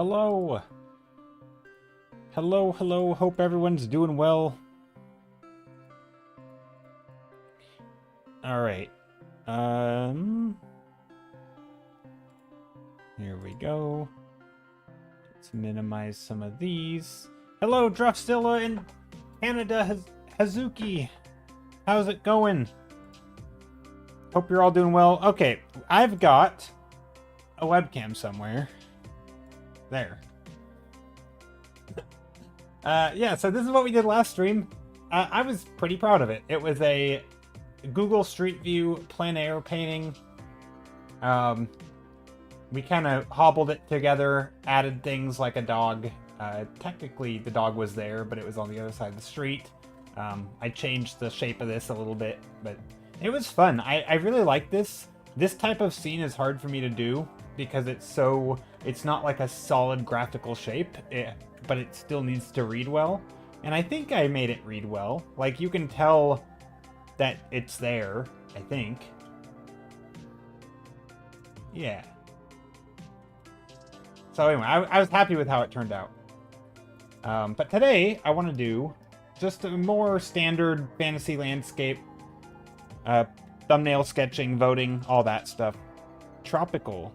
Hello. Hello, hello. Hope everyone's doing well. All right. Here we go. Let's minimize some of these. Hello, Druffzilla in Canada, Hazuki. How's it going? Hope you're all doing well. Okay, I've got a webcam somewhere. There. Yeah, so this is what we did last stream. I was pretty proud of it. It was a Google Street View plein air painting. We kind of hobbled it together, added things like a dog. Technically, the dog was there, but it was on the other side of the street. I changed the shape of this a little bit, but it was fun. I really like this. This type of scene is hard for me to do because it's not like a solid graphical shape, but it still needs to read well. And I think I made it read well. Like, you can tell that it's there, I think. Yeah. So anyway, I was happy with how it turned out. But today, I want to do just a more standard fantasy landscape. Thumbnail sketching, voting, all that stuff. Tropical.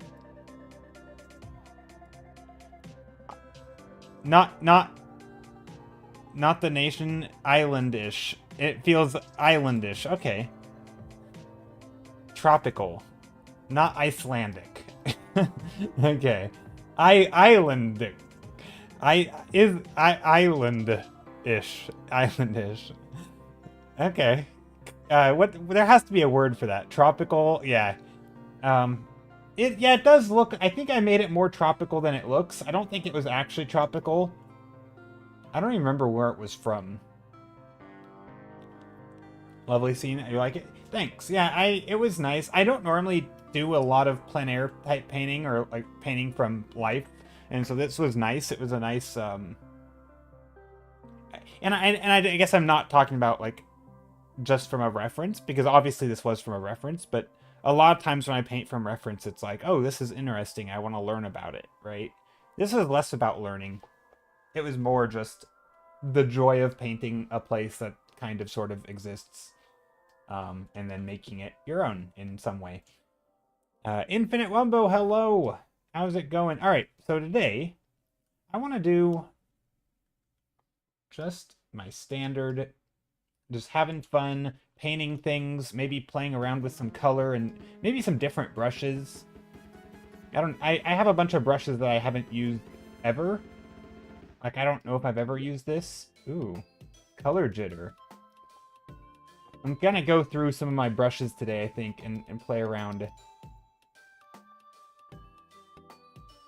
Not the nation, islandish. It feels islandish. Okay. Tropical. Not Icelandic. Okay. Islandic. Islandish. Islandish. Okay. There has to be a word for that. Tropical, yeah. It does look, I think I made it more tropical than it looks. I don't think it was actually tropical. I don't even remember where it was from. Lovely scene. You like it? Thanks. Yeah, it was nice. I don't normally do a lot of plein air type painting or like painting from life, and so this was nice. It was a nice and I guess I'm not talking about like just from a reference, because obviously this was from a reference, but a lot of times when I paint from reference, it's like, oh, this is interesting, I want to learn about it, right? This is less about learning. It was more just the joy of painting a place that kind of sort of exists, and then making it your own in some way. Infinite Wumbo, hello! How's it going? Alright, so today, I want to do just my standard, just having fun, painting things, maybe playing around with some color and maybe some different brushes. I have a bunch of brushes that I haven't used ever. Like, I don't know if I've ever used this. Ooh, color jitter. I'm gonna go through some of my brushes today, I think, and play around.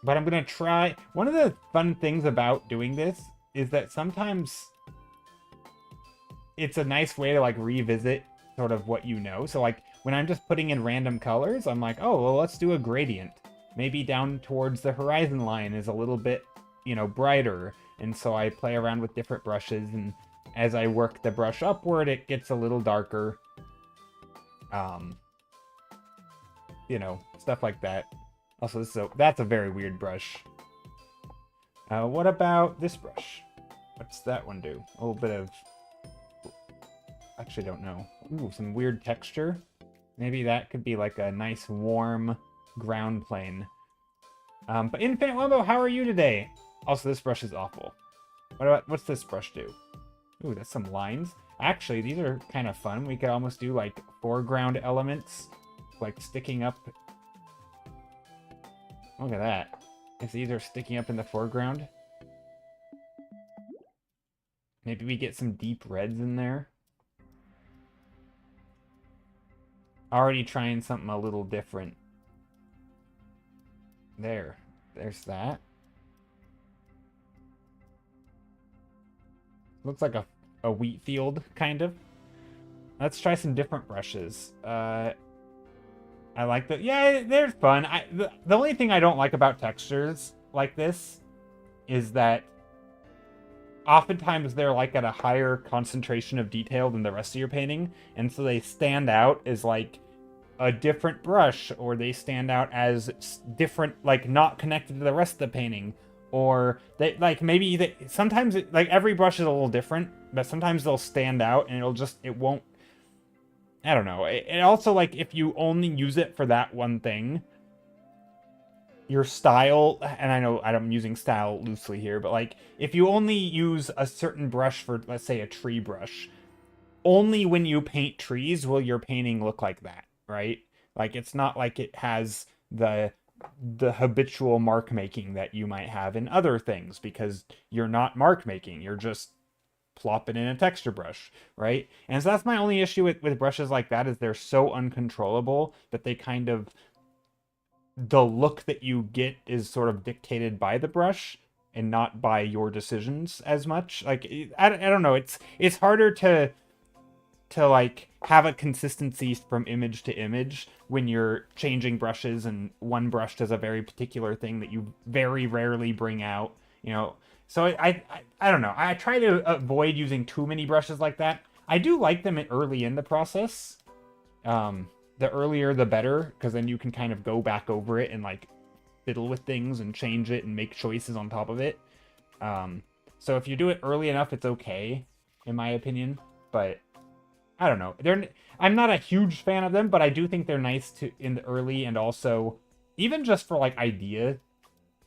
But I'm gonna try... One of the fun things about doing this is that sometimes it's a nice way to, like, revisit sort of what you know. So, like, when I'm just putting in random colors, I'm like, oh, well, let's do a gradient. Maybe down towards the horizon line is a little bit, you know, brighter. And so I play around with different brushes, and as I work the brush upward, it gets a little darker. You know, stuff like that. Also, that's a very weird brush. What about this brush? What's that one do? A little bit of... Actually, don't know. Ooh, some weird texture. Maybe that could be like a nice warm ground plane. But Infinite Wumbo, how are you today? Also, this brush is awful. What's this brush do? Ooh, that's some lines. Actually, these are kind of fun. We could almost do like foreground elements, like sticking up. Look at that. If these are sticking up in the foreground. Maybe we get some deep reds in there. Already trying something a little different. There's that. Looks like a wheat field, kind of. Let's try some different brushes. I like that. Yeah, they're fun. The only thing I don't like about textures like this is that oftentimes they're like at a higher concentration of detail than the rest of your painting, and so they stand out as like a different brush, or they stand out as different, like not connected to the rest of the painting, or they like maybe they sometimes like every brush is a little different, but sometimes they'll stand out and it won't. I don't know. It also, like, if you only use it for that one thing, your style, and I know I'm using style loosely here, but like if you only use a certain brush for, let's say, a tree brush, only when you paint trees will your painting look like that, right? Like it's not like it has the habitual mark making that you might have in other things, because you're not mark making, you're just plop it in a texture brush, right? And so that's my only issue with brushes like that, is they're so uncontrollable that they kind of, the look that you get is sort of dictated by the brush and not by your decisions as much. Like I don't know, it's harder to like have a consistency from image to image when you're changing brushes and one brush does a very particular thing that you very rarely bring out, you know. So I don't know. I try to avoid using too many brushes like that. I do like them early in the process. The earlier the better, because then you can kind of go back over it and like fiddle with things and change it and make choices on top of it. So if you do it early enough, it's okay, in my opinion. But I don't know. I'm not a huge fan of them, but I do think they're nice to in the early, and also even just for like idea,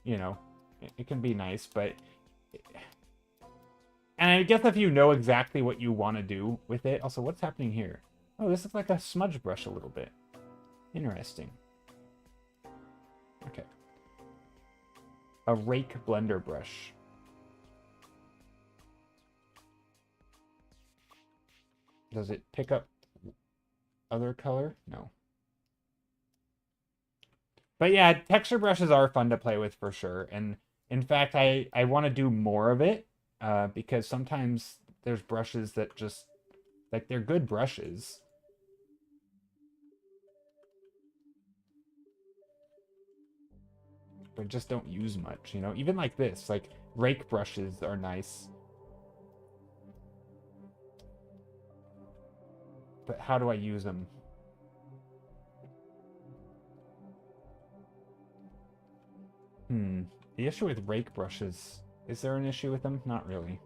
you know, it can be nice. But and I guess if you know exactly what you want to do with it. Also, what's happening here? Oh, this looks like a smudge brush a little bit. Interesting. Okay. A rake blender brush. Does it pick up other color? No. But yeah, texture brushes are fun to play with for sure. And in fact, I want to do more of it, because sometimes there's brushes that just, like, they're good brushes, but just don't use much, you know? Even like this, like, rake brushes are nice. But how do I use them? The issue with rake brushes, is there an issue with them? Not really.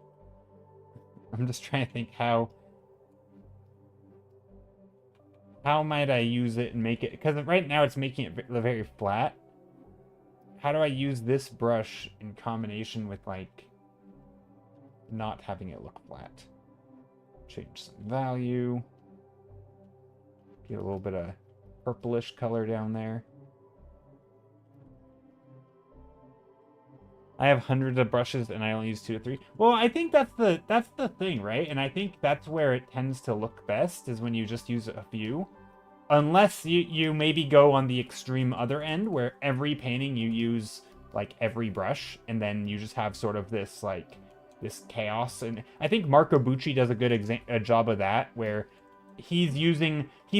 I'm just trying to think how might I use it and make it, because right now it's making it very flat. How do I use this brush in combination with, like, not having it look flat? Change some value. Get a little bit of purplish color down there. I have hundreds of brushes and I only use 2 to 3. Well, I think that's the thing, right? And I think that's where it tends to look best, is when you just use a few. Unless you maybe go on the extreme other end, where every painting you use like every brush, and then you just have sort of this like this chaos. And I think Marco Bucci does a good job of that, where he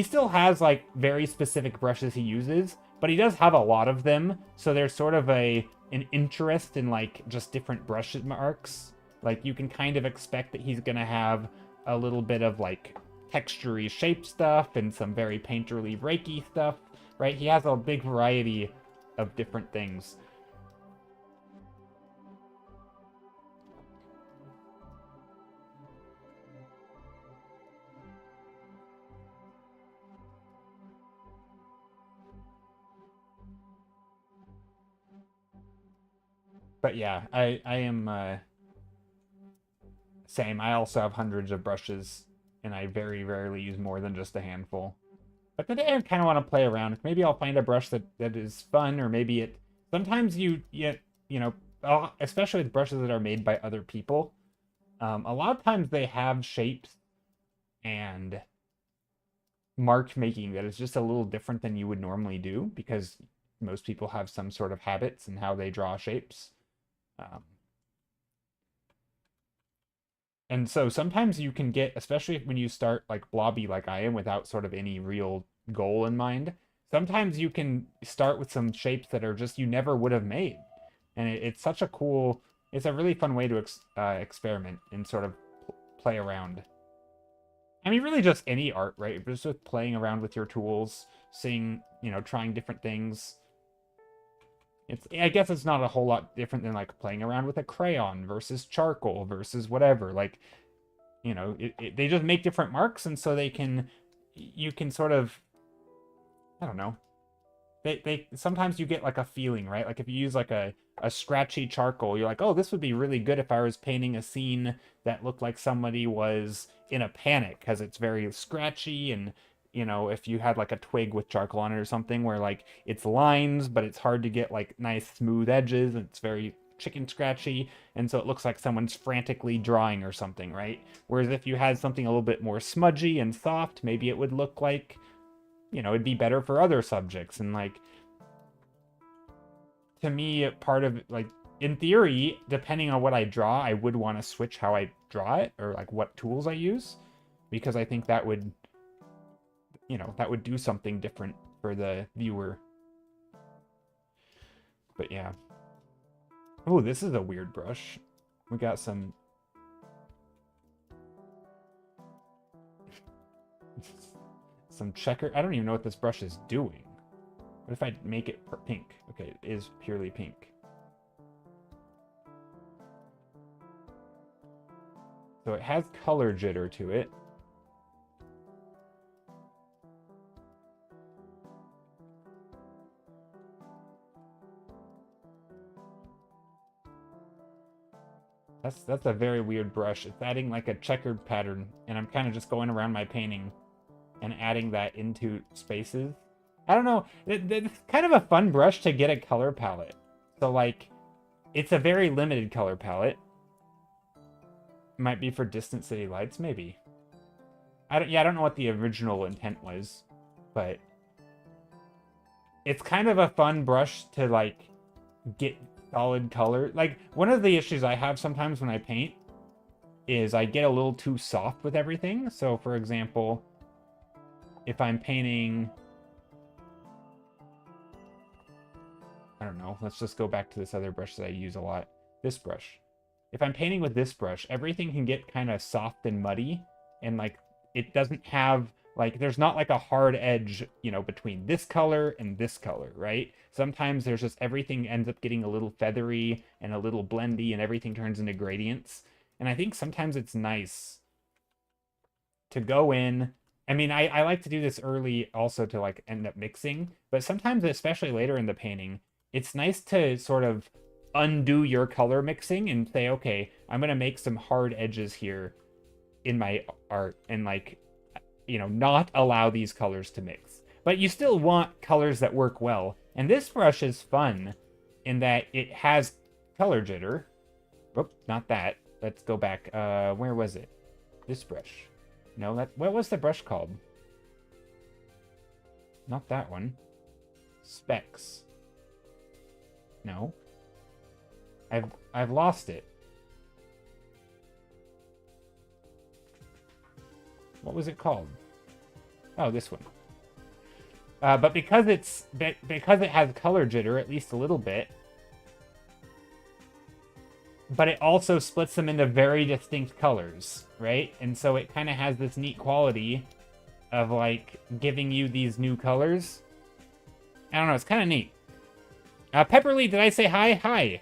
still has like very specific brushes he uses, but he does have a lot of them, so there's sort of an interest in like just different brush marks. Like you can kind of expect that he's gonna have a little bit of like textury shape stuff and some very painterly rakey stuff, right? He has a big variety of different things. But yeah, I am same. I also have hundreds of brushes, and I very rarely use more than just a handful. But today I kind of want to play around. Maybe I'll find a brush that is fun, or maybe it. Sometimes you know, especially with brushes that are made by other people. A lot of times they have shapes and mark making that is just a little different than you would normally do, because most people have some sort of habits in how they draw shapes. Um, and so sometimes you can get, especially when you start like blobby like I am without sort of any real goal in mind, sometimes you can start with some shapes that are just you never would have made. And it's such a cool, it's a really fun way to experiment and sort of play around. I mean, really just any art, right? Just with playing around with your tools, seeing, you know, trying different things. I guess it's not a whole lot different than like playing around with a crayon versus charcoal versus whatever. Like, you know, they just make different marks, and so you can sort of, I don't know. They sometimes you get like a feeling, right? Like if you use like a scratchy charcoal, you're like, oh, this would be really good if I was painting a scene that looked like somebody was in a panic, because it's very scratchy. And you know, if you had like a twig with charcoal on it or something where like it's lines but it's hard to get like nice smooth edges, and it's very chicken scratchy, and so it looks like someone's frantically drawing or something, right? Whereas if you had something a little bit more smudgy and soft, maybe it would look like, you know, it'd be better for other subjects. And like, to me, part of like, in theory, depending on what I draw, I would want to switch how I draw it, or like what tools I use, because I think that would, you know, that would do something different for the viewer. But yeah. Oh, this is a weird brush. We got some checker. I don't even know what this brush is doing. What if I make it pink? Okay, it is purely pink. So it has color jitter to it. That's a very weird brush. It's adding like a checkered pattern, and I'm kind of just going around my painting and adding that into spaces. I don't know. It's kind of a fun brush to get a color palette. So like, it's a very limited color palette. Might be for distant city lights, maybe. I don't know what the original intent was, but it's kind of a fun brush to like get solid color. Like, one of the issues I have sometimes when I paint is I get a little too soft with everything. So for example, if I'm painting, I don't know, let's just go back to this other brush that I use a lot, this brush. If I'm painting with this brush, everything can get kind of soft and muddy, and like, it doesn't have, like, there's not like a hard edge, you know, between this color and this color, right? Sometimes there's just, everything ends up getting a little feathery and a little blendy, and everything turns into gradients. And I think sometimes it's nice to go in. I mean, I like to do this early also to like end up mixing, but sometimes, especially later in the painting, it's nice to sort of undo your color mixing and say, okay, I'm going to make some hard edges here in my art, and like, you know, not allow these colors to mix. But you still want colors that work well. And this brush is fun in that it has color jitter. Oop, not that. Let's go back. Where was it? This brush. No, what was the brush called? Not that one. Specs. No. I've lost it. What was it called? Oh, this one. But because it has color jitter, at least a little bit, but it also splits them into very distinct colors, right? And so it kind of has this neat quality of like giving you these new colors. I don't know, it's kind of neat. Pepperly, did I say hi? Hi.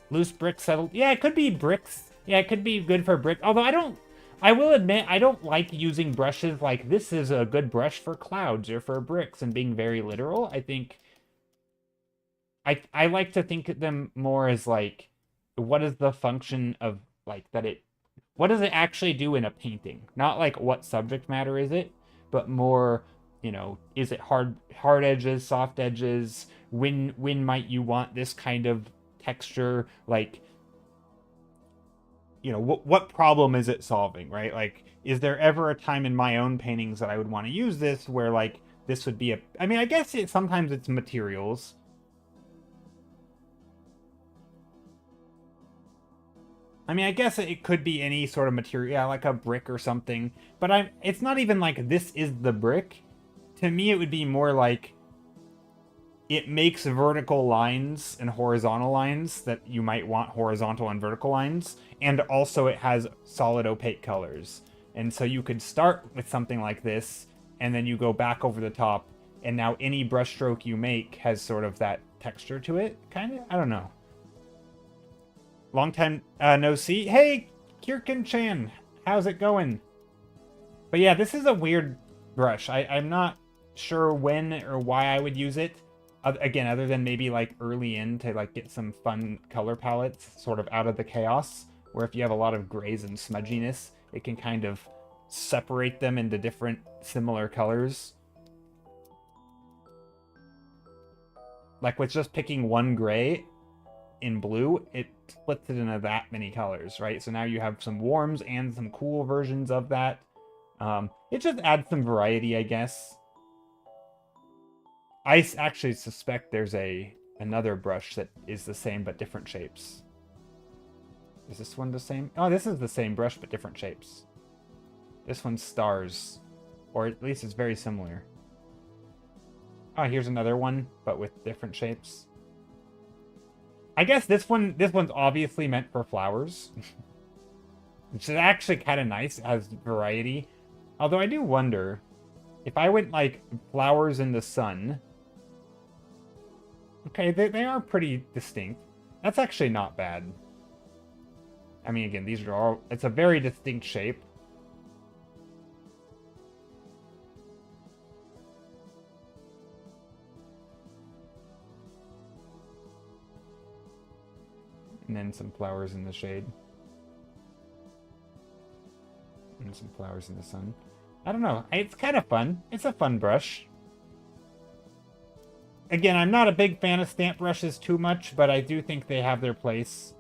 Loose brick settled. Yeah, it could be bricks. Yeah, it could be good for brick. Although I will admit, I don't like using brushes like this is a good brush for clouds or for bricks and being very literal. I think I like to think of them more as like, what is the function of like what does it actually do in a painting? Not like what subject matter is it, but more, you know, is it hard edges, soft edges? When might you want this kind of texture? Like, you know, what problem is it solving, right? Like, is there ever a time in my own paintings that I would want to use this where like this would be I mean, I guess sometimes it's materials. I mean, I guess it could be any sort of material, yeah, like a brick or something. But it's not even like this is the brick. To me, it would be more like it makes vertical lines and horizontal lines that you might want horizontal and vertical lines. And also it has solid opaque colors. And so you could start with something like this, and then you go back over the top, and now any brushstroke you make has sort of that texture to it, kind of. I don't know. Long time no see. Hey, Kirkin-chan, how's it going? But yeah, this is a weird brush. I'm not sure when or why I would use it. Again, other than maybe like early in to like get some fun color palettes sort of out of the chaos, where if you have a lot of grays and smudginess, it can kind of separate them into different similar colors. Like with just picking one gray in blue, it splits it into that many colors, right? So now you have some warms and some cool versions of that. It just adds some variety, I guess. I actually suspect there's another brush that is the same but different shapes. Is this one the same? Oh, this is the same brush but different shapes. This one's stars, or at least it's very similar. Oh, here's another one, but with different shapes. I guess this one's obviously meant for flowers. Which is actually kind of nice, it has variety. Although I do wonder, if I went like flowers in the sun... Okay, they are pretty distinct. That's actually not bad. I mean, again, these are all... It's a very distinct shape. And then some flowers in the shade. And some flowers in the sun. I don't know. It's kind of fun. It's a fun brush. Again, I'm not a big fan of stamp brushes too much, but I do think they have their place.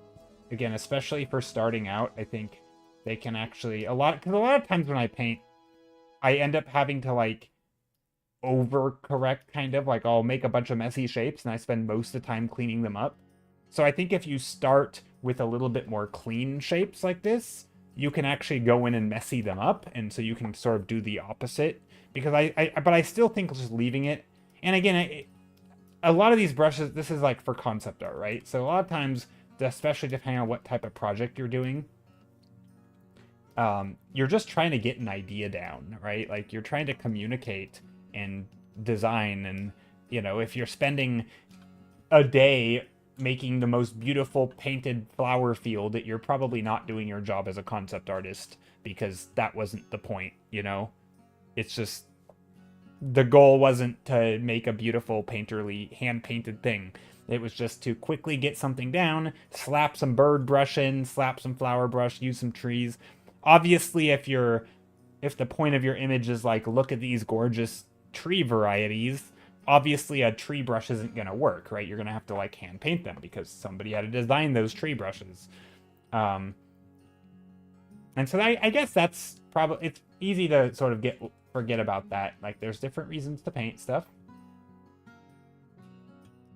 Again, especially for starting out, I think they can actually... Because a lot of times when I paint, I end up having to, like, overcorrect, kind of. Like, I'll make a bunch of messy shapes, and I spend most of the time cleaning them up. So I think if you start with a little bit more clean shapes like this, you can actually go in and messy them up, and so you can sort of do the opposite. Because but I still think just leaving it... And again, a lot of these brushes, this is like for concept art, right? So a lot of times, especially depending on what type of project you're doing, you're just trying to get an idea down, right? Like you're trying to communicate and design, and you know, if you're spending a day making the most beautiful painted flower field, that you're probably not doing your job as a concept artist, because that wasn't the point, you know? It's just, the goal wasn't to make a beautiful painterly hand-painted thing. It was just to quickly get something down, slap some bird brush in, slap some flower brush, use some trees. Obviously, if the point of your image is like, look at these gorgeous tree varieties, obviously a tree brush isn't going to work, right? You're going to have to like hand paint them because somebody had to design those tree brushes. And so I guess that's probably, it's easy to sort of forget about that. Like there's different reasons to paint stuff.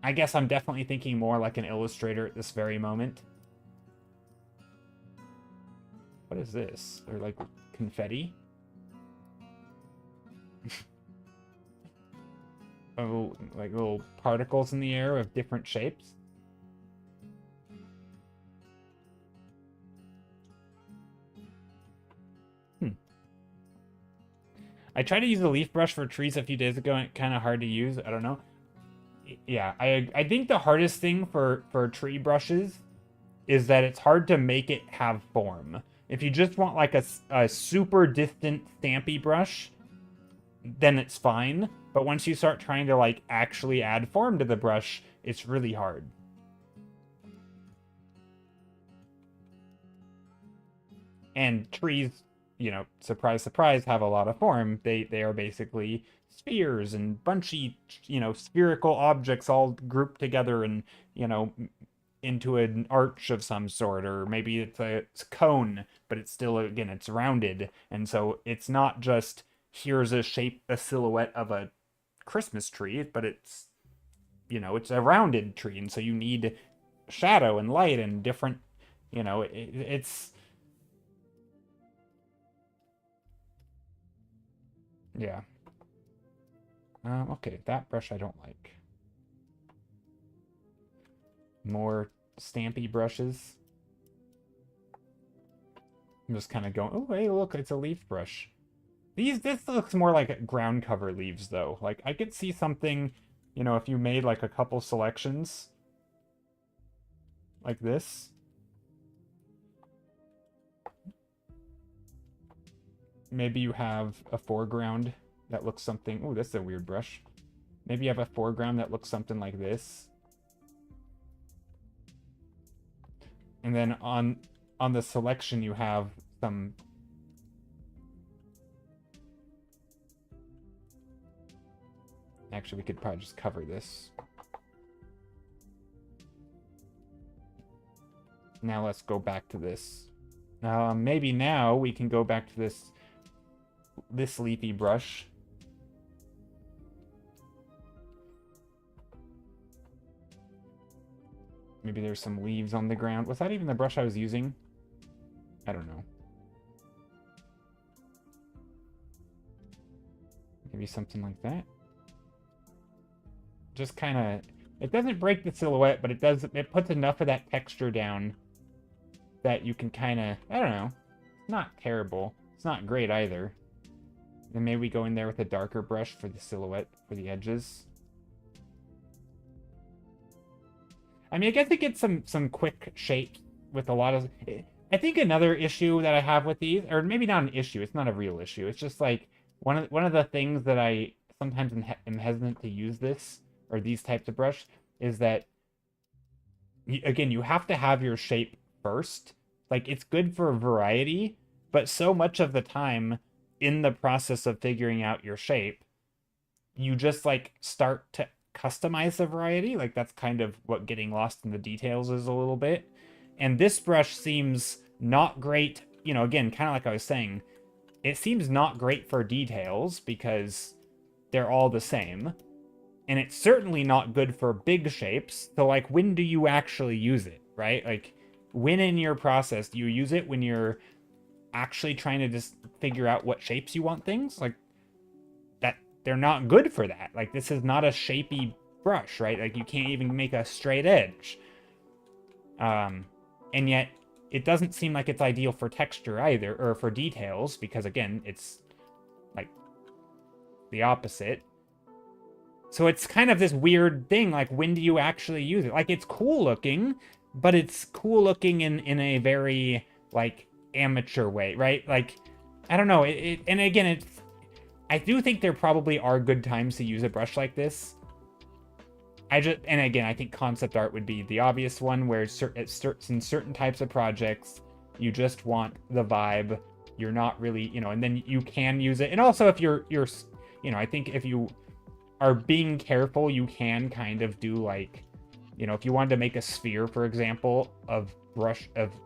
I guess I'm definitely thinking more like an illustrator at this very moment. What is this? They're like confetti. Oh, like little particles in the air of different shapes. I tried to use a leaf brush for trees a few days ago, and it's kind of hard to use. I don't know. Yeah, I think the hardest thing for tree brushes is that it's hard to make it have form. If you just want like a super distant stampy brush, then it's fine. But once you start trying to like actually add form to the brush, it's really hard. And trees, you know, surprise, surprise, have a lot of form. They are basically spheres and bunchy, you know, spherical objects all grouped together and, you know, into an arch of some sort, or maybe it's a cone, but it's still, again, it's rounded. And so it's not just here's a shape, a silhouette of a Christmas tree, but it's, you know, it's a rounded tree, and so you need shadow and light and different, you know, it's yeah. Okay, that brush I don't like. More stampy brushes. I'm just kind of going, oh, hey, look, it's a leaf brush. This looks more like ground cover leaves, though. Like, I could see something You know, if you made like a couple selections like this, maybe you have a foreground that looks something... Oh, that's a weird brush. Maybe you have a foreground that looks something like this. And then on the selection, you have some... Actually, we could probably just cover this. Now let's go back to this. Maybe now we can go back to this leafy brush. Maybe there's some leaves on the ground. Was that even the brush I was using? I don't know. Maybe something like that. Just kind of... It doesn't break the silhouette, but it puts enough of that texture down that you can kind of... I don't know. It's not terrible. It's not great either. Then maybe we go in there with a darker brush for the silhouette, for the edges. I mean, I guess it gets some quick shapes with a lot of... I think another issue that I have with these, or maybe not an issue, it's not a real issue. It's just like one of the things that I sometimes am hesitant to use this, or these types of brush, is that, again, you have to have your shape first. Like, it's good for variety, but so much of the time in the process of figuring out your shape, you just like start to customize the variety. Like, that's kind of what getting lost in the details is a little bit. And this brush seems not great, you know, again, kind of like I was saying, it seems not great for details because they're all the same. And it's certainly not good for big shapes. So, like, when do you actually use it, right? Like, when in your process do you use it? When you're actually trying to just figure out what shapes you want things? Like, that they're not good for that. Like, this is not a shapy brush, right? Like, you can't even make a straight edge. And yet, it doesn't seem like it's ideal for texture either, or for details, because, again, it's, like, the opposite. So it's kind of this weird thing, like, when do you actually use it? Like, it's cool looking, but it's cool looking in a very, like, amateur way, right? Like, I don't know, and again, I do think there probably are good times to use a brush like this. And again, I think concept art would be the obvious one, where in certain types of projects, you just want the vibe. You're not really, you know, and then you can use it. And also, if you're, you know, I think if you are being careful, you can kind of do, like, you know, if you wanted to make a sphere, for example, of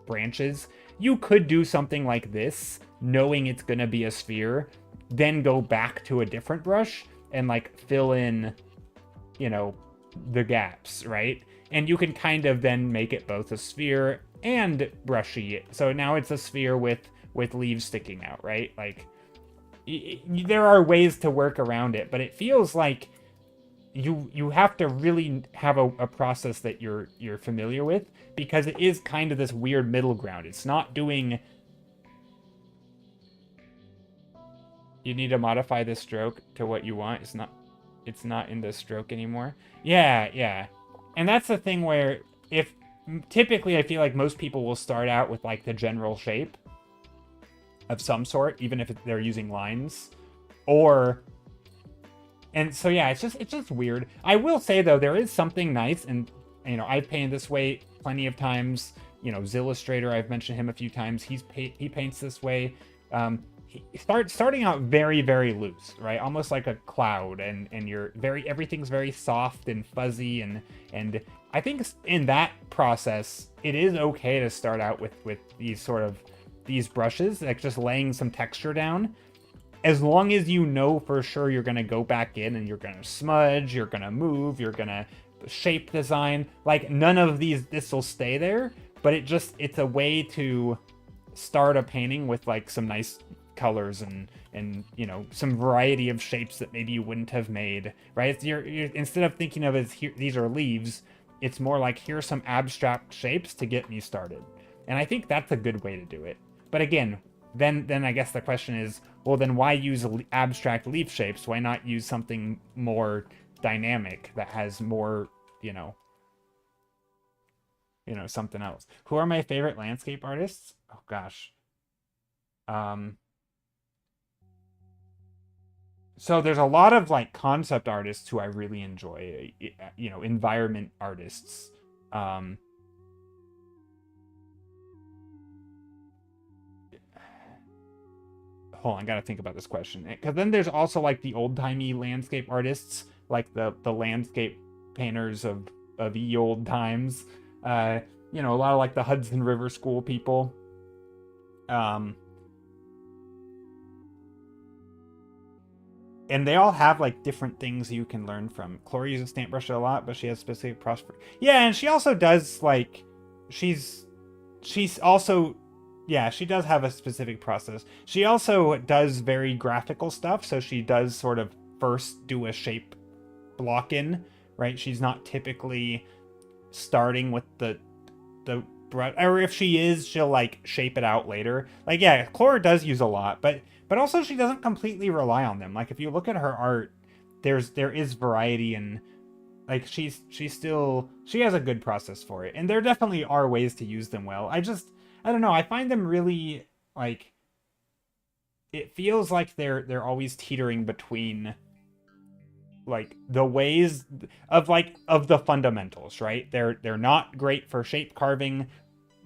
branches, you could do something like this, knowing it's gonna be a sphere, then go back to a different brush and, like, fill in, you know, the gaps, right? And you can kind of then make it both a sphere and brushy. So now it's a sphere with leaves sticking out, right? Like, there are ways to work around it, but it feels like you have to really have a process that you're familiar with, because it is kind of this weird middle ground. It's not doing... You need to modify the stroke to what you want. It's not in the stroke anymore. Yeah. And that's the thing where, if typically I feel like most people will start out with, like, the general shape of some sort, even if they're using lines, and so yeah, it's just weird. I will say though, there is something nice, and, you know, I've painted this way plenty of times. You know, Zillustrator, I've mentioned him a few times. He paints this way. Starting out very, very loose, right? Almost like a cloud, and you're everything's very soft and fuzzy, and I think in that process, it is okay to start out with these brushes, like just laying some texture down, as long as you know for sure you're gonna go back in and you're gonna smudge, you're gonna move, you're gonna shape design. Like, none of this will stay there, but it's a way to start a painting with, like, some nice colors and you know, some variety of shapes that maybe you wouldn't have made, right? You're instead of thinking of it as these are leaves, it's more like, here's some abstract shapes to get me started. And I think that's a good way to do it. But again, then I guess the question is, well, then why use abstract leaf shapes? Why not use something more dynamic that has more, something else. Who are my favorite landscape artists? Oh gosh. Um, so there's a lot of like concept artists who I really enjoy, environment artists. Um, Hold on, I gotta think about this question. Because then there's also like the old-timey landscape artists, like the landscape painters of the old times. A lot of like the Hudson River School people. Um, and they all have like different things you can learn from. Chloe uses stamp brush a lot, but she has specific prosper. Yeah, and she also does like she's also yeah, she does have a specific process. She also does very graphical stuff, so she does sort of first do a shape block in, right? She's not typically starting with the brush, or if she is, she'll like shape it out later. Like yeah, Cora does use a lot, but also she doesn't completely rely on them. Like if you look at her art, there is variety, and like she has a good process for it, and there definitely are ways to use them well. I don't know, I find them really like, it feels like they're always teetering between like the ways of the fundamentals, right? They're not great for shape carving,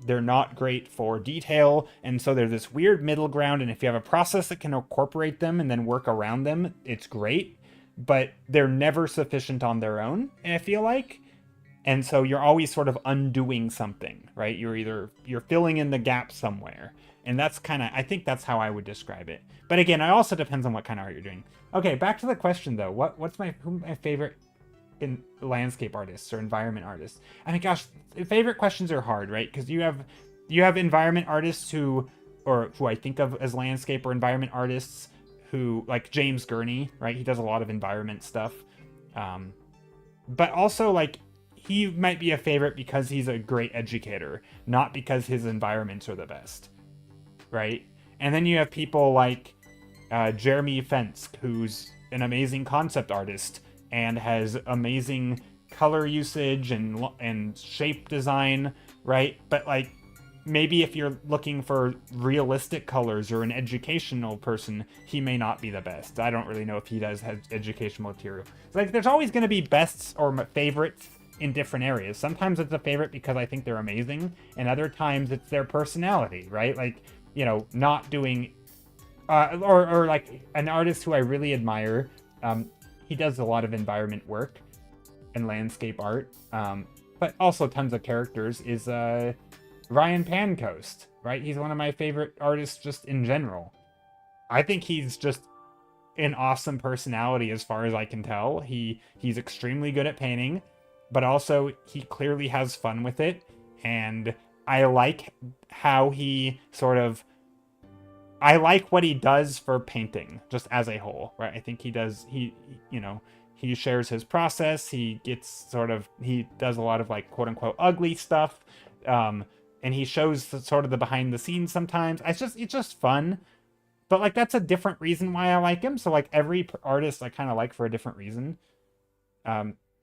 they're not great for detail, and so they're this weird middle ground, and if you have a process that can incorporate them and then work around them, it's great, but they're never sufficient on their own, I feel like. And so you're always sort of undoing something, right? You're filling in the gap somewhere. And that's kind of, I think that's how I would describe it. But again, it also depends on what kind of art you're doing. Okay, back to the question though. What's my favorite in landscape artists or environment artists? I mean, gosh, favorite questions are hard, right? Because you have environment artists who I think of as landscape or environment artists who, like James Gurney, right? He does a lot of environment stuff. But also like, he might be a favorite because he's a great educator, not because his environments are the best, right? And then you have people like Jeremy Fensk, who's an amazing concept artist and has amazing color usage and shape design, right? But like, maybe if you're looking for realistic colors or an educational person, he may not be the best. I don't really know if he does have educational material. Like, there's always going to be bests or favorites in different areas. Sometimes it's a favorite because I think they're amazing, and other times it's their personality, right? Like, not doing or like an artist who I really admire, he does a lot of environment work and landscape art, but also tons of characters, is Ryan Pancoast, right? He's one of my favorite artists just in general. I think he's just an awesome personality as far as I can tell. He's extremely good at painting, but also he clearly has fun with it, and I like how I like what he does for painting just as a whole, right? I think he shares his process, he does a lot of like quote unquote ugly stuff, and he shows sort of the behind the scenes sometimes. It's just fun, but like that's a different reason why I like him. So like every artist I kind of like for a different reason.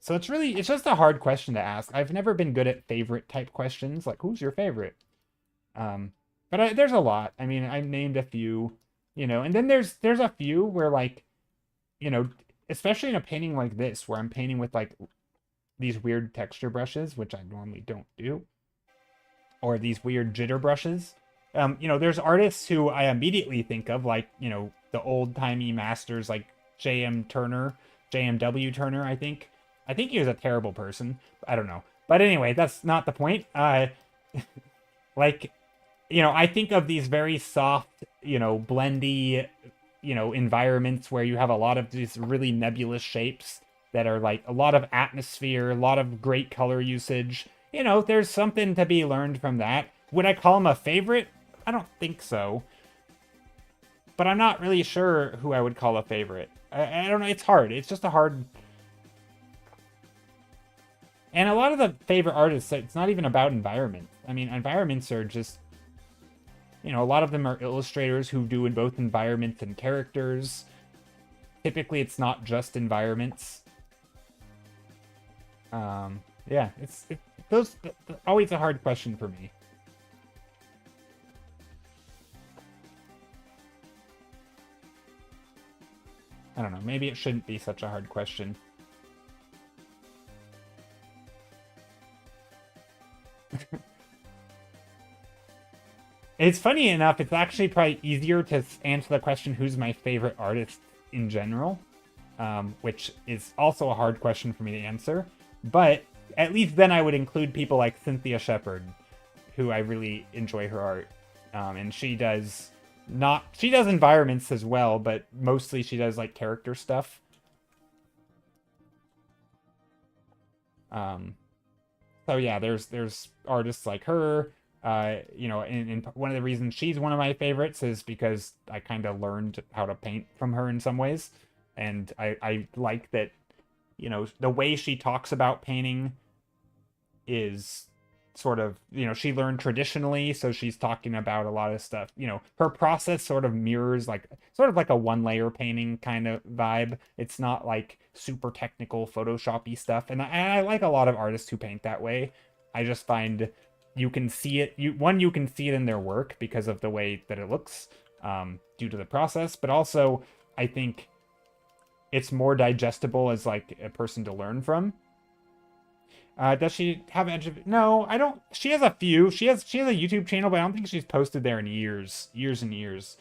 So it's just a hard question to ask. I've never been good at favorite type questions, like who's your favorite? But there's a lot. I mean, I named a few, and then there's a few where like, especially in a painting like this, where I'm painting with like these weird texture brushes, which I normally don't do, or these weird jitter brushes. There's artists who I immediately think of, like, the old-timey masters like JMW Turner, I think. I think he was a terrible person. I don't know. But anyway, that's not the point. Like, I think of these very soft, blendy, environments where you have a lot of these really nebulous shapes that are like a lot of atmosphere, a lot of great color usage. There's something to be learned from that. Would I call him a favorite? I don't think so. But I'm not really sure who I would call a favorite. I don't know. It's hard. It's just a hard... And a lot of the favorite artists, it's not even about environment. I mean, environments are just... a lot of them are illustrators who do in both environments and characters. Typically, it's not just environments. Yeah, it's always a hard question for me. I don't know. Maybe it shouldn't be such a hard question. It's funny enough, it's actually probably easier to answer the question, who's my favorite artist in general, which is also a hard question for me to answer. But at least then I would include people like Cynthia Shepherd, who I really enjoy her art. And she does environments as well, but mostly she does like character stuff. So yeah, there's artists like her. You know, and one of the reasons she's one of my favorites is because I kind of learned how to paint from her in some ways. And I like that, you know, the way she talks about painting is sort of, you know, she learned traditionally, so she's talking about a lot of stuff. You know, her process sort of mirrors like sort of like a one layer painting kind of vibe. It's not like super technical Photoshop-y stuff. And I like a lot of artists who paint that way. I just find you can see it, you can see it in their work because of the way that it looks, due to the process, but also I think it's more digestible as like a person to learn from. Does she have Edge of... No, I don't. She has a few. She has a YouTube channel, but I don't think she's posted there in years and years.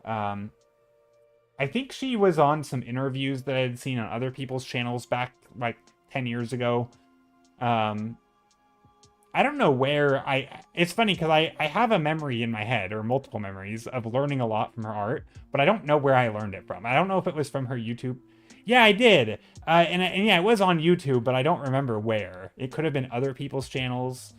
I think she was on some interviews that I had seen on other people's channels back like 10 years ago. I don't know where it's funny because I have a memory in my head, or multiple memories, of learning a lot from her art, but I don't know where I learned it from. I don't know if it was from her YouTube. Yeah, I did. And yeah, it was on YouTube, but I don't remember where. It could have been other people's channels.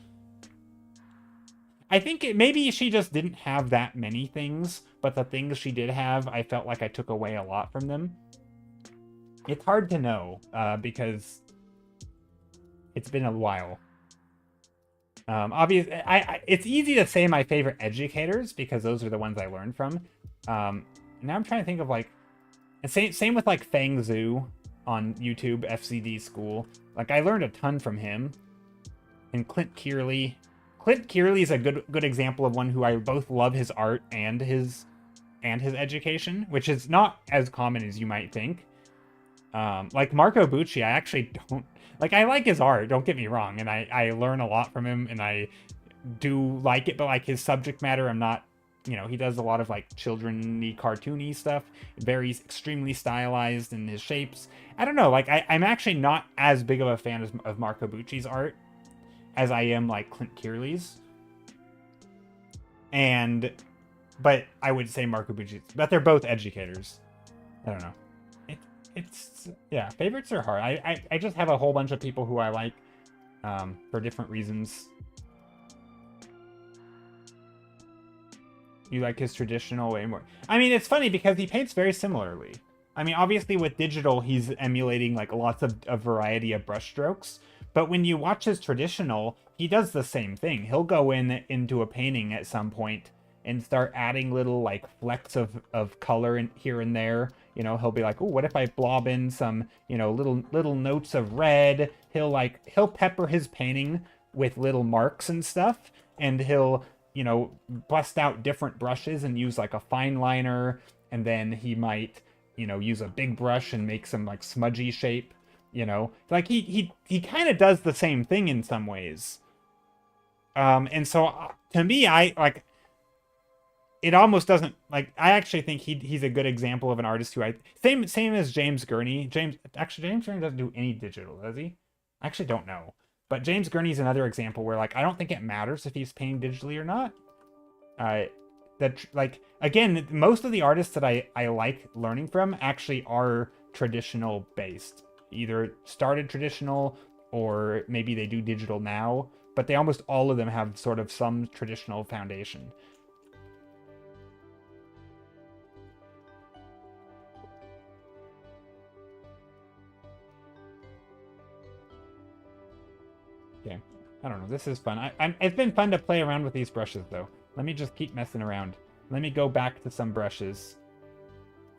I think maybe she just didn't have that many things, but the things she did have, I felt like I took away a lot from them. It's hard to know, because it's been a while. Obviously, it's easy to say my favorite educators because those are the ones I learned from. Now I'm trying to think of like, and same with like Feng Zhu on YouTube, FCD School. Like I learned a ton from him. And Clint Kearley. Clint Kearley is a good example of one who I both love his art and his education, which is not as common as you might think. Like Marco Bucci, I actually don't like. I like his art, don't get me wrong, and I learn a lot from him, and I do like it, but like his subject matter, I'm not, you know, he does a lot of like children-y, cartoony stuff, very extremely stylized in his shapes. I don't know, like I'm actually not as big of a fan of Marco Bucci's art as I am like Clint Kearley's. But I would say Marco Bucci, but they're both educators. I don't know. It's yeah, favorites are hard. I just have a whole bunch of people who I like, for different reasons. You like his traditional way more. I mean, it's funny because he paints very similarly. I mean, obviously with digital, he's emulating like lots of a variety of brushstrokes. But when you watch his traditional, he does the same thing. He'll go into a painting at some point and start adding little like flecks of color in here and there. You know, he'll be like, oh, what if I blob in some, you know, little notes of red? He'll pepper his painting with little marks and stuff, and he'll, you know, bust out different brushes and use like a fine liner, and then he might, you know, use a big brush and make some like smudgy shape, you know. Like he kind of does the same thing in some ways. And so to me, I like, it almost doesn't, like, I actually think he's a good example of an artist who same as James Gurney. James Gurney doesn't do any digital, does he? I actually don't know. But James Gurney's another example where like I don't think it matters if he's painting digitally or not. That like, again, most of the artists that I like learning from actually are traditional based. Either started traditional or maybe they do digital now, but they almost all of them have sort of some traditional foundation. Okay, I don't know. This is fun. It's been fun to play around with these brushes, though. Let me just keep messing around. Let me go back to some brushes.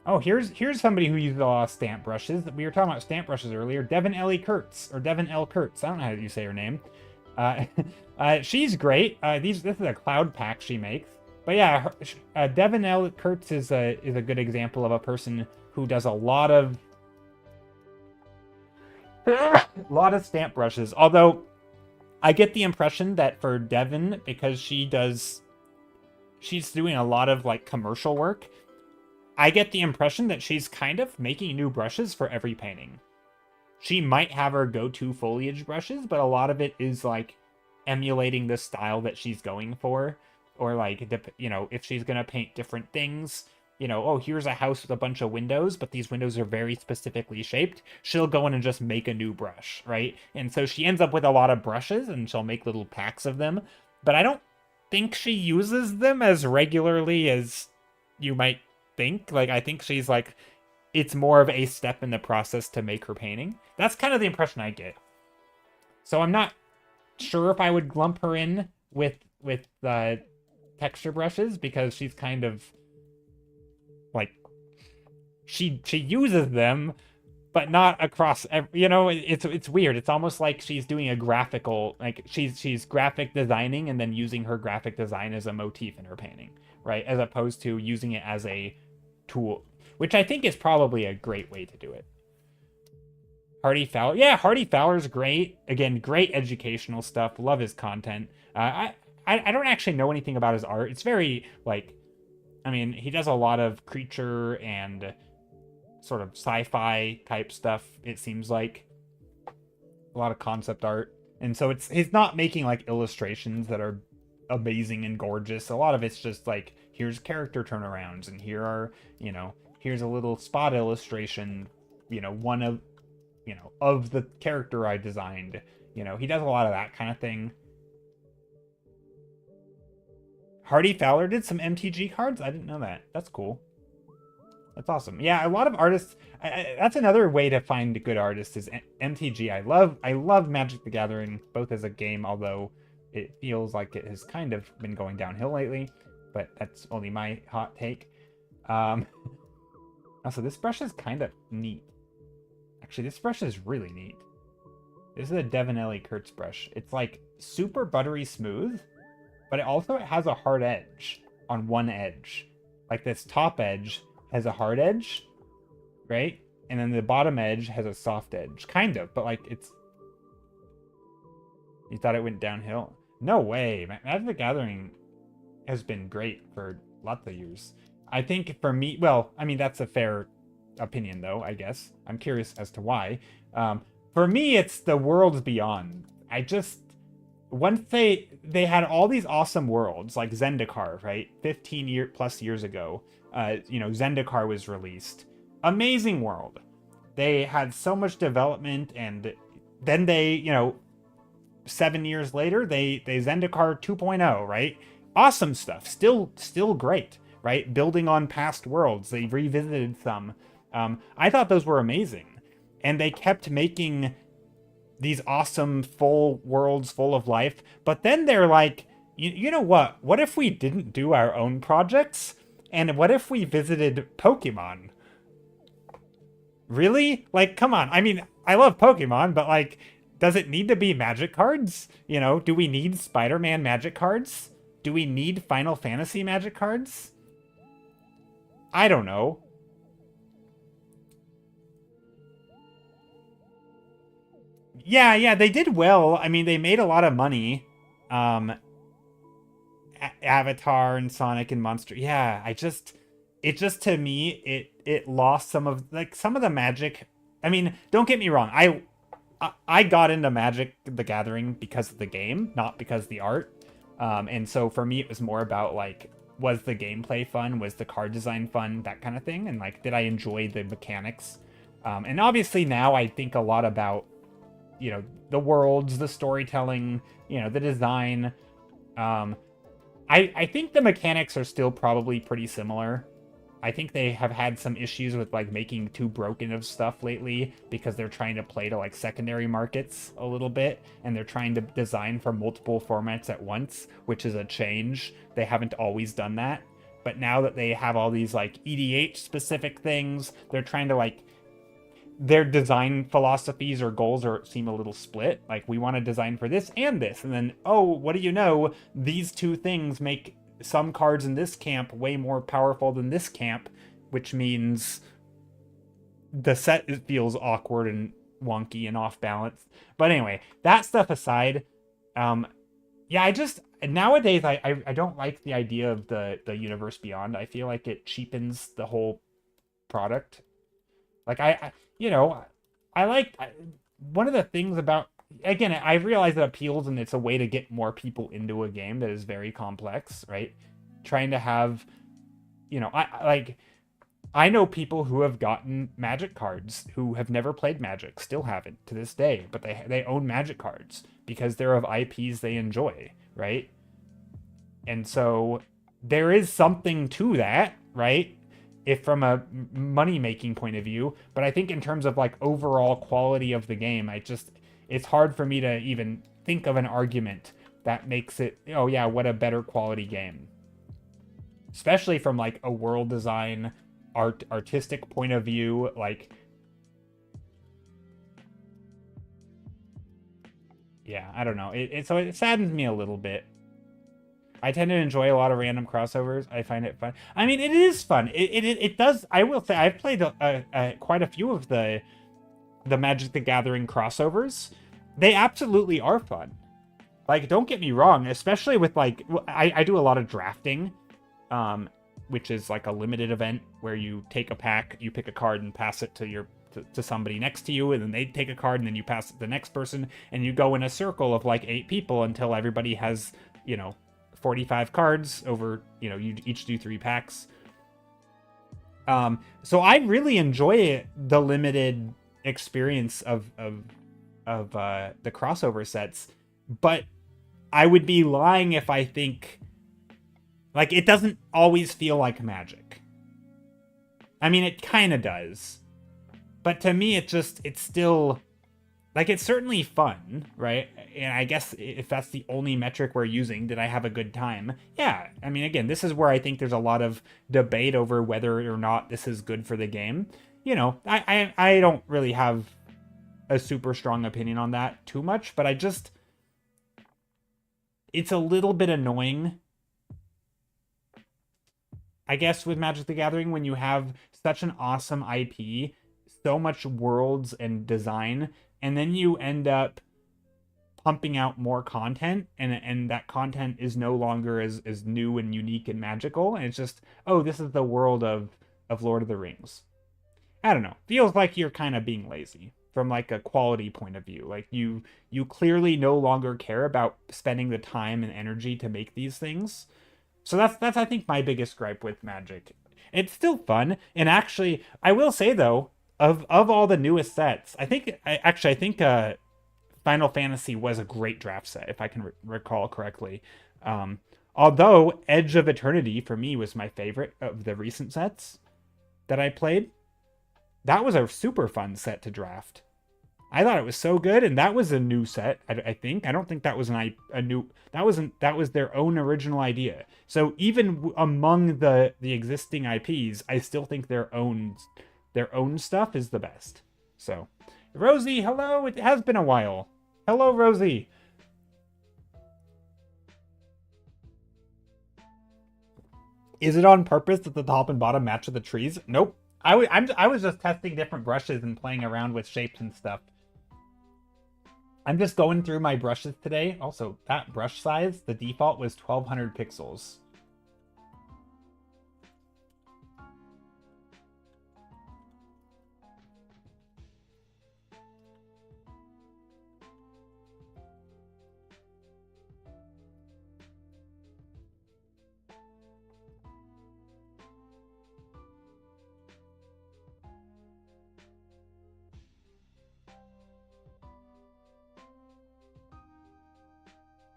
Oh, here's somebody who uses a lot of stamp brushes. We were talking about stamp brushes earlier. Devin Ellie Kurtz, or Devin L. Kurtz. I don't know how you say her name. Uh, she's great. This is a cloud pack she makes. But yeah, Devin L. Kurtz is a good example of a person who does a lot of stamp brushes. Although I get the impression that for Devin, because she's doing a lot of like commercial work, I get the impression that she's kind of making new brushes for every painting. She might have her go-to foliage brushes, but a lot of it is like emulating the style that she's going for, or like, you know, if she's gonna paint different things, you know, oh, here's a house with a bunch of windows, but these windows are very specifically shaped, she'll go in and just make a new brush, right? And so she ends up with a lot of brushes, and she'll make little packs of them, but I don't think she uses them as regularly as you might think. Like, I think she's like, it's more of a step in the process to make her painting. That's kind of the impression I get. So I'm not sure if I would lump her in with texture brushes, because she's kind of like, she uses them, but not across every, you know, it's weird. It's almost like she's doing a graphical, like she's graphic designing and then using her graphic design as a motif in her painting, right? As opposed to using it as a tool, which I think is probably a great way to do it. Hardy Fowler. Yeah, Hardy Fowler's great. Again, great educational stuff. Love his content. I don't actually know anything about his art. It's very, like, I mean, he does a lot of creature and sort of sci-fi type stuff, it seems like. A lot of concept art. And so he's not making, like, illustrations that are amazing and gorgeous. A lot of it's just, like, here's character turnarounds, and here are, you know, here's a little spot illustration, you know, one of, you know, of the character I designed. You know, he does a lot of that kind of thing. Hardy Fowler did some MTG cards? I didn't know that. That's cool. That's awesome. Yeah, a lot of artists, that's another way to find good artists is MTG. I love Magic the Gathering, both as a game, although it feels like it has kind of been going downhill lately, but that's only my hot take. Also, this brush is kind of neat. Actually, this brush is really neat. This is a Devin Ellie Kurtz brush. It's like super buttery smooth, but it has a hard edge on one edge. Like this top edge has a hard edge, right? And then the bottom edge has a soft edge. Kind of, but like it's... You thought it went downhill? No way. Magic the Gathering has been great for lots of years. I think for me, well, I mean, that's a fair opinion though, I guess. I'm curious as to why. For me, it's the Worlds Beyond. Once they had all these awesome worlds, like Zendikar, right? 15 plus years ago, you know, Zendikar was released. Amazing world. They had so much development, and then they, you know, 7 years later, they Zendikar 2.0, right? Awesome stuff. Still great, right? Building on past worlds. They revisited some. I thought those were amazing. And they kept making these awesome full worlds full of life. But then they're like, you know what? What if we didn't do our own projects? And what if we visited Pokemon? Really? Like, come on. I mean, I love Pokemon, but like, does it need to be Magic cards? You know, do we need Spider-Man Magic cards? Do we need Final Fantasy Magic cards? I don't know. Yeah, they did well. I mean, they made a lot of money. Avatar and Sonic and Monster. Yeah, it just to me, it lost some of the magic. I mean, don't get me wrong. I got into Magic the Gathering because of the game, not because of the art. And so for me, it was more about like, was the gameplay fun? Was the card design fun? That kind of thing. And like, did I enjoy the mechanics? And obviously now I think a lot about, you know, the worlds, the storytelling, you know, the design. I think the mechanics are still probably pretty similar. I think they have had some issues with like making too broken of stuff lately because they're trying to play to like secondary markets a little bit, and they're trying to design for multiple formats at once, which is a change. They haven't always done that. but now that they have all these like EDH specific things, they're trying to like, their design philosophies or goals seem a little split. Like, we want to design for this and this, and then, oh, what do you know, these two things make some cards in this camp way more powerful than this camp, which means the set feels awkward and wonky and off balance. But anyway, that stuff aside, yeah, I just nowadays I don't like the idea of the Universe Beyond. I feel like it cheapens the whole product. Like you know, one of the things about, again, I realize it appeals and it's a way to get more people into a game that is very complex, right? Trying to have, you know, I know people who have gotten Magic cards who have never played Magic, still haven't to this day, but they own Magic cards because they're of IPs they enjoy, right? And so there is something to that, right? If from a money-making point of view, but I think in terms of like overall quality of the game, it's hard for me to even think of an argument that makes it, oh yeah, what a better quality game. Especially from like a world design, artistic point of view, like, yeah, I don't know. So it saddens me a little bit. I tend to enjoy a lot of random crossovers. I find it fun. I mean, it is fun. It does. I will say I've played quite a few of the Magic the Gathering crossovers. They absolutely are fun. Like, don't get me wrong, especially with like, I do a lot of drafting, which is like a limited event where you take a pack, you pick a card and pass it to somebody next to you, and then they take a card and then you pass it to the next person, and you go in a circle of like 8 people until everybody has, you know, 45 cards over, you know, you each do 3 packs. So I really enjoy the limited experience of the crossover sets, but I would be lying if I think like it doesn't always feel like Magic. I mean, it kind of does, but to me, it's still like, it's certainly fun, right? And I guess if that's the only metric we're using, did I have a good time? Yeah. I mean, again, this is where I think there's a lot of debate over whether or not this is good for the game. You know, I don't really have a super strong opinion on that too much, but it's a little bit annoying, I guess, with Magic the Gathering when you have such an awesome IP, so much worlds and design, and then you end up pumping out more content, and that content is no longer as new and unique and magical, and it's just, oh, this is the world of Lord of the Rings. I don't know. Feels like you're kind of being lazy from like a quality point of view. Like you clearly no longer care about spending the time and energy to make these things. So that's I think my biggest gripe with Magic. It's still fun, and actually, I will say though, of all the newest sets, I think Final Fantasy was a great draft set, if I can recall correctly. Although Edge of Eternity for me was my favorite of the recent sets that I played. That was a super fun set to draft. I thought it was so good, and that was a new set. I think. I don't think that was a new. That was their own original idea. So even among the existing IPs, I still think their own stuff is the best. So, Rosie, hello. It has been a while. Hello, Rosie. Is it on purpose that the top and bottom match the trees? Nope. I was just testing different brushes and playing around with shapes and stuff. I'm just going through my brushes today. Also, that brush size, the default was 1200 pixels.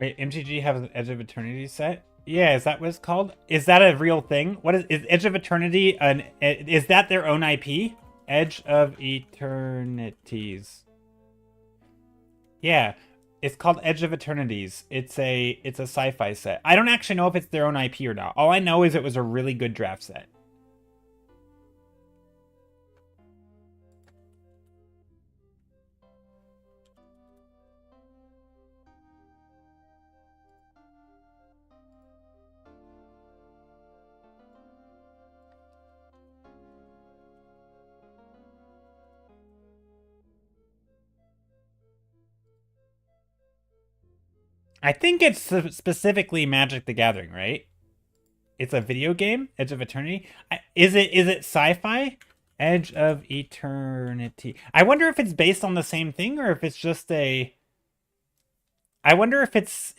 Wait, MTG has an Edge of Eternity set? Yeah, is that what it's called? Is that a real thing? What is Edge of Eternity? Is that their own IP? Edge of Eternities. Yeah. It's called Edge of Eternities. It's a sci-fi set. I don't actually know if it's their own IP or not. All I know is it was a really good draft set. I think it's specifically Magic the Gathering, right? It's a video game, Edge of Eternity. Is it sci-fi? Edge of Eternity. I wonder if it's based on the same thing or if it's just a. I wonder if it's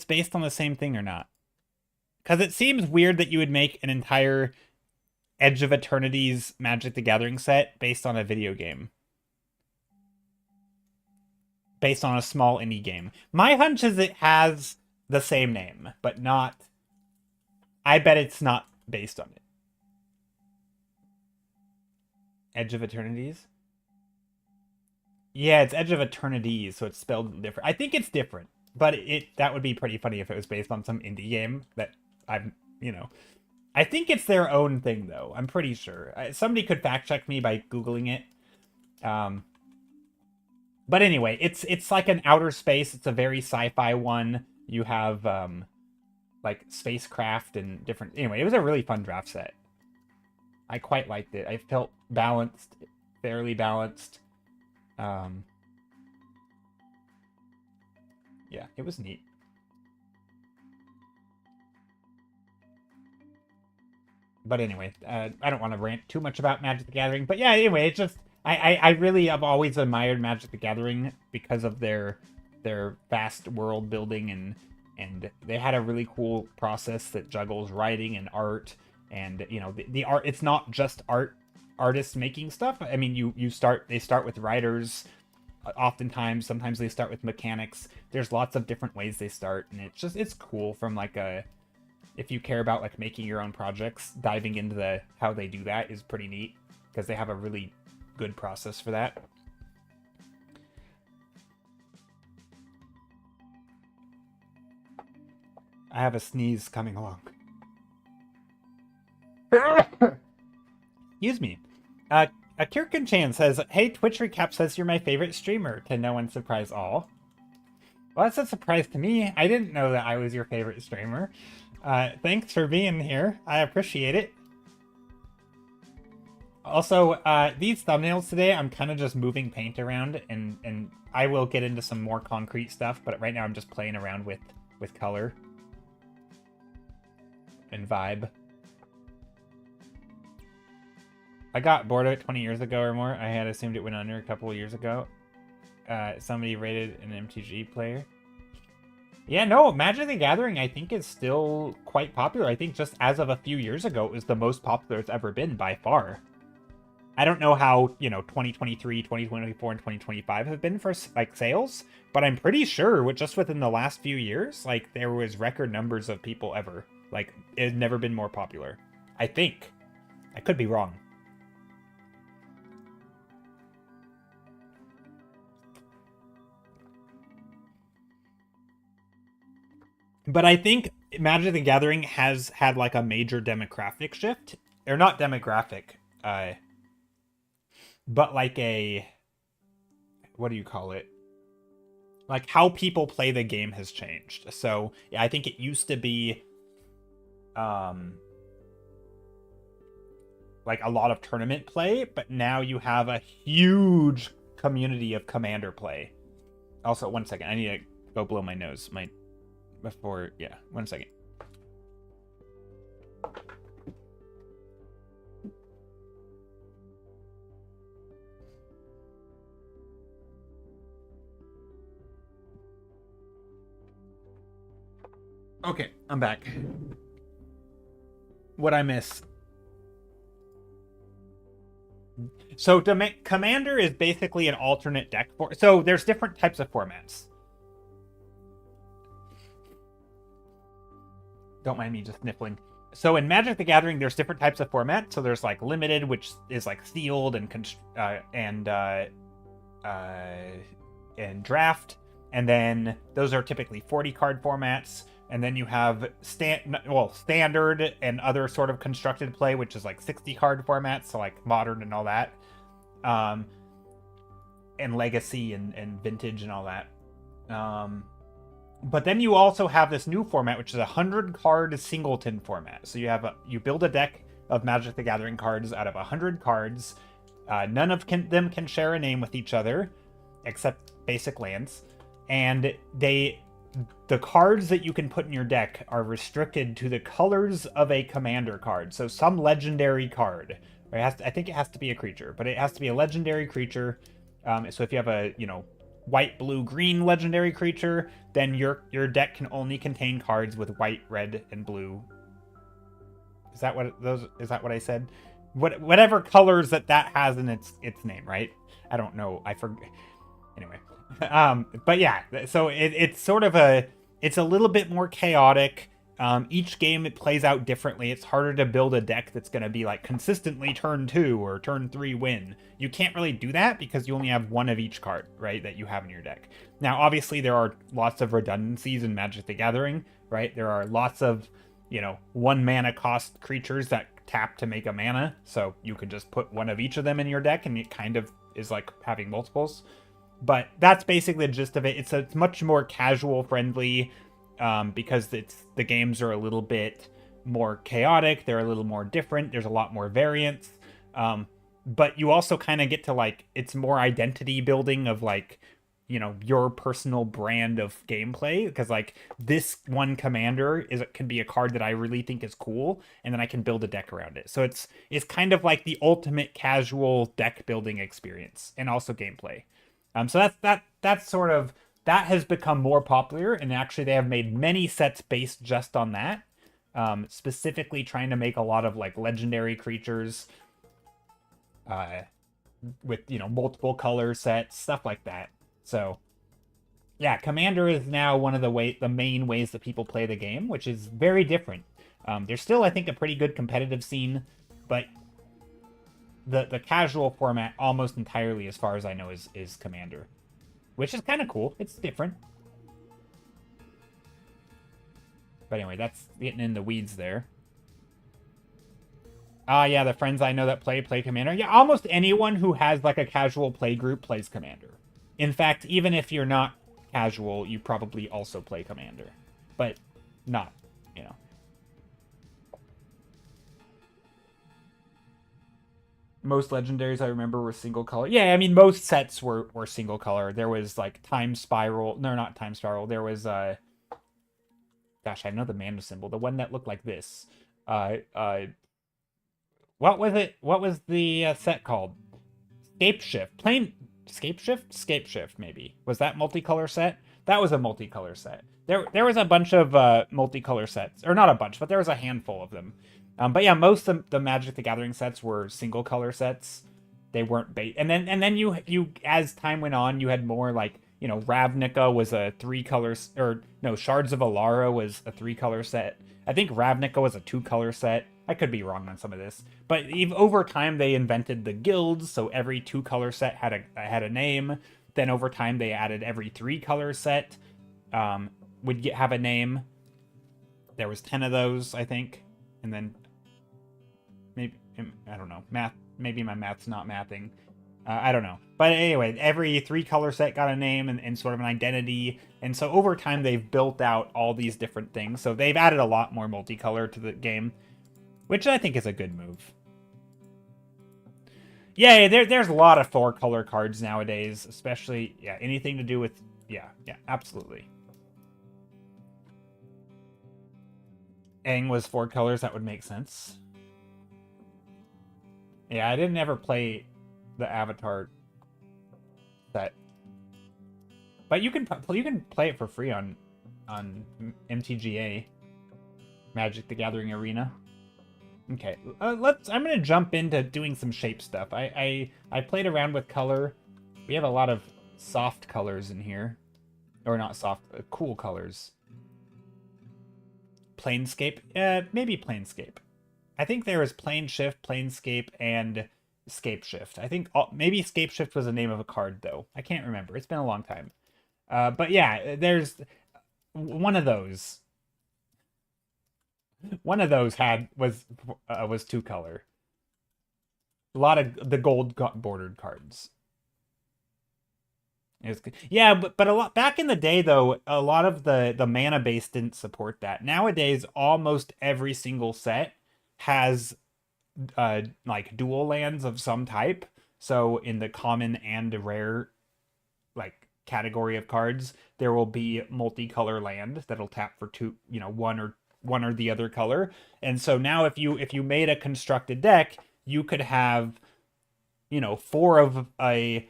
based on the same thing or not. Because it seems weird that you would make an entire Edge of Eternity's Magic the Gathering set based on a video game. Based on a small indie game. My hunch is it has the same name, but not. I bet it's not based on it. Edge of Eternities? Yeah, it's Edge of Eternities, so it's spelled different. I think it's different, but that would be pretty funny if it was based on some indie game that I think it's their own thing, though. I'm pretty sure. Somebody could fact check me by Googling it. But anyway, it's like an outer space. It's a very sci-fi one. You have like spacecraft and different. Anyway, it was a really fun draft set. I quite liked it. I felt balanced, fairly balanced. Yeah, it was neat. But anyway, I don't want to rant too much about Magic the Gathering. But yeah, anyway, it's just I really have always admired Magic the Gathering because of their vast world building and they had a really cool process that juggles writing and art and the art. It's not just artists making stuff. I mean, they start with writers. Oftentimes, sometimes they start with mechanics. There's lots of different ways they start, and it's cool from like a. If you care about like making your own projects, diving into how they do that is pretty neat because they have a really good process for that. I have a sneeze coming along. Excuse me. Kirkin Chan says, "Hey, Twitch Recap says you're my favorite streamer." To no one's surprise, all. Well, that's a surprise to me. I didn't know that I was your favorite streamer. Thanks for being here. I appreciate it. Also, these thumbnails today, I'm kind of just moving paint around, and I will get into some more concrete stuff, but right now I'm just playing around with color and vibe. I got bored of it 20 years ago or more. I had assumed it went under a couple of years ago. Somebody rated an MTG player. Yeah, no, Magic the Gathering, I think, is still quite popular. I think just as of a few years ago, it was the most popular it's ever been by far. I don't know how, 2023, 2024, and 2025 have been for, like, sales, but I'm pretty sure just within the last few years, like, there was record numbers of people ever. Like, it had never been more popular. I think. I could be wrong. But I think Magic the Gathering has had like a major demographic shift. Or not demographic, but like what do you call it? Like how people play the game has changed. So yeah, I think it used to be like a lot of tournament play, but now you have a huge community of Commander play. Also, one second, I need to go blow my nose. Yeah, 1 second. Okay, I'm back. What'd I miss? So Commander is basically an alternate deck so there's different types of formats. Don't mind me just sniffling. So in Magic the Gathering, there's different types of formats. So there's like limited, which is like sealed and draft, and then those are typically 40 card formats. And then you have standard and other sort of constructed play, which is like 60 card formats, so like modern and all that, and legacy and vintage and all that. But then you also have this new format, which is a 100 card singleton format. So you build a deck of Magic the Gathering cards out of 100 cards. None of them can share a name with each other, except basic lands, and the cards that you can put in your deck are restricted to the colors of a commander card. So some legendary card. I think it has to be a creature, but it has to be a legendary creature. So if you have a, white, blue, green legendary creature, then your deck can only contain cards with white, red, and blue. Is that what I said? Whatever colors that has in its name, right? I don't know. I forget. Anyway. But yeah, so it's sort of it's a little bit more chaotic. Each game it plays out differently. It's harder to build a deck that's going to be like consistently turn 2 or turn 3 win. You can't really do that because you only have one of each card, right, that you have in your deck. Now, obviously, there are lots of redundancies in Magic the Gathering, right? There are lots of, 1 mana cost creatures that tap to make a mana. So you could just put one of each of them in your deck and it kind of is like having multiples. But that's basically the gist of it. It's much more casual friendly because the games are a little bit more chaotic. They're a little more different. There's a lot more variance. But you also kind of get to it's more identity building of your personal brand of gameplay, because this one commander can be a card that I really think is cool, and then I can build a deck around it. So it's kind of like the ultimate casual deck building experience and also gameplay. So that's sort of, that has become more popular, and actually they have made many sets based just on that, specifically trying to make a lot of legendary creatures with multiple color sets, stuff like that. So yeah, Commander is now one of the main ways that people play the game, which is very different. There's still, I think, a pretty good competitive scene, but the casual format almost entirely, as far as I know, is Commander, which is kind of cool. It's different. But anyway, that's getting in the weeds there. Yeah, the friends I know that play Commander. Yeah, almost anyone who has a casual play group plays Commander. In fact, even if you're not casual, you probably also play Commander. But not, Most legendaries I remember were single color. Yeah, I mean, most sets were single color. There was Time Spiral. No, not Time Spiral. There was gosh, I know the mana symbol. The one that looked like this. What was it? What was the set called? Scapeshift. Scapeshift, maybe. Was that multicolor set? That was a multicolor set. There was a bunch of multicolor sets. Or not a bunch, but there was a handful of them. But yeah, most of the Magic the Gathering sets were single color sets. They weren't bait. And then you as time went on, you had more Ravnica was a 3-color, or no, Shards of Alara was a 3-color set. I think Ravnica was a 2-color set. I could be wrong on some of this, but over time they invented the guilds, so every 2-color set had a name. Then over time they added every 3-color set would have a name. There was 10 of those, I think, and then maybe, I don't know, math. Maybe my math's not mathing. I don't know. But anyway, every 3-color set got a name and sort of an identity. And so over time, they've built out all these different things. So they've added a lot more multicolor to the game, which I think is a good move. Yeah, there's a lot of 4-color cards nowadays, especially, yeah, anything to do with, yeah, absolutely. Aang was 4 colors, that would make sense. Yeah, I didn't ever play the Avatar set, but you can play it for free on MTGA, Magic the Gathering Arena. Okay, I'm gonna jump into doing some shape stuff. I played around with color. We have a lot of soft colors in here, or not soft, cool colors. Planescape, maybe Planescape. I think there is Planeshift, Planescape, and Scapeshift. I think maybe Scapeshift was the name of a card, though. I can't remember. It's been a long time. But yeah, there's one of those. One of those was two color. A lot of the gold bordered cards. Yeah, but a lot back in the day though, a lot of the mana base didn't support that. Nowadays, almost every single set has like dual lands of some type. So in the common and rare like category of cards, there will be multicolor land that'll tap for two, one or the other color. And so now if you made a constructed deck, you could have four of a.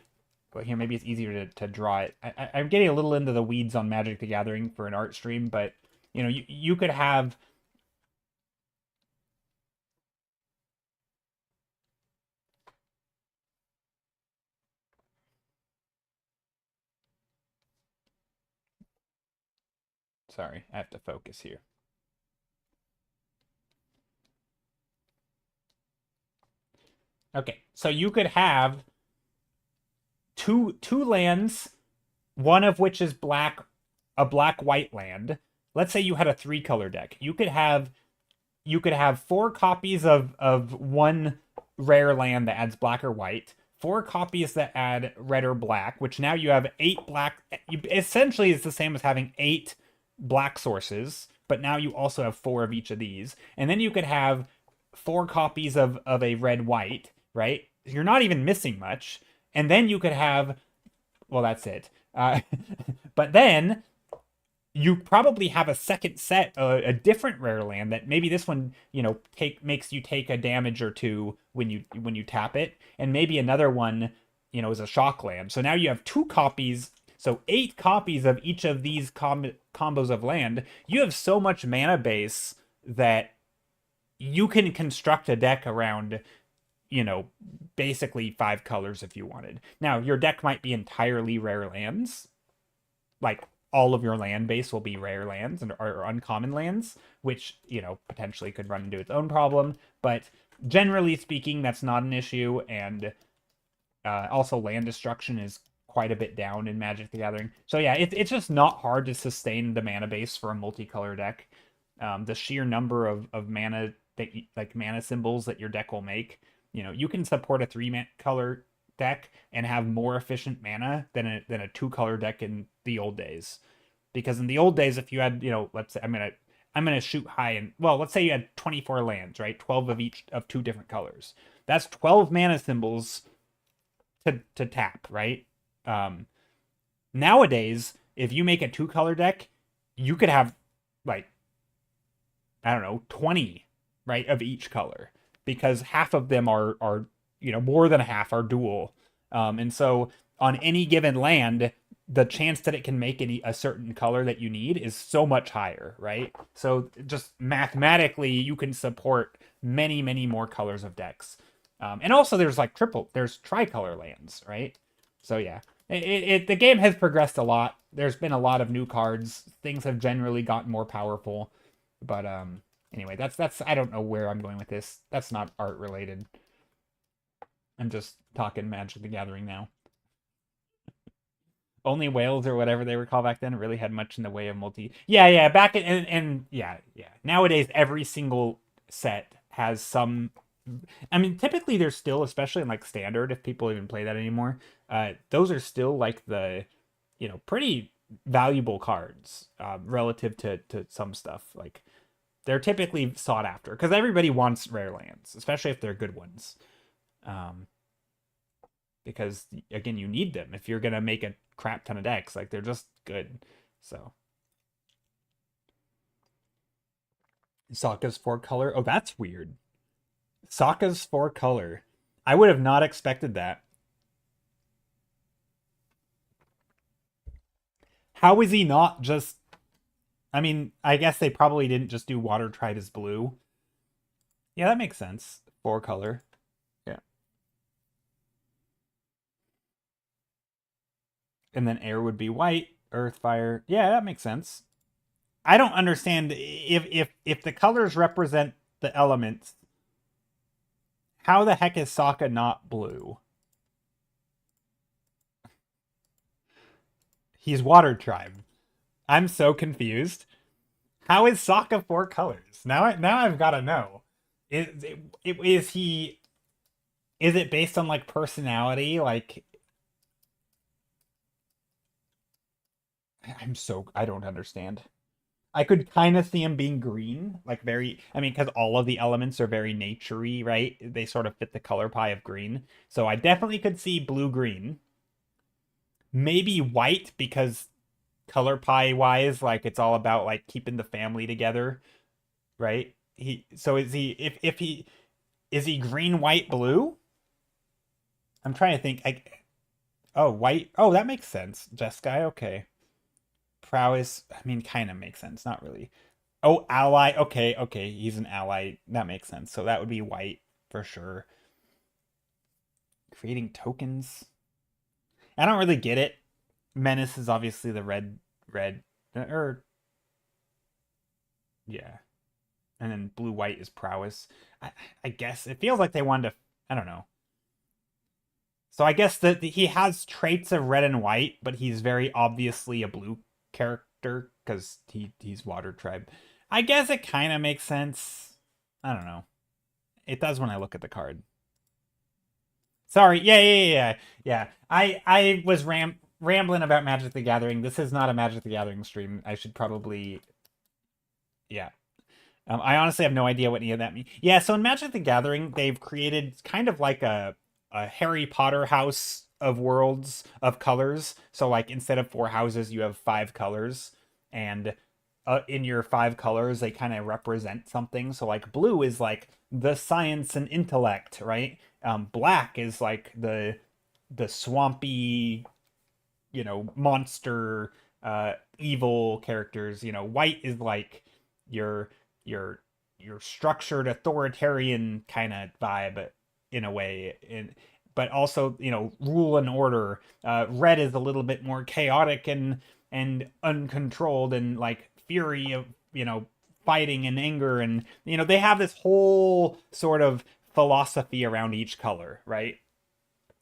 But here, maybe it's easier to draw it. I'm getting a little into the weeds on Magic the Gathering for an art stream, but you could have. Sorry, I have to focus here. Okay, so you could have two lands, one of which is a black white land. Let's say you had a three color deck. You could have four copies of one rare land that adds black or white, four copies that add red or black, which now you have eight black. Essentially, it's the same as having eight black sources, but now you also have four of each of these. And then you could have four copies of a red white, right? You're not even missing much. And then you could have, well, that's it. But then you probably have a second set, a different rare land that maybe this one, makes you take a damage or two when you tap it, and maybe another one, is a shock land. So now you have two copies, so eight copies of each of these combos of land. You have so much mana base that you can construct a deck around, basically five colors if you wanted. Now, your deck might be entirely rare lands, like all of your land base will be rare lands or uncommon lands, which, potentially could run into its own problem. But generally speaking, that's not an issue. And also land destruction is quite a bit down in Magic the Gathering. So yeah, it's just not hard to sustain the mana base for a multicolor deck. The sheer number of mana like mana symbols that your deck will make, you can support a color deck and have more efficient mana than a two color deck in the old days. Because in the old days, if you had, let's say I'm gonna shoot high, and well, let's say you had 24 lands, right? 12 of each of two different colors. That's 12 mana symbols to tap, right? Nowadays, if you make a two color deck, you could have like, I don't know, 20, right, of each color, because half of them are more than half are dual. And so on any given land, the chance that it can make a certain color that you need is so much higher, right? So just mathematically, you can support many, many more colors of decks. And also there's there's tricolor lands, right? So yeah, the game has progressed a lot. There's been a lot of new cards. Things have generally gotten more powerful. But anyway, that's I don't know where I'm going with this. That's not art related. I'm just talking Magic the Gathering now. Only whales or whatever they were called back then really had much in the way of multi. Yeah, back in and yeah. Nowadays, every single set has some. I mean, typically there's still, especially in like standard, if people even play that anymore, those are still like the, pretty valuable cards relative to some stuff. Like they're typically sought after because everybody wants rare lands, especially if they're good ones. Because again, you need them if you're gonna make a crap ton of decks. Like they're just good. So Sokka's four color. Oh, that's weird. Sokka's four color. I would have not expected that. How is he not just? I mean, I guess they probably didn't just do water tribe as blue. Yeah, that makes sense. Four color. Yeah. And then air would be white, earth, fire. Yeah, that makes sense. I don't understand if the colors represent the elements, how the heck is Sokka not blue? He's Water Tribe. I'm so confused. How is Sokka 4 colors? Now I've got to know. Is he? Is it based on like personality? Like, I don't understand. I could kind of see him being green, like very. I mean, because all of the elements are very naturey, right? They sort of fit the color pie of green. So I definitely could see blue green. Maybe white because color pie wise, like it's all about like keeping the family together, right? He so is he if he is he green, white, blue? I'm trying to think. Oh, white. Oh, that makes sense. Jeskai, okay. Prowess, I mean, kind of makes sense. Not really. Oh, ally. Okay, okay. He's an ally. That makes sense. So that would be white for sure. Creating tokens. I don't really get it. Menace is obviously the red, or yeah. And then blue white is prowess. I guess it feels like they wanted to. I don't know. So I guess that he has traits of red and white, but he's very obviously a blue character because he's Water Tribe. I guess it kind of makes sense. I don't know. It does when I look at the card. Sorry. Yeah. I was rambling about Magic the Gathering. This is not a Magic the Gathering stream. I should probably yeah. I honestly have no idea what any of that means. Yeah, so in Magic the Gathering, they've created kind of like a Harry Potter house of worlds of colors. So like instead of 4 houses, you have 5 colors, and in your 5 colors, they kind of represent something. So like blue is like the science and intellect, right? Black is like the swampy, monster, evil characters. White is like your your your structured authoritarian kind of vibe in a way, but also rule and order. Red is a little bit more chaotic and uncontrolled and like fury of fighting and anger, and they have this whole sort of philosophy around each color, right?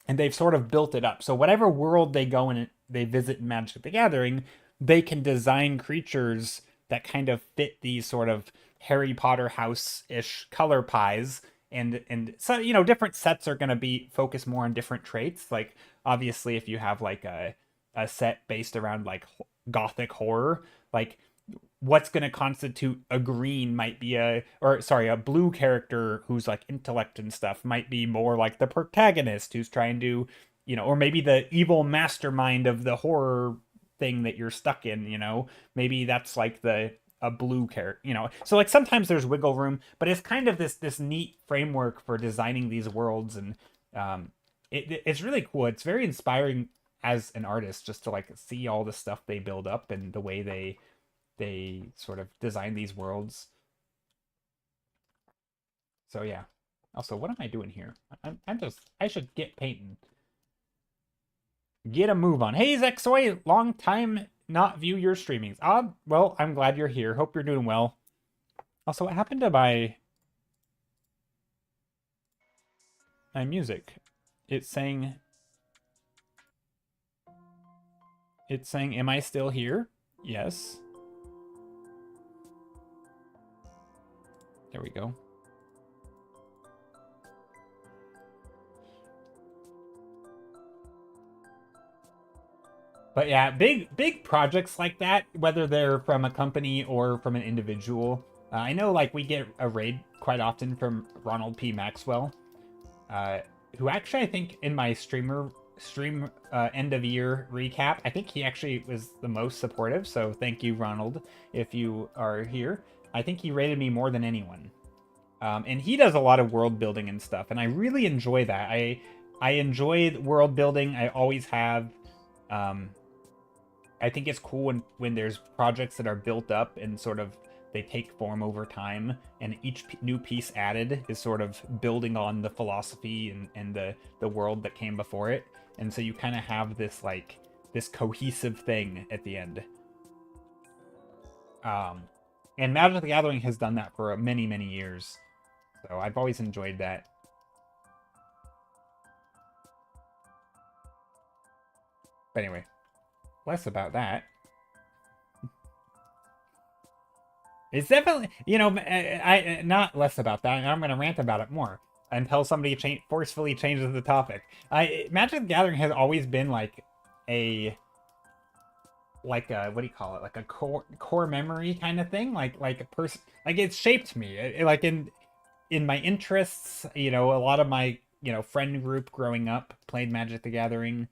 And they've sort of built it up. So whatever world they go and they visit in Magic the Gathering, they can design creatures that kind of fit these sort of Harry Potter house-ish color pies. And so different sets are going to be focused more on different traits. Like obviously if you have like a set based around like gothic horror, like what's going to constitute a green might be a blue character who's like intellect and stuff might be more like the protagonist who's trying to or maybe the evil mastermind of the horror thing that you're stuck in. Maybe that's like the a blue character. So like sometimes there's wiggle room, but it's kind of this neat framework for designing these worlds. And it's really cool. It's very inspiring as an artist just to like see all the stuff they build up and the way they sort of design these worlds. So yeah. Also, what am I doing here? I should get painting. Get a move on. Hey Zexoy, long time not view your streamings. Well, I'm glad you're here. Hope you're doing well. Also, what happened to my music? It's saying am I still here? Yes. There we go. But yeah, big projects like that, whether they're from a company or from an individual. I know like we get a raid quite often from Ronald P. Maxwell, who actually I think in my stream end of year recap, I think he actually was the most supportive. So thank you, Ronald, if you are here. I think he rated me more than anyone. And he does a lot of world building and stuff, and I really enjoy that. I enjoy world building. I always have. I think it's cool when there's projects that are built up and sort of they take form over time, and each new piece added is sort of building on the philosophy and the world that came before it, and so you kind of have this like this cohesive thing at the end. And Magic the Gathering has done that for many years, so I've always enjoyed that. But anyway. less about that. It's definitely, you know, I not less about that. I'm going to rant about it more until somebody forcefully changes the topic. Magic the Gathering has always been like a what do you call it? Like a core memory kind of thing. Like a person, like it's shaped me. Like in my interests, you know, a lot of my, you know, friend group growing up played Magic the Gathering.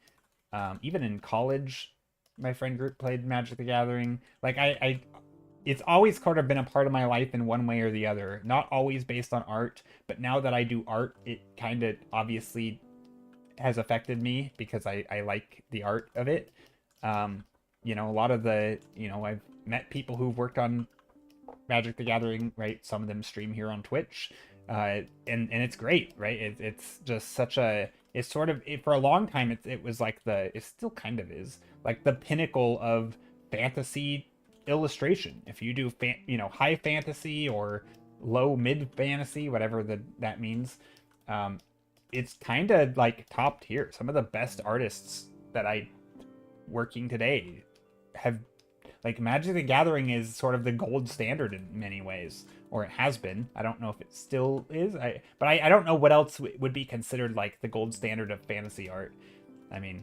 Even in college, my friend group played Magic the Gathering. Like it's always sort of been a part of my life in one way or the other. Not always based on art, but now that I do art, it kind of obviously has affected me because I like the art of it. You know, a lot of the, you know, I've met people who've worked on Magic the Gathering, right? Some of them stream here on Twitch, and it's great, right? It's just such a, it's sort of, for a long time it was like it still kind of is like the pinnacle of fantasy illustration. If you do you know, high fantasy or low mid fantasy, whatever that means, it's kind of like top tier. Some of the best artists that I working today have, like, Magic the Gathering is sort of the gold standard in many ways, or it has been. I don't know if it still is. But I don't know what else would be considered like the gold standard of fantasy art. I mean,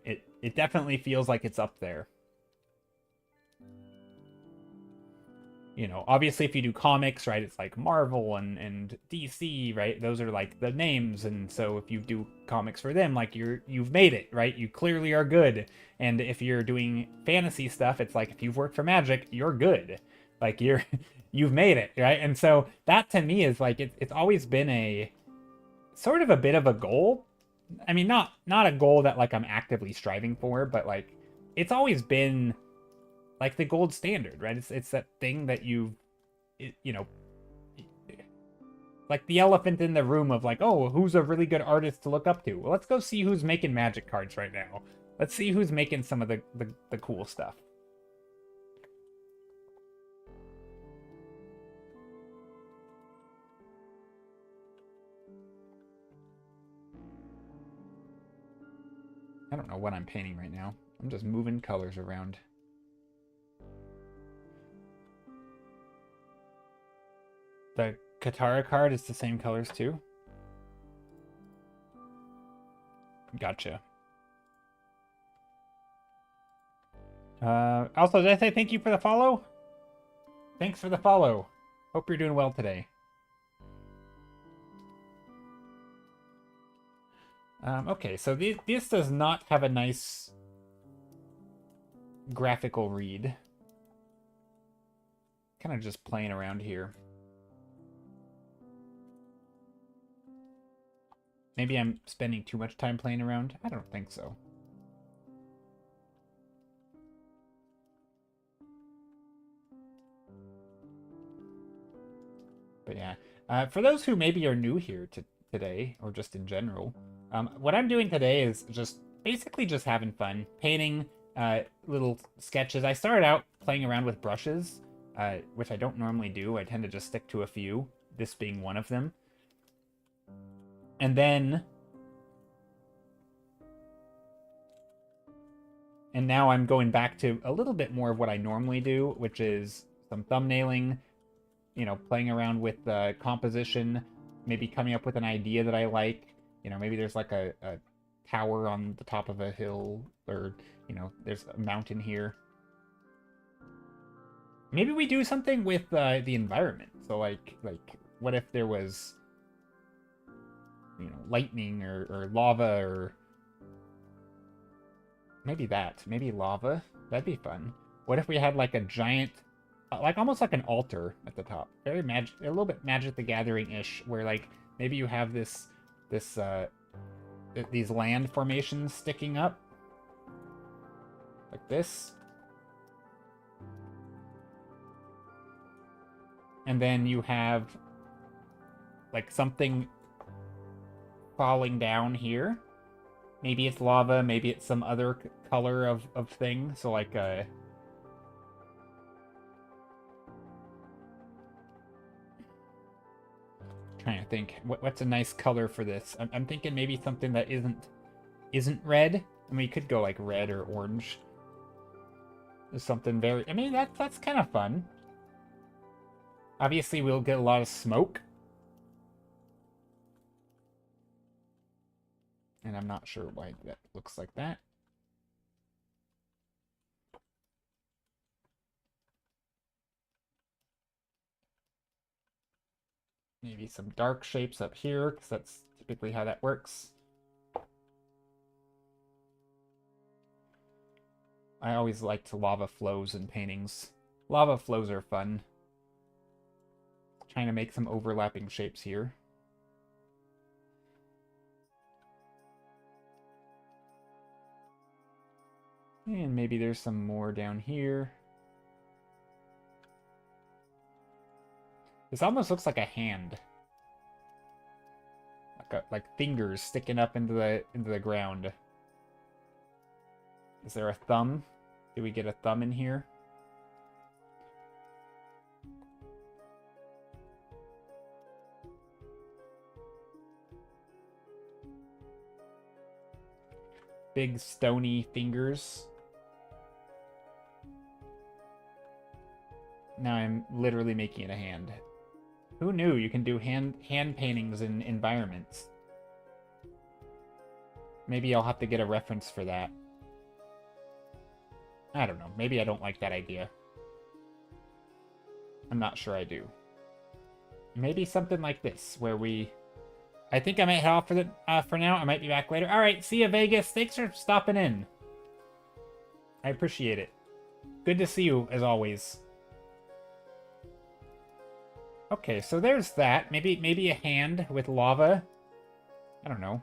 it definitely feels like it's up there. You know, obviously if you do comics, right, it's like Marvel and DC, right? Those are like the names, and so if you do comics for them, like you've made it, right? You clearly are good. And if you're doing fantasy stuff, it's like if you've worked for Magic, you're good. Like you've made it, right? And so that to me is like it's always been a sort of a bit of a goal. I mean, not a goal that like I'm actively striving for, but like it's always been like the gold standard, right? It's that thing that you know, like the elephant in the room of like, oh, who's a really good artist to look up to? Well, let's go see who's making Magic cards right now. Let's see who's making some of the cool stuff. I don't know what I'm painting right now. I'm just moving colors around. The Katara card is the same colors too? Gotcha. Also, did I say thank you for the follow? Thanks for the follow. Hope you're doing well today. Okay, so this does not have a nice graphical read. Kind of just playing around here. Maybe I'm spending too much time playing around? I don't think so. But yeah, for those who maybe are new here today, or just in general, what I'm doing today is just basically just having fun, painting little sketches. I started out playing around with brushes, which I don't normally do. I tend to just stick to a few, this being one of them. And now I'm going back to a little bit more of what I normally do, which is some thumbnailing, you know, playing around with composition, maybe coming up with an idea that I like. You know, maybe there's like a tower on the top of a hill, or, you know, there's a mountain here. Maybe we do something with the environment. So like what if there was, you know, lightning or lava, or maybe lava. That'd be fun. What if we had like a giant, like almost like an altar at the top, very a little bit Magic the Gathering-ish, where like maybe you have these land formations sticking up like this, and then you have like something falling down here. Maybe it's lava, maybe it's some other color of thing. So like trying to think what's a nice color for this. I'm thinking maybe something that isn't red. I mean, you could go like red or orange. Is something very... I mean, that's kind of fun. Obviously, we'll get a lot of smoke. And I'm not sure why that looks like that. Maybe some dark shapes up here, because that's typically how that works. I always liked lava flows in paintings. Lava flows are fun. Trying to make some overlapping shapes here. And maybe there's some more down here. This almost looks like a hand. Like fingers sticking up into the ground. Is there a thumb? Do we get a thumb in here? Big stony fingers. Now I'm literally making it a hand. Who knew you can do hand paintings in environments? Maybe I'll have to get a reference for that. I don't know. Maybe I don't like that idea. I'm not sure I do. Maybe something like this, where we... I think I might head off for now. I might be back later. All right, see you, Vegas. Thanks for stopping in. I appreciate it. Good to see you, as always. Okay, so there's that. Maybe a hand with lava. I don't know.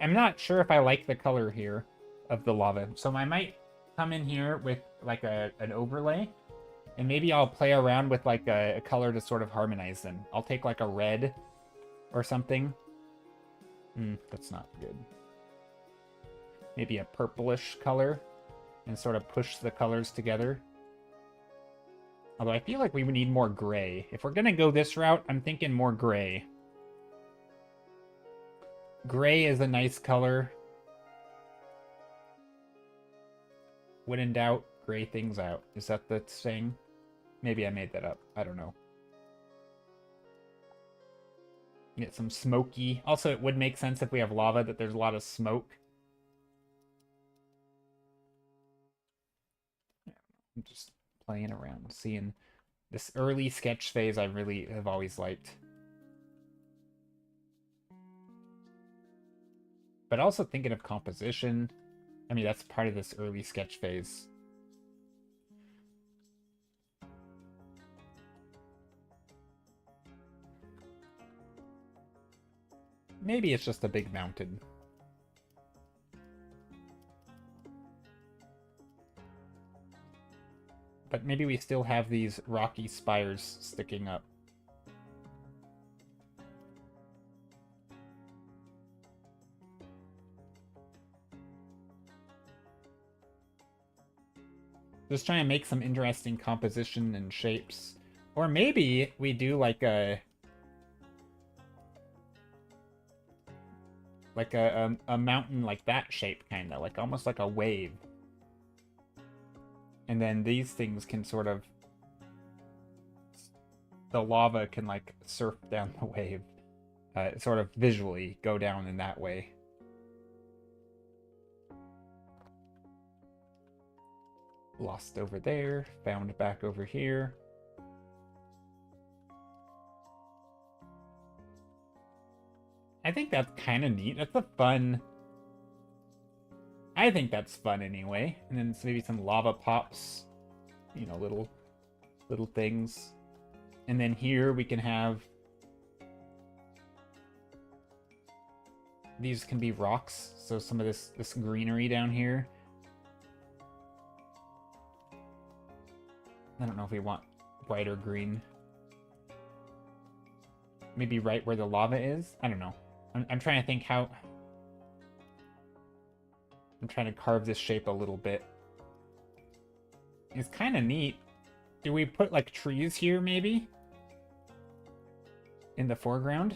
I'm not sure if I like the color here of the lava. So I might come in here with like an overlay. And maybe I'll play around with like a color to sort of harmonize them. I'll take like a red or something. That's not good. Maybe a purplish color and sort of push the colors together. Although I feel like we would need more gray. If we're going to go this route, I'm thinking more gray. Gray is a nice color. When in doubt, gray things out. Is that the saying? Maybe I made that up. I don't know. Get some smoky. Also, it would make sense if we have lava that there's a lot of smoke. I'm just playing around, seeing this early sketch phase I really have always liked. But also thinking of composition. I mean, that's part of this early sketch phase. Maybe it's just a big mountain. But maybe we still have these rocky spires sticking up. Just trying to make some interesting composition and shapes. Or maybe we do like a mountain like that shape, kind of like almost like a wave. And then these things can sort of, the lava can like surf down the wave, sort of visually go down in that way. Lost over there, found back over here. I think that's kind of neat. That's a fun... I think that's fun anyway. And then maybe some lava pops. You know, little things. And then here we can have... These can be rocks. So some of this greenery down here. I don't know if we want brighter green. Maybe right where the lava is? I don't know. I'm trying to think how... I'm trying to carve this shape a little bit. It's kind of neat. Do we put, like, trees here, maybe? In the foreground?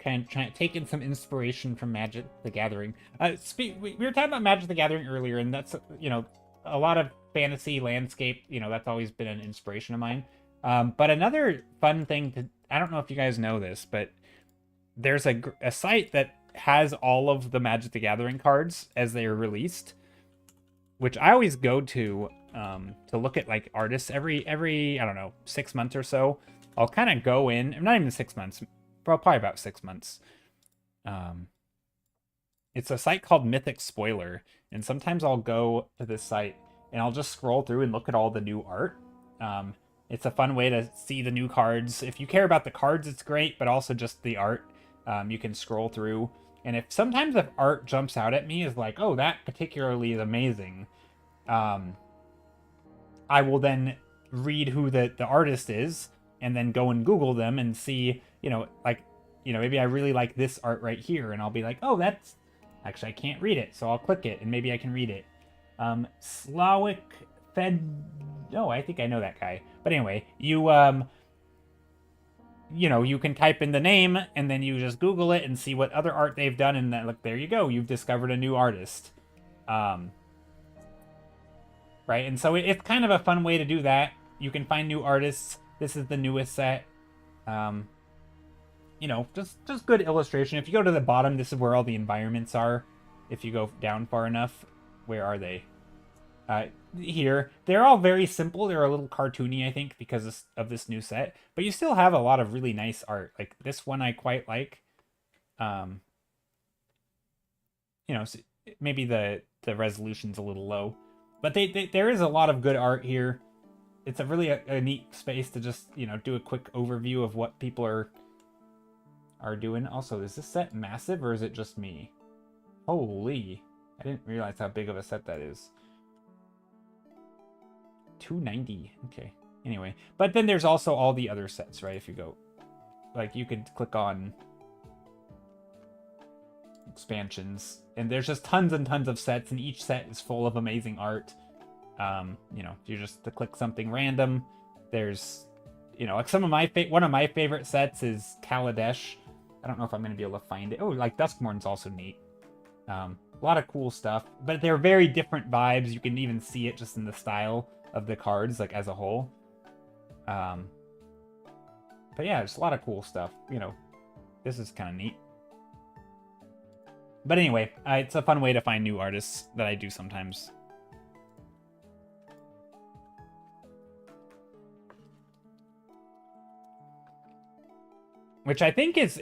kind of trying to take in some inspiration from Magic the Gathering. We were talking about Magic the Gathering earlier, and that's, a lot of fantasy landscape, that's always been an inspiration of mine. But another fun thing I don't know if you guys know this, but there's a site that has all of the Magic the Gathering cards as they are released, which I always go to look at like artists every I don't know, 6 months or so. I'll kind of go in, not even 6 months, probably about 6 months. It's a site called Mythic Spoiler, and sometimes I'll go to this site and I'll just scroll through and look at all the new art. It's a fun way to see the new cards. If you care about the cards, it's great, but also just the art. You can scroll through, and sometimes if art jumps out at me as like, oh, that particularly is amazing, I will then read who the artist is, and then go and Google them and see, maybe I really like this art right here, and I'll be like, oh, that's actually, I can't read it, so I'll click it, and maybe I can read it. Slawic Fed. Oh, I think I know that guy. But anyway, you can type in the name, and then you just Google it and see what other art they've done, and then, look, there you go. You've discovered a new artist. Right, and so it's kind of a fun way to do that. You can find new artists. This is the newest set. Just good illustration. If you go to the bottom, this is where all the environments are. If you go down far enough, where are they? Here. They're all very simple. They're a little cartoony, I think, because of this new set. But you still have a lot of really nice art. Like, this one I quite like. Maybe the resolution's a little low. But there is a lot of good art here. It's a really a neat space to just, do a quick overview of what people are doing. Also, is this set massive, or is it just me? Holy, I didn't realize how big of a set that is. 290. Okay. Anyway, but then there's also all the other sets, right? If you go, like, you could click on expansions, and there's just tons and tons of sets, and each set is full of amazing art. If you just to click something random, there's, like one of my favorite sets is Kaladesh. I don't know if I'm going to be able to find it. Oh, like Duskmourn's also neat. A lot of cool stuff, but they're very different vibes. You can even see it just in the style of the cards, like, as a whole. But yeah, there's a lot of cool stuff. This is kind of neat. But anyway, it's a fun way to find new artists that I do sometimes. Which I think is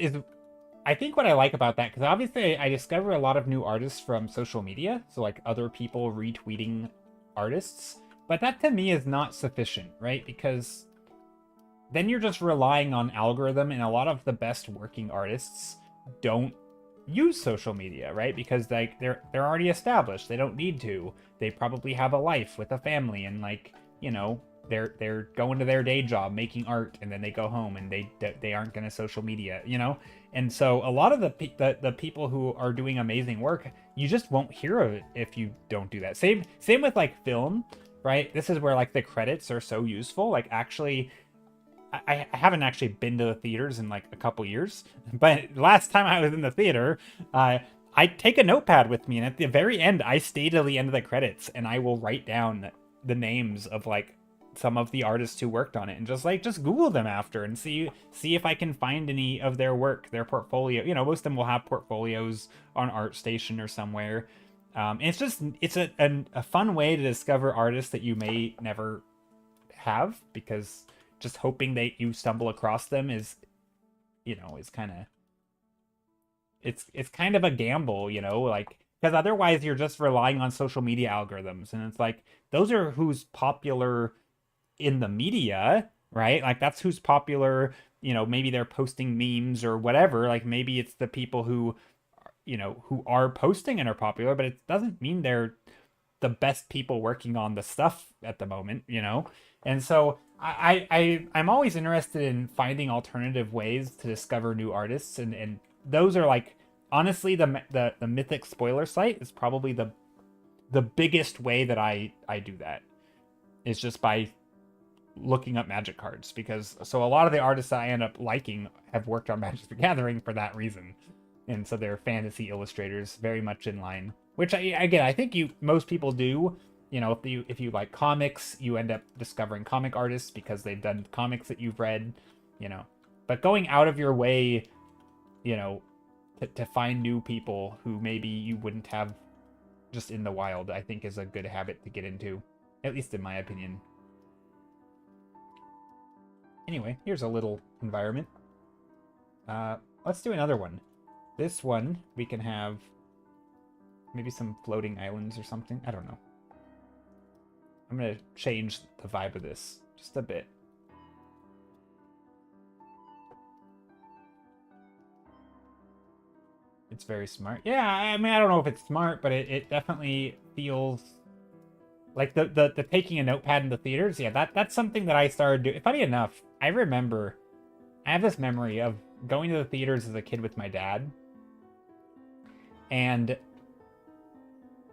I think what I like about that, because obviously I discover a lot of new artists from social media, so like other people retweeting artists, but that to me is not sufficient, right? Because then you're just relying on algorithm, and a lot of the best working artists don't use social media, right? Because like they're already established. They don't need to. They probably have a life with a family, and like, they're going to their day job making art, and then they go home and they aren't going to social media, And so a lot of the people who are doing amazing work, you just won't hear of it if you don't do that. Same with like film, right? This is where like the credits are so useful. Like, actually, I haven't actually been to the theaters in like a couple years, but last time I was in the theater, I take a notepad with me, and at the very end, I stay to the end of the credits, and I will write down the names of like some of the artists who worked on it, and just Google them after and see if I can find any of their work, their portfolio. Most of them will have portfolios on ArtStation or somewhere. It's a fun way to discover artists that you may never have, because just hoping that you stumble across them is kind of, it's kind of a gamble, like, because otherwise you're just relying on social media algorithms, and it's like, those are who's popular in the media, right? Like, that's who's popular. Maybe they're posting memes or whatever. Like, maybe it's the people who are posting and are popular, but it doesn't mean they're the best people working on the stuff at the moment, And so I'm always interested in finding alternative ways to discover new artists, and those are like, honestly, the Mythic Spoiler site is probably the biggest way that I do that. Is just by looking up Magic cards, because so a lot of the artists that I end up liking have worked on Magic the Gathering for that reason. And so they're fantasy illustrators, very much in line. Which again, I think most people do. You know, if you like comics, you end up discovering comic artists because they've done comics that you've read. You know, but going out of your way, you know, to find new people who maybe you wouldn't have just in the wild, I think is a good habit to get into, at least in my opinion. Anyway, here's a little environment. Let's do another one. This one, we can have maybe some floating islands or something. I don't know. I'm going to change the vibe of this just a bit. It's very smart. Yeah, I mean, I don't know if it's smart, but it definitely feels like the taking a notepad in the theaters. Yeah, that's something that I started doing. Funny enough, I have this memory of going to the theaters as a kid with my dad. And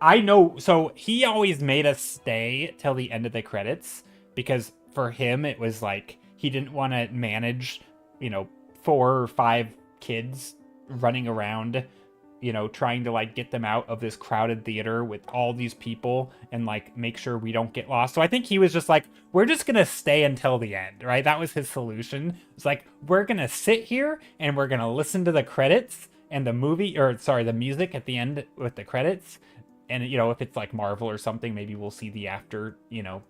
I know, so he always made us stay till the end of the credits because for him it was like he didn't want to manage, you know, 4 or 5 kids running around, you know, trying to like get them out of this crowded theater with all these people and like make sure we don't get lost. So I think he was just like, we're just gonna stay until the end, right? That was his solution. It's like, we're gonna sit here and we're gonna listen to the credits and the music at the end with the credits. And you know, if it's like Marvel or something, maybe we'll see the after, you know,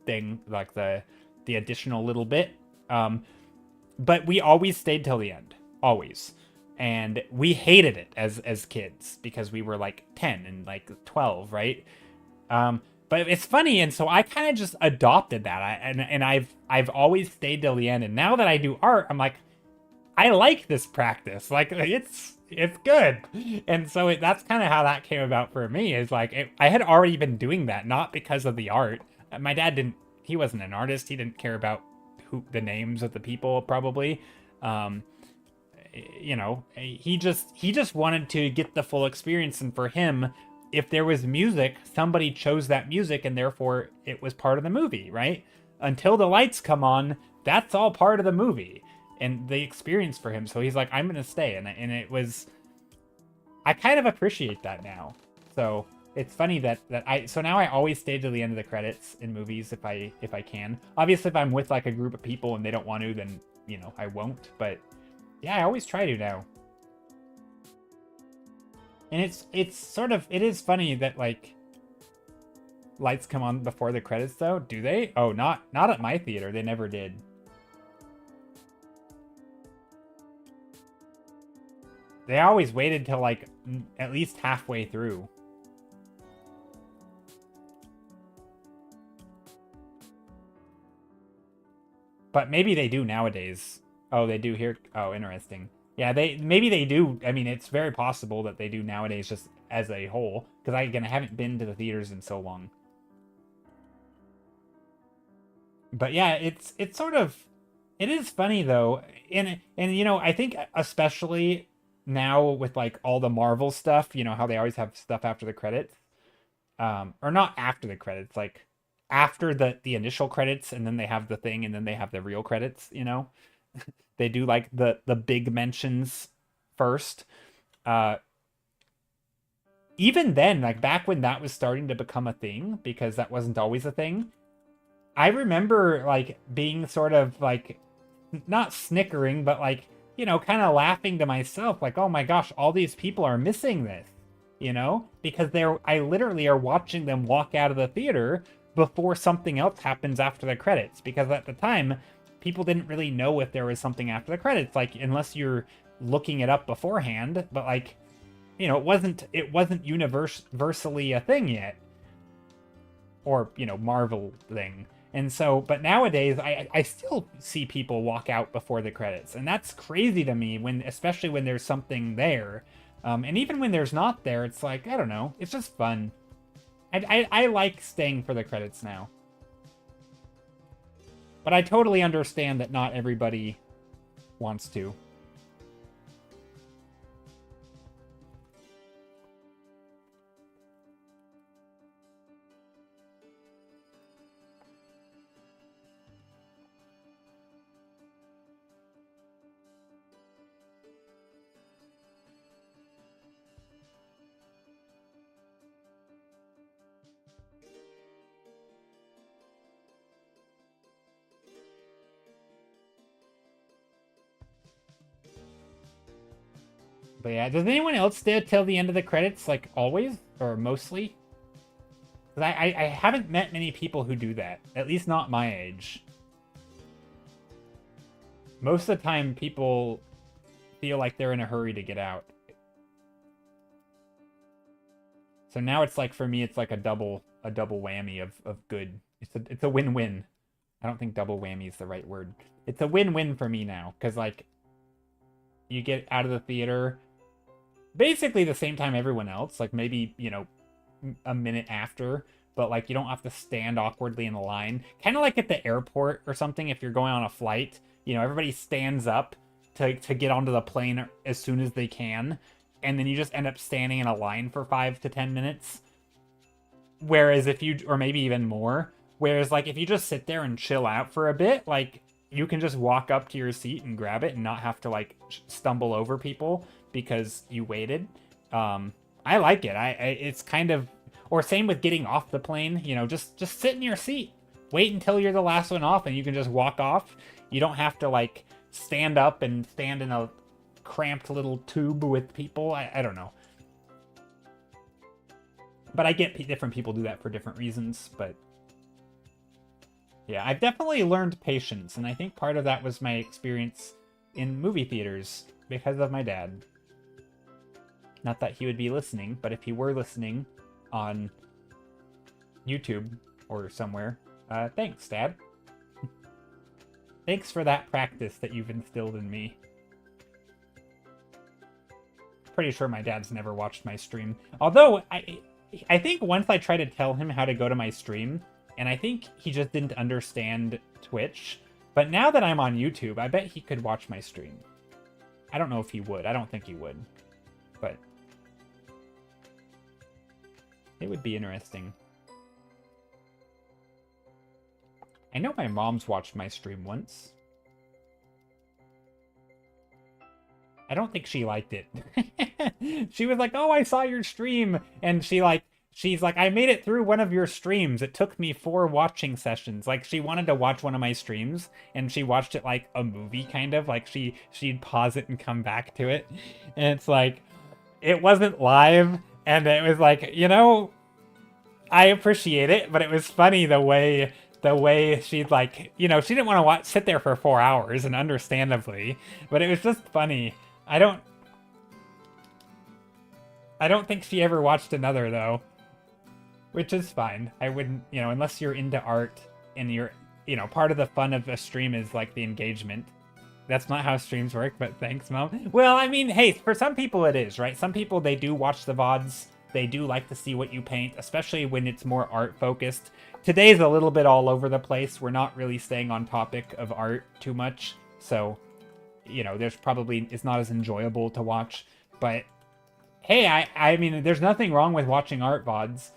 thing, like the additional little bit. But we always stayed till the end, always. And we hated it as kids because we were like 10 and like 12, right? But it's funny, and so I kind of just adopted that. I've always stayed till the end, and now that I do art, I'm like, I like this practice. Like it's good, and so that's kind of how that came about for me. Is like I had already been doing that, not because of the art. My dad didn't. He wasn't an artist. He didn't care about the names of the people probably. You know, he just wanted to get the full experience, and for him, if there was music, somebody chose that music, and therefore it was part of the movie, right? Until the lights come on, that's all part of the movie and the experience for him. So he's like, I'm gonna stay, and it was. I kind of appreciate that now. So it's funny that so now I always stay to the end of the credits in movies if I can. Obviously, if I'm with like a group of people and they don't want to, then you know I won't. But yeah, I always try to now. And it's sort of, it is funny that like lights come on before the credits though. Do they? Oh, not at my theater. They never did. They always waited till like at least halfway through. But maybe they do nowadays. Oh, they do here. Oh, interesting. Yeah, maybe they do. I mean, it's very possible that they do nowadays just as a whole. Because I haven't been to the theaters in so long. But yeah, it's sort of, it is funny though. And you know, I think especially now with like all the Marvel stuff, you know how they always have stuff after the credits. Or not after the credits, like after the initial credits, and then they have the thing, and then they have the real credits, you know. They do like the big mentions first. Uh Even then, like back when that was starting to become a thing, because that wasn't always a thing, I remember like being sort of like not snickering, but like, you know, kind of laughing to myself, like, oh my gosh, all these people are missing this, you know, because I literally are watching them walk out of the theater before something else happens after the credits, because at the time people didn't really know if there was something after the credits, like unless you're looking it up beforehand. But like, you know, it wasn't universally a thing yet, or you know, Marvel thing. And so, but nowadays I still see people walk out before the credits, and that's crazy to me, when especially when there's something there. And even when there's not there, it's like, I don't know, it's just fun. I like staying for the credits now. But I totally understand that not everybody wants to. But yeah, does anyone else stay till the end of the credits, like always or mostly? 'Cause I haven't met many people who do that. At least not my age. Most of the time, people feel like they're in a hurry to get out. So now it's like, for me, it's like a double whammy of good. It's a win-win. I don't think double whammy is the right word. It's a win-win for me now, because like you get out of the theater basically the same time everyone else, like maybe, you know, a minute after, but like you don't have to stand awkwardly in a line. Kind of like at the airport or something, if you're going on a flight, you know, everybody stands up to get onto the plane as soon as they can, and then you just end up standing in a line for 5 to 10 minutes. Whereas if you, or maybe even more, whereas like if you just sit there and chill out for a bit, like you can just walk up to your seat and grab it and not have to like stumble over people because you waited. I like it. It's kind of, or same with getting off the plane, you know, just sit in your seat. Wait until you're the last one off and you can just walk off. You don't have to like stand up and stand in a cramped little tube with people. I don't know. But I get different people do that for different reasons, but yeah, I've definitely learned patience, and I think part of that was my experience in movie theaters because of my dad. Not that he would be listening, but if he were listening on YouTube or somewhere, thanks, Dad. Thanks for that practice that you've instilled in me. Pretty sure my dad's never watched my stream. Although, I think once I tried to tell him how to go to my stream, and I think he just didn't understand Twitch. But now that I'm on YouTube, I bet he could watch my stream. I don't know if he would. I don't think he would. But it would be interesting. I know my mom's watched my stream once. I don't think she liked it. She was like, "Oh, I saw your stream." And she's like, "I made it through one of your streams. It took me 4 watching sessions." Like, she wanted to watch one of my streams, and she watched it like a movie, kind of. Like, she'd pause it and come back to it. And it's like, it wasn't live, and it was like, you know, I appreciate it, but it was funny the way she'd like, you know, she didn't want to sit there for 4 hours, and understandably, but it was just funny. I don't think she ever watched another, though. Which is fine. I wouldn't, you know, unless you're into art and you're, you know, part of the fun of a stream is like the engagement. That's not how streams work, but thanks, Mom. Well, I mean, hey, for some people it is, right? Some people, they do watch the VODs. They do like to see what you paint, especially when it's more art focused. Today's a little bit all over the place. We're not really staying on topic of art too much. So, you know, there's probably, it's not as enjoyable to watch. But hey, I mean, there's nothing wrong with watching art VODs.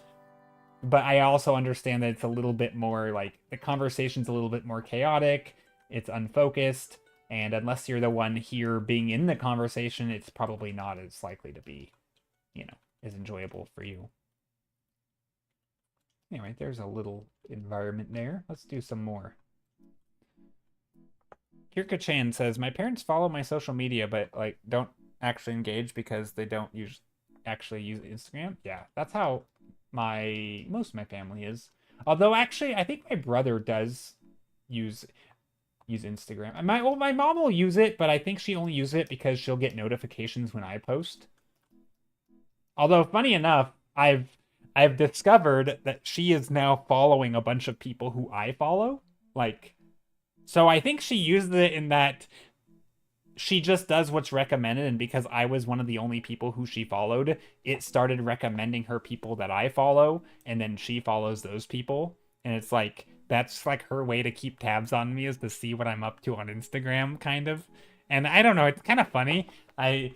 But I also understand that it's a little bit more, like, the conversation's a little bit more chaotic, it's unfocused, and unless you're the one here being in the conversation, it's probably not as likely to be, you know, as enjoyable for you. Anyway, there's a little environment there. Let's do some more. Kirka-chan says, "My parents follow my social media, but, like, don't actually engage because they don't actually use Instagram." Yeah, that's how most of my family is. Although actually, I think my brother does use Instagram. And my mom will use it, but I think she only uses it because she'll get notifications when I post. Although funny enough, I've discovered that she is now following a bunch of people who I follow. Like, so I think she uses it in that she just does what's recommended, and because I was one of the only people who she followed, it started recommending her people that I follow, and then she follows those people. And it's like, that's like her way to keep tabs on me, is to see what I'm up to on Instagram, kind of. And I don't know, it's kind of funny. I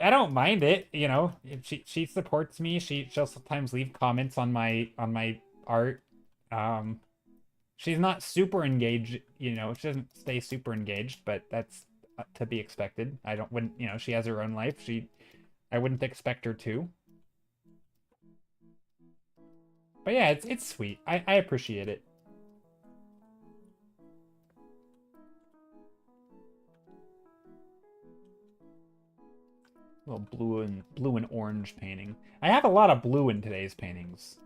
don't mind it, you know. She supports me. She'll sometimes leave comments on my art. She's not super engaged, you know, she doesn't stay super engaged, but that's to be expected. Wouldn't, you know, she has her own life. I wouldn't expect her to. But yeah, it's sweet. I appreciate it. little blue and orange painting. I have a lot of blue in today's paintings.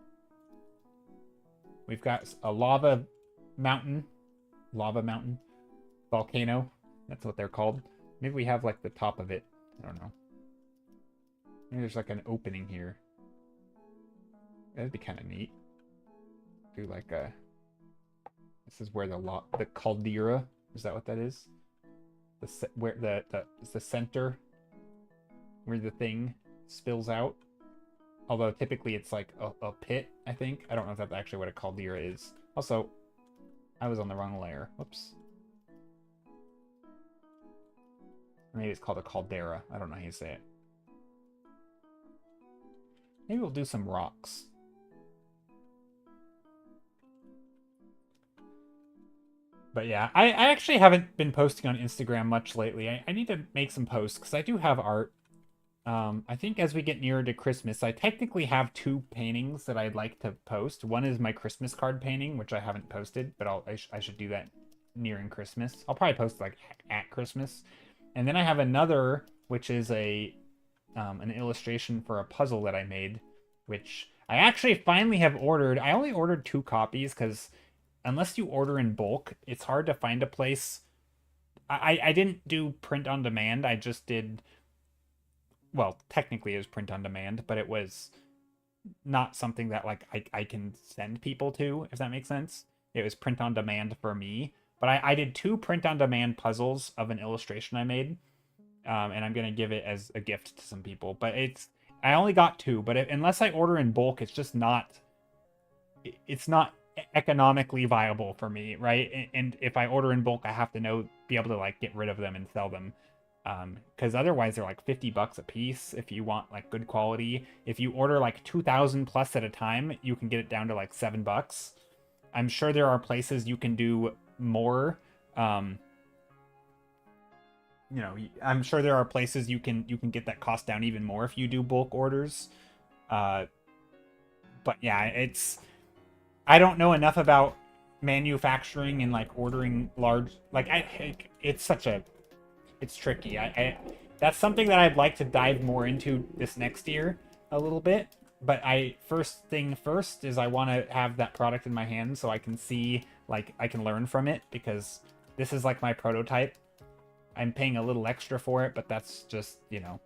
We've got a lava mountain, volcano. That's what they're called. Maybe we have like the top of it. I don't know. Maybe there's like an opening here. That'd be kind of neat. Do like a. This is where the caldera. Is that what that is? Where it's the center where the thing spills out. Although typically it's like a pit, I think. I don't know if that's actually what a caldera is. Also, I was on the wrong layer. Whoops. Maybe it's called a caldera. I don't know how you say it. Maybe we'll do some rocks. But yeah, I actually haven't been posting on Instagram much lately. I need to make some posts because I do have art. I think as we get nearer to Christmas, I technically have 2 paintings that I'd like to post. One is my Christmas card painting, which I haven't posted, but I should do that nearing Christmas. I'll probably post like at Christmas. And then I have another, which is an illustration for a puzzle that I made, which I actually finally have ordered. I only ordered 2 copies because unless you order in bulk, it's hard to find a place. I didn't do print on demand. I just did, well, technically it was print on demand, but it was not something that like I can send people to, if that makes sense. It was print on demand for me. But I did 2 print on demand puzzles of an illustration I made. And I'm going to give it as a gift to some people. But I only got 2, but unless I order in bulk, it's just not, it's not economically viable for me, right? And if I order in bulk, I have to be able to like get rid of them and sell them. Because otherwise they're like $50 a piece if you want like good quality. If you order like 2,000 plus at a time, you can get it down to like $7. I'm sure there are places you can do more. I'm sure there are places you can get that cost down even more if you do bulk orders. But yeah, I don't know enough about manufacturing and like ordering large, like it's tricky. That's something that I'd like to dive more into this next year a little bit. But first thing first is I want to have that product in my hands so I can see, like, I can learn from it, because this is like my prototype. I'm paying a little extra for it, but that's just, I'm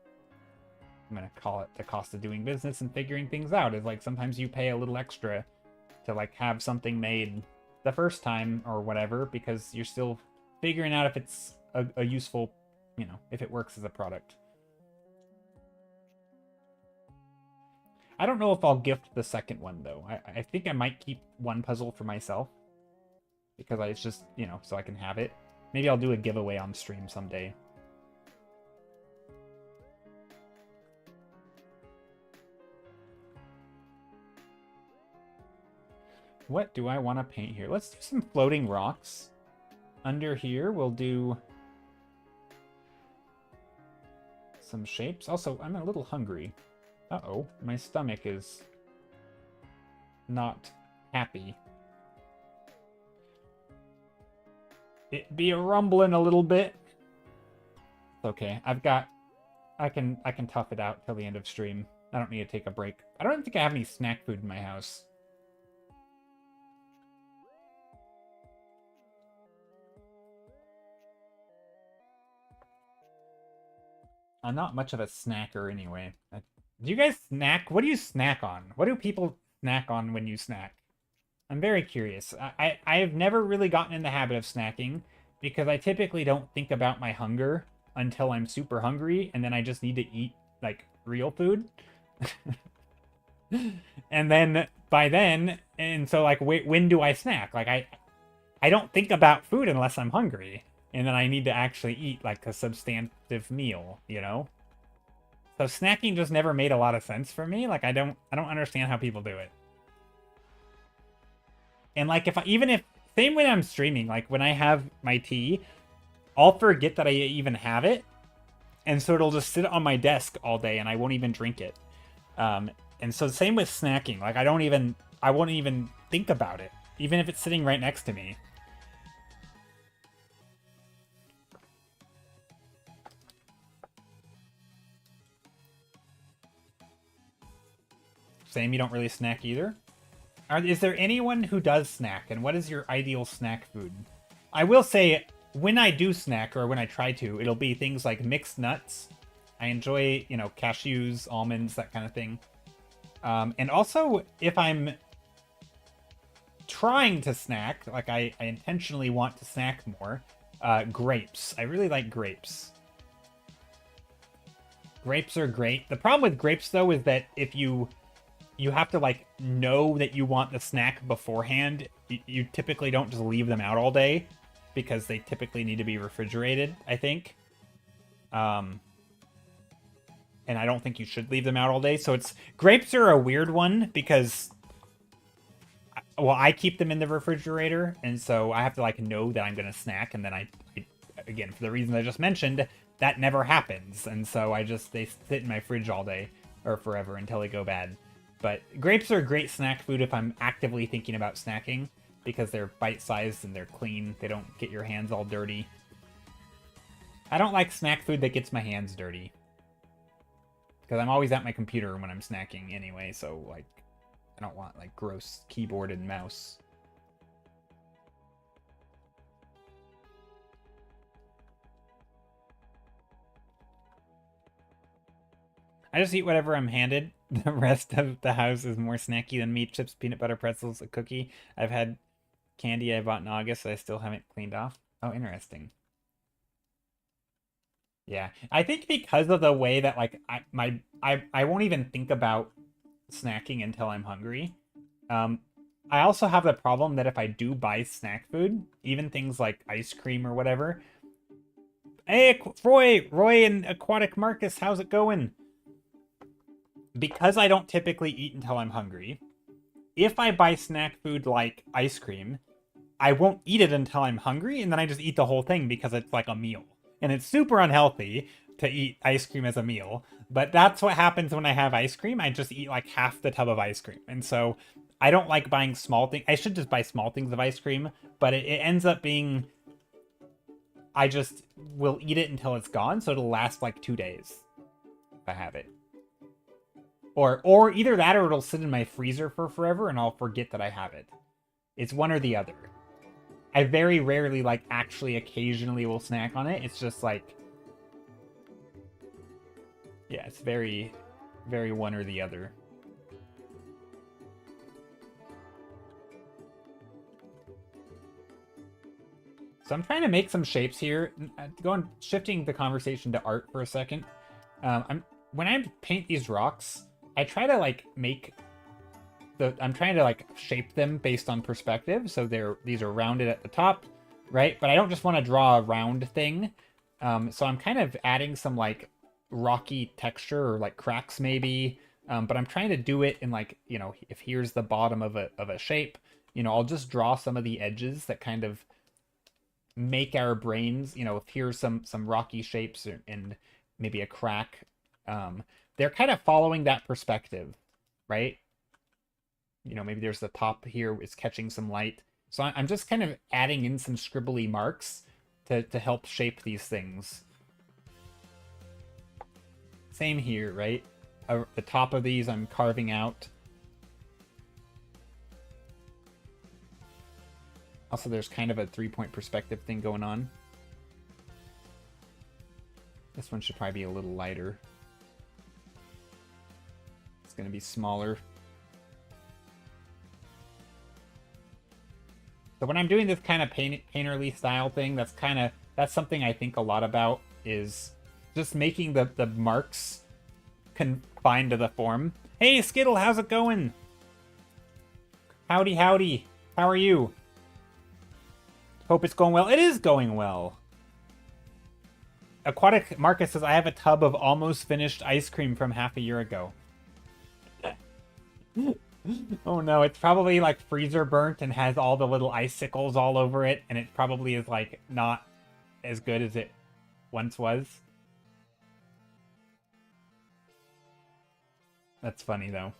going to call it the cost of doing business and figuring things out. Is like sometimes you pay a little extra to like have something made the first time or whatever, because you're still figuring out if it's a useful, if it works as a product. I don't know if I'll gift the second one, though. I think I might keep one puzzle for myself. Because it's just, so I can have it. Maybe I'll do a giveaway on stream someday. What do I want to paint here? Let's do some floating rocks. Under here, we'll do some shapes. Also, I'm a little hungry. Uh-oh, my stomach is not happy. It be a rumbling a little bit. It's okay. I can tough it out till the end of stream. I don't need to take a break. I don't even think I have any snack food in my house. I'm not much of a snacker anyway. Do you guys snack? What do you snack on? What do people snack on when you snack? I'm very curious. I've never really gotten in the habit of snacking because I typically don't think about my hunger until I'm super hungry, and then I just need to eat like real food. And then by then, and so like when do I snack? Like I don't think about food unless I'm hungry, and then I need to actually eat like a substantive meal, So snacking just never made a lot of sense for me. Like I don't understand how people do it. And like same when I'm streaming, like when I have my tea, I'll forget that I even have it. And so it'll just sit on my desk all day and I won't even drink it. And so same with snacking. Like I won't even think about it, even if it's sitting right next to me. Same, you don't really snack either? Is there anyone who does snack, and what is your ideal snack food? I will say, when I do snack, or when I try to, it'll be things like mixed nuts. I enjoy, you know, cashews, almonds, that kind of thing. And also, if I'm trying to snack, like I intentionally want to snack more, grapes. I really like grapes. Grapes are great. The problem with grapes, though, is that if you have to, like, know that you want the snack beforehand. You typically don't just leave them out all day, because they typically need to be refrigerated, I think. And I don't think you should leave them out all day. So grapes are a weird one, because, well, I keep them in the refrigerator, and so I have to, like, know that I'm going to snack, and then I again, for the reasons I just mentioned, that never happens, and so they sit in my fridge all day, or forever, until they go bad. But grapes are a great snack food if I'm actively thinking about snacking, because they're bite-sized and they're clean. They don't get your hands all dirty. I don't like snack food that gets my hands dirty, because I'm always at my computer when I'm snacking anyway, so, like, I don't want, like, gross keyboard and mouse. I just eat whatever I'm handed. The rest of the house is more snacky than me. Chips, peanut butter, pretzels, a cookie. I've had candy I bought in August that I still haven't cleaned off. Oh, interesting. Yeah, I think because of the way that, like, I won't even think about snacking until I'm hungry. I also have the problem that if I do buy snack food, even things like ice cream or whatever. Hey, Roy and Aquatic Marcus, how's it going? Because I don't typically eat until I'm hungry, if I buy snack food like ice cream, I won't eat it until I'm hungry, and then I just eat the whole thing because it's like a meal. And it's super unhealthy to eat ice cream as a meal, but that's what happens when I have ice cream. I just eat like half the tub of ice cream. And so I don't like buying small things. I should just buy small things of ice cream, but it ends up being, I just will eat it until it's gone, so it'll last like 2 days if I have it. Or either that, or it'll sit in my freezer for forever and I'll forget that I have it. It's one or the other. I very rarely, like, actually occasionally will snack on it. It's just like, yeah, it's very, very one or the other. So I'm trying to make some shapes here. Shifting the conversation to art for a second. When I paint these rocks, I try to, like, I'm trying to, like, shape them based on perspective. So these are rounded at the top, right? But I don't just want to draw a round thing. So I'm kind of adding some, like, rocky texture, or like cracks maybe. But I'm trying to do it in, like, you know, if here's the bottom of a shape, you know, I'll just draw some of the edges that kind of make our brains, you know, if here's some rocky shapes and maybe a crack, they're kind of following that perspective, right? You know, maybe there's the top here is catching some light. So I'm just kind of adding in some scribbly marks to help shape these things. Same here, right? The top of these I'm carving out. Also, there's kind of a 3-point perspective thing going on. This one should probably be a little lighter. It's going to be smaller. So when I'm doing this kind of painterly style thing, that's something I think a lot about, is just making the marks confined to the form. Hey, Skittle, how's it going? Howdy, howdy. How are you? Hope it's going well. It is going well. Aquatic Marcus says, I have a tub of almost finished ice cream from half a year ago. Oh no, it's probably like freezer burnt and has all the little icicles all over it, and it probably is like not as good as it once was. That's funny though.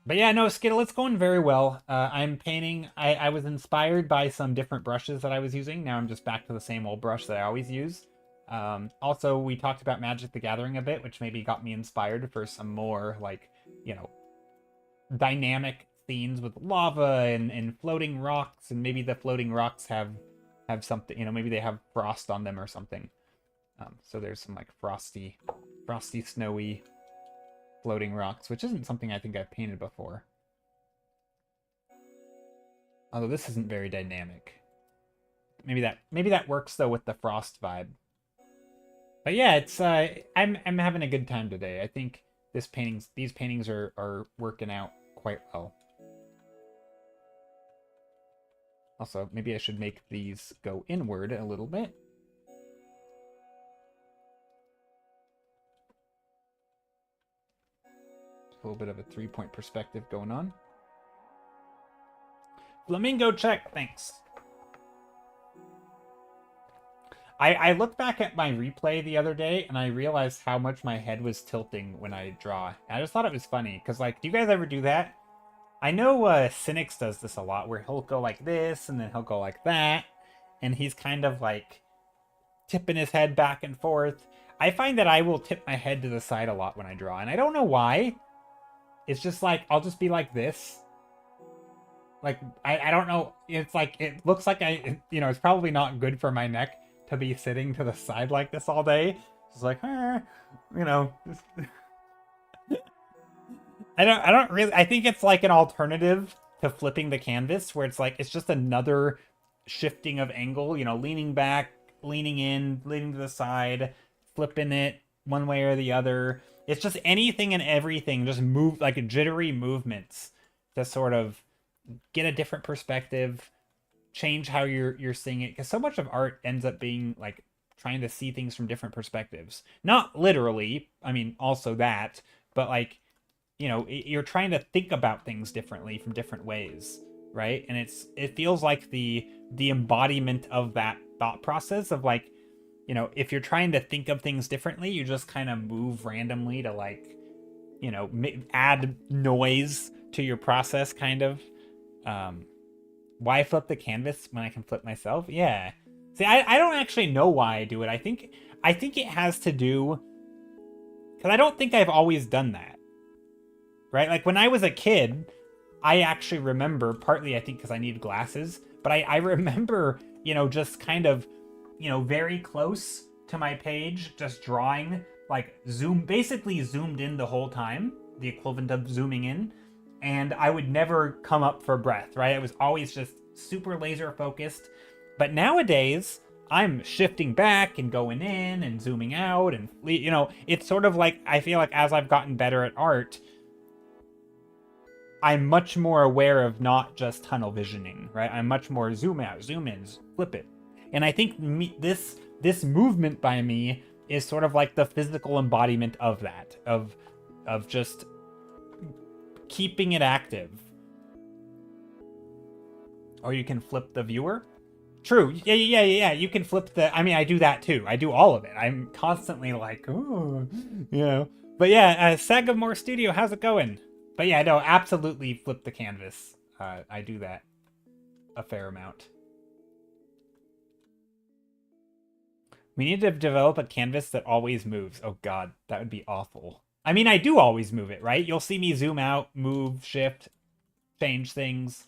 But yeah, no, Skittle, it's going very well. I'm painting. I was inspired by some different brushes that I was using. Now I'm just back to the same old brush that I always use. Also, we talked about Magic the Gathering a bit, which maybe got me inspired for some more, like, you know, dynamic scenes with lava and floating rocks, and maybe the floating rocks have something, you know, maybe they have frost on them or something. So there's some like frosty, snowy floating rocks, which isn't something I think I've painted before. Although this isn't very dynamic. Maybe that works though with the frost vibe. But yeah, it's I'm having a good time today. I think these paintings are working out quite well. Also, maybe I should make these go inward a little bit. A little bit of a 3-point perspective going on. Flamingo check, thanks. I looked back at my replay the other day and I realized how much my head was tilting when I draw. And I just thought it was funny because, like, do you guys ever do that? I know Cynics does this a lot, where he'll go like this and then he'll go like that, and he's kind of like tipping his head back and forth. I find that I will tip my head to the side a lot when I draw, and I don't know why. It's just like I'll just be like this. Like I don't know. It's like it looks like it's probably not good for my neck to be sitting to the side like this all day. It's like, I don't really, I think it's like an alternative to flipping the canvas, where it's like, it's just another shifting of angle, leaning back, leaning in, leaning to the side, flipping it one way or the other. It's just anything and everything, just move, like jittery movements to sort of get a different perspective, change how you're seeing it, because so much of art ends up being like trying to see things from different perspectives. Not literally, I mean, also that, but like, you're trying to think about things differently from different ways, right? And it feels like the embodiment of that thought process of like, if you're trying to think of things differently, you just kind of move randomly to like, add noise to your process, kind of. Why flip the canvas when I can flip myself? Yeah. See, I don't actually know why I do it. I think it has to do, because I don't think I've always done that. Right? Like when I was a kid, I actually remember, partly I think because I needed glasses, but I remember, just kind of, very close to my page, just drawing, like basically zoomed in the whole time, the equivalent of zooming in. And I would never come up for breath, right? I was always just super laser focused. But nowadays, I'm shifting back and going in and zooming out. And, it's sort of like, I feel like as I've gotten better at art, I'm much more aware of not just tunnel visioning, right? I'm much more zoom out, zoom in, flip it. And I think this movement by me is sort of like the physical embodiment of that, of just keeping it active. Or you can flip the viewer. True. Yeah. You can flip the... I mean, I do that too. I do all of it. I'm constantly like, ooh, But yeah, Sagamore Studio, how's it going? But yeah, no, absolutely flip the canvas. I do that a fair amount. We need to develop a canvas that always moves. Oh god, that would be awful. I mean, I do always move it, right? You'll see me zoom out, move, shift, change things.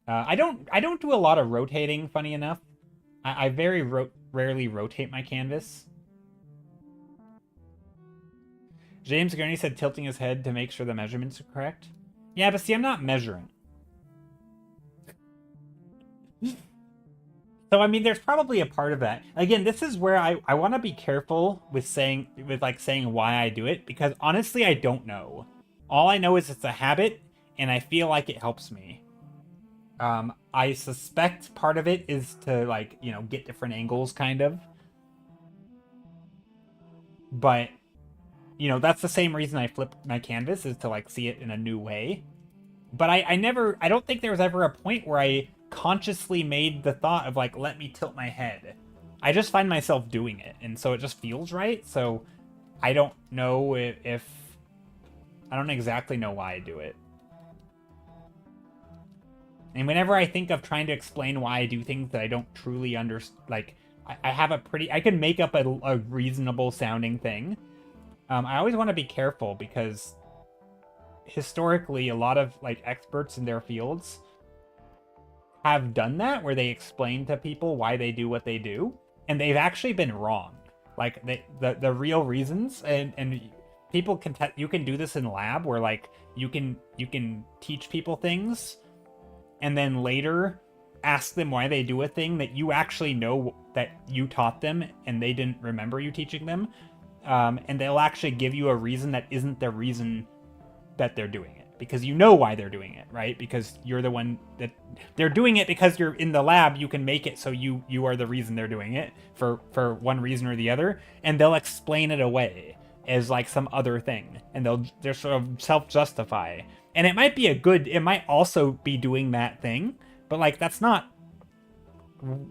I don't do a lot of rotating, funny enough. I very rarely rotate my canvas. James Gurney said tilting his head to make sure the measurements are correct. Yeah, but see, I'm not measuring. So, I mean, there's probably a part of that. Again, this is where I want to be careful with saying why I do it, because honestly, I don't know. All I know is it's a habit, and I feel like it helps me. I suspect part of it is to, like, get different angles, kind of. But, that's the same reason I flip my canvas, is to, like, see it in a new way. But I don't think there was ever a point where I consciously made the thought of, like, let me tilt my head. I just find myself doing it, and so it just feels right. So I don't know if I don't exactly know why I do it. And whenever I think of trying to explain why I do things that I don't truly understand, like, I have I can make up a reasonable sounding thing. I always want to be careful, because historically, a lot of like experts in their fields have done that, where they explain to people why they do what they do, and they've actually been wrong. Like the real reasons, and people can you can do this in lab, where like you can teach people things, and then later ask them why they do a thing that you actually know that you taught them and they didn't remember you teaching them, and they'll actually give you a reason that isn't the reason that they're doing it, because you know why they're doing it, right? Because you're the one that they're doing it, because you're in the lab. You can make it so you are the reason they're doing it for one reason or the other, and they'll explain it away as like some other thing, and they're sort of self-justify. And it might be it might also be doing that thing, but like that's not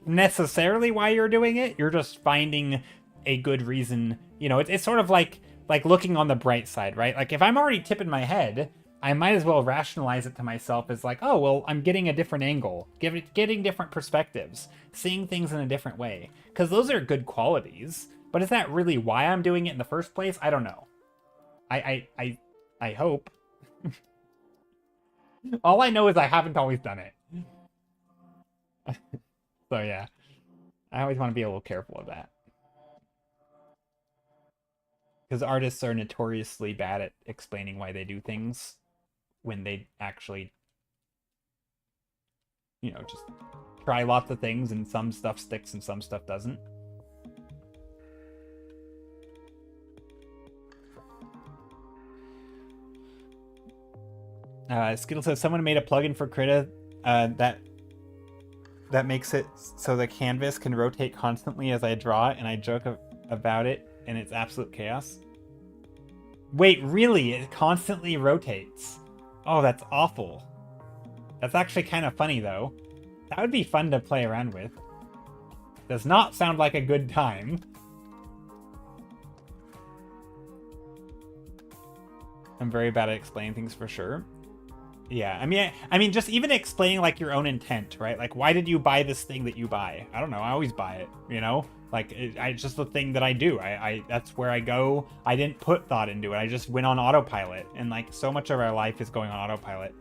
necessarily why you're doing it. You're just finding a good reason. You know, it's sort of like looking on the bright side, right? Like if I'm already tipping my head, I might as well rationalize it to myself as like, oh, well, I'm getting a different angle, getting different perspectives, seeing things in a different way. Because those are good qualities. But is that really why I'm doing it in the first place? I don't know. I hope. All I know is I haven't always done it. So yeah, I always want to be a little careful of that. Because artists are notoriously bad at explaining why they do things when they actually, you know, just try lots of things, and some stuff sticks and some stuff doesn't. Skittle says someone made a plugin for Krita that makes it so the canvas can rotate constantly as I draw it, and I joke about it, and it's absolute chaos. Wait, really? It constantly rotates? Oh, that's awful. That's actually kind of funny, though. That would be fun to play around with. Does not sound like a good time. I'm very bad at explaining things for sure. Yeah, I mean, just even explaining like your own intent, right? Like, why did you buy this thing that you buy? I don't know. I always buy it, you know? Like, it's just the thing that I do. That's where I go. I didn't put thought into it. I just went on autopilot. And like, so much of our life is going on autopilot.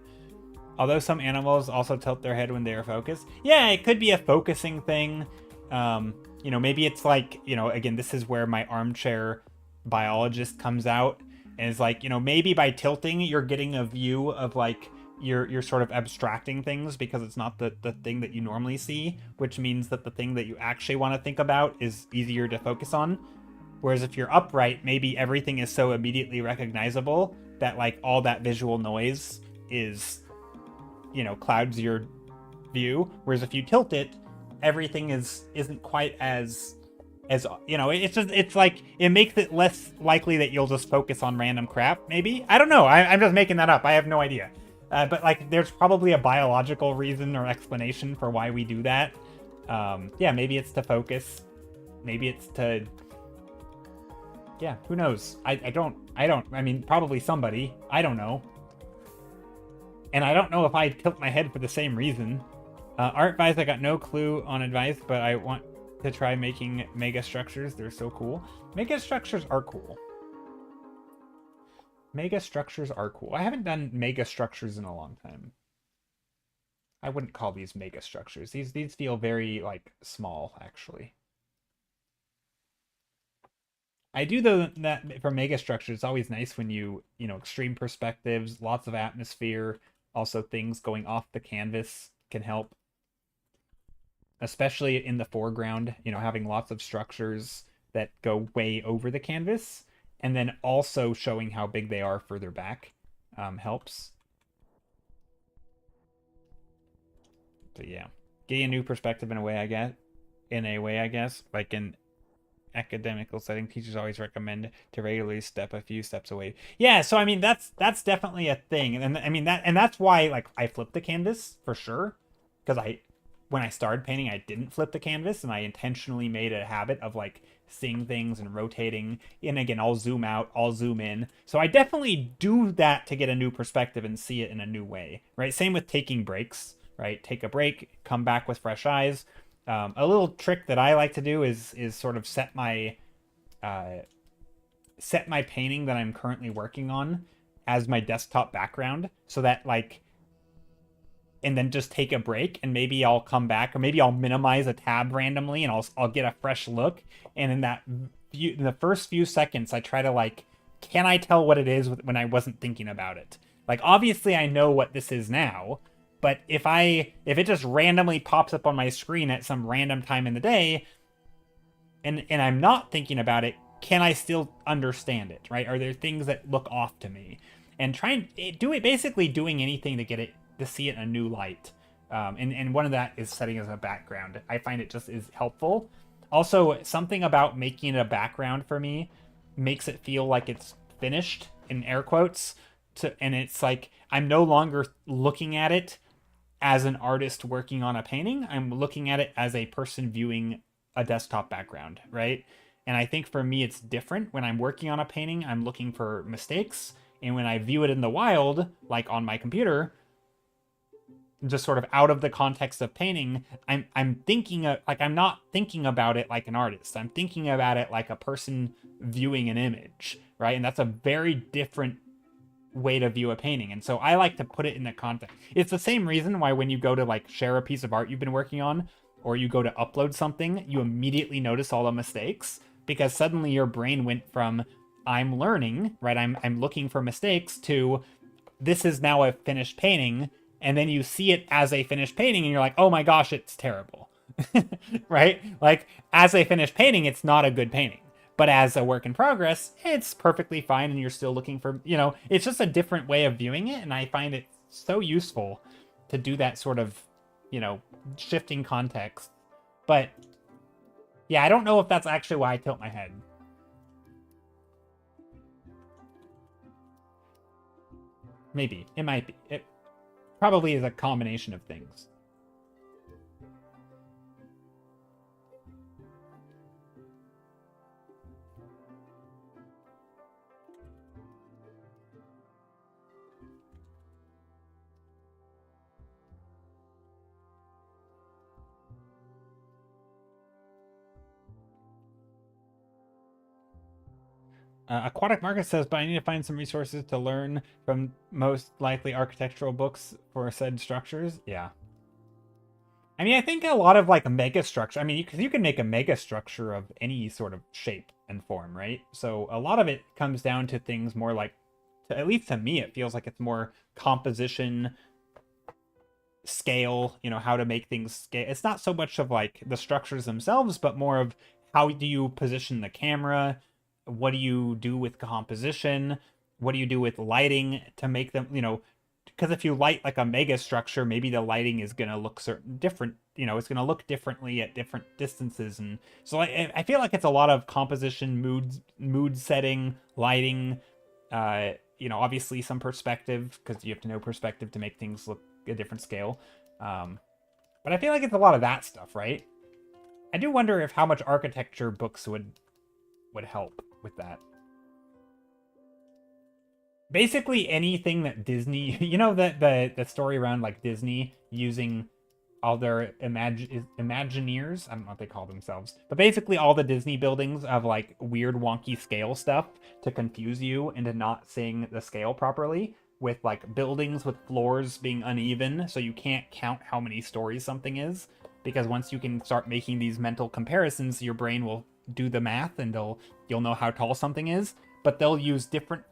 Although some animals also tilt their head when they are focused. Yeah, it could be a focusing thing. You know, maybe it's like, you know, again, this is where my armchair biologist comes out. And it's like, you know, maybe by tilting, you're getting a view of like, you're sort of abstracting things because it's not the thing that you normally see, which means that the thing that you actually want to think about is easier to focus on. Whereas if you're upright, maybe everything is so immediately recognizable that like all that visual noise is, you know, clouds your view. Whereas if you tilt it, everything isn't quite as you know, it's like it makes it less likely that you'll just focus on random crap. Maybe, I don't know. I'm just making that up. I have no idea. But like, there's probably a biological reason or explanation for why we do that. Yeah, maybe it's to focus. Maybe it's to. Yeah, who knows? I don't. I mean, probably somebody. I don't know. And I don't know if I tilt my head for the same reason. Art advice, I got no clue on advice, but I want to try making mega structures. They're so cool. Mega structures are cool. Mega structures are cool. I haven't done mega structures in a long time. I wouldn't call these mega structures. These feel very like small, actually. I do though that for mega structures, it's always nice when you know, extreme perspectives, lots of atmosphere, also things going off the canvas can help. Especially in the foreground, you know, having lots of structures that go way over the canvas, and then also showing how big they are further back helps. But yeah, getting a new perspective in a way, I guess. Like in academical setting, teachers always recommend to regularly step a few steps away. Yeah, so I mean that's definitely a thing, and I mean that's why like I flipped the canvas for sure, because when I started painting, I didn't flip the canvas, and I intentionally made a habit of like seeing things and rotating. And again, I'll zoom out, I'll zoom in. So I definitely do that to get a new perspective and see it in a new way, right? Same with taking breaks, right? Take a break, come back with fresh eyes. A little trick that I like to do is sort of set my painting that I'm currently working on as my desktop background so that like, and then just take a break and maybe I'll come back or maybe I'll minimize a tab randomly and I'll get a fresh look. And in in the first few seconds, I try to like, can I tell what it is when I wasn't thinking about it? Like, obviously I know what this is now, but if it just randomly pops up on my screen at some random time in the day and I'm not thinking about it, can I still understand it, right? Are there things that look off to me? And basically doing anything to get it to see it in a new light. And one of that is setting as a background. I find it just is helpful. Also, something about making it a background for me makes it feel like it's finished, in air quotes. And it's like I'm no longer looking at it as an artist working on a painting. I'm looking at it as a person viewing a desktop background, right? And I think for me, it's different. When I'm working on a painting, I'm looking for mistakes. And when I view it in the wild, like on my computer, just sort of out of the context of painting, I'm thinking like I'm not thinking about it like an artist. I'm thinking about it like a person viewing an image, right? And that's a very different way to view a painting. And so I like to put it in the context. It's the same reason why when you go to like share a piece of art you've been working on, or you go to upload something, you immediately notice all the mistakes because suddenly your brain went from I'm learning, right? I'm looking for mistakes to this is now a finished painting. And then you see it as a finished painting and you're like, oh my gosh, it's terrible, right? Like as a finished painting, it's not a good painting, but as a work in progress, it's perfectly fine. And you're still looking for, it's just a different way of viewing it. And I find it so useful to do that sort of, shifting context. But yeah, I don't know if that's actually why I tilt my head. Maybe it might be. It probably is a combination of things. Aquatic Market says, but I need to find some resources to learn from most likely architectural books for said structures. Yeah. I mean, I think a lot of like a mega structure, I mean, because you can make a mega structure of any sort of shape and form, right? So a lot of it comes down to things more like, at least to me, it feels like it's more composition, scale, how to make things scale. It's not so much of like the structures themselves, but more of how do you position the camera? What do you do with composition? What do you do with lighting to make them, because if you light like a mega structure, maybe the lighting is going to look different, it's going to look differently at different distances. And so I feel like it's a lot of composition, mood setting, lighting, obviously some perspective, because you have to know perspective to make things look a different scale. But I feel like it's a lot of that stuff, right? I do wonder if how much architecture books would help with that. Basically anything that Disney, the story around like Disney using all their Imagineers, I don't know what they call themselves, but basically all the Disney buildings of like weird wonky scale stuff to confuse you into not seeing the scale properly, with like buildings with floors being uneven so you can't count how many stories something is, because once you can start making these mental comparisons, your brain will do the math and you'll know how tall something is. But they'll use different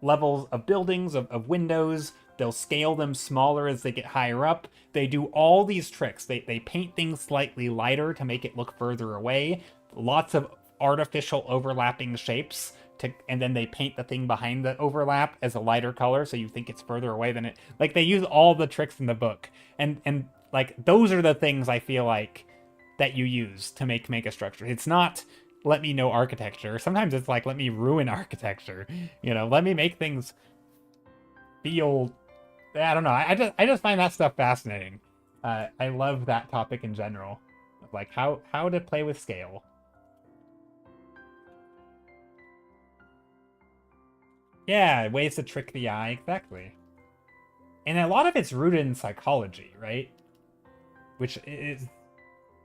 levels of buildings, of windows. They'll scale them smaller as they get higher up. They do all these tricks. They paint things slightly lighter to make it look further away. Lots of artificial overlapping shapes, and then they paint the thing behind the overlap as a lighter color so you think it's further away than it. Like they use all the tricks in the book. And like those are the things I feel like that you use to make a structure. It's not let me know architecture. Sometimes it's like let me ruin architecture. Let me make things feel. I don't know. I just find that stuff fascinating. I love that topic in general, like how to play with scale. Yeah, ways to trick the eye, exactly. And a lot of it's rooted in psychology, right? Which is,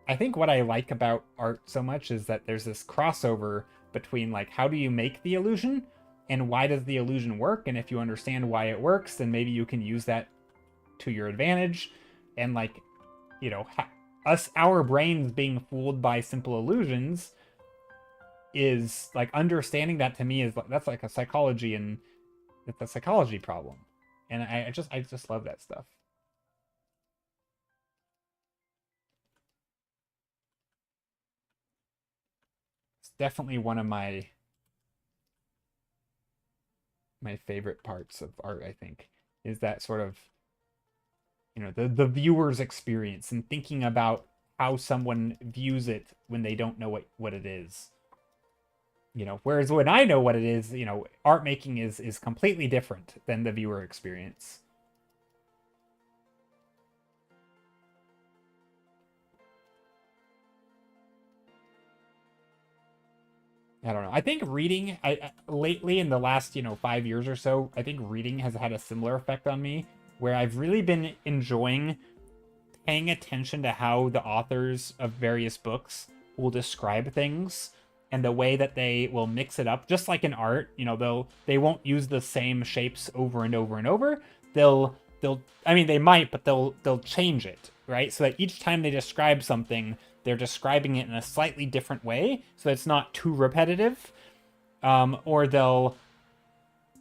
I think what I like about art so much is that there's this crossover between like how do you make the illusion and why does the illusion work? And if you understand why it works, then maybe you can use that to your advantage. And like, you know, our brains being fooled by simple illusions is like, understanding that to me is that's like a psychology, and it's a psychology problem. And I just love that stuff. It's definitely one of my favorite parts of art, I think, is that sort of, you know, the viewer's experience and thinking about how someone views it when they don't know what it is. You know, whereas when I know what it is, you know, art making is completely different than the viewer experience. I don't know. I think reading, lately in the last, you know, 5 years or so, I think reading has had a similar effect on me, where I've really been enjoying paying attention to how the authors of various books will describe things and the way that they will mix it up. Just like in art, you know, they won't use the same shapes over and over and over. They'll I mean, they might, but they'll change it, right? So that each time they describe something, they're describing it in a slightly different way, so it's not too repetitive. Or they'll,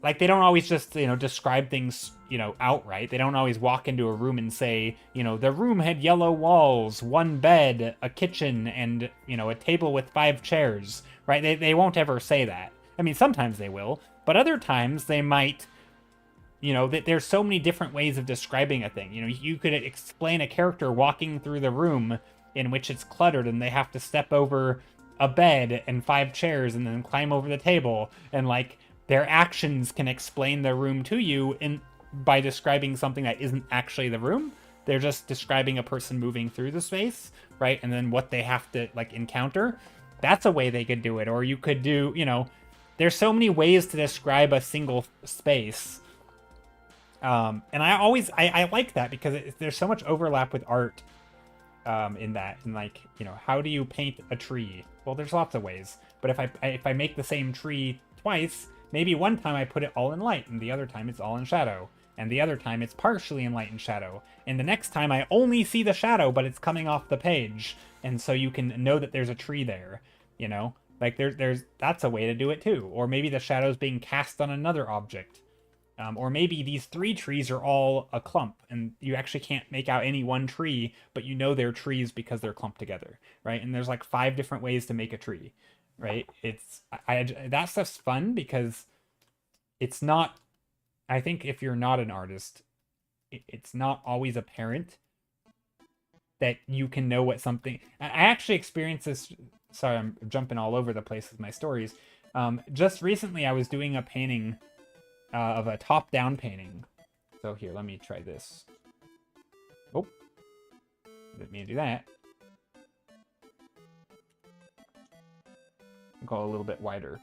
like, they don't always just, you know, describe things, you know, outright. They don't always walk into a room and say, you know, the room had yellow walls, one bed, a kitchen, and, you know, a table with 5 chairs, right? They won't ever say that. I mean, sometimes they will, but other times they might, you know, that there's so many different ways of describing a thing. You know, you could explain a character walking through the room in which it's cluttered and they have to step over a bed and 5 chairs and then climb over the table, and like, their actions can explain the room to you by describing something that isn't actually the room. They're just describing a person moving through the space, right? And then what they have to like encounter. That's a way they could do it. Or you could do, you know, there's so many ways to describe a single space. And I like that because there's so much overlap with art in that. And like, you know, how do you paint a tree? Well, there's lots of ways. But if I make the same tree twice, maybe one time I put it all in light, and the other time it's all in shadow, and the other time it's partially in light and shadow, and the next time I only see the shadow, but it's coming off the page, and so you can know that there's a tree there, you know? Like, that's a way to do it too. Or maybe the shadow's being cast on another object. Or maybe these 3 trees are all a clump, and you actually can't make out any one tree, but you know they're trees because they're clumped together, right? And there's like 5 different ways to make a tree, right? That stuff's fun because it's not, I think if you're not an artist, it's not always apparent that you can know what something. I actually experienced this. Sorry, I'm jumping all over the place with my stories. Just recently, I was doing a painting of a top-down painting. So here, let me try this. Oh, didn't mean to do that. I'll go a little bit wider.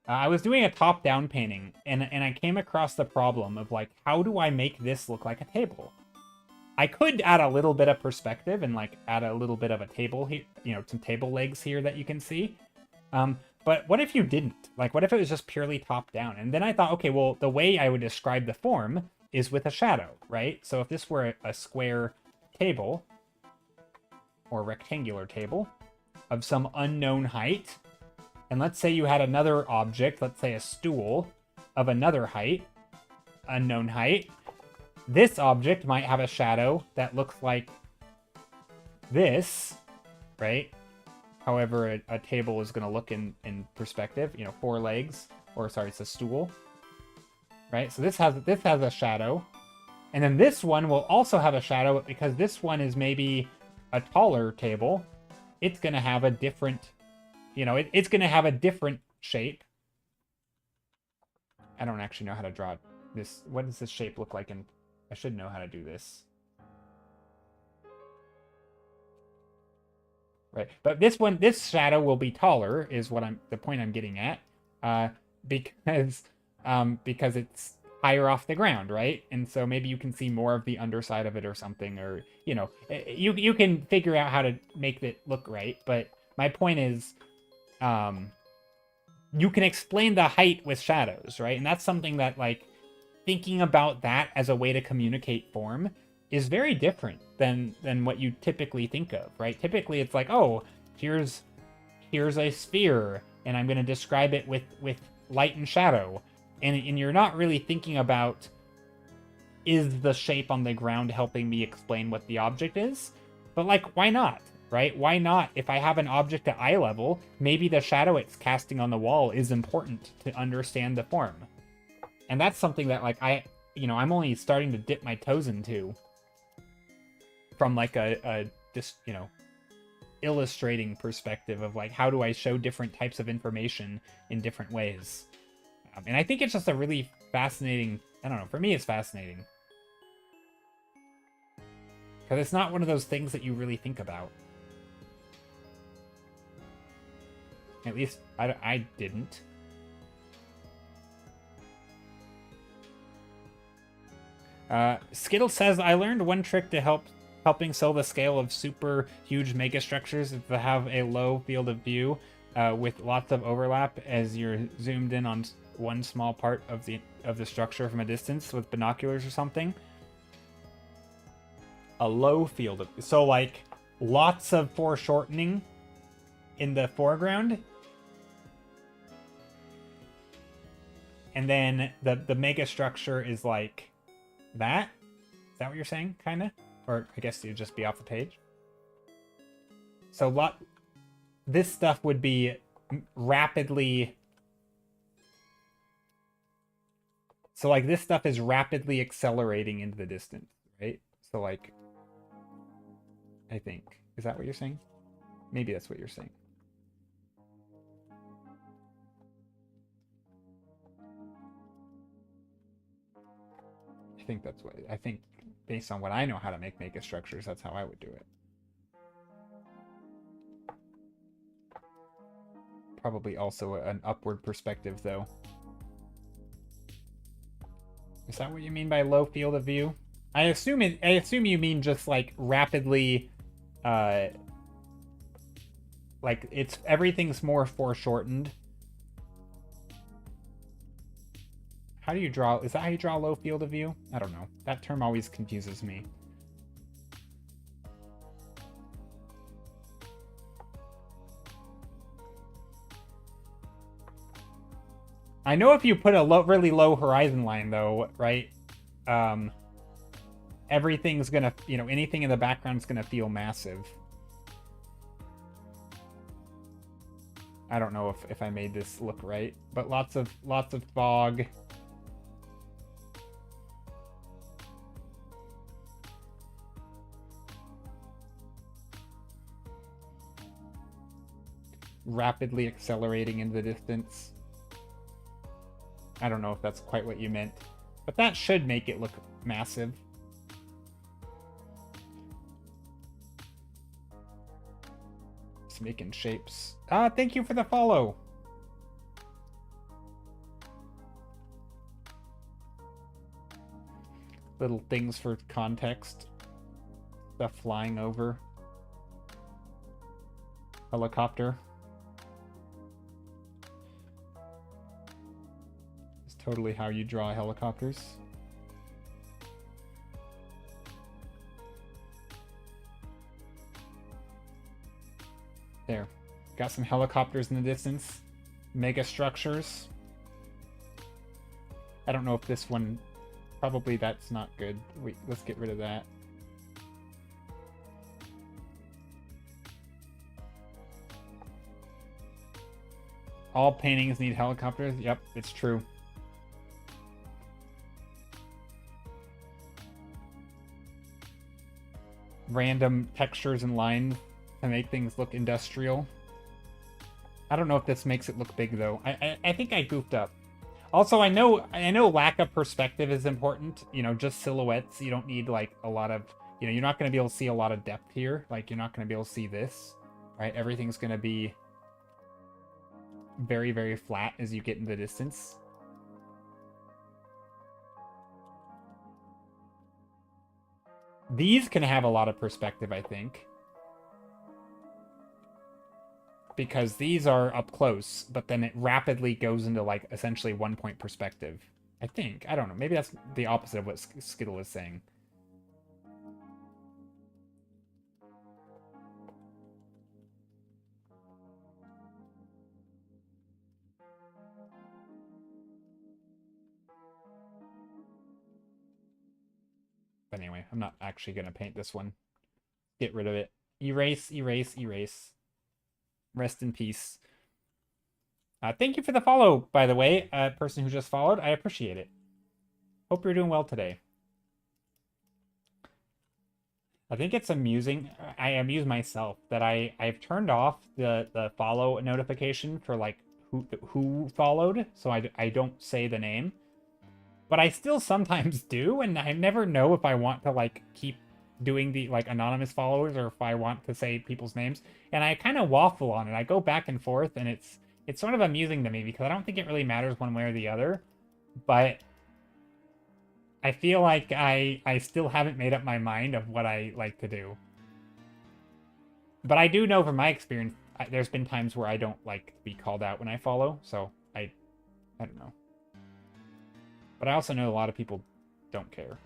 I was doing a top-down painting, and I came across the problem of, like, how do I make this look like a table? I could add a little bit of perspective and, like, add a little bit of a table here, you know, some table legs here that you can see. But what if you didn't? Like, what if it was just purely top-down? And then I thought, okay, well, the way I would describe the form is with a shadow, right? So if this were a square table, or rectangular table, of some unknown height, and let's say you had another object, let's say a stool, of another height, unknown height. This object might have a shadow that looks like this, right? However, a table is going to look in perspective, you know, 4 legs, or sorry, it's a stool, right? So this has a shadow, and then this one will also have a shadow, but because this one is maybe a taller table, it's going to have a different, you know, it's going to have a different shape. I don't actually know how to draw this. What does this shape look like? And I should know how to do this. Right, but this shadow will be taller, is what the point I'm getting at, because it's higher off the ground, right? And so maybe you can see more of the underside of it or something, or, you know, you can figure out how to make it look right. But my point is, you can explain the height with shadows, right? And that's something that, like, thinking about that as a way to communicate form is very different than what you typically think of, right? Typically it's like, oh, here's a sphere and I'm going to describe it with light and shadow. And you're not really thinking about, is the shape on the ground helping me explain what the object is? But, like, why not? Right? Why not? If I have an object at eye level, maybe the shadow it's casting on the wall is important to understand the form. And that's something that, like, I'm only starting to dip my toes into from, like, this, illustrating perspective of, like, how do I show different types of information in different ways. And I think it's just a really fascinating, I don't know, for me it's fascinating. Because it's not one of those things that you really think about. At least I didn't. Skittle says, I learned one trick to helping sell the scale of super huge mega structures is to have a low field of view with lots of overlap as you're zoomed in on one small part of the structure from a distance with binoculars or something. A low field of... So, like, lots of foreshortening in the foreground. And then the mega structure is like that. Is that what you're saying, kind of? Or I guess it'd just be off the page. So this stuff would be rapidly... So, like, this stuff is rapidly accelerating into the distance, right? So, like, I think. Is that what you're saying? Maybe that's what you're saying. I think based on what I know how to make mega structures, that's how I would do it. Probably also an upward perspective, though. Is that what you mean by low field of view? I assume you mean just, like, rapidly, like, everything's more foreshortened. How do you draw? Is that how you draw low field of view? I don't know. That term always confuses me. I know if you put a really low horizon line, though, right? Everything's gonna, anything in the background is gonna feel massive. I don't know if I made this look right, but lots of fog. Rapidly accelerating into the distance. I don't know if that's quite what you meant, but that should make it look massive. Just making shapes. Thank you for the follow. Little things for context. Stuff flying over. Helicopter. Totally how you draw helicopters. There. Got some helicopters in the distance. Mega structures. I don't know if this one... Probably that's not good. Wait, let's get rid of that. All paintings need helicopters? Yep, it's true. Random textures and lines to make things look industrial. I don't know if this makes it look big, though. I think I goofed up. Also, I know lack of perspective is important. Just silhouettes. You don't need, like, a lot of... you're not going to be able to see a lot of depth here. Like, you're not going to be able to see this. Right? Everything's going to be very, very flat as you get in the distance. These can have a lot of perspective, I think. because these are up close, but then it rapidly goes into like essentially 1 point perspective. I think. I don't know. Maybe that's the opposite of what Skittle is saying. But anyway, I'm not actually going to paint this one. Get rid of it. Erase, erase, erase. Rest in peace. Thank you for the follow, by the way, person who just followed. I appreciate it. Hope you're doing well today. I think it's amusing. I amuse myself that I've turned off the follow notification for like who followed, so I don't say the name. But I still sometimes do, and I never know if I want to like keep doing the like anonymous followers or if I want to say people's names. And I kind of waffle on it. I go back and forth, and it's sort of amusing to me because I don't think it really matters one way or the other. But I feel like I still haven't made up my mind of what I like to do. But I do know from my experience, there's been times where I don't like to be called out when I follow, so I don't know. But I also know a lot of people don't care.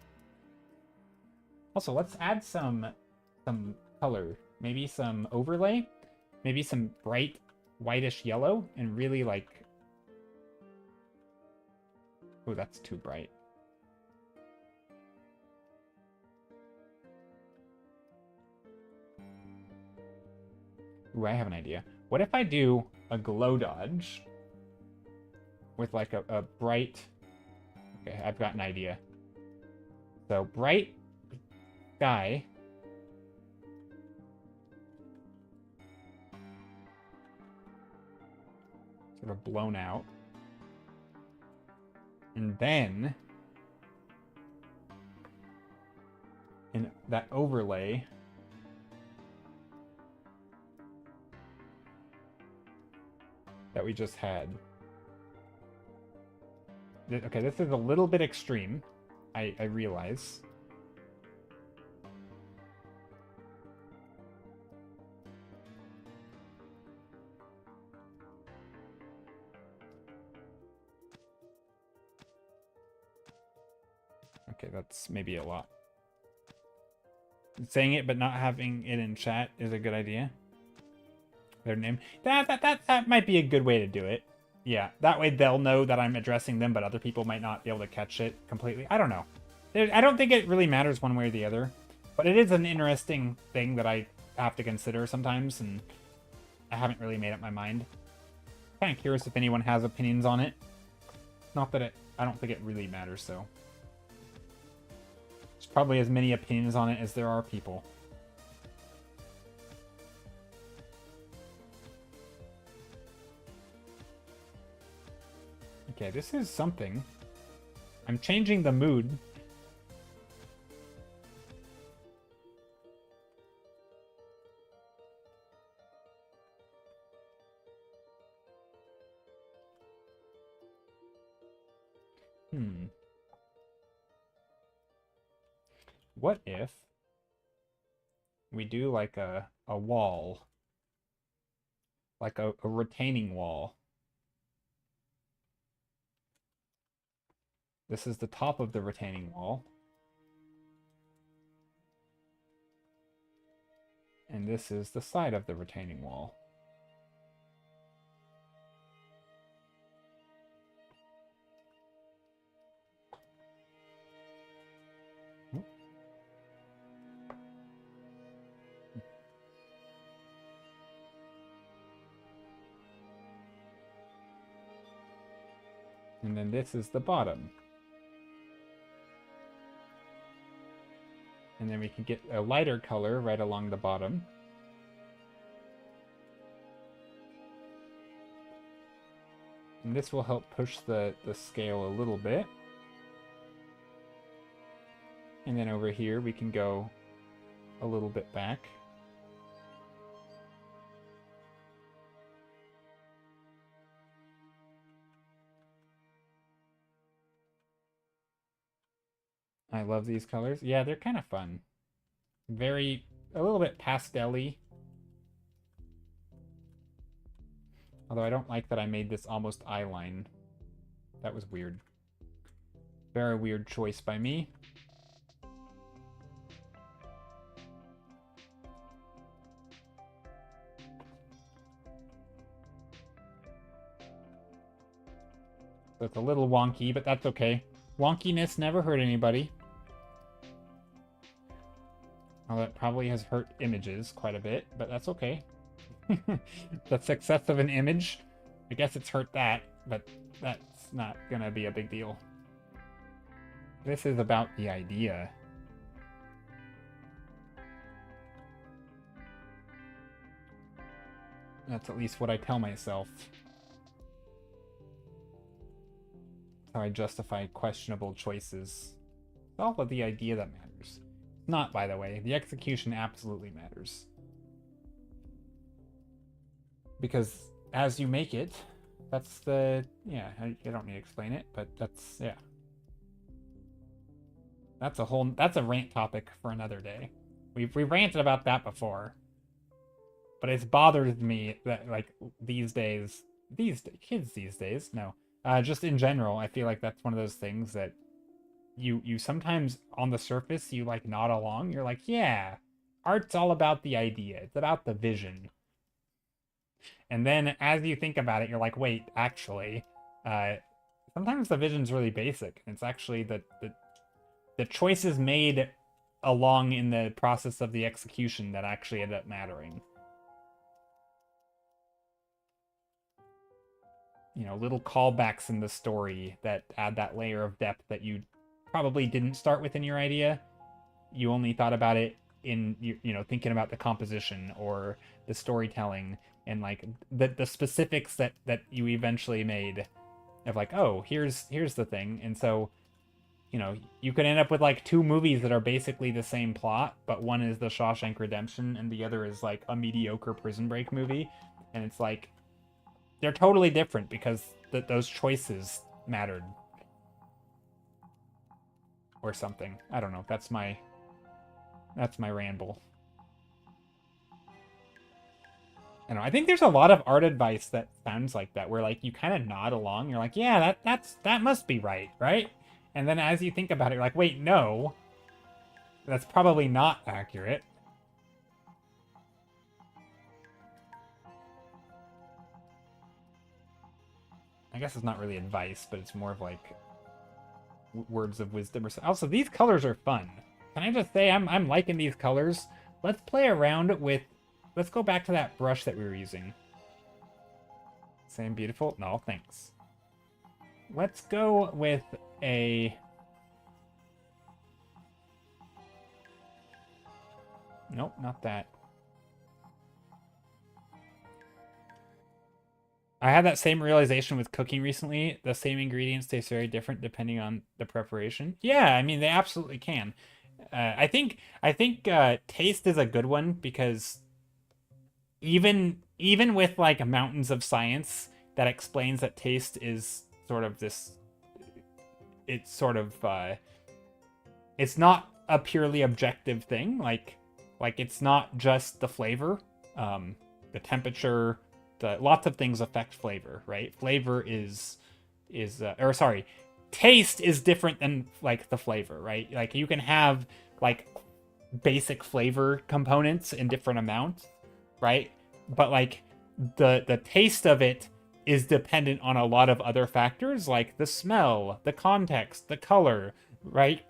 Also, let's add some color. Maybe some overlay. Maybe some bright whitish yellow and really like... Oh, that's too bright. Ooh, I have an idea. What if I do a glow dodge with like a bright... Okay, I've got an idea. So, bright sky. Sort of blown out. And then... in that overlay... that we just had. Okay, this is a little bit extreme. I realize. Okay, that's maybe a lot. Saying it but not having it in chat is a good idea. Their name. That might be a good way to do it. Yeah, that way they'll know that I'm addressing them, but other people might not be able to catch it completely. I don't know. I don't think it really matters one way or the other, but it is an interesting thing that I have to consider sometimes, and I haven't really made up my mind. Kind of curious if anyone has opinions on it. Not that I don't think it really matters, though. There's probably as many opinions on it as there are people. Okay, this is something. I'm changing the mood. What if we do like a wall? Like a retaining wall. This is the top of the retaining wall. And this is the side of the retaining wall. And then this is the bottom. And then we can get a lighter color right along the bottom. And this will help push the scale a little bit. And then over here we can go a little bit back. I love these colors. Yeah, they're kind of fun. A little bit pastel-y. Although I don't like that I made this almost eye line. That was weird. Very weird choice by me. So it's a little wonky, but that's okay. Wonkiness never hurt anybody. Well, that probably has hurt images quite a bit, but that's okay. The success of an image, I guess it's hurt that, but that's not gonna be a big deal. This is about the idea. That's at least what I tell myself. How I justify questionable choices. It's all about the idea that matters. Not, by the way. The execution absolutely matters. Because as you make it, that's the... Yeah, I don't need to explain it, but that's... Yeah. That's a rant topic for another day. We've ranted about that before. But it's bothered me that, like, these days... Kids these days? No. Just in general, I feel like that's one of those things that you sometimes, on the surface, you, like, nod along. You're like, yeah, art's all about the idea. It's about the vision. And then, as you think about it, you're like, wait, actually, sometimes the vision's really basic. It's actually the choices made along in the process of the execution that actually end up mattering. You know, little callbacks in the story that add that layer of depth that you probably didn't start with in your idea. You only thought about it in, you know, thinking about the composition or the storytelling and, like, the specifics that you eventually made of, like, oh, here's the thing. And so, you know, you could end up with, like, two movies that are basically the same plot, but one is the Shawshank Redemption and the other is, like, a mediocre Prison Break movie. And it's like, they're totally different because those choices mattered. Or something. I don't know. That's my ramble. I don't know. I think there's a lot of art advice that sounds like that, where, like, you kind of nod along. You're like, yeah, that must be right? And then as you think about it, you're like, wait, no. That's probably not accurate. I guess it's not really advice, but it's more of, like, words of wisdom or something. Also, these colors are fun. Can I just say I'm liking these colors? Let's play around with... Let's go back to that brush that we were using. Same beautiful? No, thanks. Let's go with a... Nope, not that. I had that same realization with cooking recently. The same ingredients taste very different depending on the preparation. Yeah, I mean, they absolutely can. I think taste is a good one because even with, like, mountains of science that explains that taste is sort of this... It's sort of... it's not a purely objective thing. Like it's not just the flavor. The temperature... lots of things affect flavor, right? Flavor taste is different than, like, the flavor, right? Like, you can have, like, basic flavor components in different amounts, right? But, like, the taste of it is dependent on a lot of other factors, like the smell, the context, the color, right?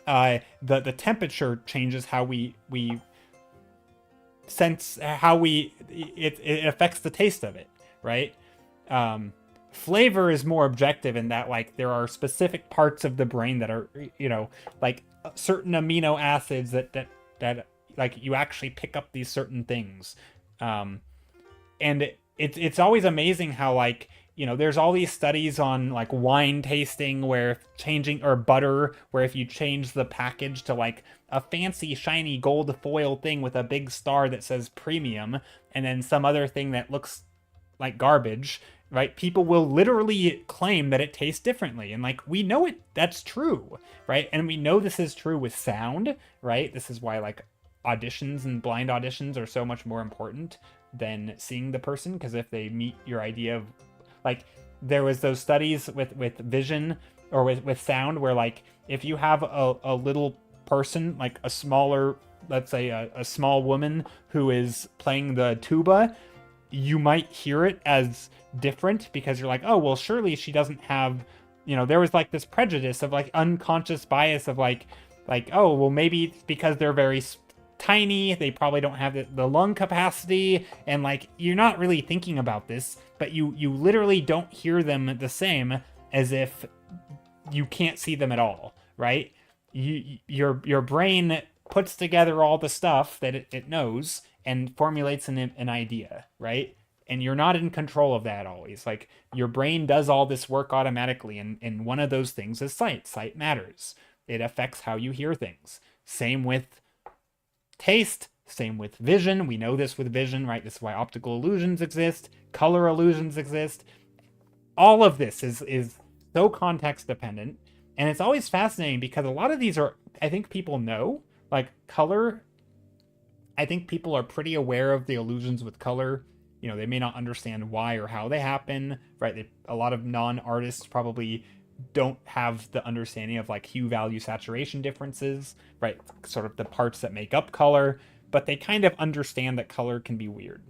The temperature changes how we sense how it affects the taste of it, right? Flavor is more objective in that, like, there are specific parts of the brain that are, you know, like, certain amino acids that like, you actually pick up these certain things. And it's always amazing how, like, you know, there's all these studies on, like, wine tasting where changing, or butter, where if you change the package to, like, a fancy shiny gold foil thing with a big star that says premium, and then some other thing that looks like garbage, right? People will literally claim that it tastes differently. And, like, we know that's true, right? And we know this is true with sound, right? This is why, like, auditions and blind auditions are so much more important than seeing the person, because if they meet your idea of, like, there was those studies with vision or with sound where, like, if you have a little person, like a smaller, let's say a small woman who is playing the tuba, you might hear it as different because you're like, oh, well, surely she doesn't have, there was like this prejudice of like unconscious bias of like, oh, well, maybe it's because they're very tiny, they probably don't have the lung capacity, and like, you're not really thinking about this, but you literally don't hear them the same as if you can't see them at all, right? Your brain puts together all the stuff that it knows and formulates an idea, right? And you're not in control of that always. Like, your brain does all this work automatically, and one of those things is sight. Sight matters. It affects how you hear things. Same with taste, same with vision. We know this with vision, right? This is why optical illusions exist, color illusions exist. All of this is so context dependent, and it's always fascinating because a lot of these are, I think people know, like color. I think people are pretty aware of the illusions with color. They may not understand why or how they happen, right? A lot of non-artists probably don't have the understanding of like hue, value, saturation differences, right? Sort of the parts that make up color, but they kind of understand that color can be weird.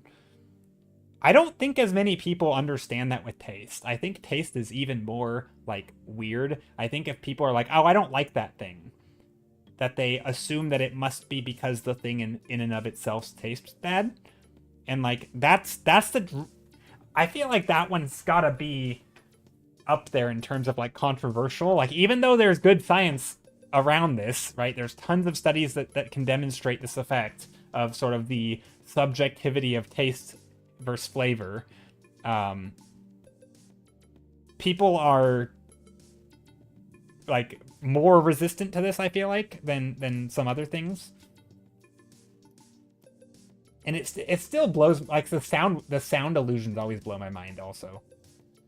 I don't think as many people understand that with taste. I think taste is even more like weird. I think if people are like, oh, I don't like that thing, that they assume that it must be because the thing in and of itself tastes bad. And like, that's I feel like that one's gotta be up there in terms of like controversial. Like, even though there's good science around this, right? There's tons of studies that can demonstrate this effect of sort of the subjectivity of taste versus flavor. People are like more resistant to this, I feel like, than some other things. And it still blows, like, the sound illusions always blow my mind also.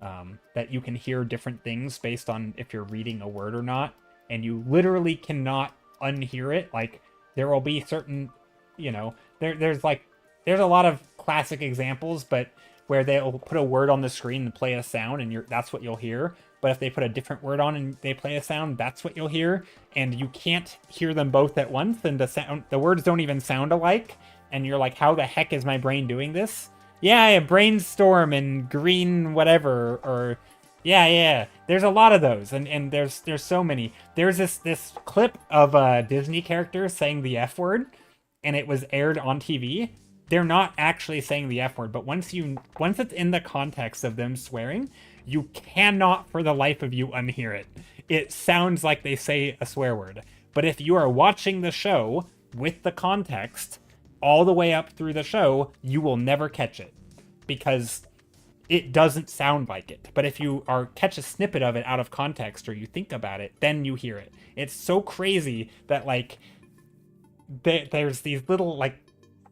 That you can hear different things based on if you're reading a word or not, and you literally cannot unhear it. Like, there will be certain, there's a lot of classic examples, but where they'll put a word on the screen and play a sound, and that's what you'll hear. But if they put a different word on and they play a sound, that's what you'll hear. And you can't hear them both at once, and the words don't even sound alike. And you're like, how the heck is my brain doing this? Yeah, brainstorm and green whatever, or yeah. There's a lot of those, and there's so many. There's this clip of a Disney character saying the F word, and it was aired on TV. They're not actually saying the F word, but once it's in the context of them swearing, you cannot for the life of you unhear it. It sounds like they say a swear word. But if you are watching the show with the context all the way up through the show, you will never catch it because it doesn't sound like it. But if you catch a snippet of it out of context, or you think about it, then you hear it. It's so crazy that like there's these little like,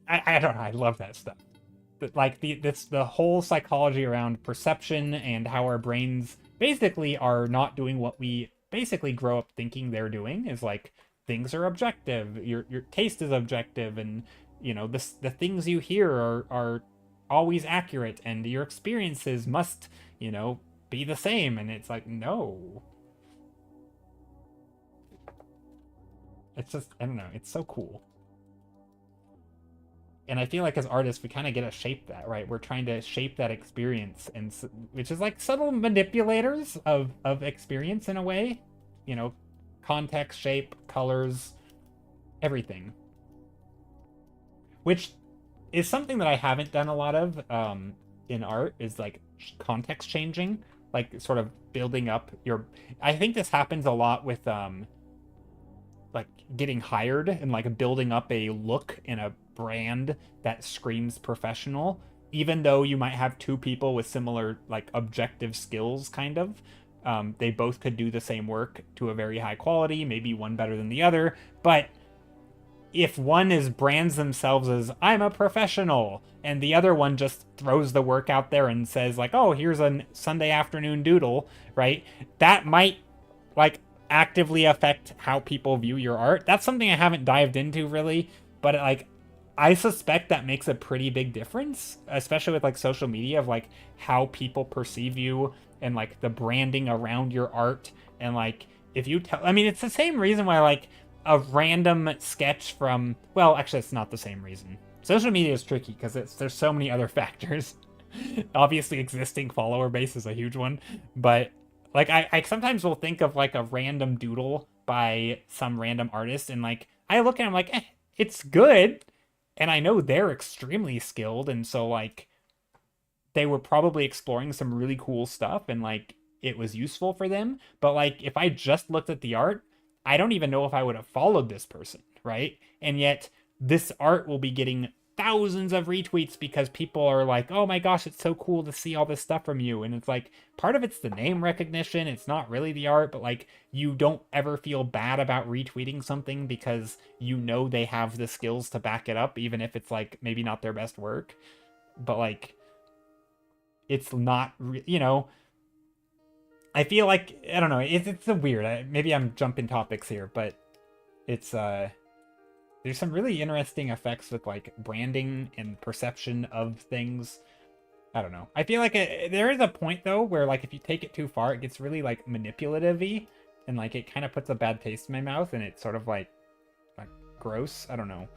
I don't know, I love that stuff. But like the whole psychology around perception and how our brains basically are not doing what we basically grow up thinking they're doing, is like, things are objective, your taste is objective, and the things you hear are always accurate, and your experiences must be the same. And it's like, no, it's just, I don't know, it's so cool. And I feel like as artists, we kind of get to shape that, right? We're trying to shape that experience, and which is like subtle manipulators of experience in a way, context, shape, colors, everything. Which is something that I haven't done a lot of in art, is like context changing, like sort of building up your. I think this happens a lot with like getting hired and like building up a look and a brand that screams professional, even though you might have two people with similar like objective skills, kind of. They both could do the same work to a very high quality, maybe one better than the other, but if one brands themselves as I'm a professional, and the other one just throws the work out there and says like, oh, here's a Sunday afternoon doodle, right? That might like actively affect how people view your art. That's something I haven't dived into really, but like I suspect that makes a pretty big difference, especially with like social media of like how people perceive you and like the branding around your art. And like if you tell, I mean, it's the same reason why like a random sketch from, well, actually, it's not the same reason. Social media is tricky because there's so many other factors. Obviously, existing follower base is a huge one, but like I sometimes will think of like a random doodle by some random artist, and like I look at him like, it's good, and I know they're extremely skilled, and so like they were probably exploring some really cool stuff, and like it was useful for them. But like if I just looked at the art, I don't even know if I would have followed this person, right? And yet this art will be getting thousands of retweets because people are like, oh my gosh, it's so cool to see all this stuff from you. And it's like part of it's the name recognition, it's not really the art, but like you don't ever feel bad about retweeting something because you know they have the skills to back it up, even if it's like maybe not their best work. But like it's not, you know, I feel like, I don't know, it's a weird, maybe I'm jumping topics here, but it's there's some really interesting effects with like branding and perception of things. I don't know. I feel like there is a point though where like if you take it too far, it gets really like manipulative-y, and like it kind of puts a bad taste in my mouth, and it's sort of like gross. I don't know.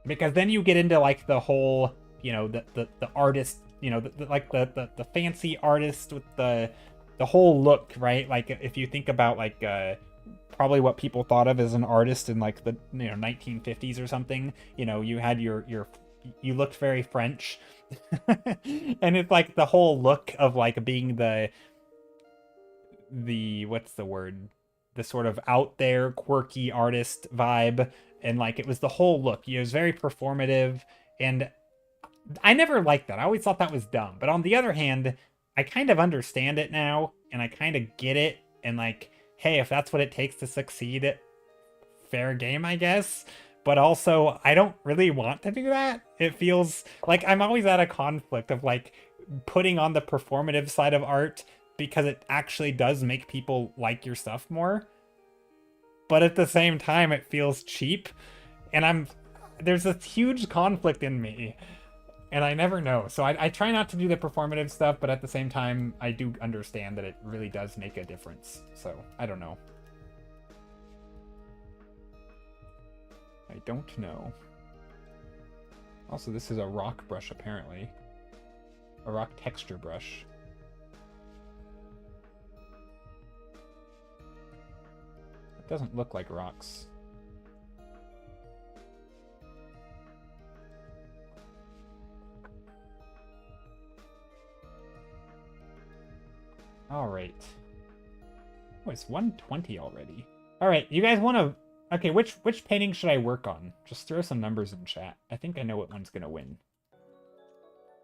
Because then you get into like the whole, you know, the artist, you know, the fancy artist with the whole look, right? Like if you think about like probably what people thought of as an artist in like the 1950s or something, you know, you had your you looked very French. And it's like the whole look of like being the what's the word, the sort of out there quirky artist vibe, and like it was the whole look. It was very performative, and I never liked that. I always thought that was dumb. But on the other hand, I kind of understand it now, and I kind of get it, and like, hey, if that's what it takes to succeed, fair game, I guess. But also, I don't really want to do that. It feels like I'm always at a conflict of like putting on the performative side of art because it actually does make people like your stuff more. But at the same time, it feels cheap, and there's a huge conflict in me, and I never know. So I try not to do the performative stuff, but at the same time, I do understand that it really does make a difference. So I don't know. I don't know. Also, this is a rock brush, apparently. A rock texture brush. It doesn't look like rocks. All right. Oh, it's 120 already. All right, you guys want to... Okay, which painting should I work on? Just throw some numbers in chat. I think I know what one's going to win.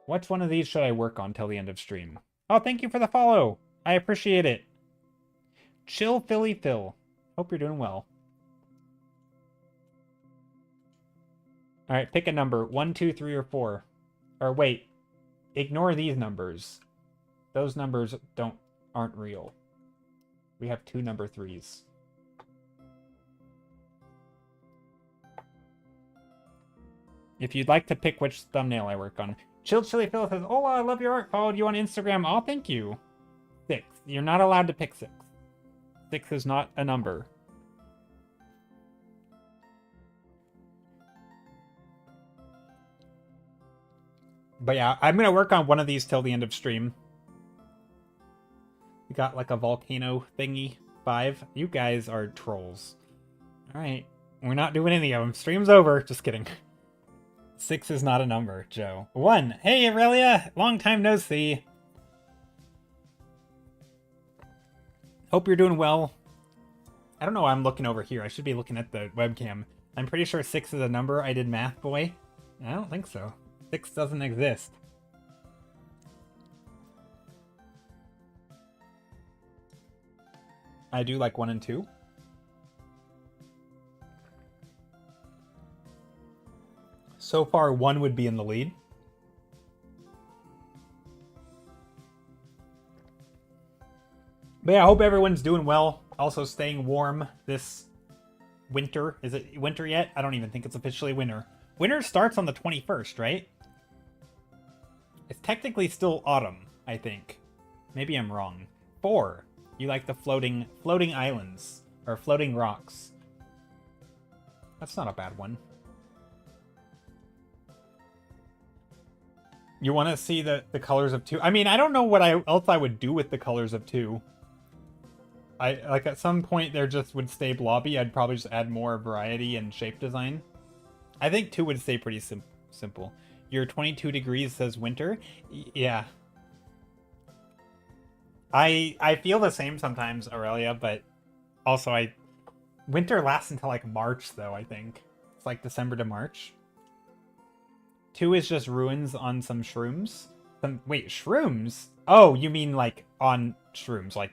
Which one of these should I work on till the end of stream? Oh, thank you for the follow. I appreciate it. Chill Philly Phil. Hope you're doing well. All right, pick a number. 1, 2, 3, or 4. Or wait, ignore these numbers. Those numbers aren't real. We have 2 number 3s. If you'd like to pick which thumbnail I work on. Chill Chili Phil says, oh, I love your art. Followed you on Instagram. Oh, thank you. 6. You're not allowed to pick 6. 6 is not a number. But yeah, I'm going to work on one of these till the end of stream. We got like a volcano thingy. 5. You guys are trolls. Alright. We're not doing any of them. Stream's over. Just kidding. 6 is not a number, Joe. 1. Hey, Aurelia! Long time no see. Hope you're doing well. I don't know why I'm looking over here. I should be looking at the webcam. I'm pretty sure 6 is a number. I did math, boy. I don't think so. 6 doesn't exist. I do like 1 and 2. So far, 1 would be in the lead. But yeah, I hope everyone's doing well. Also staying warm this winter. Is it winter yet? I don't even think it's officially winter. Winter starts on the 21st, right? It's technically still autumn, I think. Maybe I'm wrong. 4. You like the floating islands or floating rocks. That's not a bad one. You want to see the colors of 2? I mean, I don't know what else I would do with the colors of 2. Like at some point there just would stay blobby. I'd probably just add more variety and shape design. I think 2 would stay pretty simple. Your 22 degrees says winter. Yeah. I feel the same sometimes, Aurelia, but also winter lasts until like March though, I think. It's like December to March. 2 is just ruins on some shrooms. Wait, shrooms? Oh, you mean like on shrooms, like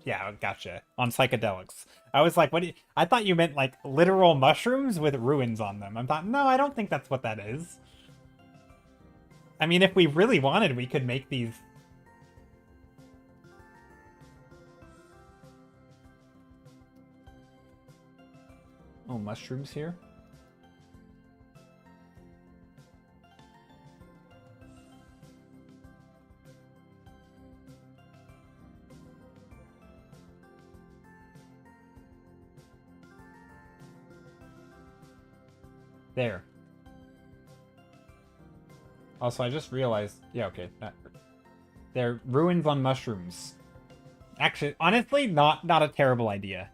yeah, gotcha. On psychedelics. I was like, I thought you meant like literal mushrooms with ruins on them. I thought, no, I don't think that's what that is. I mean, if we really wanted, we could make these. Oh, mushrooms here? There. Also, I just realized... Yeah, okay. They're ruins on mushrooms. Actually, honestly, not a terrible idea.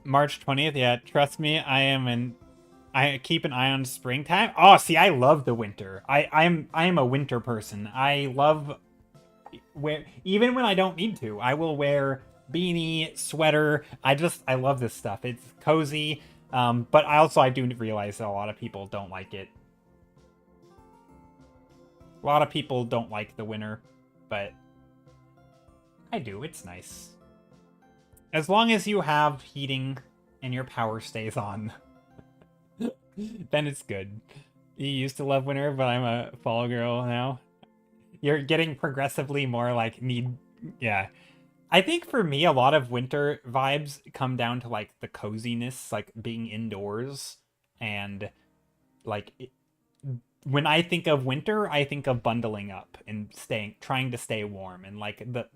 March 20th, yeah, trust me, I keep an eye on springtime. Oh, see, I love the winter. I am a winter person. I love even when I don't need to, I will wear beanie, sweater. I love this stuff. It's cozy. But I do realize that a lot of people don't like it. A lot of people don't like the winter, but I do. It's nice. As long as you have heating and your power stays on, then it's good. You used to love winter, but I'm a fall girl now. You're getting progressively more like yeah. I think for me, a lot of winter vibes come down to like the coziness, like being indoors, and like when I think of winter, I think of bundling up and trying to stay warm, and like the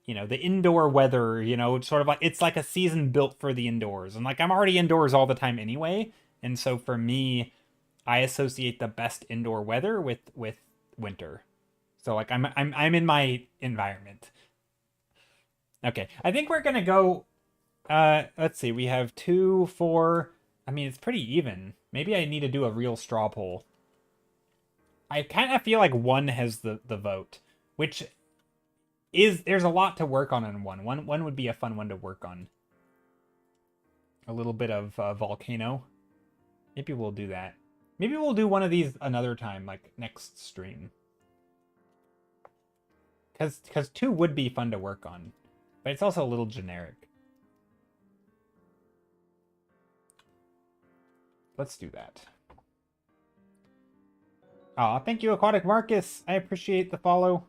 the indoor weather, sort of like it's like a season built for the indoors, and like I'm already indoors all the time anyway, and so for me, I associate the best indoor weather with winter. So like I'm in my environment. Okay, I think we're gonna go. Let's see. We have 2, 4. I mean, it's pretty even. Maybe I need to do a real straw poll. I kind of feel like 1 has the vote, which there's a lot to work on in 1. One would be a fun one to work on. A little bit of volcano. Maybe we'll do that. Maybe we'll do one of these another time, like next stream. Because 2 would be fun to work on. But it's also a little generic. Let's do that. Aw, thank you, Aquatic Marcus. I appreciate the follow.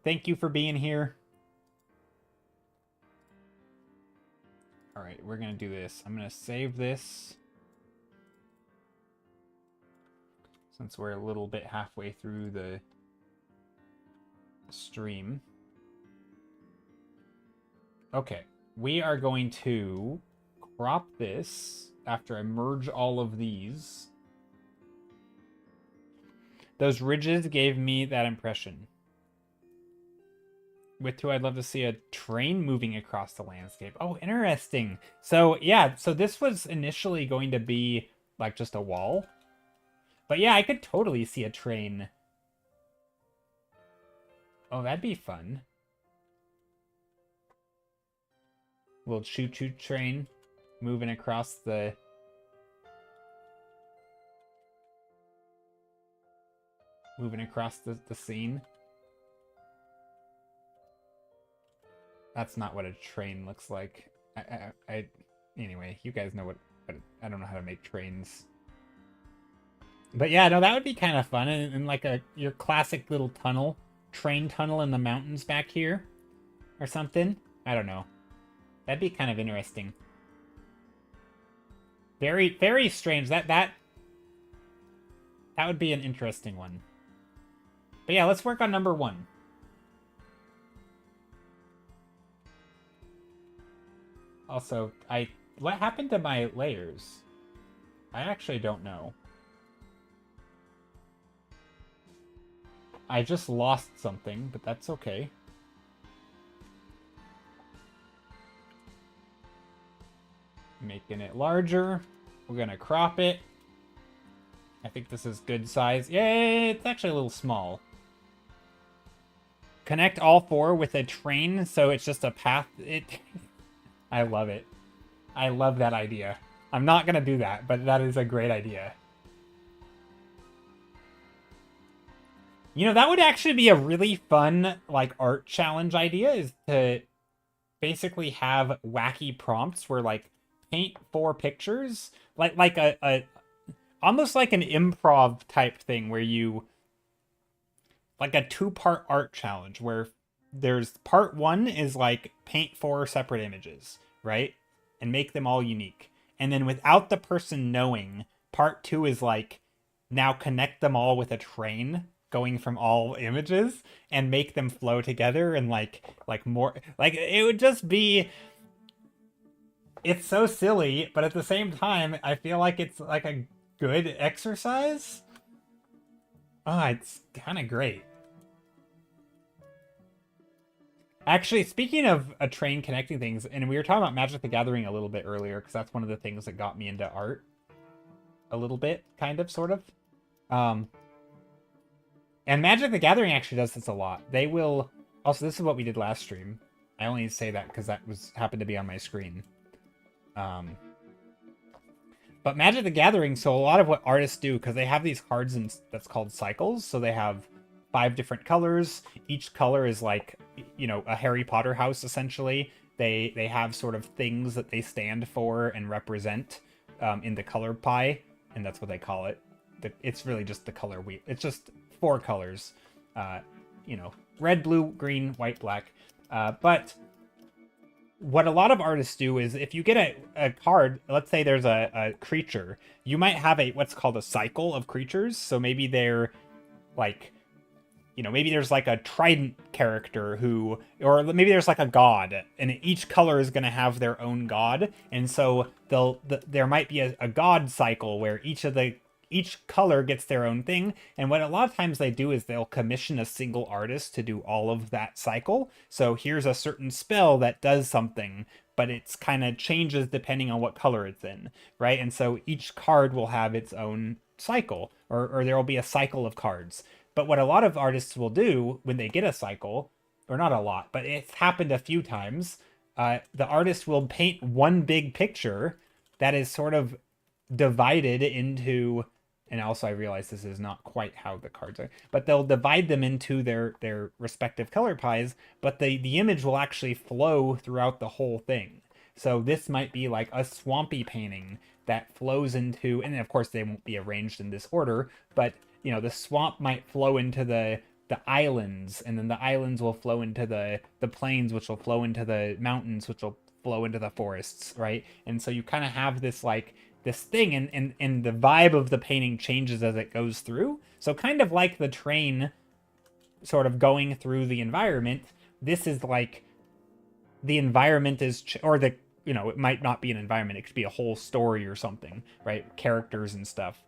Thank you for being here. Alright, we're going to do this. I'm going to save this. Since we're a little bit halfway through the stream. Okay, we are going to crop this after I merge all of these. Those ridges gave me that impression. With 2, I'd love to see a train moving across the landscape. Oh, interesting. So, yeah, so this was initially going to be like just a wall. But yeah, I could totally see a train. Oh, that'd be fun. Little choo-choo train moving across the... Moving across the scene. That's not what a train looks like. Anyway, you guys know what... I don't know how to make trains. But yeah, no, that would be kind of fun. And like your classic little tunnel. Train tunnel in the mountains back here. or something. I don't know. That'd be kind of interesting. Very, very strange. That would be an interesting one. But yeah, let's work on number 1. Also, what happened to my layers? I actually don't know. I just lost something, but that's okay. Making it larger. We're gonna crop it. I think this is good size. Yay! It's actually a little small. Connect all 4 with a train, so it's just a path. I love it. I love that idea. I'm not gonna do that, but that is a great idea. You know, that would actually be a really fun, like, art challenge idea, is to basically have wacky prompts where, like, paint 4 pictures, like a almost like an improv type thing where you, like a 2-part art challenge where there's part 1 is like paint 4 separate images, right? And make them all unique. And then without the person knowing, part 2 is like now connect them all with a train going from all images and make them flow together and like more like it would just be, it's so silly, but at the same time I feel like it's like a good exercise. It's kind of great. Actually, speaking of a train connecting things, and we were talking about Magic the Gathering a little bit earlier, because that's one of the things that got me into art. A little bit, kind of, sort of. Um, and Magic the Gathering actually does this a lot. They will... Also, this is what we did last stream. I only say that because that happened to be on my screen. But Magic the Gathering, so a lot of what artists do, because they have these cards that's called cycles, so they have 5 different colors. Each color is like, you know, a Harry Potter house, essentially. They have sort of things that they stand for and represent in the color pie, and that's what they call it. It's really just the color wheel. It's just 4 colors, you know, red, blue, green, white, black. But what a lot of artists do is if you get a card, let's say there's a creature, you might have what's called a cycle of creatures. So maybe they're like, you know, maybe there's like a trident character who, or maybe there's like a god, and each color is going to have their own god. And so there might be a god cycle where each color gets their own thing. And what a lot of times they do is they'll commission a single artist to do all of that cycle. So here's a certain spell that does something, but it's kind of changes depending on what color it's in, right? And so each card will have its own cycle, or there will be a cycle of cards. But what a lot of artists will do when they get a cycle, or not a lot, but it's happened a few times, the artist will paint one big picture that is sort of divided into, and also I realize this is not quite how the cards are, but they'll divide them into their respective color pies, but the image will actually flow throughout the whole thing. So this might be like a swampy painting that flows into, and of course they won't be arranged in this order, but you know, the swamp might flow into the islands, and then the islands will flow into the plains, which will flow into the mountains, which will flow into the forests, right? And so you kind of have this like this thing, and the vibe of the painting changes as it goes through. So kind of like the train sort of going through the environment, this is like the environment is, or the, you know, it might not be an environment, it could be a whole story or something, right? Characters and stuff.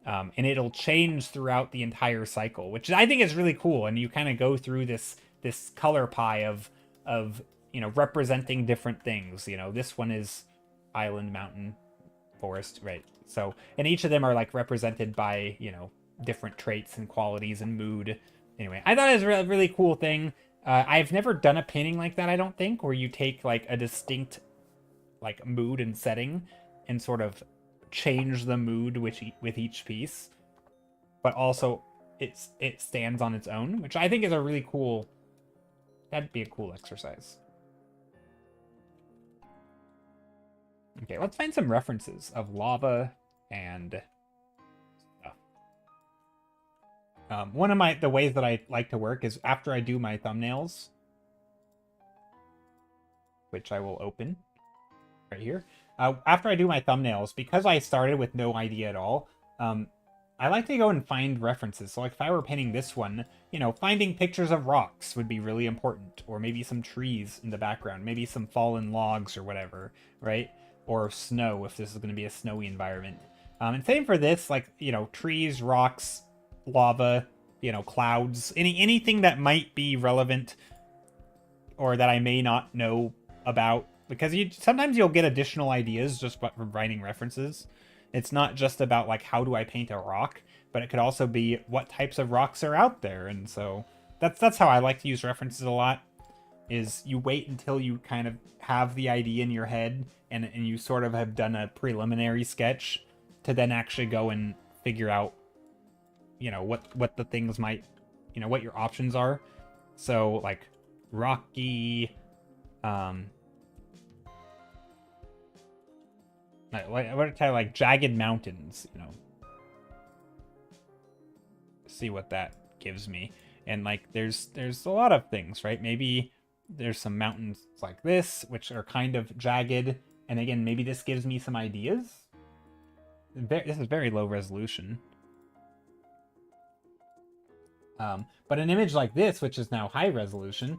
And it'll change throughout the entire cycle, which I think is really cool. And you kind of go through this color pie of you know, representing different things. You know, this one is island, mountain, forest, right? So, and each of them are like represented by, you know, different traits and qualities and mood. Anyway, I thought it was a really cool thing. I've never done a painting like that, I don't think, where you take like a distinct like mood and setting and sort of change the mood with each piece, but also it stands on its own, which I think is a really cool, that'd be a cool exercise. Okay, let's find some references of lava and stuff. One of the ways that I like to work is after I do my thumbnails, which I will open right here. After I do my thumbnails, because I started with no idea at all, I like to go and find references. So like if I were painting this one, you know, finding pictures of rocks would be really important. Or maybe some trees in the background, maybe some fallen logs or whatever, right? Or snow if this is going to be a snowy environment. And same for this, like, you know, trees, rocks, lava, you know, clouds, anything that might be relevant or that I may not know about. Because sometimes you'll get additional ideas just from writing references. It's not just about, like, how do I paint a rock, but it could also be what types of rocks are out there. And so that's how I like to use references a lot, is you wait until you kind of have the idea in your head and you sort of have done a preliminary sketch to then actually go and figure out, you know, what the things might, you know, what your options are. So, like, rocky, what kind of like jagged mountains, you know. See what that gives me. And like there's a lot of things, right? Maybe there's some mountains like this, which are kind of jagged. And again, maybe this gives me some ideas. This is very low resolution. But an image like this, which is now high resolution,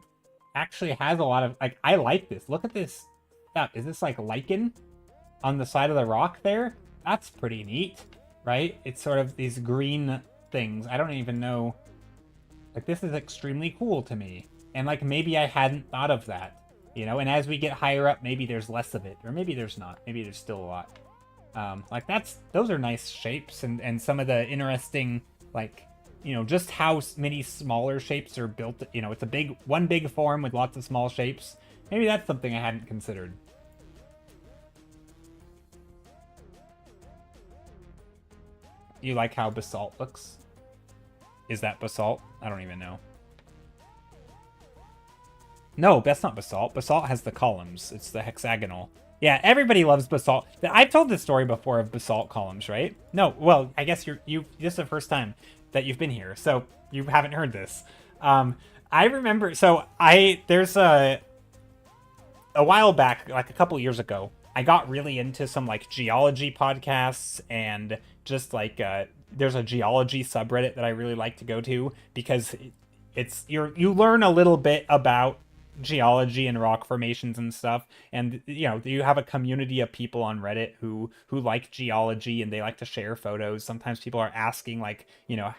actually has a lot of, like, I like this. Look at this stuff. Is this like lichen on the side of the rock there? That's pretty neat, right? It's sort of these green things. I don't even know. Like, this is extremely cool to me. And like, maybe I hadn't thought of that, you know? And as we get higher up, maybe there's less of it, or maybe there's not. Maybe there's still a lot. Like those are nice shapes, and some of the interesting, like, you know, just how many smaller shapes are built. You know, it's one big form with lots of small shapes. Maybe that's something I hadn't considered. You like how basalt looks? Is that basalt? I don't even know. No, that's not basalt. Basalt has the columns. It's the hexagonal. Yeah, everybody loves basalt. I've told this story before of basalt columns, right? No, well, I guess this is the first time that you've been here, so you haven't heard this. I remember, there's a while back, like a couple years ago, I got really into some like geology podcasts, and just like there's a geology subreddit that I really like to go to, because you learn a little bit about geology and rock formations and stuff, and you know, you have a community of people on Reddit who like geology, and they like to share photos. Sometimes people are asking, like, you know,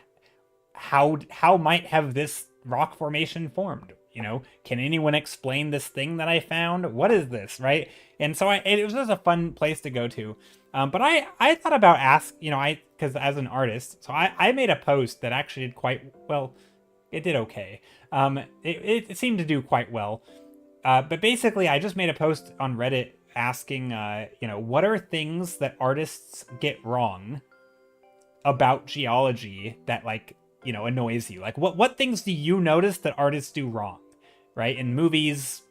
how might have this rock formation formed? You know, can anyone explain this thing that I found? What is this, right? And so it was just a fun place to go to. But I thought about because as an artist, so I made a post that actually did quite well. It did okay. It seemed to do quite well. But basically, I just made a post on Reddit asking, you know, what are things that artists get wrong about geology that, like, you know, annoys you? Like, what things do you notice that artists do wrong, right? In movies,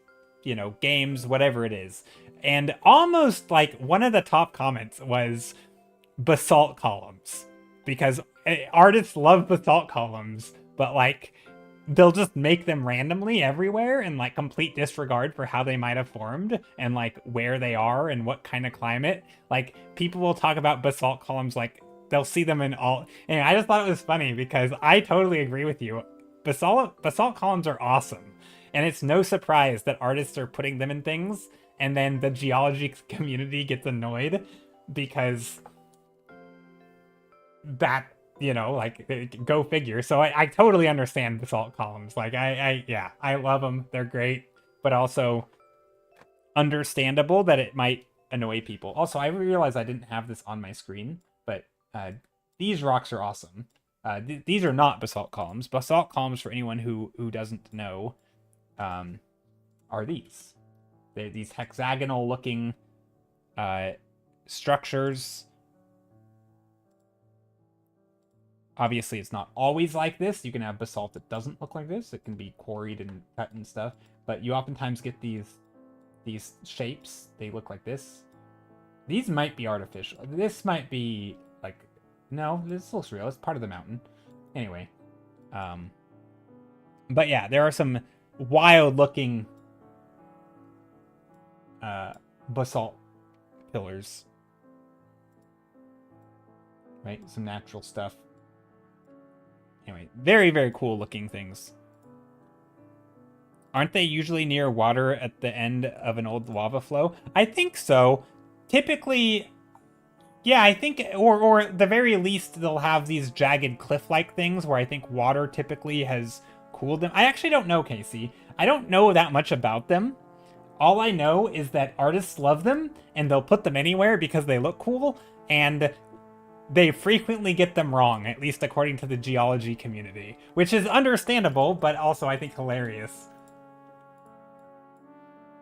you know, games, whatever it is. And almost like one of the top comments was basalt columns, because artists love basalt columns, but like they'll just make them randomly everywhere in like complete disregard for how they might have formed and like where they are and what kind of climate. Like, people will talk about basalt columns like they'll see them in all. And I just thought it was funny because I totally agree with you. Basalt columns are awesome, and it's no surprise that artists are putting them in things, and then the geology community gets annoyed because that, you know, like, go figure. So I totally understand basalt columns. Like, I love them. They're great, but also understandable that it might annoy people. Also, I realized I didn't have this on my screen, but these rocks are awesome. These are not basalt columns. Basalt columns, for anyone who doesn't know, are these. They're these hexagonal looking structures. Obviously, it's not always like this. You can have basalt that doesn't look like this. It can be quarried and cut and stuff. But you oftentimes get these shapes. They look like this. These might be artificial. This might be like, no, this looks real. It's part of the mountain. Anyway. But yeah, there are some wild looking basalt pillars. Right? Some natural stuff. Anyway, very, very cool looking things. Aren't they usually near water at the end of an old lava flow? I think so. Typically, yeah, I think, or at the very least, they'll have these jagged cliff-like things where I think water typically has cooled them. I actually don't know, Casey. I don't know that much about them. All I know is that artists love them, and they'll put them anywhere because they look cool, and they frequently get them wrong, at least according to the geology community, which is understandable, but also I think hilarious.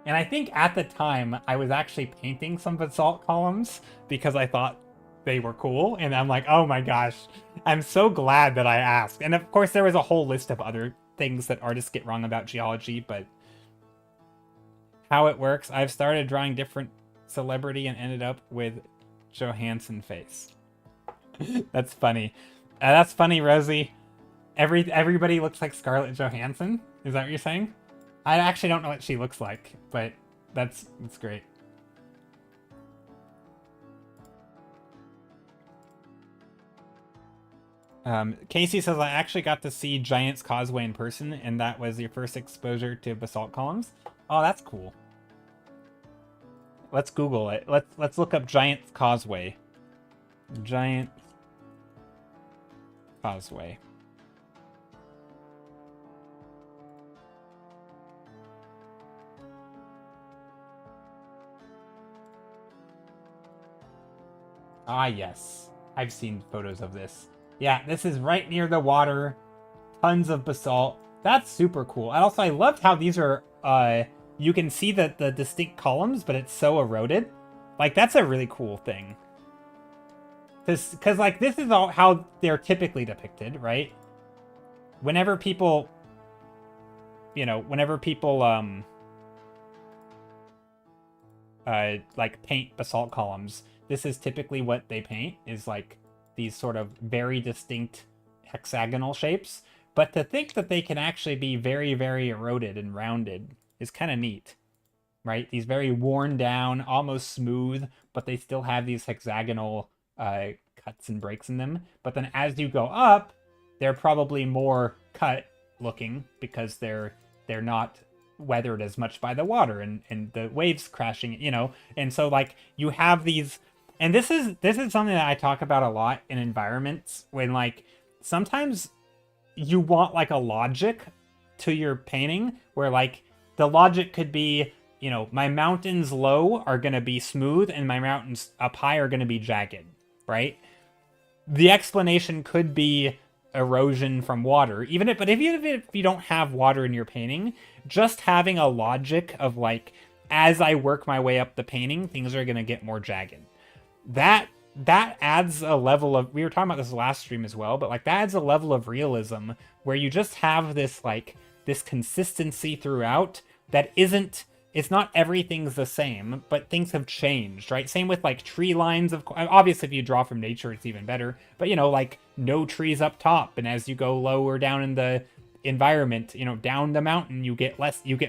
And I think at the time, I was actually painting some basalt columns because I thought they were cool, and I'm like, oh my gosh, I'm so glad that I asked. And of course, there was a whole list of other things that artists get wrong about geology, but how it works, I've started drawing different celebrity and ended up with Johansson face. That's funny. That's funny, Rosie. Everybody looks like Scarlett Johansson? Is that what you're saying? I actually don't know what she looks like, but that's great. Casey says, I actually got to see Giant's Causeway in person, and that was your first exposure to basalt columns. Oh, that's cool. Let's Google it. Let's look up Giant's Causeway. Giant Causeway. Ah, yes. I've seen photos of this. Yeah, this is right near the water. Tons of basalt. That's super cool. And also, I loved how these are, you can see the distinct columns, but it's so eroded. Like, that's a really cool thing. Because, like, this is all how they're typically depicted, right? Whenever people, like, paint basalt columns, this is typically what they paint, is, like, these sort of very distinct hexagonal shapes. But to think that they can actually be very, very eroded and rounded is kind of neat, right? These very worn down, almost smooth, but they still have these hexagonal cuts and breaks in them. But then as you go up, they're probably more cut looking because they're not weathered as much by the water and the waves crashing, And so, like, you have these, and this is something that I talk about a lot in environments when, like, sometimes you want, like, a logic to your painting where, like, the logic could be, my mountains low are going to be smooth and my mountains up high are going to be jagged, right? The explanation could be erosion from water. Even if you don't have water in your painting, just having a logic of, like, as I work my way up the painting, things are going to get more jagged. That adds a level of, we were talking about this last stream as well, but, like, that adds a level of realism where you just have this, like, this consistency throughout that isn't, it's not everything's the same, but things have changed, right? Same with, like, tree lines. Obviously, if you draw from nature, it's even better. But, like, no trees up top, and as you go lower down in the environment, down the mountain, you get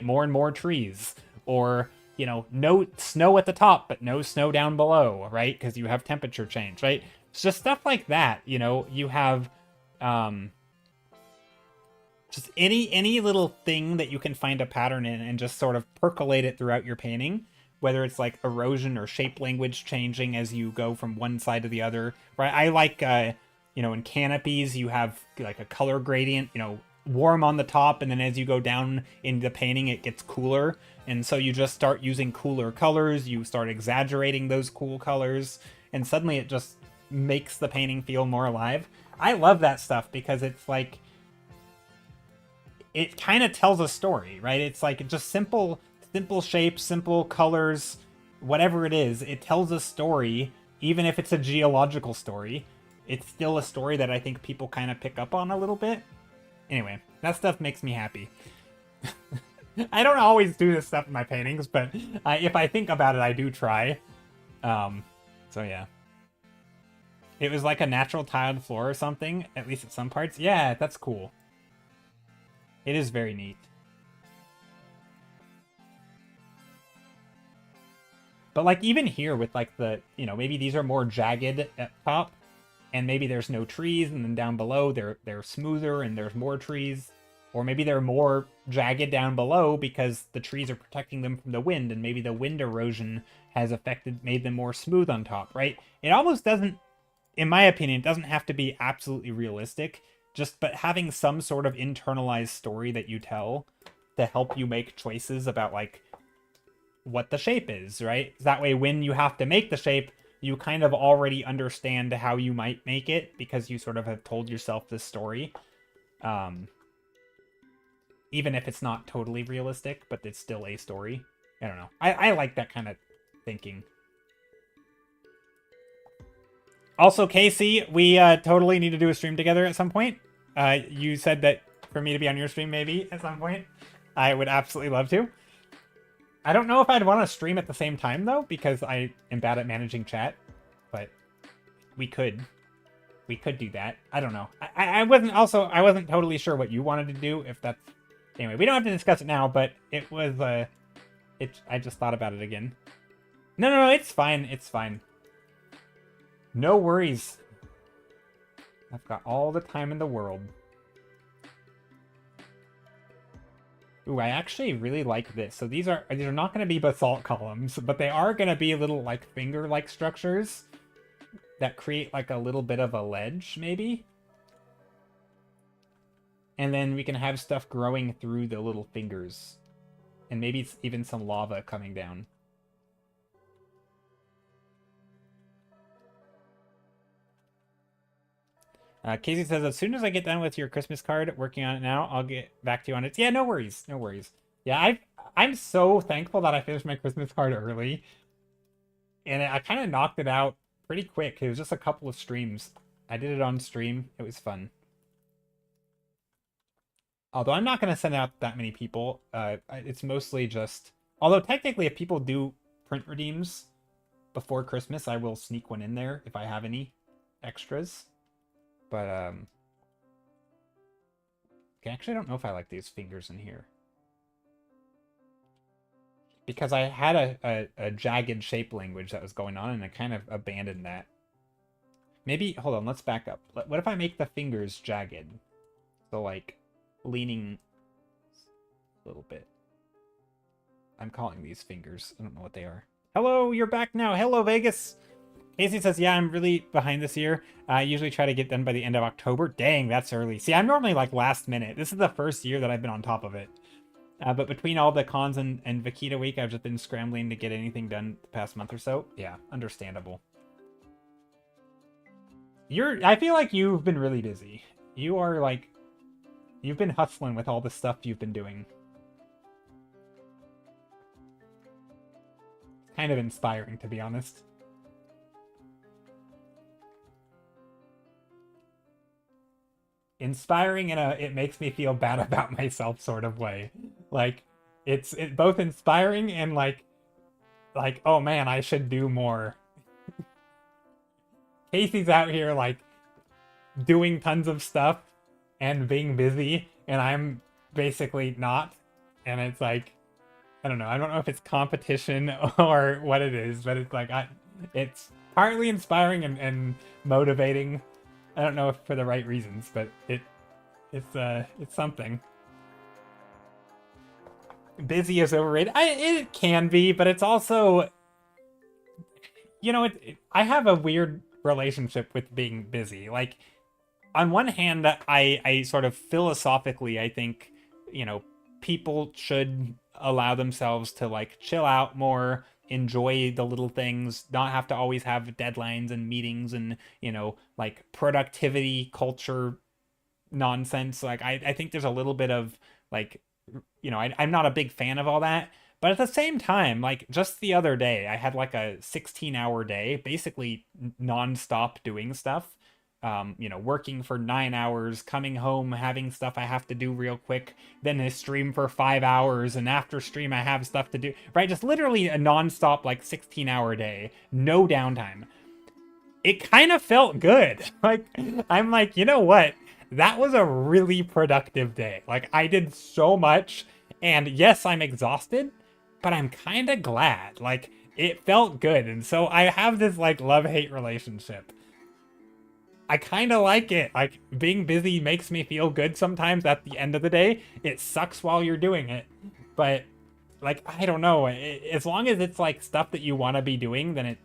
more and more trees. Or, no snow at the top, but no snow down below, right? Because you have temperature change, right? It's just stuff like that, you have, just any little thing that you can find a pattern in and just sort of percolate it throughout your painting, whether it's like erosion or shape language changing as you go from one side to the other, right? I like, in canopies, you have like a color gradient, warm on the top, and then as you go down in the painting, it gets cooler. And so you just start using cooler colors, you start exaggerating those cool colors, and suddenly it just makes the painting feel more alive. I love that stuff because it's like, it kind of tells a story, right? It's like just simple shapes, simple colors, whatever it is, it tells a story. Even if it's a geological story, it's still a story that I think people kind of pick up on a little bit. Anyway, that stuff makes me happy. I don't always do this stuff in my paintings, but if I think about it, I do try. So yeah. It was like a natural tiled floor or something, at least at some parts. Yeah, that's cool. It is very neat. But like even here with like the, you know, maybe these are more jagged at top, and maybe there's no trees, and then down below they're smoother and there's more trees. Or maybe they're more jagged down below because the trees are protecting them from the wind, and maybe the wind erosion has made them more smooth on top, right? It almost doesn't, in my opinion, it doesn't have to be absolutely realistic, but having some sort of internalized story that you tell to help you make choices about like what the shape is, right? That way when you have to make the shape, you kind of already understand how you might make it because you sort of have told yourself this story. Even if it's not totally realistic, but it's still a story. I don't know. I like that kind of thinking. Also, Casey, we totally need to do a stream together at some point. You said that for me to be on your stream maybe at some point. I would absolutely love to. I don't know if I'd want to stream at the same time, though, because I am bad at managing chat. But we could. We could do that. I don't know. I wasn't totally sure what you wanted to do, if that's... Anyway, we don't have to discuss it now, but it was, I just thought about it again. No, it's fine. It's fine. No worries. I've got all the time in the world. Ooh, I actually really like this. So these are not going to be basalt columns, but they are going to be little, like, finger-like structures that create, like, a little bit of a ledge, maybe? And then we can have stuff growing through the little fingers. And maybe it's even some lava coming down. Casey says, as soon as I get done with your Christmas card, working on it now, I'll get back to you on it. Yeah, no worries. No worries. Yeah, I'm so thankful that I finished my Christmas card early. And I kind of knocked it out pretty quick. It was just a couple of streams. I did it on stream. It was fun. Although I'm not going to send out that many people. It's mostly just... Although technically if people do print redeems before Christmas, I will sneak one in there if I have any extras. But, okay, actually I don't know if I like these fingers in here. Because I had a jagged shape language that was going on, and I kind of abandoned that. Maybe... Hold on, let's back up. What if I make the fingers jagged? So, like... leaning a little bit. I'm calling these fingers. I don't know what they are. Hello, you're back now. Hello, Vegas. Casey says, yeah, I'm really behind this year. I usually try to get done by the end of October. Dang, that's early. See, I'm normally like last minute. This is the first year that I've been on top of it. But between all the cons and Vikita week, I've just been scrambling to get anything done the past month or so. Yeah, understandable. I feel like you've been really busy. You are like... You've been hustling with all the stuff you've been doing. Kind of inspiring, to be honest. Inspiring in a it makes me feel bad about myself sort of way. Like, it's both inspiring and like, oh man, I should do more. Casey's out here, like, doing tons of stuff and being busy, and I'm basically not. And it's like, I don't know. I don't know if it's competition or what it is, but it's like, it's partly inspiring and motivating. I don't know if for the right reasons, but it's something. Busy is overrated. It can be, but it's also, you know, I have a weird relationship with being busy. Like, on one hand, I sort of philosophically, I think, you know, people should allow themselves to, like, chill out more, enjoy the little things, not have to always have deadlines and meetings and, you know, like, productivity culture nonsense. Like, I think there's a little bit of, like, you know, I'm not a big fan of all that. But at the same time, like, just the other day, I had, like, a 16-hour day, basically non-stop doing stuff. You know, working for 9 hours, coming home, having stuff I have to do real quick, then I stream for 5 hours, and after stream I have stuff to do, right? Just literally a non-stop, like, 16-hour day, no downtime. It kind of felt good. Like, I'm like, you know what? That was a really productive day. Like, I did so much, and yes, I'm exhausted, but I'm kind of glad. Like, it felt good. And so I have this, like, love-hate relationship. I kind of like it. Like, being busy makes me feel good sometimes at the end of the day. It sucks while you're doing it. But, like, I don't know. As long as it's, like, stuff that you want to be doing, then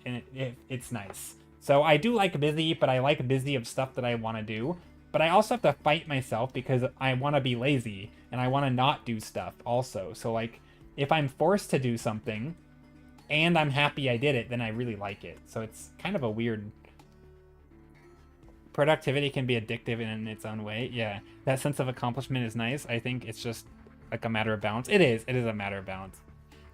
it's nice. So I do like busy, but I like busy of stuff that I want to do. But I also have to fight myself because I want to be lazy and I want to not do stuff also. So, like, if I'm forced to do something and I'm happy I did it, then I really like it. So it's kind of a weird... Productivity can be addictive in its own way. Yeah, that sense of accomplishment is nice. I think it's just like a matter of balance. It is a matter of balance.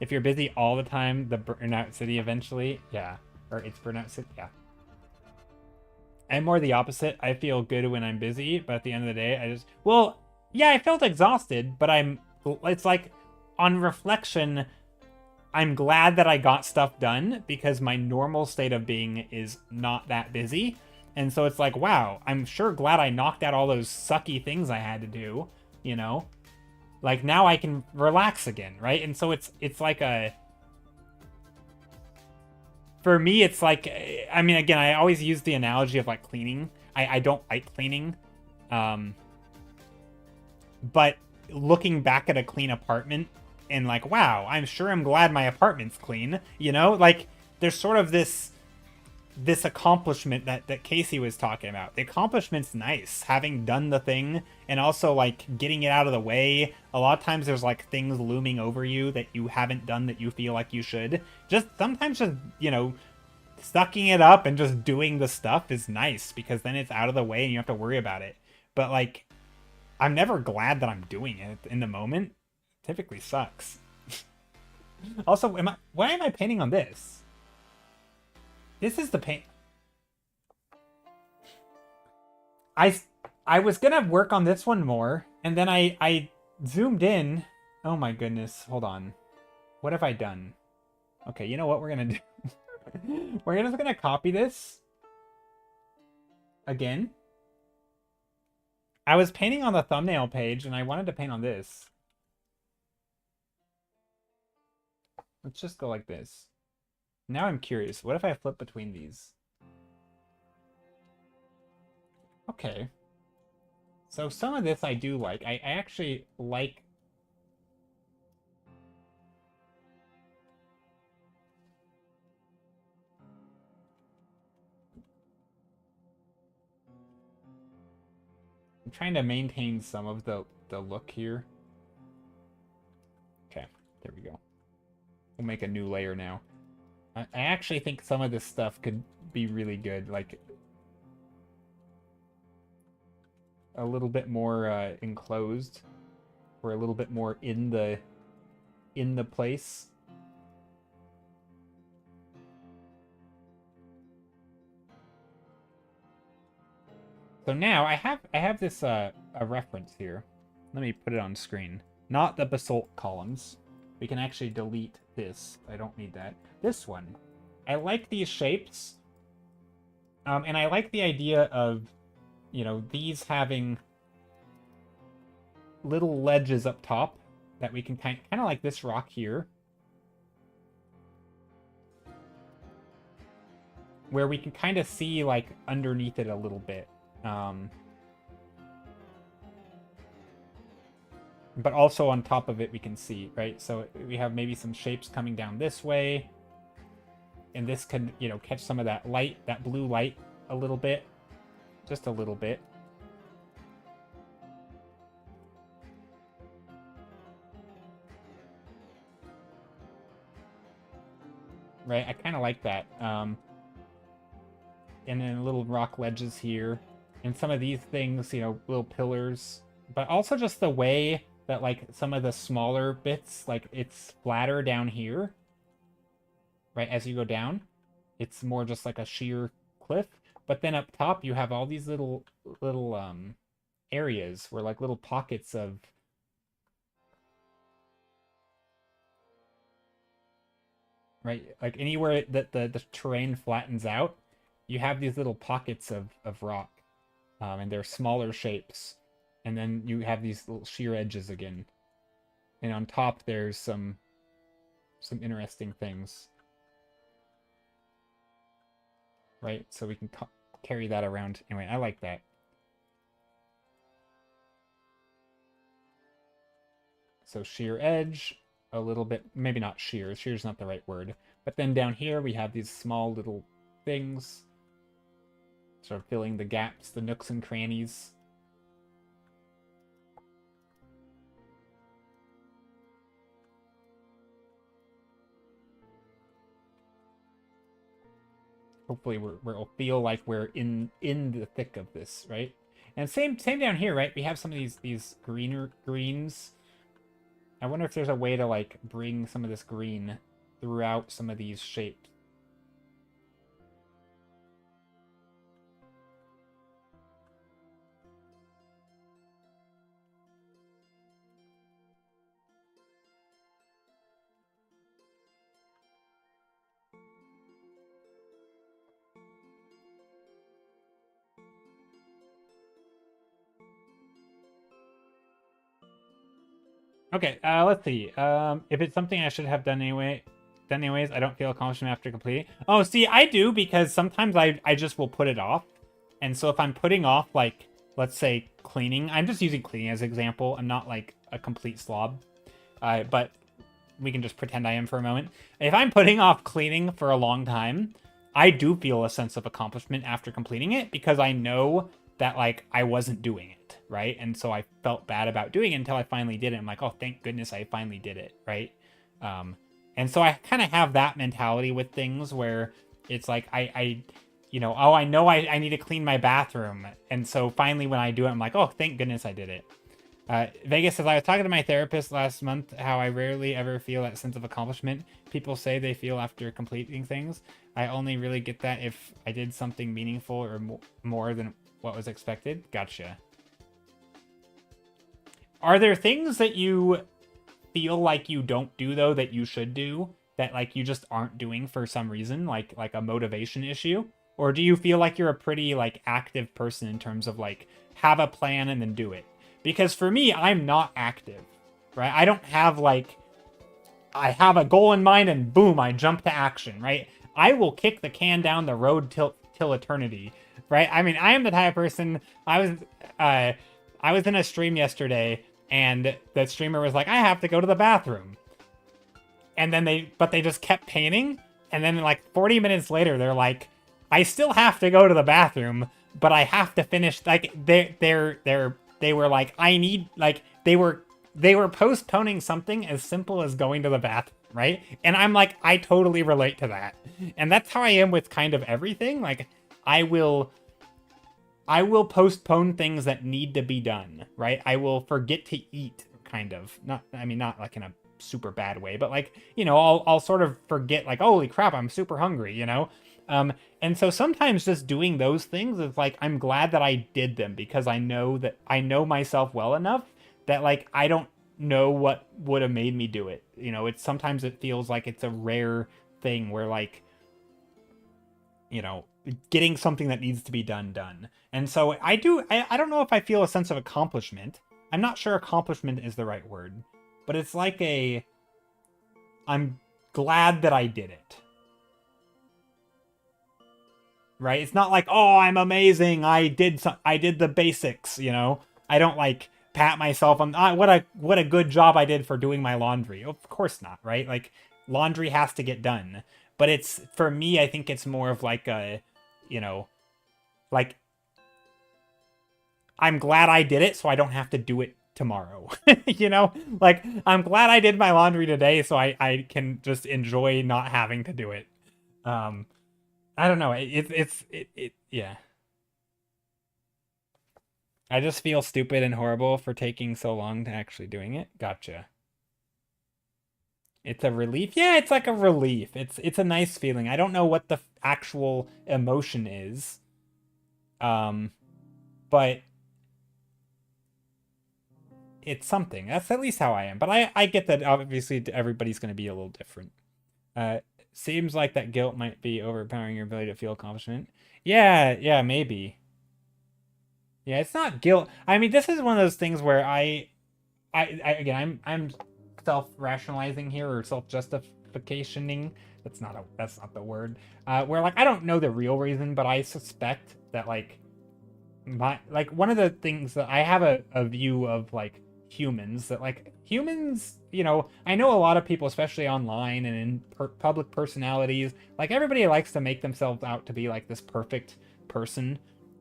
If you're busy all the time, the burnout city eventually, yeah. Or it's burnout city, yeah. I'm more the opposite. I feel good when I'm busy, but at the end of the day, I just... Well, yeah, I felt exhausted, but it's like, on reflection, I'm glad that I got stuff done because my normal state of being is not that busy. And so it's like, wow, I'm sure glad I knocked out all those sucky things I had to do, you know? Like, now I can relax again, right? And so it's like a... For me, it's like... I mean, again, I always use the analogy of, like, cleaning. I don't like cleaning. But looking back at a clean apartment and like, wow, I'm sure I'm glad my apartment's clean, you know? Like, there's sort of this accomplishment that Casey was talking about. The accomplishment's nice, having done the thing and also like getting it out of the way. A lot of times there's like things looming over you that you haven't done that you feel like you should. Just sometimes just, you know, sucking it up and just doing the stuff is nice because then it's out of the way and you have to worry about it. But like, I'm never glad that I'm doing it in the moment. It typically sucks. Also, why am I painting on this? This is the paint. I was gonna work on this one more, and then I zoomed in. Oh my goodness, hold on. What have I done? Okay, you know what we're gonna do? We're just gonna copy this again. I was painting on the thumbnail page, and I wanted to paint on this. Let's just go like this. Now I'm curious. What if I flip between these? Okay. So some of this I do like. I actually like... I'm trying to maintain some of the look here. Okay, there we go. We'll make a new layer now. I actually think some of this stuff could be really good, like a little bit more enclosed, or a little bit more in the place. So now I have this a reference here. Let me put it on screen. Not the basalt columns. We can actually delete this. I don't need that. This one. I like these shapes. And I like the idea of, you know, these having little ledges up top that we can kind of like this rock here. Where we can kind of see, like, underneath it a little bit. But also on top of it we can see, right? So we have maybe some shapes coming down this way. And this can, you know, catch some of that light, that blue light a little bit. Just a little bit. Right, I kind of like that. And then little rock ledges here. And some of these things, you know, little pillars. But also just the way that, like, some of the smaller bits, like, it's flatter down here. Right, as you go down. It's more just like a sheer cliff. But then up top, you have all these little areas where, like, little pockets of... Right, like, anywhere that the terrain flattens out, you have these little pockets of rock. And they're smaller shapes. And then you have these little sheer edges again. And on top there's some some interesting things. Right? So we can carry that around. Anyway, I like that. So sheer edge, a little bit, maybe not sheer. Sheer's not the right word. But then down here we have these small little things, sort of filling the gaps, the nooks and crannies. Hopefully we'll feel like we're in the thick of this, right? And same down here, right? We have some of these greener greens. I wonder if there's a way to like bring some of this green throughout some of these shapes. Okay, let's see. If it's something I should have done anyways, I don't feel accomplishment after completing. Oh, see, I do, because sometimes I just will put it off. And so if I'm putting off, like, let's say cleaning, I'm just using cleaning as an example. I'm not like a complete slob, but we can just pretend I am for a moment. If I'm putting off cleaning for a long time, I do feel a sense of accomplishment after completing it, because I know that like I wasn't doing it, right? And so I felt bad about doing it until I finally did it. I'm like, oh, thank goodness I finally did it, right? And so I kind of have that mentality with things where it's like I you know, oh, I know I need to clean my bathroom, and so finally when I do it, I'm like, oh, thank goodness I did it. Vegas says, I was talking to my therapist last month how I rarely ever feel that sense of accomplishment people say they feel after completing things. I only really get that if I did something meaningful or more than what was expected. Gotcha. Are there things that you feel like you don't do, though, that you should do, that like you just aren't doing for some reason, like a motivation issue? Or do you feel like you're a pretty like active person in terms of like have a plan and then do it? Because for me, I'm not active, right? I don't have like, I have a goal in mind and boom, I jump to action, right? I will kick the can down the road till eternity, right? I mean, I am the type of person, I was in a stream yesterday and the streamer was like, I have to go to the bathroom. And then they just kept painting. And then like 40 minutes later, they're like, I still have to go to the bathroom, but I have to finish. Like they were like, I need, like, they were postponing something as simple as going to the bathroom, right? And I'm like, I totally relate to that. And that's how I am with kind of everything. Like, I will postpone things that need to be done, right? I will forget to eat, kind of. Not like in a super bad way, but like, you know, I'll sort of forget, like, holy crap, I'm super hungry, you know? And so sometimes just doing those things is like, I'm glad that I did them, because I know myself well enough that like, I don't know what would have made me do it. You know, sometimes it feels like it's a rare thing where like, you know, getting something that needs to be done. And so I don't know if I feel a sense of accomplishment. I'm not sure accomplishment is the right word, but it's like I'm glad that I did it. Right? It's not like, oh, I'm amazing, I did the basics, you know? I don't like pat myself on what a good job I did for doing my laundry. Of course not, right? Like, laundry has to get done. But it's, for me, I think it's more of like a, you know, like, I'm glad I did it so I don't have to do it tomorrow. You know? Like, I'm glad I did my laundry today so I can just enjoy not having to do it. I don't know. Yeah. I just feel stupid and horrible for taking so long to actually doing it. Gotcha. It's a relief. Yeah, it's like a relief. It's a nice feeling. I don't know what the actual emotion is. But it's something. That's at least how I am. But I get that obviously everybody's going to be a little different. Seems like that guilt might be overpowering your ability to feel accomplishment. Yeah, maybe. Yeah, it's not guilt. I mean, this is one of those things where again, I'm self-rationalizing here, or self-justifying justificationing. That's not the word. Where like I don't know the real reason, but I suspect that like one of the things that I have a view of like humans, that like humans, I know a lot of people, especially online and in public personalities, like everybody likes to make themselves out to be like this perfect person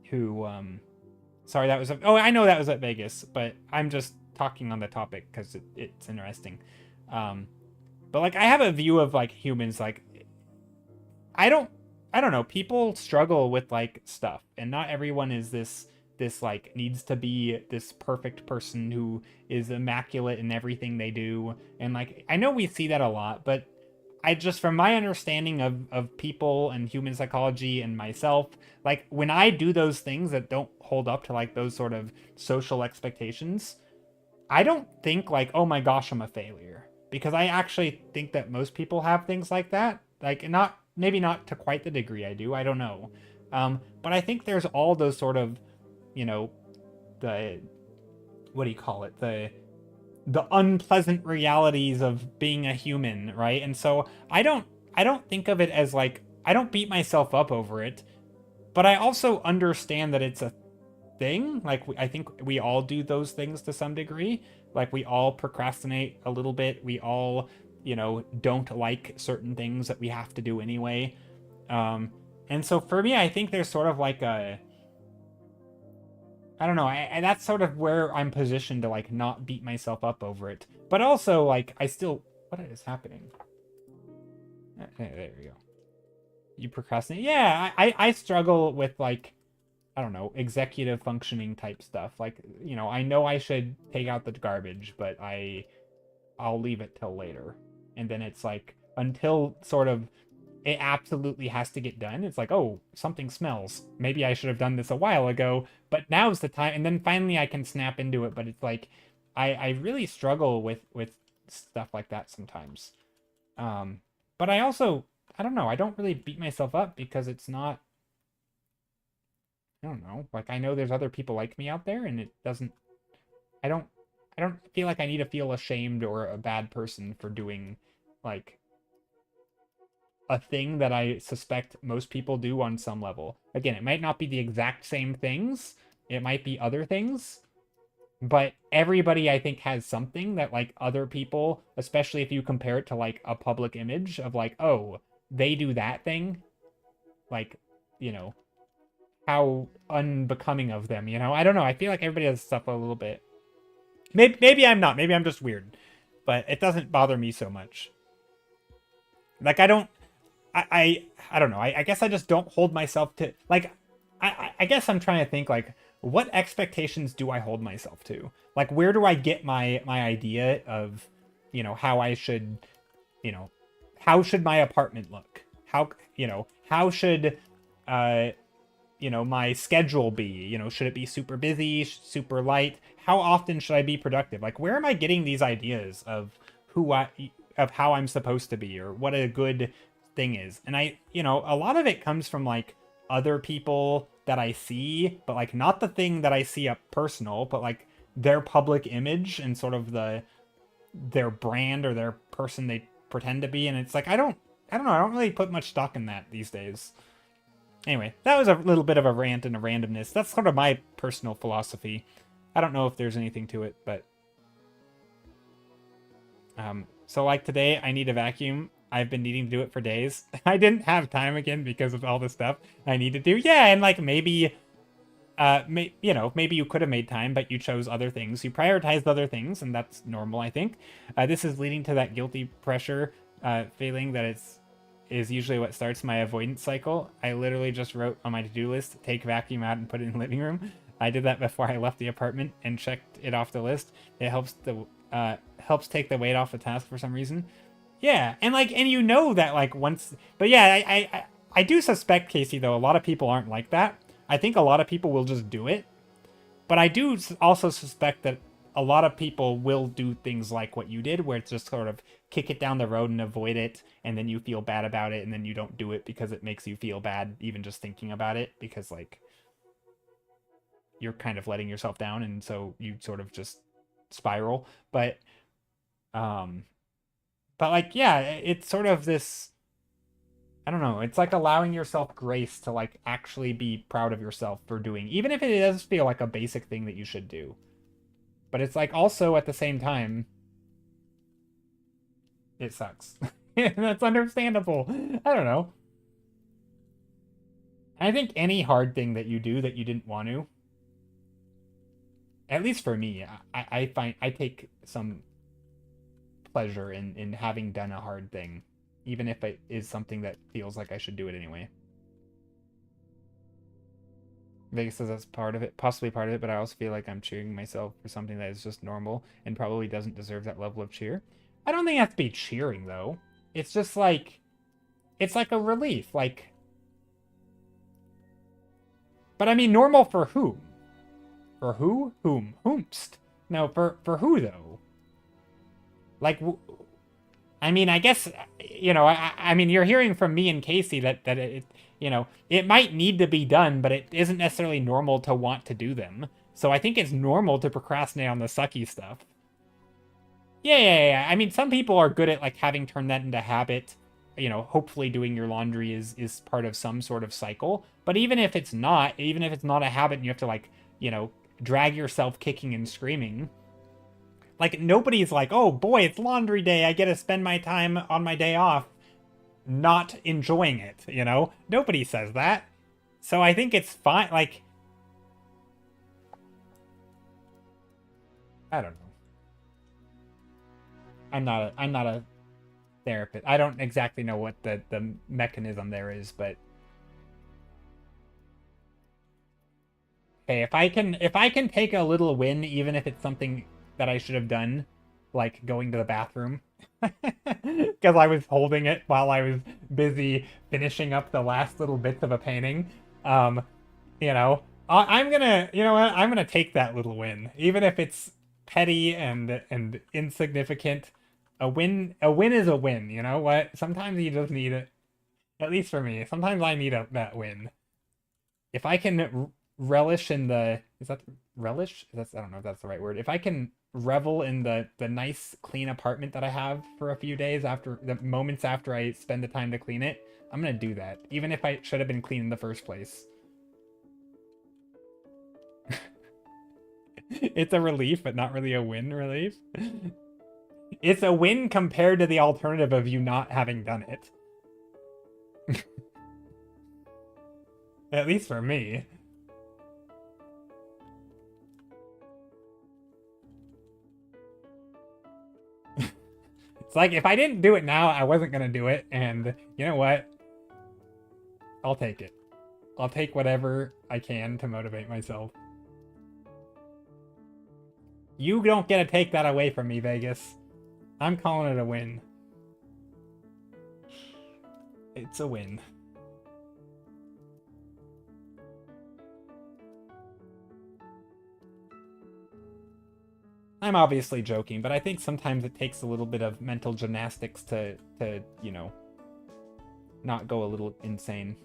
who sorry, oh, I know that was at Vegas, but I'm just talking on the topic because it's interesting. um but like I have a view of like humans, like I don't I don't know, people struggle with like stuff, and not everyone is this like needs to be this perfect person who is immaculate in everything they do. And like I know we see that a lot, but I just, from my understanding of people and human psychology and myself, like when I do those things that don't hold up to like those sort of social expectations, I don't think like, oh my gosh, I'm a failure. Because I actually think that most people have things like that. Like not maybe not to quite the degree I do. I don't know. But I think there's all those sort of, you know, the what do you call it? The unpleasant realities of being a human, right? And so I don't think of it as like, I don't beat myself up over it, but I also understand that it's a thing. Like I think we all do those things to some degree. Like we all procrastinate a little bit. We all, don't like certain things that we have to do anyway. And so for me, I think there's sort of like I don't know. That's sort of where I'm positioned to like not beat myself up over it. But also like I still, what is happening? There we go. You procrastinate. Yeah, I struggle with like, I don't know, executive functioning type stuff. Like, I know I should take out the garbage, but I'll leave it till later. And then it's like until sort of it absolutely has to get done. It's like, oh, something smells. Maybe I should have done this a while ago, but now's the time. And then finally I can snap into it. But it's like I really struggle with stuff like that sometimes. But I don't know, I don't really beat myself up because it's not, I don't know. Like I know there's other people like me out there, and it doesn't. I don't. I don't feel like I need to feel ashamed or a bad person for doing, like, a thing that I suspect most people do on some level. Again, it might not be the exact same things. It might be other things, but everybody I think has something that like other people, especially if you compare it to like a public image of like, oh, they do that thing, like, you know, how unbecoming of them, I don't know. I feel like everybody has stuff a little bit. Maybe I'm not. Maybe I'm just weird, but it doesn't bother me so much. Like I don't. I don't know. I guess I just don't hold myself to like. I guess I'm trying to think like, what expectations do I hold myself to? Like where do I get my idea of, how I should, you know, how should my apartment look? How should my schedule be? Should it be super busy, super light? How often should I be productive? Like, where am I getting these ideas of of how I'm supposed to be, or what a good thing is? And a lot of it comes from like other people that I see, but like not the thing that I see up personal, but like their public image and sort of their brand or their person they pretend to be. And it's like, I don't know. I don't really put much stock in that these days. Anyway, that was a little bit of a rant and a randomness. That's sort of my personal philosophy. I don't know if there's anything to it, but so like today I need a vacuum. I've been needing to do it for days. I didn't have time again because of all the stuff I need to do. Yeah, and like maybe maybe you could have made time, but you chose other things. You prioritized other things, and that's normal, I think. This is leading to that guilty pressure feeling that is usually what starts my avoidance cycle. I literally just wrote on my to-do list, take vacuum out and put it in the living room. I did that before I left the apartment and checked it off the list. It helps take the weight off the task for some reason. Yeah, and that like once, but yeah, I do suspect, Casey, though a lot of people aren't like that. I think a lot of people will just do it, but I do also suspect that a lot of people will do things like what you did, where it's just sort of kick it down the road and avoid it, and then you feel bad about it, and then you don't do it because it makes you feel bad even just thinking about it, because like you're kind of letting yourself down, and so you sort of just spiral. But But like, yeah, it's sort of this, I don't know, it's like allowing yourself grace to like actually be proud of yourself for doing, even if it does feel like a basic thing that you should do. But it's like also at the same time, it sucks. That's understandable. I don't know. I think any hard thing that you do that you didn't want to, at least for me, I find I take some pleasure in having done a hard thing, even if it is something that feels like I should do it anyway. Vegas says that's part of it, possibly part of it, but I also feel like I'm cheering myself for something that is just normal and probably doesn't deserve that level of cheer. I don't think it has to be cheering though. It's just like it's like a relief. Like, but I mean, normal for whom? For who? Whom? Whomst? No, for who though? Like, I mean, I guess I mean, you're hearing from me and Casey that it it might need to be done, but it isn't necessarily normal to want to do them. So I think it's normal to procrastinate on the sucky stuff. Yeah. I mean, some people are good at like having turned that into habit. Hopefully doing your laundry is part of some sort of cycle. But even if it's not, even if it's not a habit and you have to like, drag yourself kicking and screaming, like nobody's like, "Oh boy, it's laundry day. I get to spend my time on my day off not enjoying it." Nobody says that. So I think it's fine. Like, I don't know. I'm not a therapist. I don't exactly know what the mechanism there is, but hey, if I can take a little win, even if it's something that I should have done, like going to the bathroom, because I was holding it while I was busy finishing up the last little bits of a painting. Um, I'm gonna, you know what? I'm gonna take that little win, even if it's petty and insignificant. A win is a win. You know what? Sometimes you just need it. At least for me, sometimes I need that win. If I can relish in the is that relish? I don't know if that's the right word. If I can revel in the nice clean apartment that I have for a few days after the moments after I spend the time to clean it, I'm gonna do that, even if I should have been clean in the first place. It's a relief, but not really a win relief. It's a win compared to the alternative of you not having done it. At least for me. It's like if I didn't do it now, I wasn't gonna do it, and you know what? I'll take it. I'll take whatever I can to motivate myself. You don't get to take that away from me, Vegas. I'm calling it a win. It's a win. I'm obviously joking, but I think sometimes it takes a little bit of mental gymnastics to not go a little insane.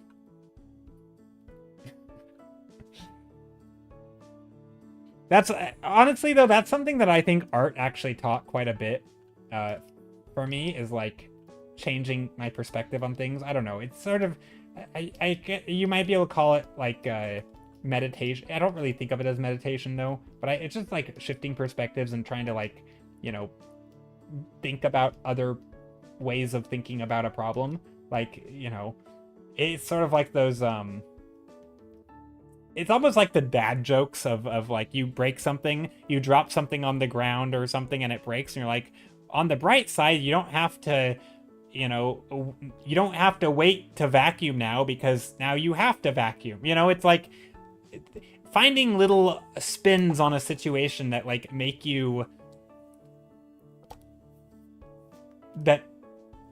That's honestly though, that's something that I think art actually taught quite a bit. Uh, for me is like changing my perspective on things. I don't know. It's sort of I get you might be able to call it like meditation. I don't really think of it as meditation though, but it's just like shifting perspectives and trying to like, you know, think about other ways of thinking about a problem. Like, it's sort of like those it's almost like the dad jokes of like you break something, you drop something on the ground or something and it breaks and you're like, on the bright side, you don't have to you don't have to wait to vacuum now because now you have to vacuum. It's like finding little spins on a situation that like make you that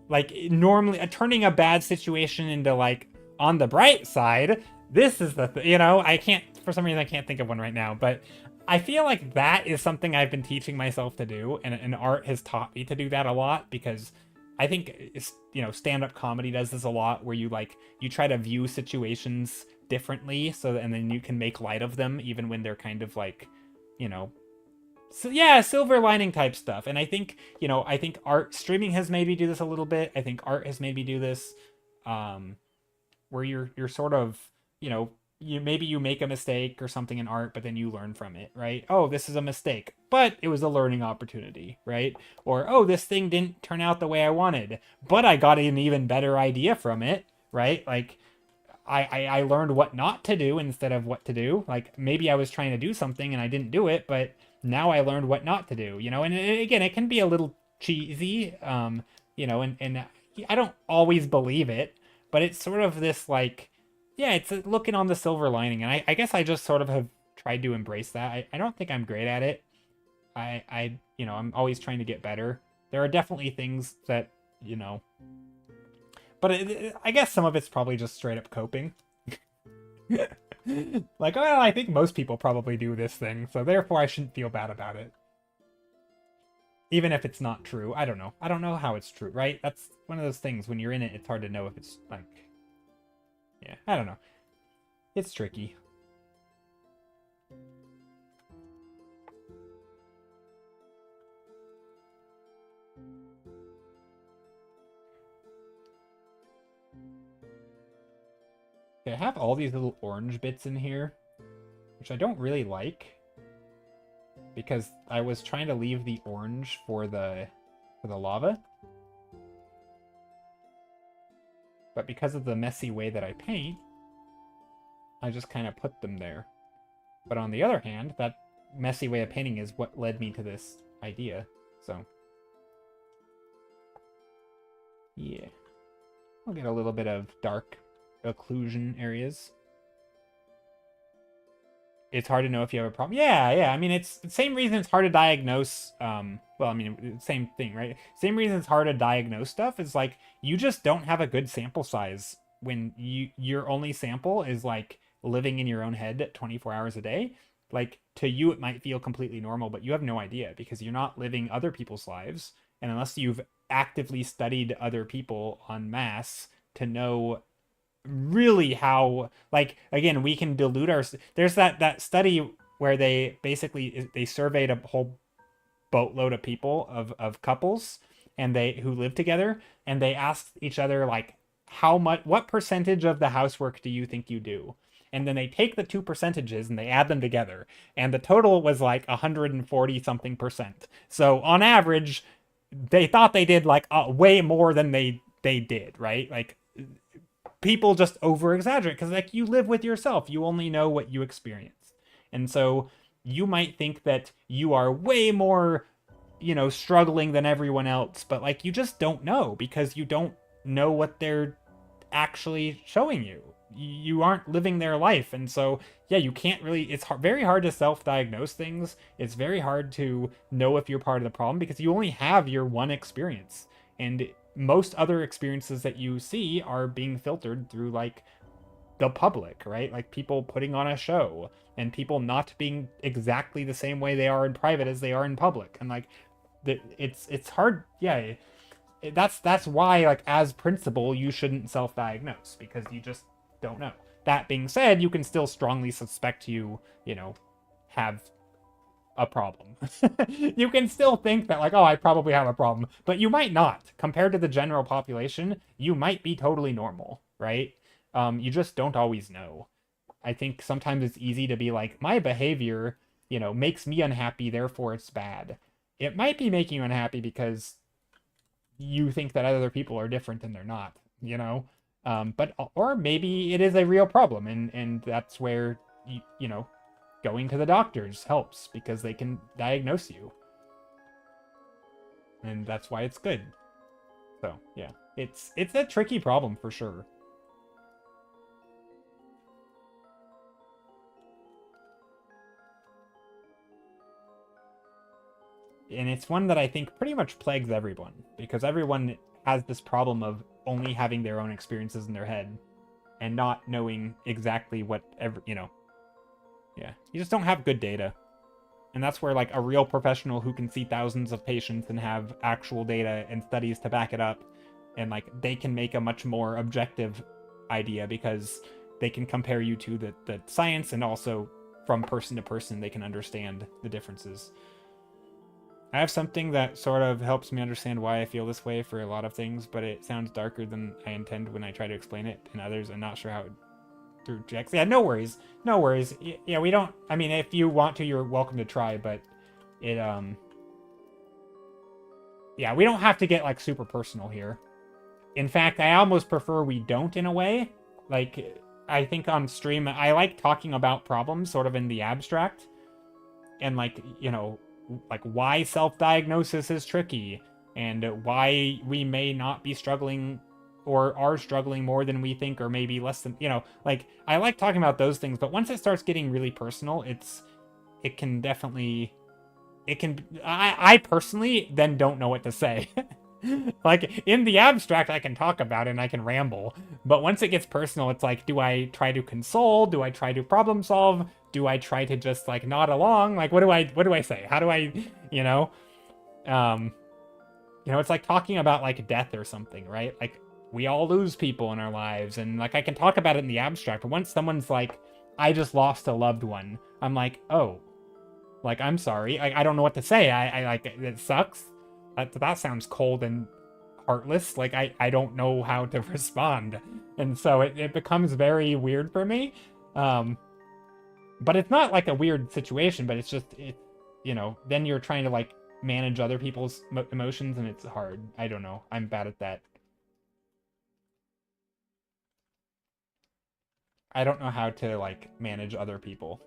like normally turning a bad situation into like on the bright side. This is the I can't, for some reason I can't think of one right now, but I feel like that is something I've been teaching myself to do, and art has taught me to do that a lot, because I think stand-up comedy does this a lot, where you try to view situations differently, and then you can make light of them even when they're kind of like, So yeah, silver lining type stuff. And I think, I think art streaming has made me do this a little bit. I think art has made me do this. Um, where you're sort of, you know, you make a mistake or something in art, but then you learn from it, right? Oh, this is a mistake, but it was a learning opportunity, right? Or oh, this thing didn't turn out the way I wanted, but I got an even better idea from it, right? Like I learned what not to do instead of what to do. Like maybe I was trying to do something and I didn't do it, but now I learned what not to do, And again, it can be a little cheesy, and I don't always believe it, but it's sort of this like, yeah, it's looking on the silver lining, and I guess I just sort of have tried to embrace that. I don't think I'm great at it. I'm always trying to get better. There are definitely things that, you know, but I guess some of it's probably just straight up coping. Like, well, I think most people probably do this thing, so therefore I shouldn't feel bad about it. Even if it's not true. I don't know. I don't know how it's true, right? That's one of those things, when you're in it, it's hard to know if it's, like... Yeah, I don't know. It's tricky. Okay, I have all these little orange bits in here, which I don't really like, because I was trying to leave the orange for the lava. But because of the messy way that I paint, I just kind of put them there. But on the other hand, that messy way of painting is what led me to this idea, so... Yeah. I'll get a little bit of dark occlusion areas. It's hard to know if you have a problem. Yeah. I mean, it's the same reason it's hard to diagnose. Well, I mean, same thing, right? Same reason it's hard to diagnose stuff is like you just don't have a good sample size when your only sample is like living in your own head 24 hours a day. Like to you, it might feel completely normal, but you have no idea because you're not living other people's lives, and unless you've actively studied other people en masse to know really how, like, again, we can dilute our... There's that study where they basically surveyed a whole boatload of people, of couples, and who live together, and they asked each other, like, what percentage of the housework do you think you do? And then they take the two percentages and they add them together, and the total was like 140 something percent. So on average, they thought they did like way more than they did, right? Like, people just over exaggerate because, like, you live with yourself, you only know what you experience, and so you might think that you are way more, struggling than everyone else, but like you just don't know because you don't know what they're actually showing you. You aren't living their life, and so yeah, you can't really... It's very hard to self-diagnose things. It's very hard to know if you're part of the problem because you only have your one experience, and most other experiences that you see are being filtered through like the public, right? Like people putting on a show and people not being exactly the same way they are in private as they are in public, and like it's hard. Yeah, that's why, like, as principle, you shouldn't self-diagnose because you just don't know. That being said, you can still strongly suspect you have a problem. You can still think that, like, oh, I probably have a problem, but you might not. Compared to the general population, you might be totally normal, right? You just don't always know. I think sometimes it's easy to be like, my behavior, makes me unhappy, therefore it's bad. It might be making you unhappy because you think that other people are different and they're not, but or maybe it is a real problem, and that's where going to the doctors helps because they can diagnose you, and that's why it's good. So yeah, it's a tricky problem for sure. And it's one that I think pretty much plagues everyone, because everyone has this problem of only having their own experiences in their head and not knowing exactly what yeah, you just don't have good data. And that's where, like, a real professional who can see thousands of patients and have actual data and studies to back it up, and like they can make a much more objective idea because they can compare you to the science, and also from person to person they can understand the differences. I have something that sort of helps me understand why I feel this way for a lot of things, but it sounds darker than I intend when I try to explain it, and others I'm not sure how it through Jax. Yeah, no worries. No worries. Yeah, we don't, I mean, if you want to, you're welcome to try, but it, yeah, we don't have to get, like, super personal here. In fact, I almost prefer we don't in a way. Like, I think on stream, I like talking about problems sort of in the abstract. And, like, you know, like why self-diagnosis is tricky and why we may not be struggling or are struggling more than we think or maybe less than, you know, like I like talking about those things, but once it starts getting really personal, it can definitely, I personally then don't know what to say. Like in the abstract I can talk about it and I can ramble, but once it gets personal, it's like, do I try to console, do I try to problem solve, do I try to just like nod along, like what do I say, how do I, you know, it's like talking about like death or something, right? Like we all lose people in our lives, and like I can talk about it in the abstract, but once someone's like, I just lost a loved one, I'm like, oh, like I'm sorry, I don't know what to say, I like, it sucks. That sounds cold and heartless. Like, I don't know how to respond. And so it becomes very weird for me. But it's not like a weird situation, but it's just, then you're trying to, like, manage other people's emotions, and it's hard. I don't know. I'm bad at that. I don't know how to, like, manage other people.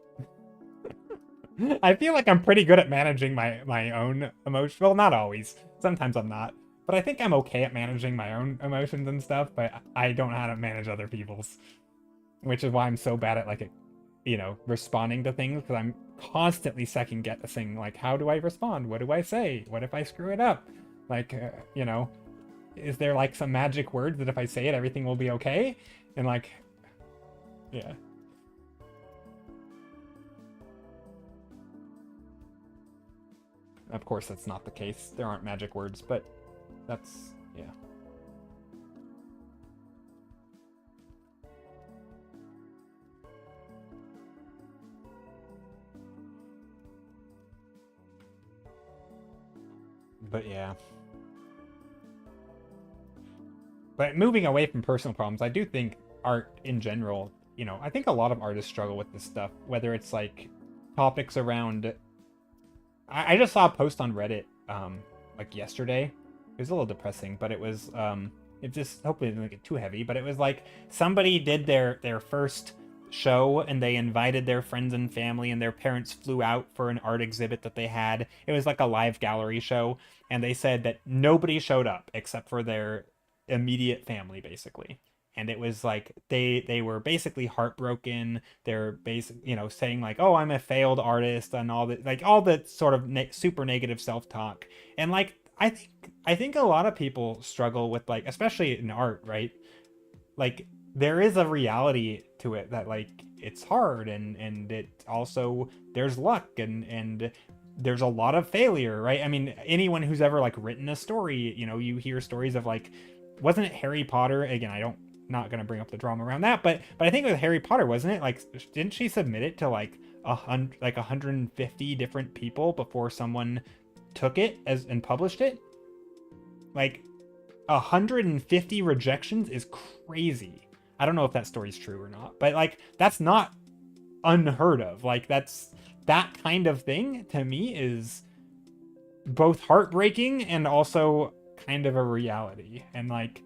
I feel like I'm pretty good at managing my own emotions. Well, not always. Sometimes I'm not. But I think I'm okay at managing my own emotions and stuff, but I don't know how to manage other people's. Which is why I'm so bad at, like, responding to things, because I'm constantly second guessing, like, how do I respond? What do I say? What if I screw it up? Like, is there, like, some magic words that if I say it, everything will be okay? And, like, yeah. Of course, that's not the case. There aren't magic words, but that's, yeah. But yeah. But moving away from personal problems, I do think art in general, I think a lot of artists struggle with this stuff, whether it's like topics around. I just saw a post on Reddit, like yesterday. It was a little depressing, but it was, it just hopefully didn't get too heavy. But it was like somebody did their first show, and they invited their friends and family, and their parents flew out for an art exhibit that they had. It was like a live gallery show, and they said that nobody showed up except for their immediate family, basically. And it was like they were basically heartbroken. They're saying like, oh, I'm a failed artist, and all that, like all the sort of super negative self-talk. And like I think a lot of people struggle with, like, especially in art, right? Like there is a reality to it that, like, it's hard, and it also, there's luck, and there's a lot of failure, right? I mean, anyone who's ever like written a story, you hear stories of, like, wasn't it Harry Potter? Again, not gonna bring up the drama around that, but I think with Harry Potter, wasn't it, like, didn't she submit it to like 150 different people before someone took it and published it? Like 150 rejections is crazy. I don't know if that story's true or not, but like that's not unheard of. Like that kind of thing to me is both heartbreaking and also kind of a reality. And like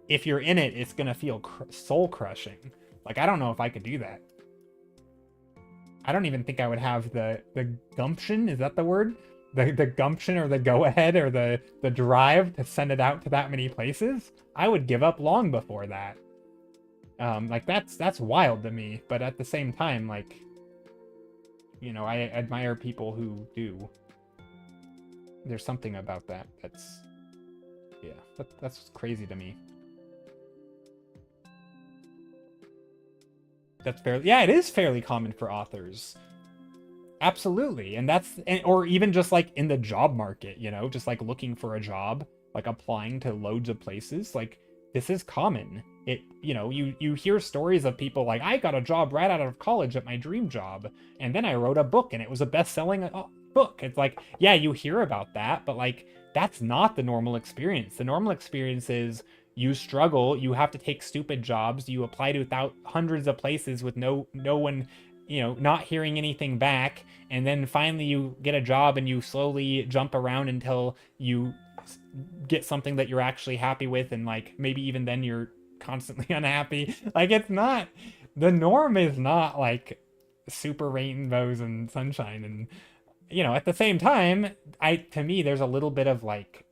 if you're in it, it's gonna feel soul crushing. Like I don't know if I could do that. I don't even think I would have the gumption, is that the word? The gumption or the go ahead or the drive to send it out to that many places. I would give up long before that. Like that's wild to me, but at the same time, like, I admire people who do. There's something about that that's, yeah, that's crazy to me. That's fairly, yeah, it is fairly common for authors. Absolutely. And or even just like in the job market, just like looking for a job, like applying to loads of places, like this is common. You hear stories of people like, I got a job right out of college at my dream job, and then I wrote a book and it was a best-selling, book. It's like, yeah, you hear about that, but like that's not the normal experience. The normal experience is you struggle, you have to take stupid jobs, you apply to hundreds of places with no one, not hearing anything back, and then finally you get a job and you slowly jump around until you get something that you're actually happy with, and like maybe even then you're constantly unhappy. Like it's not, the norm is not like super rainbows and sunshine. And at the same time, to me there's a little bit of like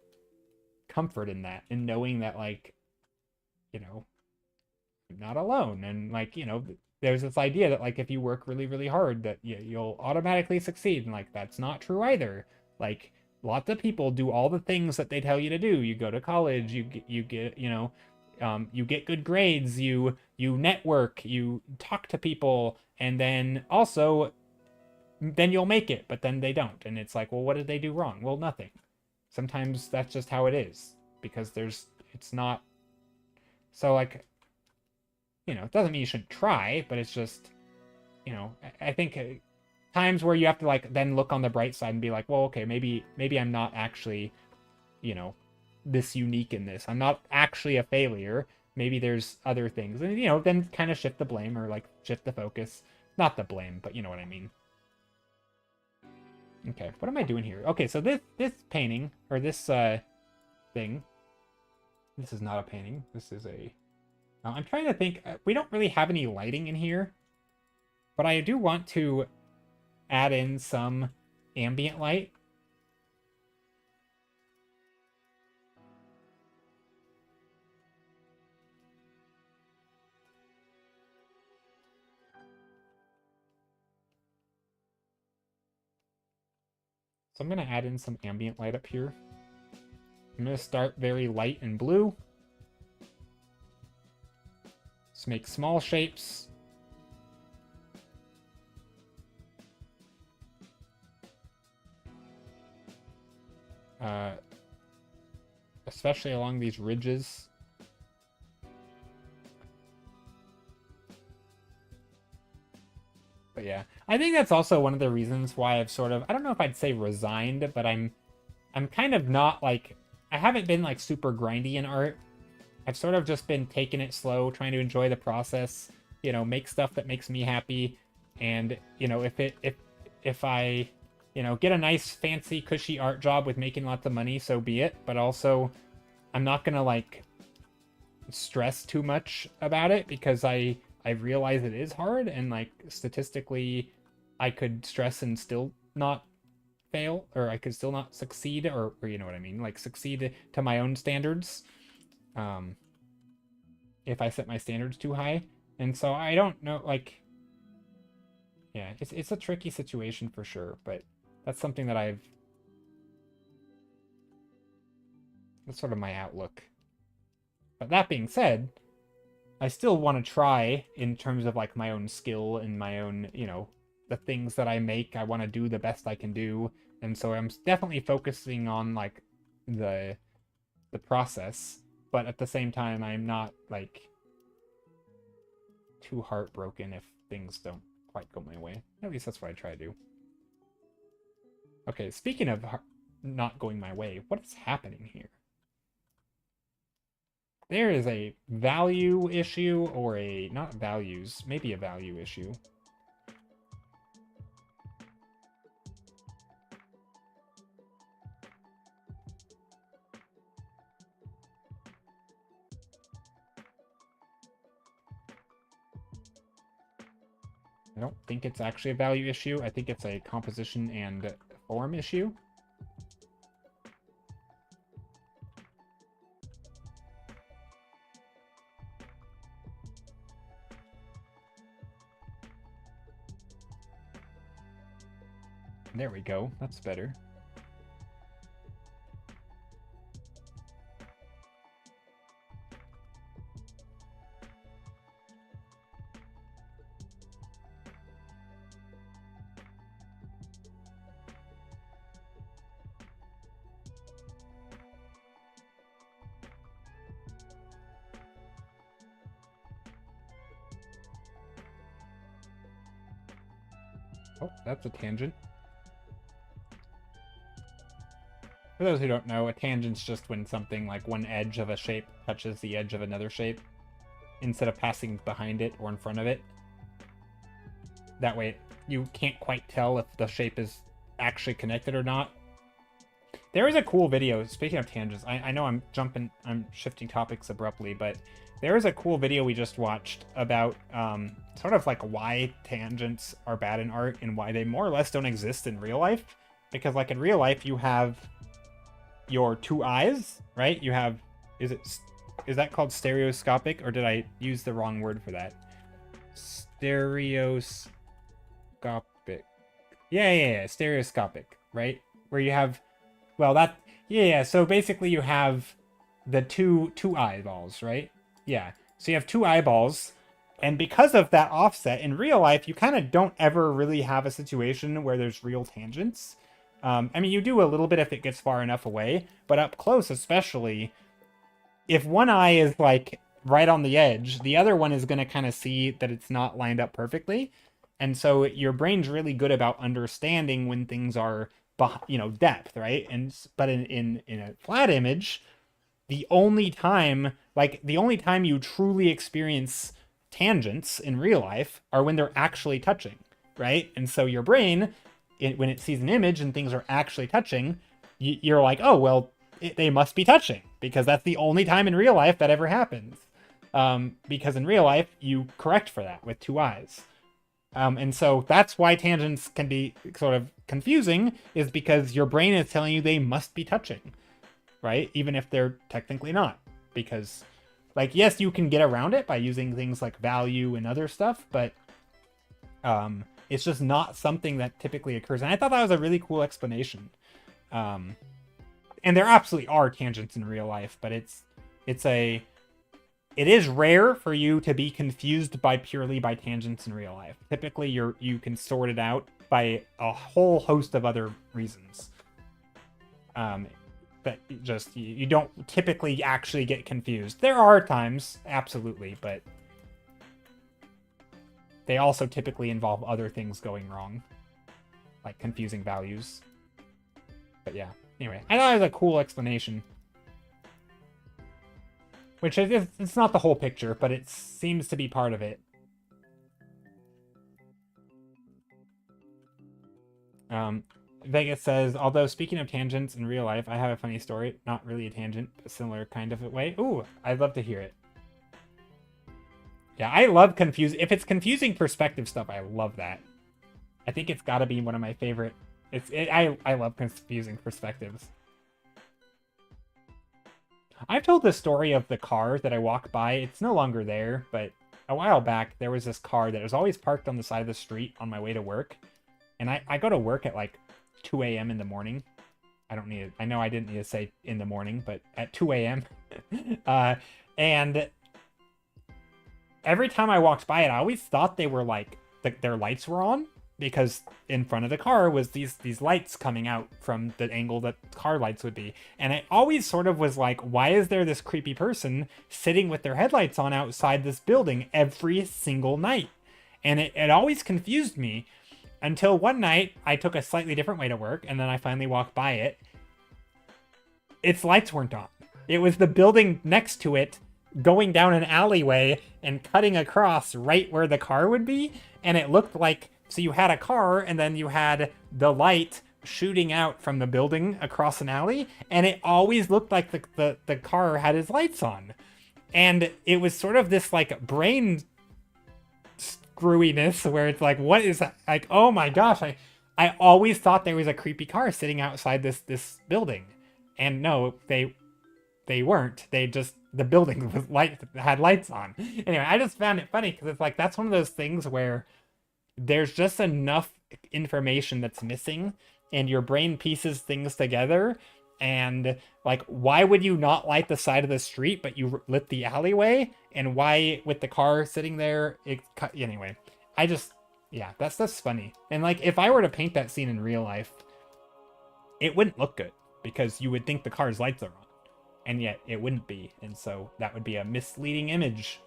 comfort in that, in knowing that like I'm not alone. And like there's this idea that like if you work really really hard that you'll automatically succeed, and like that's not true either. Like lots of people do all the things that they tell you to do. You go to college, you get you get good grades, you network, you talk to people, and then also then you'll make it, but then they don't. And it's like, well, what did they do wrong? Well, nothing. Sometimes that's just how it is, because it's not, so like, it doesn't mean you shouldn't try, but it's just, I think times where you have to like then look on the bright side and be like, well, okay, maybe I'm not actually, this unique in this. I'm not actually a failure. Maybe there's other things. And, then kind of shift the blame, or like shift the focus. Not the blame, but you know what I mean. Okay, what am I doing here? Okay, so this painting, or this thing, this is not a painting. This is a... I'm trying to think. We don't really have any lighting in here, but I do want to add in some ambient light. So I'm going to add in some ambient light up here. I'm going to start very light and blue. Let's make small shapes. Especially along these ridges. But yeah, I think that's also one of the reasons why I've sort of, I don't know if I'd say resigned, but I'm kind of not like, I haven't been like super grindy in art. I've sort of just been taking it slow, trying to enjoy the process, make stuff that makes me happy. And, if I, get a nice, fancy, cushy art job with making lots of money, so be it. But also, I'm not gonna like stress too much about it, because I realize it is hard, and like statistically I could stress and still not fail, or I could still not succeed, or you know what I mean, like succeed to my own standards, if I set my standards too high. And so I don't know, like, yeah, it's a tricky situation for sure, but that's something that that's sort of my outlook. But that being said, I still want to try in terms of like my own skill and my own, the things that I make. I want to do the best I can do. And so I'm definitely focusing on like the process, but at the same time I'm not like too heartbroken if things don't quite go my way. At least that's what I try to do. Okay, speaking of not going my way, what is happening here? There is a value issue, or a, not values, maybe a value issue. I don't think it's actually a value issue. I think it's a composition and form issue. There we go. That's better. Oh, that's a tangent. For those who don't know, a tangent's just when something like one edge of a shape touches the edge of another shape instead of passing behind it or in front of it. That way you can't quite tell if the shape is actually connected or not. There is a cool video, speaking of tangents, I know I'm shifting topics abruptly, but there is a cool video we just watched about sort of like why tangents are bad in art and why they more or less don't exist in real life. Because like in real life, you have your two eyes, right? You have, is that called stereoscopic, or did I use the wrong word for that? Stereoscopic. Yeah, stereoscopic, right? Where you have, well, that, yeah, so basically you have the two eyeballs, right? Yeah, so you have two eyeballs, and because of that offset, in real life, you kind of don't ever really have a situation where there's real tangents. I mean, you do a little bit if it gets far enough away, but up close especially, if one eye is like right on the edge, the other one is going to kind of see that it's not lined up perfectly. And so your brain's really good about understanding when things are, depth, right? And but in a flat image, the only time you truly experience tangents in real life are when they're actually touching, right? And so your brain, when it sees an image and things are actually touching, you're like, oh, well, they must be touching, because that's the only time in real life that ever happens. Because in real life, you correct for that with two eyes. And so that's why tangents can be sort of confusing, is because your brain is telling you they must be touching, right? Even if they're technically not. Because, like, yes, you can get around it by using things like value and other stuff, but it's just not something that typically occurs. And I thought that was a really cool explanation. And there absolutely are tangents in real life, but it is rare for you to be confused purely by tangents in real life. Typically, you can sort it out by a whole host of other reasons. That just you don't typically actually get confused. There are times, absolutely, but they also typically involve other things going wrong, like confusing values. But yeah, anyway, I thought it was a cool explanation. Which it's not the whole picture, but it seems to be part of it. Vegas says, although speaking of tangents in real life, I have a funny story. Not really a tangent, but similar kind of a way. Ooh, I'd love to hear it. Yeah, I love if it's confusing perspective stuff, I love that. I think it's got to be one of my favorite. I love confusing perspectives. I've told the story of the car that I walk by. It's no longer there, but a while back, there was this car that was always parked on the side of the street on my way to work. And I go to work at like 2 a.m. in the morning. I know I didn't need to say in the morning, but at 2 a.m. And every time I walked by it, I always thought they were like, their lights were on, because in front of the car was these lights coming out from the angle that car lights would be. And I always sort of was like, why is there this creepy person sitting with their headlights on outside this building every single night? And it always confused me until one night I took a slightly different way to work, and then I finally walked by it. Its lights weren't on. It was the building next to it going down an alleyway and cutting across right where the car would be. And it looked like, so you had a car, and then you had the light shooting out from the building across an alley, and it always looked like the car had its lights on. And it was sort of this like brain screwiness where it's like, what is that? Like, oh my gosh, I always thought there was a creepy car sitting outside this building. And no, they weren't. The building had lights on. Anyway, I just found it funny because it's like, that's one of those things where there's just enough information that's missing, and your brain pieces things together. And like, why would you not light the side of the street, but you lit the alleyway? And why, with the car sitting there, anyway, that's funny. And like, if I were to paint that scene in real life, it wouldn't look good, because you would think the car's lights are on, and yet it wouldn't be. And so that would be a misleading image.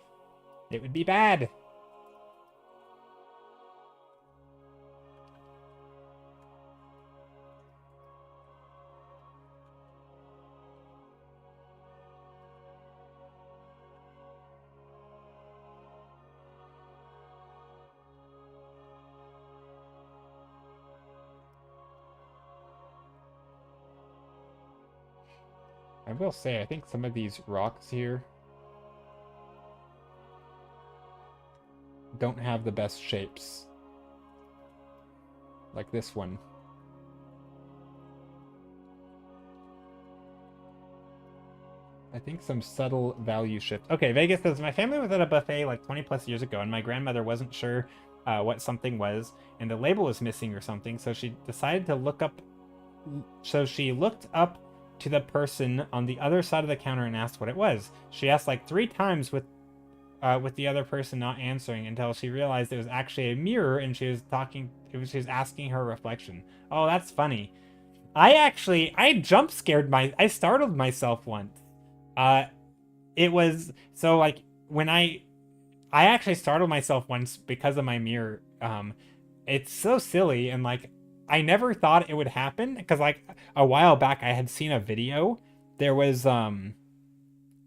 It would be bad. will say, I think some of these rocks here don't have the best shapes. Like this one. I think some subtle value shift. Okay, Vegas says, my family was at a buffet like 20 plus years ago, and my grandmother wasn't sure what something was, and the label was missing or something, so she decided to look up. So she looked up to the person on the other side of the counter and asked what it was. She asked like 3 times with the other person not answering until she realized it was actually a mirror, and she was asking her reflection. Oh, that's funny. I jump scared I startled myself once. It was so like when I actually startled myself once because of my mirror. It's so silly, and like I never thought it would happen because like a while back I had seen a video. There was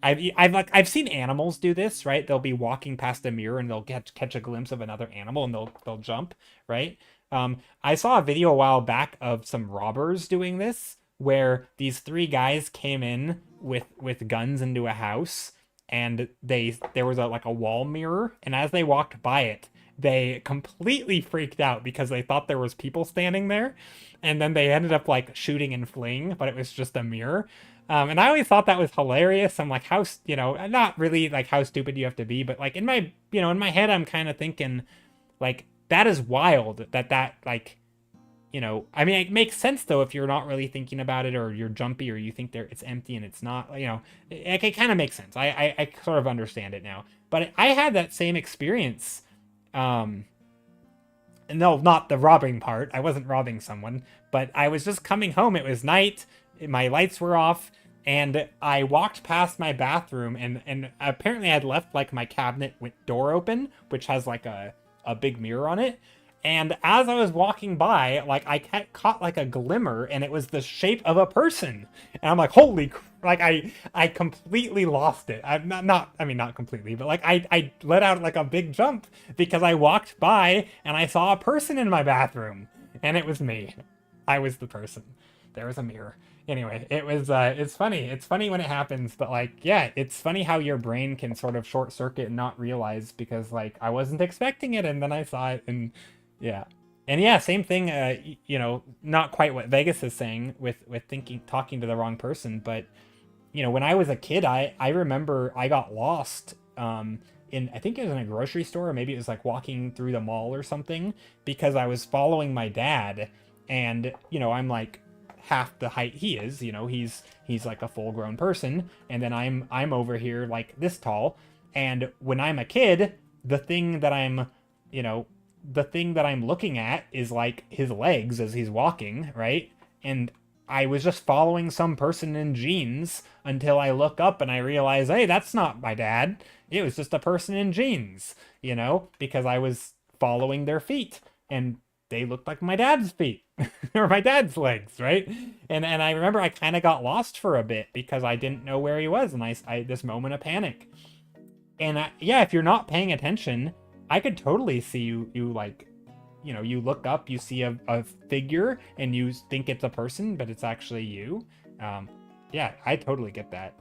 I've seen animals do this, right? They'll be walking past a mirror and they'll catch a glimpse of another animal and they'll jump, right? I saw a video a while back of some robbers doing this, where these 3 guys came in with guns into a house, and there was a wall mirror, and as they walked by it, they completely freaked out because they thought there was people standing there, and then they ended up like shooting and fleeing, but it was just a mirror. And I always thought that was hilarious. I'm like, how, not really like how stupid you have to be, but like in my head, I'm kind of thinking like, that is wild that like, I mean, it makes sense though if you're not really thinking about it, or you're jumpy, or you think it's empty and it's not. It kind of makes sense. I sort of understand it now. But I had that same experience. No, not the robbing part. I wasn't robbing someone, but I was just coming home. It was night. My lights were off, and I walked past my bathroom, and apparently I'd left like my cabinet door open, which has like a big mirror on it. And as I was walking by, like I caught like a glimmer, and it was the shape of a person. And I'm like, holy, like I completely lost it. I'm not completely, but like I let out like a big jump because I walked by and I saw a person in my bathroom, and it was me. I was the person. There was a mirror. Anyway, it was it's funny. It's funny when it happens, but like, yeah, it's funny how your brain can sort of short circuit and not realize, because like I wasn't expecting it, and then I saw it, and yeah. And yeah, same thing, not quite what Vegas is saying with talking to the wrong person, but when I was a kid, I remember I got lost I think it was in a grocery store, or maybe it was like walking through the mall or something, because I was following my dad, and I'm like half the height he is. He's like a full grown person, and then I'm over here like this tall, and when I'm a kid, the thing that I'm looking at is like his legs as he's walking, right? And I was just following some person in jeans until I look up and I realize, hey, that's not my dad. It was just a person in jeans, because I was following their feet, and they looked like my dad's feet or my dad's legs, right? And I remember I kind of got lost for a bit because I didn't know where he was, and I this moment of panic. And yeah, if you're not paying attention, I could totally see you like, you look up, you see a figure, and you think it's a person, but it's actually you. Yeah, I totally get that.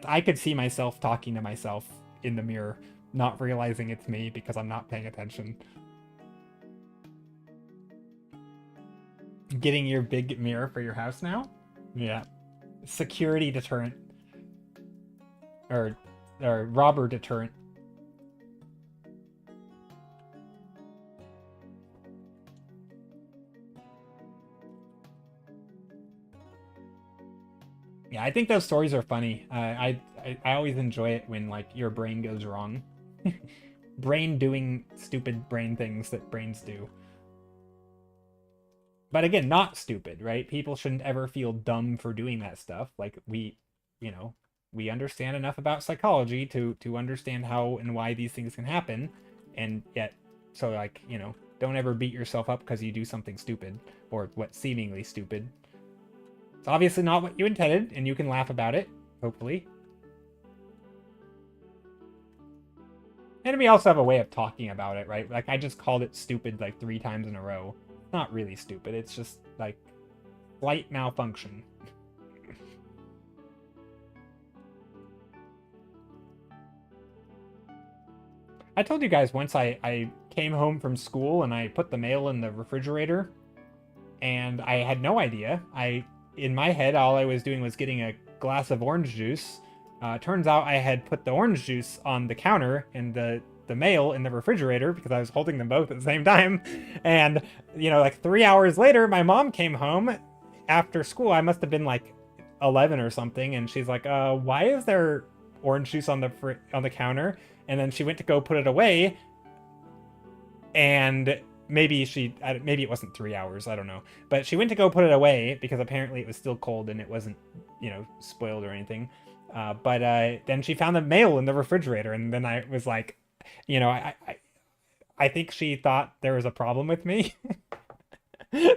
I could see myself talking to myself in the mirror, not realizing it's me because I'm not paying attention. Getting your big mirror for your house now? Yeah. Security deterrent. Or robber deterrent. Yeah, I think those stories are funny. I always enjoy it when like your brain goes wrong. Brain doing stupid brain things that brains do. But again, not stupid, right? People shouldn't ever feel dumb for doing that stuff. Like we understand enough about psychology to understand how and why these things can happen, and yet, so like, don't ever beat yourself up because you do something stupid, or what seemingly stupid. It's obviously not what you intended, and you can laugh about it, hopefully. And we also have a way of talking about it, right? Like, I just called it stupid like 3 times in a row. Not really stupid, it's just like slight malfunction. I told you guys once I came home from school and I put the mail in the refrigerator, and I had no idea. In my head, all I was doing was getting a glass of orange juice. Turns out I had put the orange juice on the counter and the mail in the refrigerator because I was holding them both at the same time. And, like 3 hours later, my mom came home after school. I must have been like 11 or something. And she's like, why is there orange juice on the counter? And then she went to go put it away. And maybe it wasn't 3 hours, I don't know, but she went to go put it away because apparently it was still cold and it wasn't spoiled or anything, but then she found the mail in the refrigerator, and then I was like, I think she thought there was a problem with me.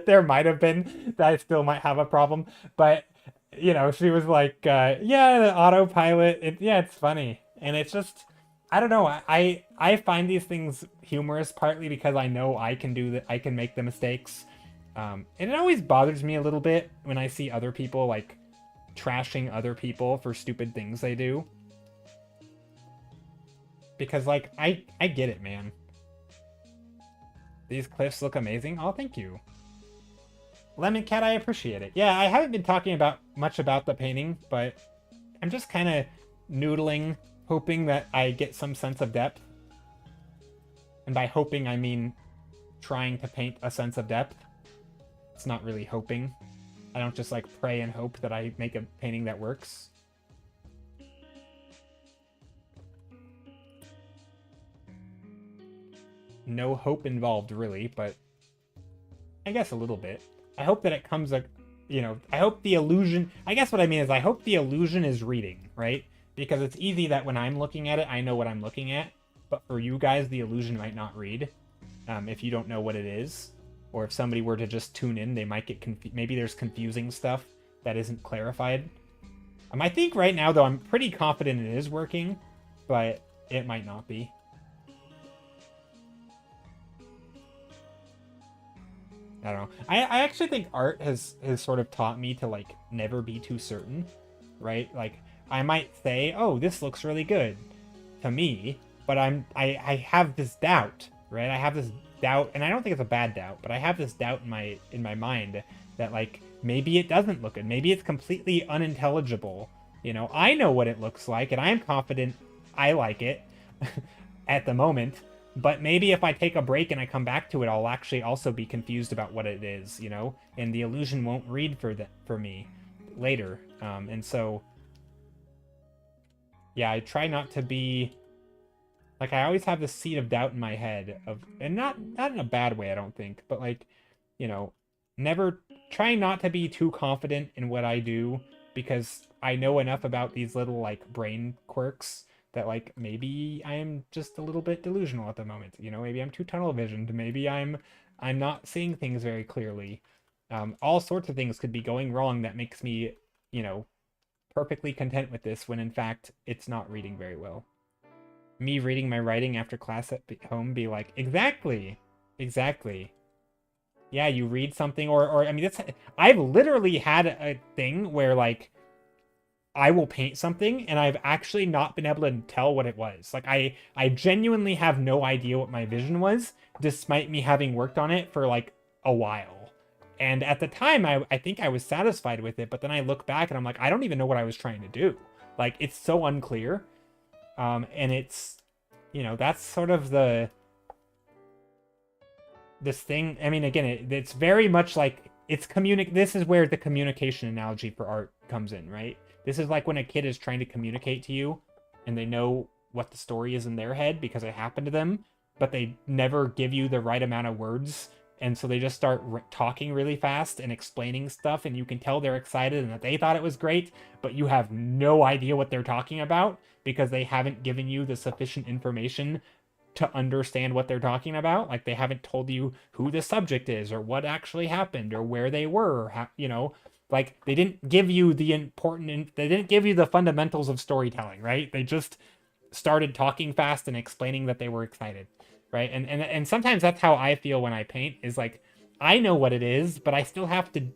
There might have been, that I still might have a problem, but she was like, yeah, the autopilot, it's funny. And it's just, I don't know. I find these things humorous partly because I know I can make the mistakes. And it always bothers me a little bit when I see other people like trashing other people for stupid things they do. Because like I get it, man. These cliffs look amazing. Oh, thank you. Lemon Cat, I appreciate it. Yeah, I haven't been talking much about the painting, but I'm just kind of noodling, hoping that I get some sense of depth. And by hoping, I mean trying to paint a sense of depth. It's not really hoping. I don't just like pray and hope that I make a painting that works. No hope involved, really, but I guess a little bit. I hope that it comes, I hope the illusion, I guess what I mean is I hope the illusion is reading, right? Because it's easy that when I'm looking at it, I know what I'm looking at. But for you guys, the illusion might not read if you don't know what it is. Or if somebody were to just tune in, they might get confused. Maybe there's confusing stuff that isn't clarified. I think right now, though, I'm pretty confident it is working. But it might not be. I don't know. I actually think art has sort of taught me to, like, never be too certain. Right? Like, I might say, oh, this looks really good to me, but I have this doubt, right? I have this doubt, and I don't think it's a bad doubt, but I have this doubt in my mind that like maybe it doesn't look good. Maybe it's completely unintelligible. I know what it looks like, and I am confident I like it at the moment. But maybe if I take a break and I come back to it, I'll actually also be confused about what it is, and the illusion won't read for me later. And so, yeah, I try not to be like, I always have this seed of doubt in my head and not in a bad way, I don't think, but like, never trying not to be too confident in what I do because I know enough about these little like brain quirks that like maybe I'm just a little bit delusional at the moment. Maybe I'm too tunnel visioned. Maybe I'm not seeing things very clearly. All sorts of things could be going wrong that makes me, perfectly content with this when in fact it's not reading very well. Me reading my writing after class at home be like, exactly. Yeah, you read something or I mean, I've literally had a thing where like I will paint something and I've actually not been able to tell what it was. Like I genuinely have no idea what my vision was, despite me having worked on it for like a while. And at the time, I think I was satisfied with it, but then I look back and I'm like, I don't even know what I was trying to do. Like, it's so unclear. And it's, that's sort of this thing. I mean, again, it's very much like, this is where the communication analogy for art comes in, right? This is like when a kid is trying to communicate to you and they know what the story is in their head because it happened to them, but they never give you the right amount of words. And so they just start talking really fast and explaining stuff, and you can tell they're excited and that they thought it was great, but you have no idea what they're talking about because they haven't given you the sufficient information to understand what they're talking about. Like, they haven't told you who the subject is or what actually happened or where they were, like they didn't give you they didn't give you the fundamentals of storytelling, right? They just started talking fast and explaining that they were excited. Right. And sometimes that's how I feel when I paint, is like, I know what it is, but I still have to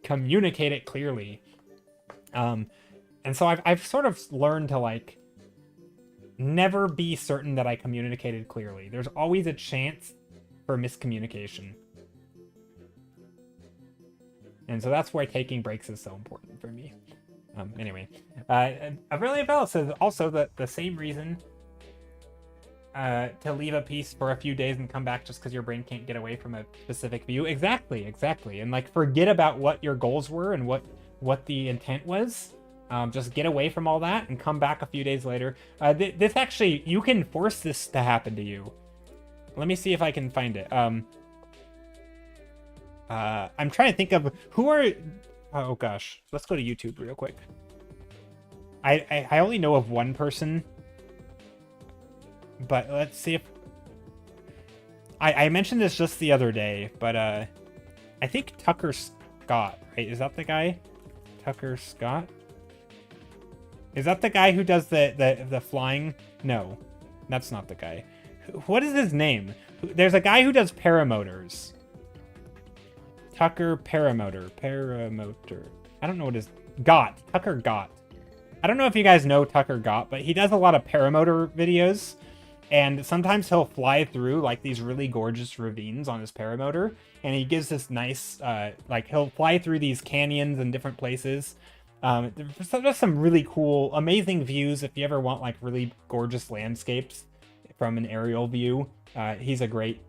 communicate it clearly. And so I've sort of learned to like never be certain that I communicated clearly. There's always a chance for miscommunication. And so that's why taking breaks is so important for me. Anyway, Aurelia Bell says also that the same reason to leave a piece for a few days and come back just because your brain can't get away from a specific view. Exactly. And like forget about what your goals were and what the intent was. Just get away from all that and come back a few days later. This actually, you can force this to happen to you. Let me see if I can find it. I'm trying to think of who are... Oh gosh, let's go to YouTube real quick. I only know of one person, but let's see if... I mentioned this just the other day, but I think Tucker Scott, right? Is that the guy? Tucker Scott? Is that the guy who does the flying? No, that's not the guy. What is his name? There's a guy who does paramotors. Tucker Paramotor. I don't know what his... Gott. Tucker Gott. I don't know if you guys know Tucker Gott, but he does a lot of paramotor videos. And sometimes he'll fly through like these really gorgeous ravines on his paramotor. And he gives this nice, like he'll fly through these canyons and different places. There's just some really cool, amazing views if you ever want like really gorgeous landscapes from an aerial view. He's a great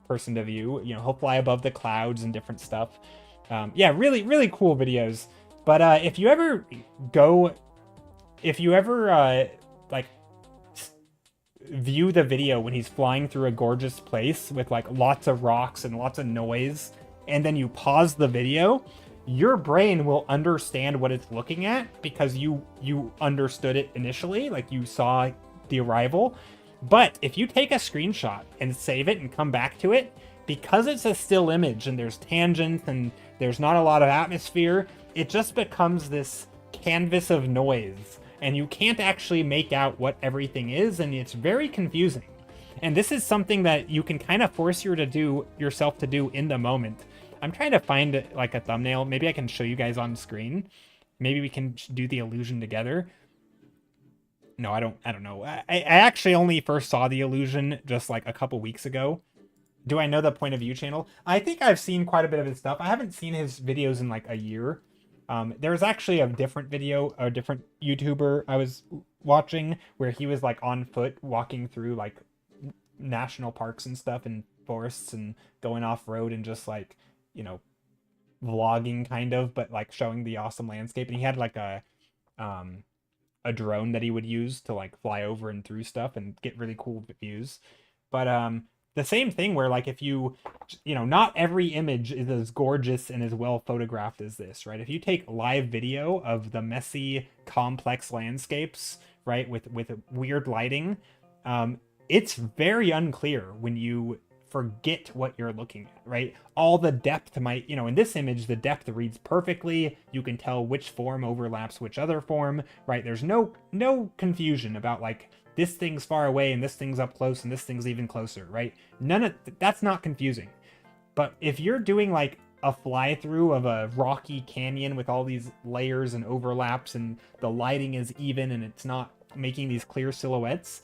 person to view. You know, he'll fly above the clouds and different stuff. Yeah, really, really cool videos. But if you ever like view the video when he's flying through a gorgeous place with like lots of rocks and lots of noise, and then you pause the video, your brain will understand what it's looking at because you understood it initially, like you saw the arrival. But if you take a screenshot and save it and come back to it, because it's a still image and there's tangents and there's not a lot of atmosphere, it just becomes this canvas of noise. And you can't actually make out what everything is, and it's very confusing. And this is something that you can kind of force yourself to do in the moment. I'm trying to find like a thumbnail. Maybe I can show you guys on screen. Maybe we can do the illusion together. No, I don't know. I actually only first saw the illusion just like a couple weeks ago. Do I know the point of view channel? I think I've seen quite a bit of his stuff. I haven't seen his videos in like a year. There's actually a different video, a different YouTuber I was watching where he was like on foot walking through like national parks and stuff and forests and going off road and just like, you know, vlogging kind of, but like showing the awesome landscape. And he had like a drone that he would use to like fly over and through stuff and get really cool views. But the same thing where like if you know, not every image is as gorgeous and as well photographed as this, right? If you take live video of the messy, complex landscapes, right, with weird lighting, it's very unclear when you forget what you're looking at, right? All the depth might, you know, in this image, the depth reads perfectly. You can tell which form overlaps which other form, right? There's no confusion about like, this thing's far away and this thing's up close and this thing's even closer, right? That's not confusing. But if you're doing like a fly through of a rocky canyon with all these layers and overlaps and the lighting is even and it's not making these clear silhouettes,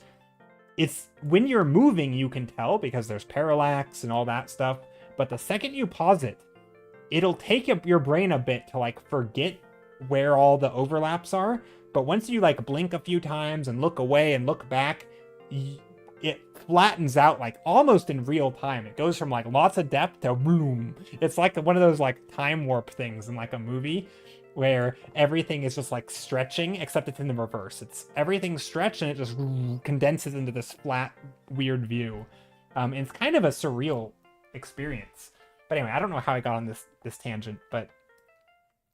it's when you're moving, you can tell because there's parallax and all that stuff. But the second you pause it, it'll take your brain a bit to like forget where all the overlaps are. But once you like blink a few times and look away and look back, it flattens out like almost in real time. It goes from like lots of depth to boom. It's like one of those like time warp things in like a movie where everything is just like stretching, except it's in the reverse. It's everything's stretched and it just condenses into this flat, weird view. And it's kind of a surreal experience. But anyway, I don't know how I got on this tangent, but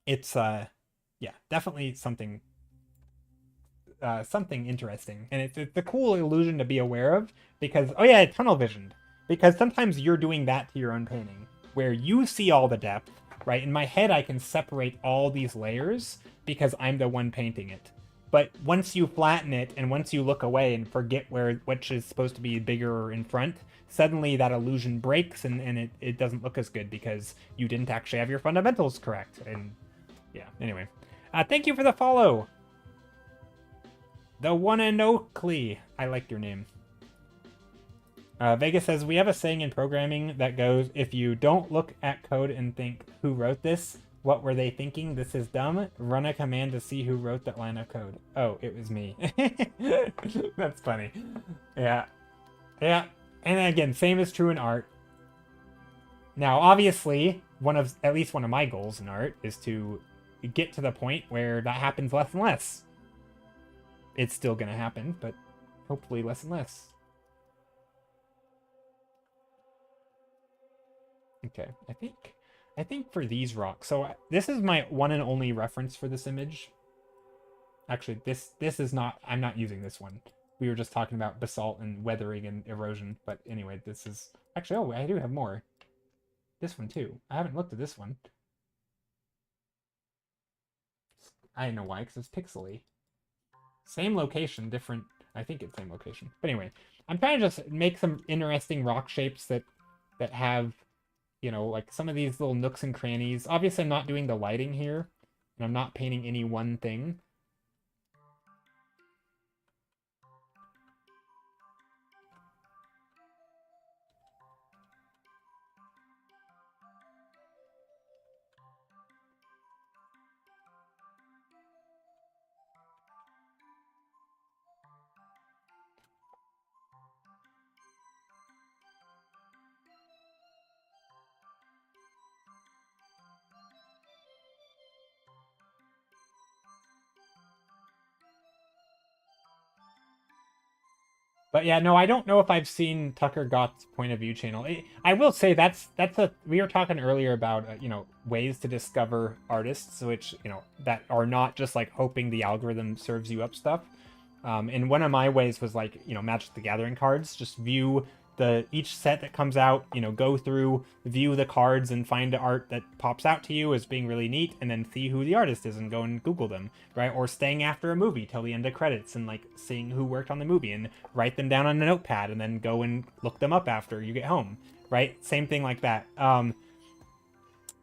it's yeah, definitely something interesting, and it's a cool illusion to be aware of because, oh yeah, tunnel visioned, because sometimes you're doing that to your own painting where you see all the depth, right? In my head, I can separate all these layers because I'm the one painting it. But once you flatten it and once you look away and forget which is supposed to be bigger or in front, suddenly that illusion breaks and it doesn't look as good because you didn't actually have your fundamentals correct. And yeah, anyway, thank you for the follow. The one and Oakley. I like your name. Vega says, we have a saying in programming that goes, if you don't look at code and think, who wrote this? What were they thinking? This is dumb. Run a command to see who wrote that line of code. Oh, it was me. That's funny. Yeah. Yeah. And again, same is true in art. Now, obviously, at least one of my goals in art is to get to the point where that happens less and less. It's still going to happen, but hopefully less and less. Okay, I think for these rocks, so this is my one and only reference for this image. Actually, this is not, I'm not using this one. We were just talking about basalt and weathering and erosion, but anyway, this is, actually, oh, I do have more. This one too. I haven't looked at this one. I don't know why, because it's pixely. Same location, different, I think it's same location. But anyway, I'm trying to just make some interesting rock shapes that have, you know, like some of these little nooks and crannies. Obviously, I'm not doing the lighting here, and I'm not painting any one thing. But yeah, no, I don't know if I've seen Tucker Gott's point of view channel. I will say that's we were talking earlier about you know, ways to discover artists, which, you know, that are not just like hoping the algorithm serves you up stuff. And one of my ways was like, you know, Magic the Gathering cards. Just view each set that comes out, you know, go through, view the cards and find art that pops out to you as being really neat, and then see who the artist is and go and Google them, right? Or staying after a movie till the end of credits and like seeing who worked on the movie and write them down on a notepad and then go and look them up after you get home, right? Same thing like that.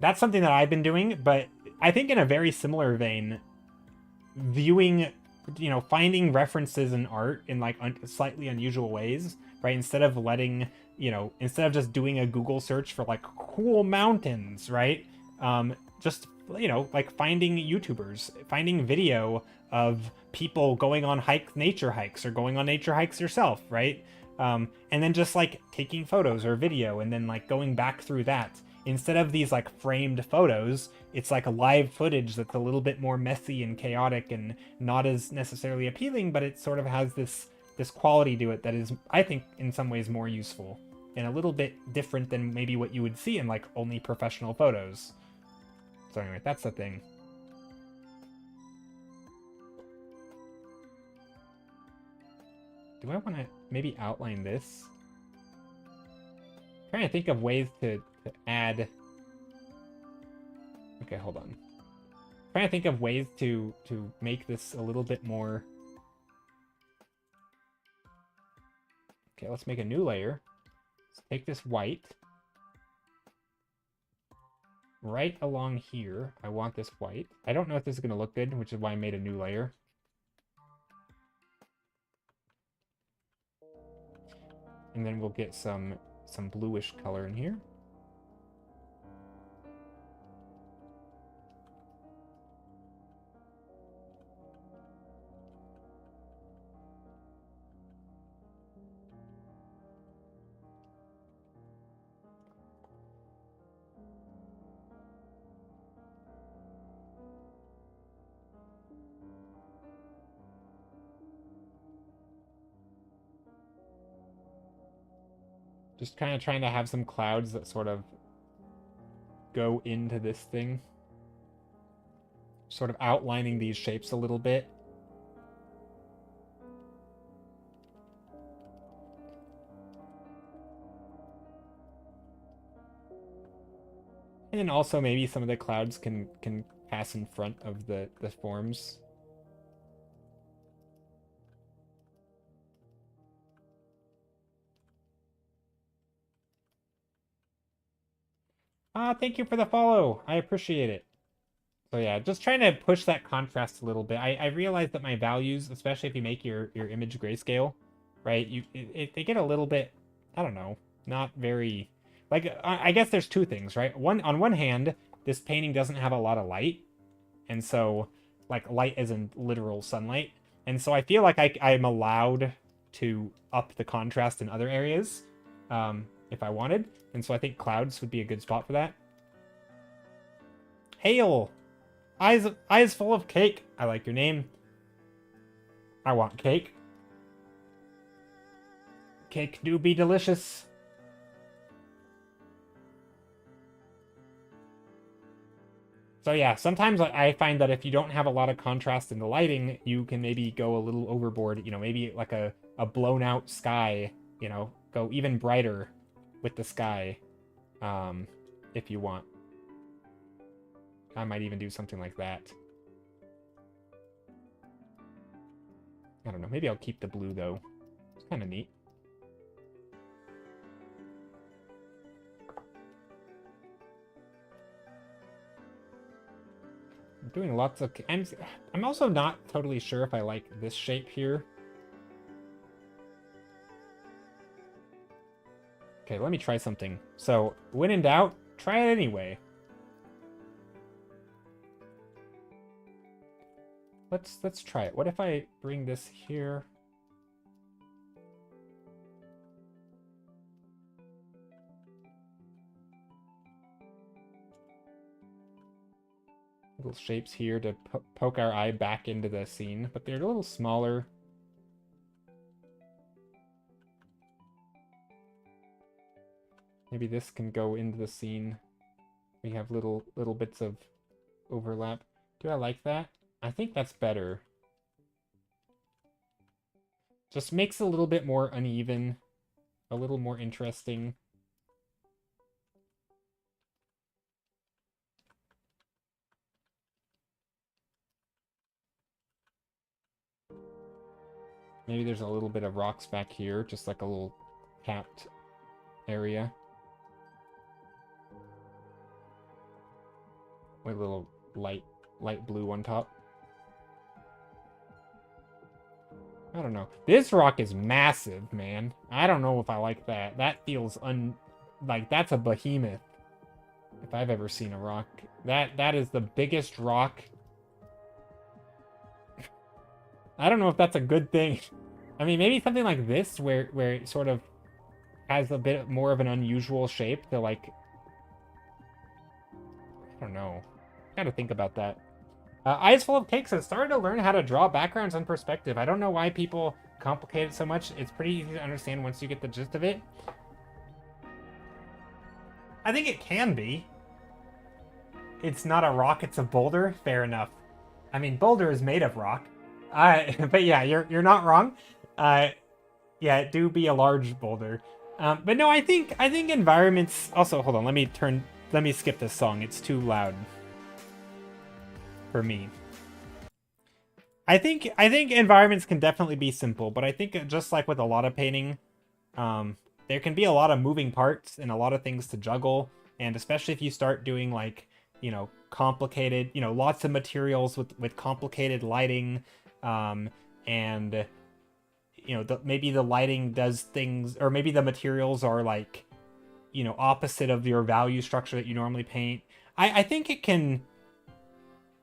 That's something that I've been doing, but I think in a very similar vein, viewing, you know, finding references in art in like slightly unusual ways, right? Instead of letting, you know, instead of just doing a Google search for like cool mountains, right? Just, you know, like finding YouTubers, finding video of people going on nature hikes or going on nature hikes yourself, right? And then just like taking photos or video and then like going back through that. Instead of these like framed photos, it's like a live footage that's a little bit more messy and chaotic and not as necessarily appealing, but it sort of has this quality to it that is, I think, in some ways more useful and a little bit different than maybe what you would see in like only professional photos. So anyway, that's the thing. Do I want to maybe outline this? I'm trying to think of ways to add. Okay, hold on. I'm trying to think of ways to make this a little bit more. Okay, let's make a new layer. Let's take this white. Right along here, I want this white. I don't know if this is going to look good, which is why I made a new layer. And then we'll get some bluish color in here. Just kind of trying to have some clouds that sort of go into this thing. Sort of outlining these shapes a little bit. And then also maybe some of the clouds can pass in front of the forms. Ah, thank you for the follow. I appreciate it. So yeah, just trying to push that contrast a little bit. I realize that my values, especially if you make your image grayscale, right? They get a little bit, I don't know, not very like I guess there's two things, right? On one hand, this painting doesn't have a lot of light, and so like light isn't literal sunlight, and so I feel like I'm allowed to up the contrast in other areas, if I wanted, and so I think clouds would be a good spot for that. Hail! Eyes full of cake. I like your name. I want cake. Cake do be delicious. So yeah, sometimes I find that if you don't have a lot of contrast in the lighting, you can maybe go a little overboard, you know, maybe like a blown out sky, you know, go even brighter with the sky, if you want. I might even do something like that. I don't know, maybe I'll keep the blue though. It's kind of neat. I'm doing lots of... I'm also not totally sure if I like this shape here. Okay, let me try something. So, when in doubt, try it anyway. Let's try it. What if I bring this here? Little shapes here to poke our eye back into the scene, but they're a little smaller. Maybe this can go into the scene. We have little bits of overlap. Do I like that? I think that's better. Just makes it a little bit more uneven, a little more interesting. Maybe there's a little bit of rocks back here, just like a little capped area. With a little light blue on top. I don't know. This rock is massive, man. I don't know if I like that. That feels like that's a behemoth. If I've ever seen a rock. That is the biggest rock. I don't know if that's a good thing. I mean, maybe something like this where it sort of has a bit more of an unusual shape to like... I don't know. Gotta think about that. Eyes Full of Cake says, started to learn how to draw backgrounds and perspective. I don't know why people complicate it so much. It's pretty easy to understand once you get the gist of it. I think it can be. It's not a rock, it's a boulder. Fair enough. I mean, boulder is made of rock. But yeah, you're not wrong. Yeah, it do be a large boulder. But no, I think environments... Also, hold on, let me skip this song. It's too loud for me. I think environments can definitely be simple, but I think just like with a lot of painting, there can be a lot of moving parts and a lot of things to juggle, and especially if you start doing like, you know, complicated, you know, lots of materials with complicated lighting, and you know, maybe the lighting does things, or maybe the materials are like, you know, opposite of your value structure that you normally paint. I think it can...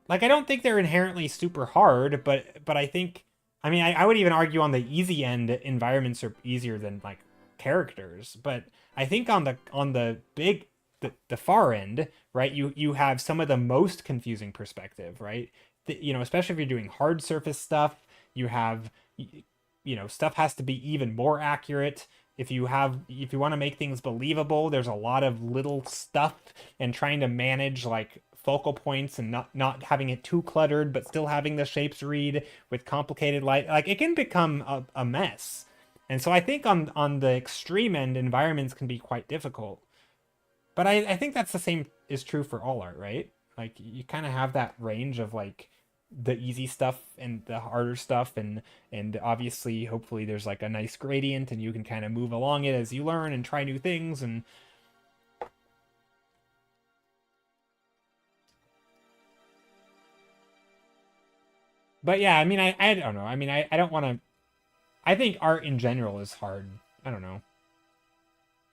Like, I don't think they're inherently super hard, but I think... I mean, I would even argue on the easy end, environments are easier than, like, characters. But I think on the far end, right, you have some of the most confusing perspective, right? You know, especially if you're doing hard surface stuff, you have... You know, stuff has to be even more accurate. If you want to make things believable, there's a lot of little stuff, and trying to manage like focal points and not having it too cluttered, but still having the shapes read with complicated light, like it can become a mess. And so I think on the extreme end, environments can be quite difficult. But I think that's the same is true for all art, right? Like you kind of have that range of like the easy stuff and the harder stuff, and obviously hopefully there's like a nice gradient and you can kind of move along it as you learn and try new things. And But yeah, I mean, I don't know. I mean, I don't want to. I think art in general is hard. I don't know.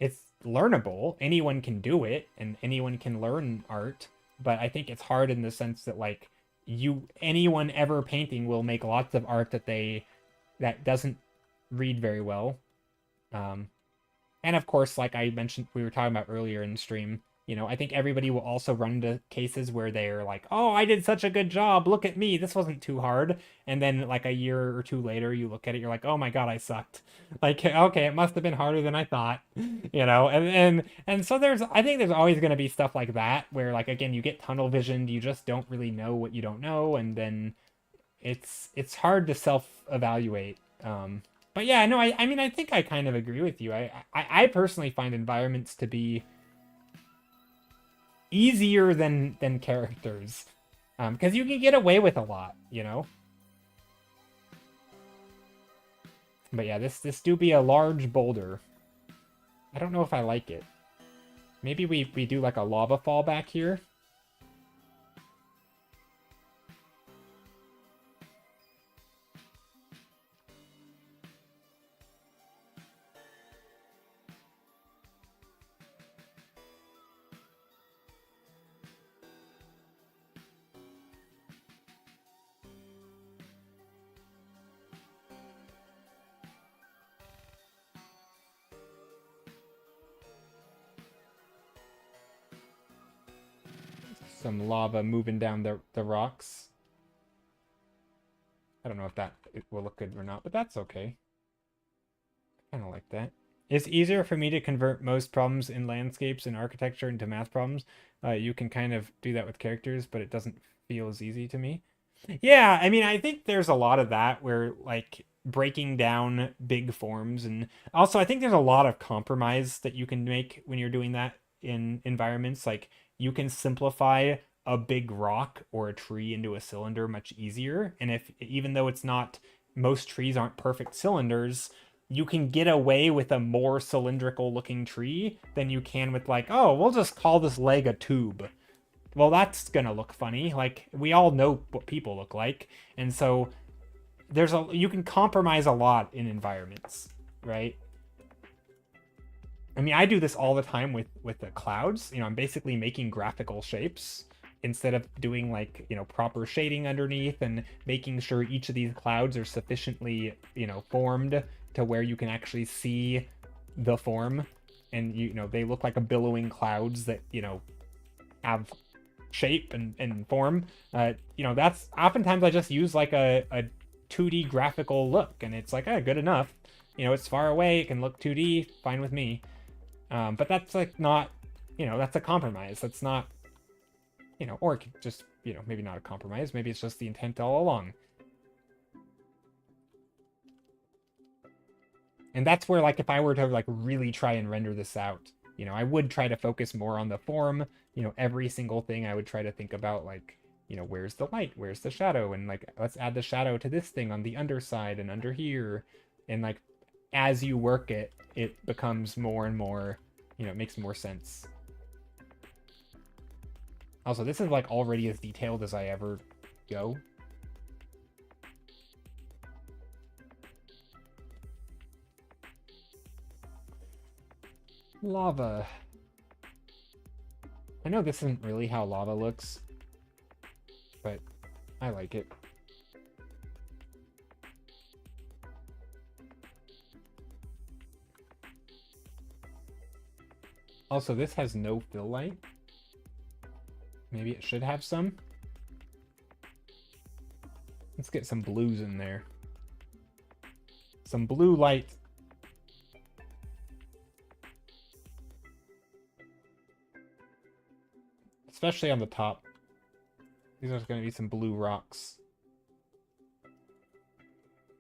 It's learnable. Anyone can do it, and anyone can learn art. But I think it's hard in the sense that like anyone ever painting will make lots of art that doesn't read very well. Um, and of course, like I mentioned, we were talking about earlier in the stream, I think everybody will also run into cases where they're like, oh, I did such a good job. Look at me. This wasn't too hard. And then like a year or two later, you look at it, you're like, oh my God, I sucked. Like, okay, it must have been harder than I thought, and so I think there's always going to be stuff like that where like, again, you get tunnel visioned, you just don't really know what you don't know. And then it's hard to self-evaluate. But yeah, no, I mean, I think I kind of agree with you. I personally find environments to be easier than characters, because you can get away with a lot. But yeah, this do be a large boulder. I don't know if I like it. Maybe we do like a lava fall back here. Some lava moving down the rocks. I don't know if it will look good or not, but that's okay. I kind of like that. It's easier for me to convert most problems in landscapes and architecture into math problems. You can kind of do that with characters, but it doesn't feel as easy to me. Yeah, I mean, I think there's a lot of that where like breaking down big forms, and also I think there's a lot of compromise that you can make when you're doing that in environments. Like you can simplify a big rock or a tree into a cylinder much easier. And if even though it's not most trees aren't perfect cylinders, you can get away with a more cylindrical looking tree than you can with like, oh, we'll just call this leg a tube. Well, that's gonna look funny. Like we all know what people look like, and so you can compromise a lot in environments, right? I mean, I do this all the time with the clouds. I'm basically making graphical shapes instead of doing like, proper shading underneath and making sure each of these clouds are sufficiently, formed to where you can actually see the form, and they look like a billowing clouds that, have shape and form. That's oftentimes I just use like a 2D graphical look, and it's like, good enough. It's far away, it can look 2D, fine with me. But that's like not, that's a compromise. That's not, or it could just, maybe not a compromise. Maybe it's just the intent all along. And that's where, like, if I were to like really try and render this out, I would try to focus more on the form. Every single thing I would try to think about, like, where's the light, where's the shadow, and like, let's add the shadow to this thing on the underside and under here. And like, as you work it, it becomes more and more, it makes more sense. Also, this is like already as detailed as I ever go. Lava. I know this isn't really how lava looks, but I like it. Also, this has no fill light. Maybe it should have some. Let's get some blues in there. Some blue light. Especially on the top. These are going to be some blue rocks.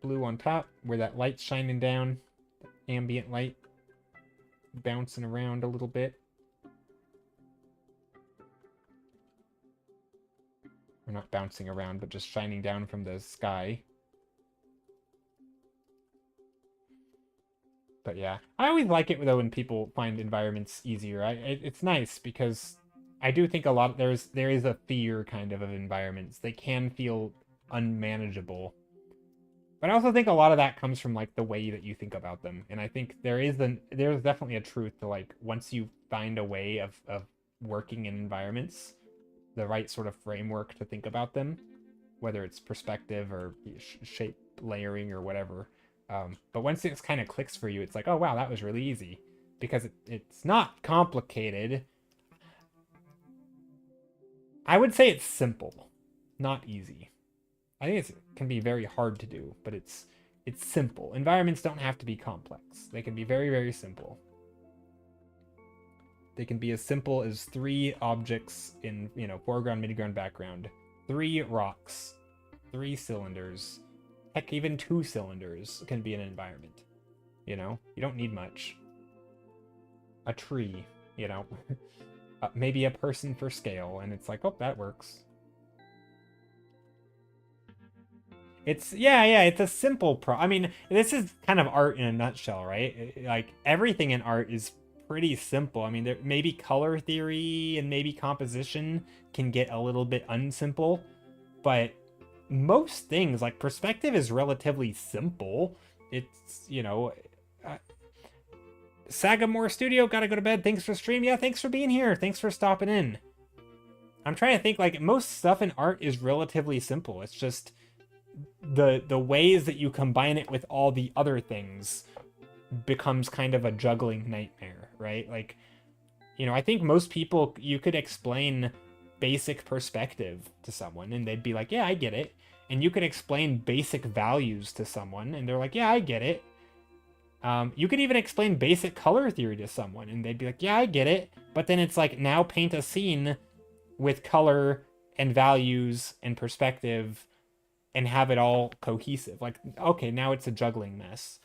Blue on top, where that light's shining down. Ambient light. Bouncing around a little bit. Or not bouncing around, but just shining down from the sky. But yeah, I always like it though when people find environments easier. It's nice because I do think a lot there is a fear kind of environments. They can feel unmanageable. But I also think a lot of that comes from like the way that you think about them. And I think there's definitely a truth to like once you find a way of working in environments, the right sort of framework to think about them, whether it's perspective or shape layering or whatever. But once it kind of clicks for you, it's like, oh wow, that was really easy, because it's not complicated. I would say it's simple, not easy. I think it can be very hard to do, but it's simple. Environments don't have to be complex. They can be very, very simple. They can be as simple as 3 objects in, foreground, midground, background. 3 rocks. 3 cylinders. Heck, even 2 cylinders can be an environment. You don't need much. A tree, maybe a person for scale, and it's like, oh, that works. It's it's a simple I mean, this is kind of art in a nutshell, right? Like everything in art is pretty simple. I mean, there maybe color theory and maybe composition can get a little bit unsimple, but most things like perspective is relatively simple. It's, Sagamore Studio, gotta go to bed. Thanks for stream. Yeah, thanks for being here. Thanks for stopping in. I'm trying to think, like, most stuff in art is relatively simple. It's just the ways that you combine it with all the other things becomes kind of a juggling nightmare, right? Like, I think most people, you could explain basic perspective to someone and they'd be like, yeah, I get it. And you could explain basic values to someone and they're like, yeah, I get it. You could even explain basic color theory to someone and they'd be like, yeah, I get it. But then it's like, now paint a scene with color and values and perspective and have it all cohesive. Like, okay, now it's a juggling mess.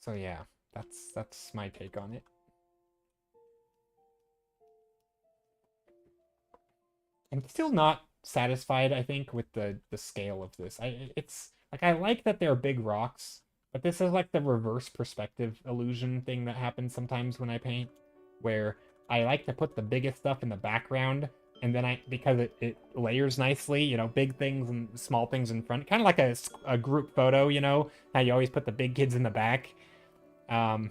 So yeah, that's my take on it. I'm still not satisfied, I think, with the scale of this. It's like, I like that they're big rocks, but this is like the reverse perspective illusion thing that happens sometimes when I paint, where I like to put the biggest stuff in the background, and then because it layers nicely, big things and small things in front, kind of like a group photo, how you always put the big kids in the back. The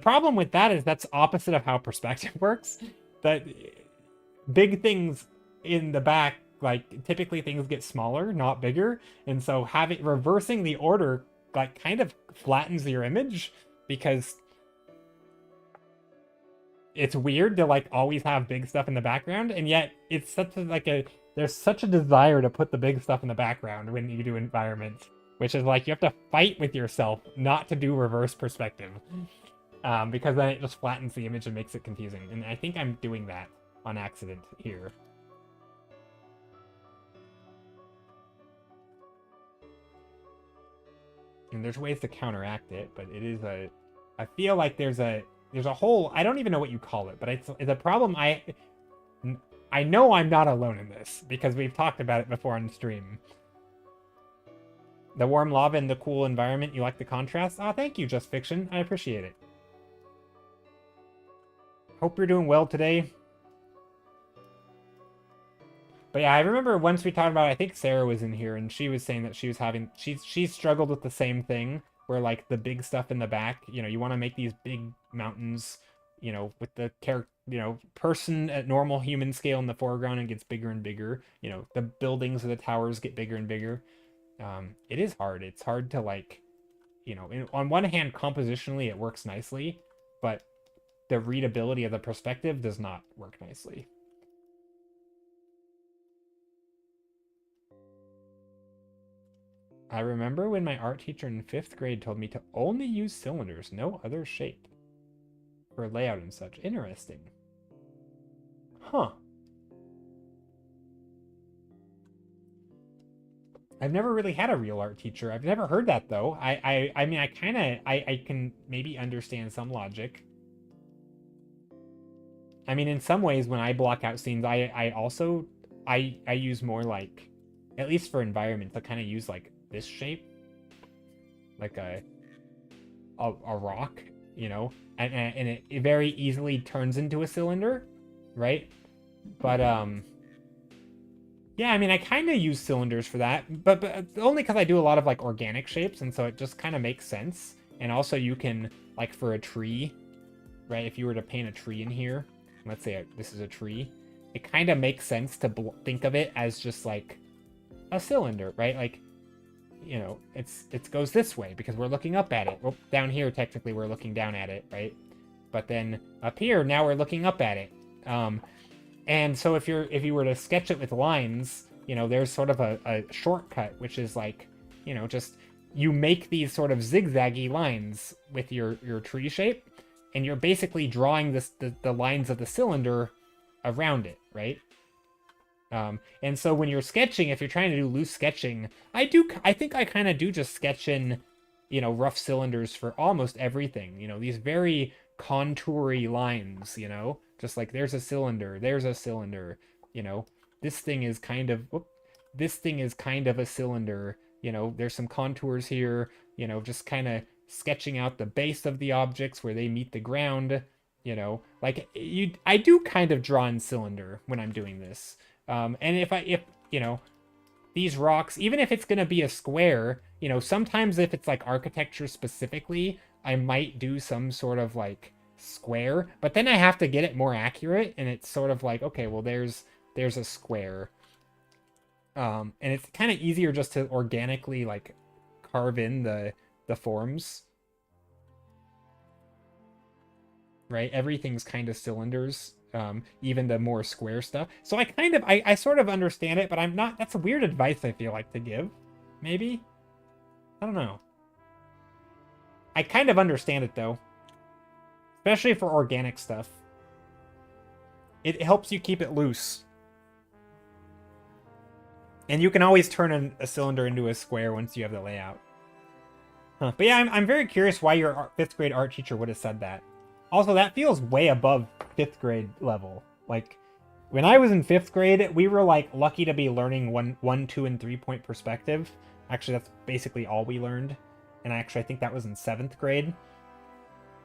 problem with that is that's opposite of how perspective works. That big things in the back, like, typically things get smaller, not bigger, and so reversing the order, like, kind of flattens your image, because it's weird to, like, always have big stuff in the background, and yet it's such there's such a desire to put the big stuff in the background when you do environments, which is like, you have to fight with yourself not to do reverse perspective, because then it just flattens the image and makes it confusing, and I think I'm doing that on accident here. And there's ways to counteract it, but it is I feel like there's a whole, I don't even know what you call it, but it's a problem. I know I'm not alone in this, because we've talked about it before on stream. The warm lava and the cool environment, you like the contrast? Oh, thank you, Just Fiction. I appreciate it. Hope you're doing well today. But yeah, I remember once we talked about, I think Sarah was in here, and she was saying that she was having, she struggled with the same thing, where, like, the big stuff in the back, you want to make these big mountains, with the person at normal human scale in the foreground, and gets bigger and bigger. The buildings or the towers get bigger and bigger. It is hard. It's hard to, like, on one hand, compositionally, it works nicely, but the readability of the perspective does not work nicely. I remember when my art teacher in 5th grade told me to only use cylinders, no other shape, for layout and such. Interesting. Huh. I've never really had a real art teacher. I've never heard that, though. I mean, I can maybe understand some logic. I mean, in some ways, when I block out scenes, I also use more, like, at least for environments, I kind of use, like, this shape, like a rock, you know, and it very easily turns into a cylinder, right? But yeah, I mean, I kind of use cylinders for that, but only because I do a lot of like organic shapes, and so it just kind of makes sense. And also, you can like for a tree, right? If you were to paint a tree in here, let's say this is a tree, it kind of makes sense to think of it as just like a cylinder, right? Like, you know, it goes this way because we're looking up at it. Well, down here, technically, we're looking down at it, right? But then up here, now we're looking up at it. And so if you were to sketch it with lines, you know, there's sort of a shortcut, which is like, you know, just you make these sort of zigzaggy lines with your tree shape, and you're basically drawing the lines of the cylinder around it, right? And so when you're sketching, if you're trying to do loose sketching, I think I kind of do just sketch in, you know, rough cylinders for almost everything. You know, these very contoury lines, you know, just like there's a cylinder, you know, this thing is kind of, this thing is kind of a cylinder, you know, there's some contours here, you know, just kind of sketching out the base of the objects where they meet the ground, you know, like I do kind of draw in cylinder when I'm doing this. And if you know, these rocks, even if it's going to be a square, you know, sometimes if it's like architecture specifically, I might do some sort of like square, but then I have to get it more accurate, and it's sort of like, okay, well, there's a square. And it's kind of easier just to organically like carve in the forms. Right? Everything's kind of cylinders. Even the more square stuff. So I sort of understand it, but I'm not, that's a weird advice I feel like to give. Maybe? I don't know. I kind of understand it though. Especially for organic stuff. It helps you keep it loose. And you can always turn a cylinder into a square once you have the layout. Huh. But yeah, I'm very curious why your 5th grade art teacher would have said that. Also, that feels way above 5th grade level. Like, when I was in 5th grade, we were, like, lucky to be learning 1, 2, and 3-point perspective. Actually, that's basically all we learned. And actually, I think that was in 7th grade.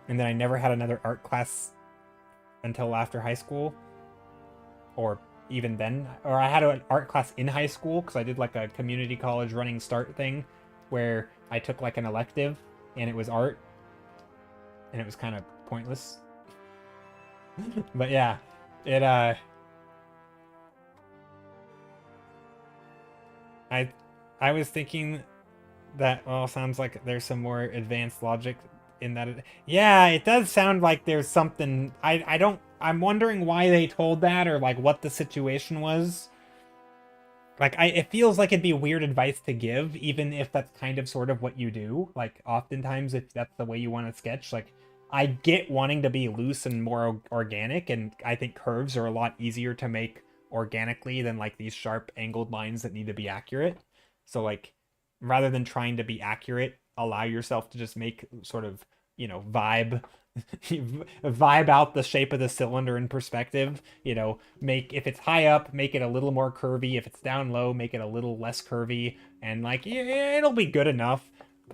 And then I never had another art class until after high school. Or even then. Or I had an art class in high school, because I did, like, a community college running start thing, where I took, like, an elective, and it was art. And it was kind of pointless. But yeah, it I was thinking that, well, sounds like there's some more advanced logic in that. Yeah, it does sound like there's something. I'm wondering why they told that, or like what the situation was. Like, it feels like it'd be weird advice to give, even if that's kind of sort of what you do. Like, oftentimes, if that's the way you want to sketch, like, I get wanting to be loose and more organic, and I think curves are a lot easier to make organically than, like, these sharp angled lines that need to be accurate. So, like, rather than trying to be accurate, allow yourself to just make sort of, you know, vibe out the shape of the cylinder in perspective, you know, if it's high up, make it a little more curvy. If it's down low, make it a little less curvy, and like, yeah, it'll be good enough,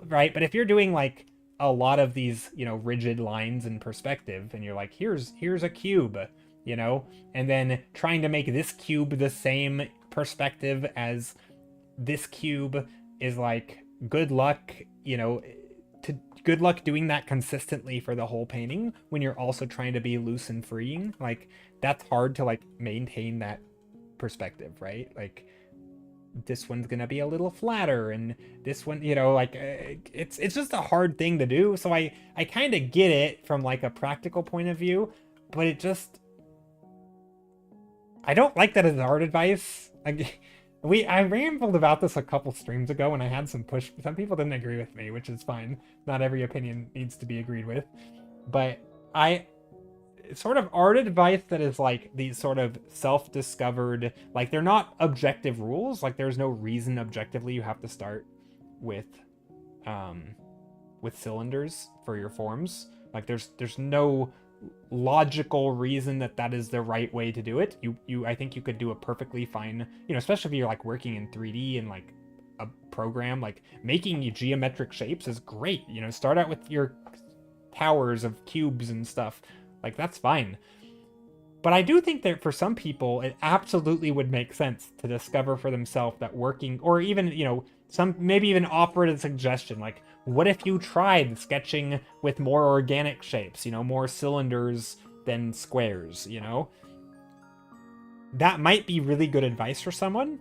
right? But if you're doing like a lot of these, you know, rigid lines in perspective, and you're like, here's a cube, you know, and then trying to make this cube the same perspective as this cube is like, good luck, you know, good luck doing that consistently for the whole painting when you're also trying to be loose and freeing. Like, that's hard to like maintain that perspective, right? Like, this one's gonna be a little flatter, and this one, you know, like, it's just a hard thing to do. So I kind of get it from like a practical point of view, but it just, I don't like that as art advice. Like, I rambled about this a couple streams ago, and I had some people didn't agree with me, which is fine. Not every opinion needs to be agreed with. But sort of art advice that is like these sort of self-discovered, like, they're not objective rules. Like, there's no reason objectively you have to start with cylinders for your forms. Like, there's no logical reason that is the right way to do it. I think you could do a perfectly fine, you know, especially if you're like working in 3D and like a program, like making geometric shapes is great. You know, start out with your towers of cubes and stuff. Like, that's fine. But I do think that for some people, it absolutely would make sense to discover for themselves that working, or even, you know, maybe even offer a suggestion, like, what if you tried sketching with more organic shapes, you know, more cylinders than squares, you know? That might be really good advice for someone,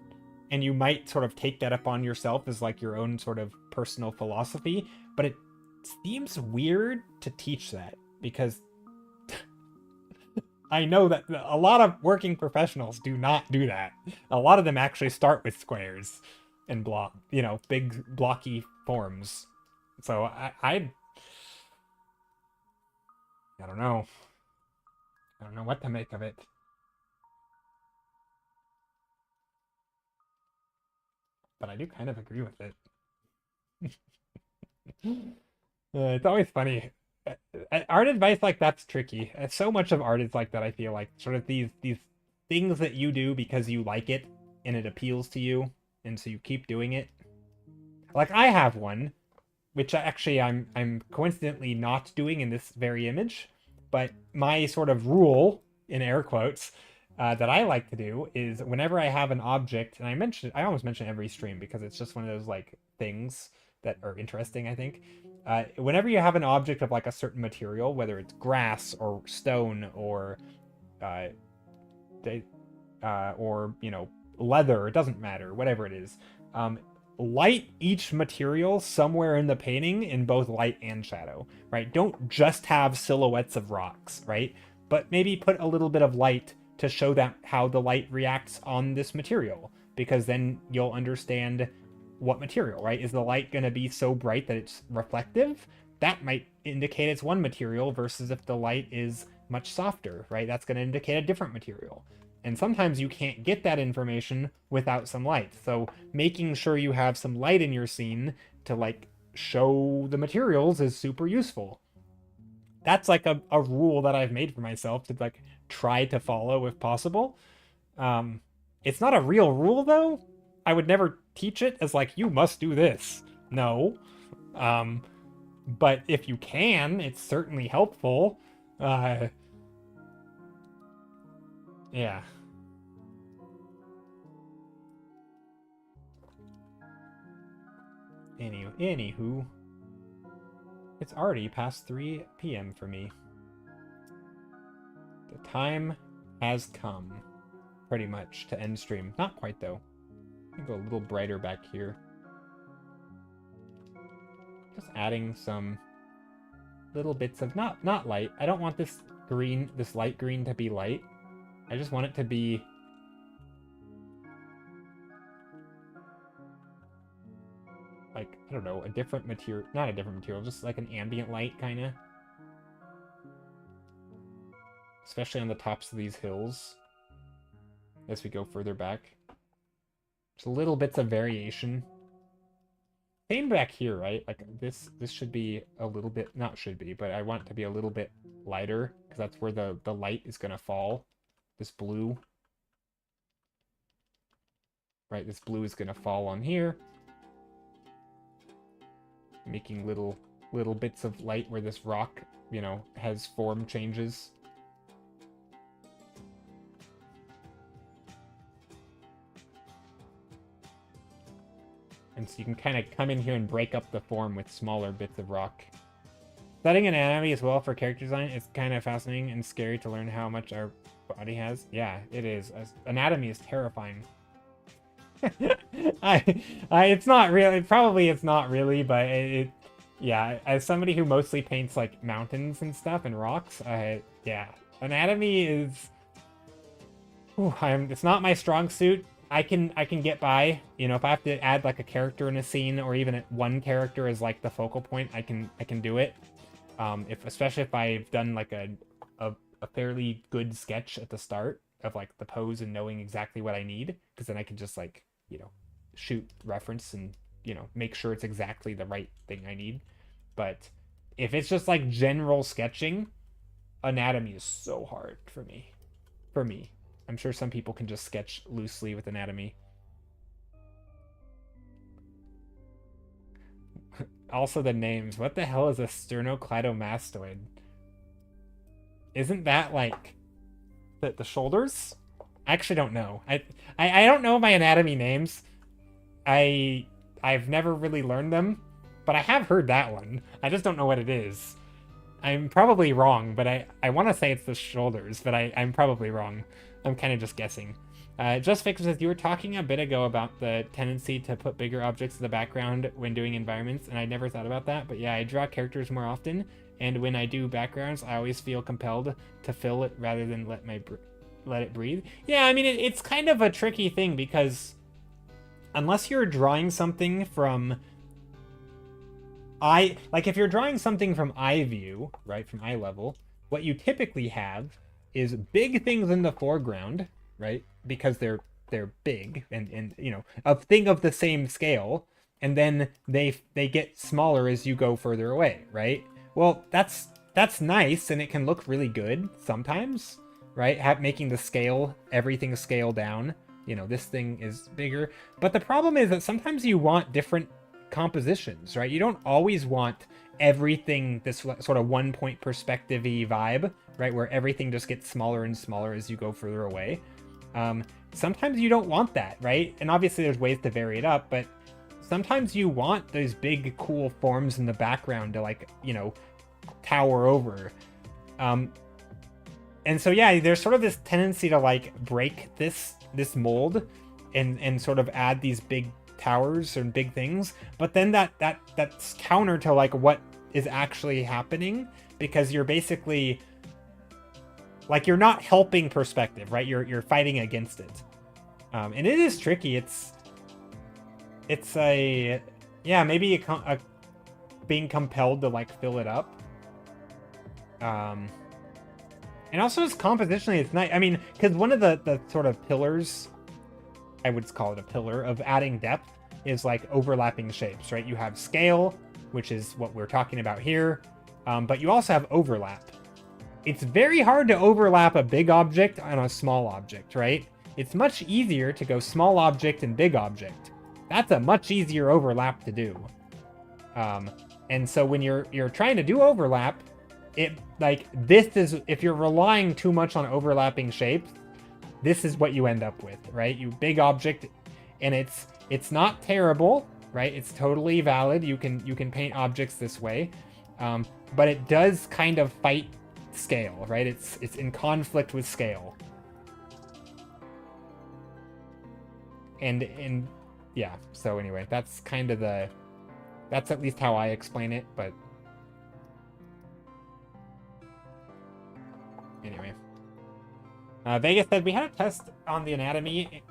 and you might sort of take that upon yourself as like your own sort of personal philosophy, but it seems weird to teach that, because I know that a lot of working professionals do not do that. A lot of them actually start with squares and you know, big blocky forms. So I don't know. I don't know what to make of it. But I do kind of agree with it. It's always funny. Art advice like that's tricky. So much of art is like that, I feel like. Sort of these things that you do because you like it and it appeals to you, and so you keep doing it. Like, I have one, which actually I'm coincidentally not doing in this very image, but my sort of rule, in air quotes, that I like to do is whenever I have an object, and I almost mention every stream because it's just one of those like things that are interesting, I think. Whenever you have an object of like a certain material, whether it's grass or stone or uh, you know, leather, it doesn't matter, whatever it is. Light each material somewhere in the painting in both light and shadow, right? Don't just have silhouettes of rocks, right? But maybe put a little bit of light to show that how the light reacts on this material, because then you'll understand what material, right? Is the light going to be so bright that it's reflective? That might indicate it's one material, versus if the light is much softer, right? That's going to indicate a different material. And sometimes you can't get that information without some light. So making sure you have some light in your scene to like show the materials is super useful. That's like a rule that I've made for myself to like try to follow if possible. It's not a real rule though. I would never teach it as like, you must do this. No. But if you can, it's certainly helpful. Yeah. Anywho, it's already past 3 p.m. for me. The time has come, pretty much, to end stream. Not quite, though. Let me go a little brighter back here. Just adding some little bits of, not light. I don't want this green, this light green to be light. I just want it to be like, I don't know, a different material, not a different material, just like an ambient light, kind of. Especially on the tops of these hills, as we go further back. Just little bits of variation. Same back here, right? Like, this should be a little bit, not should be, but I want it to be a little bit lighter, because that's where the light is going to fall. This blue. Right, this blue is going to fall on here. Making little bits of light where this rock, you know, has form changes. And so you can kind of come in here and break up the form with smaller bits of rock. Studying anatomy as well for character design is kind of fascinating and scary to learn how much our body has. Yeah, it is. Anatomy is terrifying. It's not really, probably it's not really, but yeah, as somebody who mostly paints like mountains and stuff and rocks, yeah, anatomy is, it's not my strong suit. I can get by, you know, if I have to add like a character in a scene, or even one character as like the focal point, I can do it. Especially if I've done like a fairly good sketch at the start of like the pose and knowing exactly what I need, because then I can just like, you know, shoot reference and, you know, make sure it's exactly the right thing I need. But if it's just like general sketching, anatomy is so hard for me. I'm sure some people can just sketch loosely with anatomy. Also the names. What the hell is a sternocleidomastoid? Isn't that like the shoulders? I actually don't know. I don't know my anatomy names. I've never really learned them, but I have heard that one. I just don't know what it is. I'm probably wrong, but I want to say it's the shoulders, but I'm probably wrong. I'm kind of just guessing. Just Fix says, you were talking a bit ago about the tendency to put bigger objects in the background when doing environments, and I never thought about that, but yeah, I draw characters more often, and when I do backgrounds, I always feel compelled to fill it rather than let it breathe. Yeah, I mean, it's kind of a tricky thing, because unless you're drawing something from if you're drawing something from eye view, right, from eye level, what you typically have is big things in the foreground, right, because they're big and you know, a thing of the same scale, and then they get smaller as you go further away, right? Well, that's nice, and it can look really good sometimes, right? Making the scale, everything scale down. You know, this thing is bigger, but the problem is that sometimes you want different compositions, right? You don't always want everything this sort of 1-point perspective-y vibe, right, where everything just gets smaller and smaller as you go further away. Sometimes you don't want that, right? And obviously there's ways to vary it up, but sometimes you want those big cool forms in the background to, like, you know, tower over. And so yeah, there's sort of this tendency to like break this mold and sort of add these big towers and big things, but then that's counter to like what is actually happening, because you're basically like, you're not helping perspective, right? You're fighting against it. And it is tricky. It's a, yeah, maybe a being compelled to like fill it up. And also just compositionally, it's nice. I mean, because one of the sort of pillars, I would call it a pillar, of adding depth is like overlapping shapes, right? You have scale, which is what we're talking about here, but you also have overlap. It's very hard to overlap a big object on a small object, right? It's much easier to go small object and big object. That's a much easier overlap to do. And so when you're trying to do overlap, it like, this is, if you're relying too much on overlapping shapes, this is what you end up with, right? You big object, and it's not terrible, right? It's totally valid. You can paint objects this way, but it does kind of fight scale, right? It's in conflict with scale. And yeah, so anyway, that's kind of that's at least how I explain it, but anyway. Vegas said, we had a test on the anatomy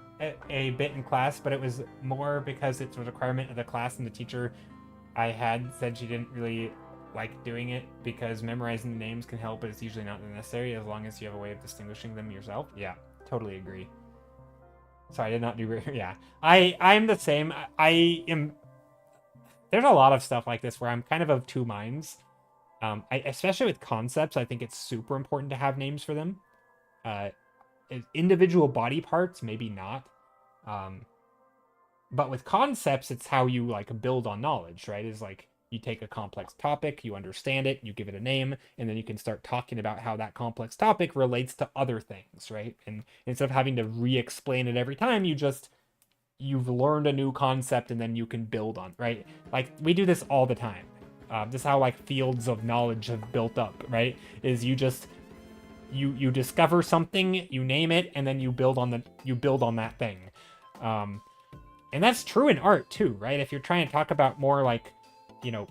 a bit in class, but it was more because it's a requirement of the class, and the teacher I had said she didn't really like doing it because memorizing the names can help, but it's usually not necessary as long as you have a way of distinguishing them yourself. Yeah, totally agree. Sorry, I did not do... Yeah, I'm the same. I am... There's a lot of stuff like this where I'm kind of two minds. Especially with concepts, I think it's super important to have names for them. Individual body parts, maybe not. But with concepts, it's how you like build on knowledge, right? Is like, you take a complex topic, you understand it, you give it a name, and then you can start talking about how that complex topic relates to other things, right? And instead of having to re-explain it every time, you've learned a new concept, and then you can build on, right? Like, we do this all the time. This is how like fields of knowledge have built up, right? Is you just you discover something, you name it, and then you build on that thing. And that's true in art too, right? If you're trying to talk about more like, you know,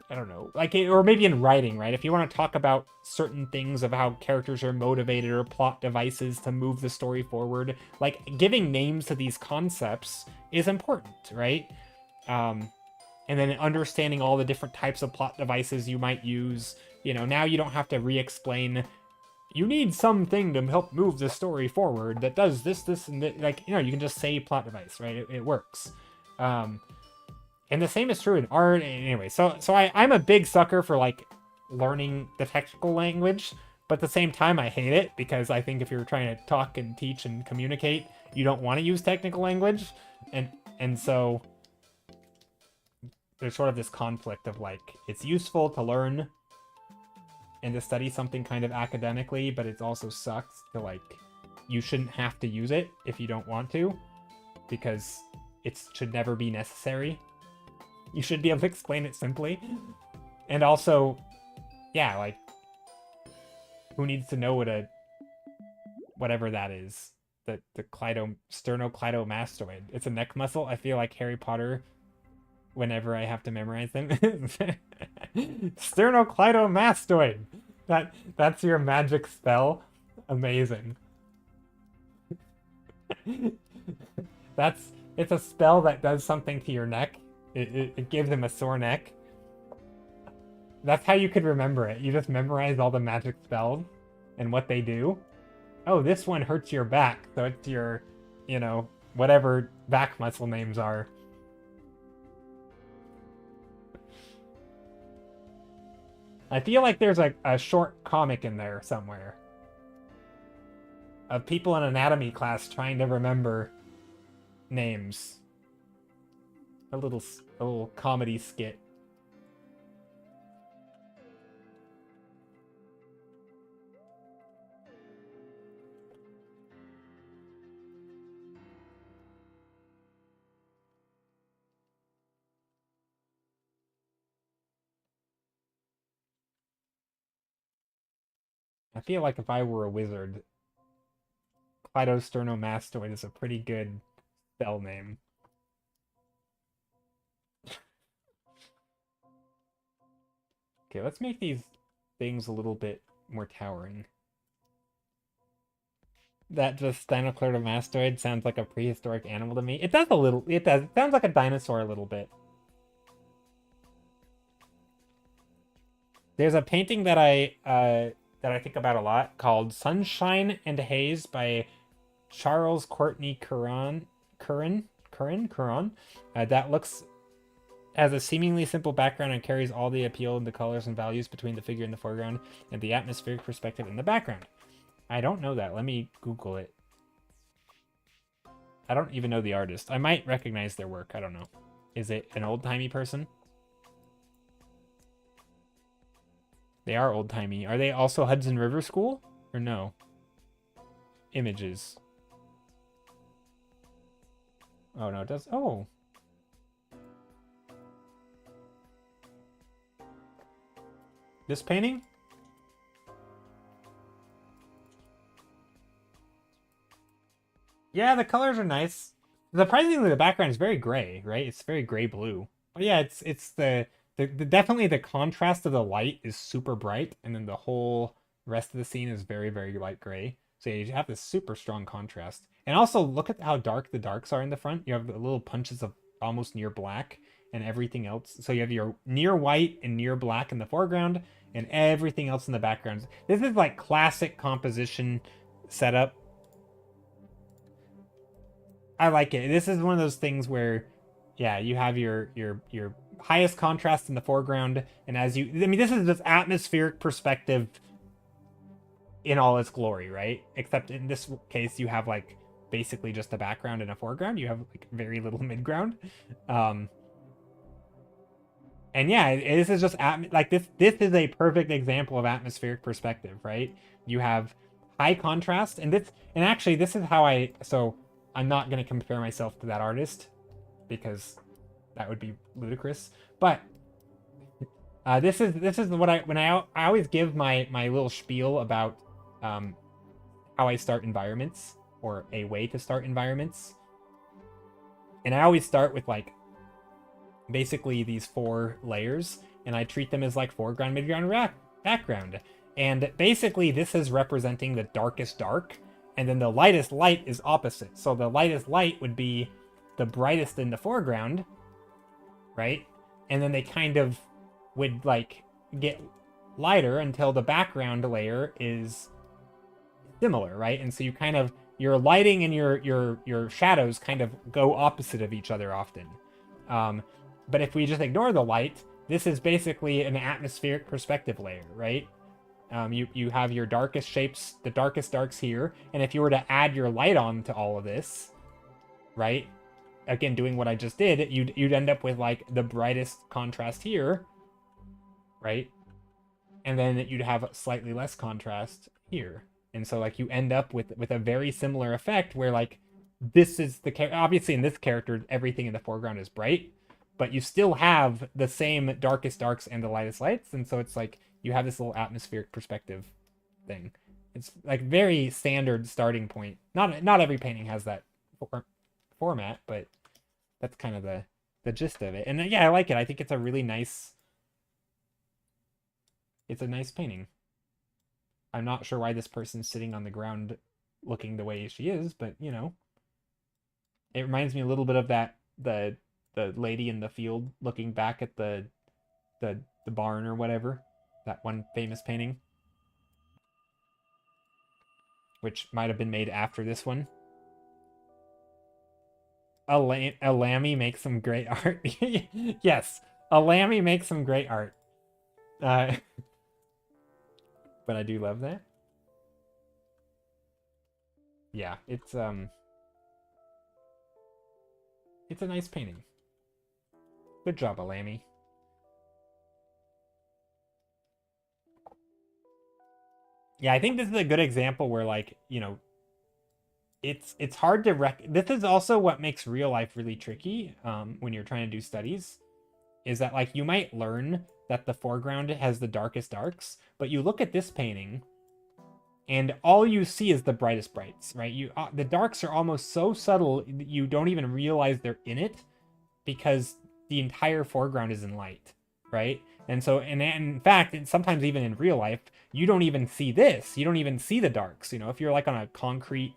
I don't know, like, or maybe in writing, right? If you want to talk about certain things of how characters are motivated or plot devices to move the story forward, like giving names to these concepts is important, right? And then understanding all the different types of plot devices you might use. You know, now you don't have to re-explain, you need something to help move the story forward that does this, and that. Like, you know, you can just say plot device, right? It works. And the same is true in art. Anyway, so I'm a big sucker for like learning the technical language, but at the same time I hate it, because I think if you're trying to talk and teach and communicate, you don't want to use technical language. And so there's sort of this conflict of like, it's useful to learn and to study something kind of academically, but it also sucks to like, you shouldn't have to use it if you don't want to, because it should never be necessary. You should be able to explain it simply. And also, yeah, like, who needs to know what whatever that is? The sternocleidomastoid. It's a neck muscle. I feel like Harry Potter whenever I have to memorize them. Sternocleidomastoid. That's your magic spell. Amazing. It's a spell that does something to your neck. It gives him a sore neck. That's how you could remember it. You just memorize all the magic spells and what they do. Oh, this one hurts your back, so it's your, you know, whatever back muscle names are. I feel like there's a short comic in there somewhere of people in anatomy class trying to remember names. A little comedy skit. I feel like if I were a wizard, Cleidosternomastoid is a pretty good spell name. Okay, let's make these things a little bit more towering. That just Steinocleidomastoid sounds like a prehistoric animal to me. It does a little. It does. It sounds like a dinosaur a little bit. There's a painting that I think about a lot called "Sunshine and Haze" by Charles Courtney Curran. That looks has a seemingly simple background and carries all the appeal in the colors and values between the figure in the foreground and the atmospheric perspective in the background. I don't know that. Let me Google it. I don't even know the artist. I might recognize their work. I don't know. Is it an old-timey person? They are old-timey. Are they also Hudson River School? Or no? Images. Oh, no, it does. Oh. This painting? Yeah, the colors are nice. Surprisingly, the background is very gray, right? It's very gray-blue. But yeah, it's the definitely the contrast of the light is super bright, and then the whole rest of the scene is very, very light gray. So yeah, you have this super strong contrast. And also, look at how dark the darks are in the front. You have the little punches of almost near black and everything else. So you have your near white and near black in the foreground, and everything else in the background. This is like classic composition setup. I like it. This is one of those things where, yeah, you have your highest contrast in the foreground, and as you, I mean, this is this atmospheric perspective in all its glory, right? Except in this case, you have like basically just a background and a foreground. You have like very little midground. And yeah, this is just like this is a perfect example of atmospheric perspective, right? You have high contrast, and actually this is how so I'm not going to compare myself to that artist because that would be ludicrous. But this is what I always give my little spiel about how I start environments, or a way to start environments. And I always start with like basically these 4 layers, and I treat them as like foreground, midground, background. And basically this is representing the darkest dark, and then the lightest light is opposite. So the lightest light would be the brightest in the foreground, right? And then they kind of would like get lighter until the background layer is similar, right? And so you kind of, your lighting and your shadows kind of go opposite of each other often. But if we just ignore the light, this is basically an atmospheric perspective layer, right? You have your darkest shapes, the darkest darks here, and if you were to add your light on to all of this, right? again, doing what I just did, you'd end up with like the brightest contrast here, right? And then you'd have slightly less contrast here. And so like you end up with a very similar effect where like this is the obviously in this character everything in the foreground is bright, but you still have the same darkest darks and the lightest lights, and so it's like you have this little atmospheric perspective thing. It's like very standard starting point. Not every painting has that format, but that's kind of the gist of it. And yeah, I like it. I think it's a really nice. It's a nice painting. I'm not sure why this person's sitting on the ground looking the way she is, but you know, it reminds me a little bit of that the lady in the field looking back at the barn or whatever, that one famous painting, which might have been made after this one. Alamy makes some great art. Yes, Alamy makes some great art. But I do love that. Yeah, it's a nice painting. Good job, Alamy. Yeah, I think this is a good example where, like, you know, it's hard to this is also what makes real life really tricky when you're trying to do studies, is that like you might learn that the foreground has the darkest darks, but you look at this painting and all you see is the brightest brights, right? The darks are almost so subtle that you don't even realize they're in it because the entire foreground is in light, right? And so, and in fact, sometimes even in real life, you don't even see this. You don't even see the darks. You know, if you're like on a concrete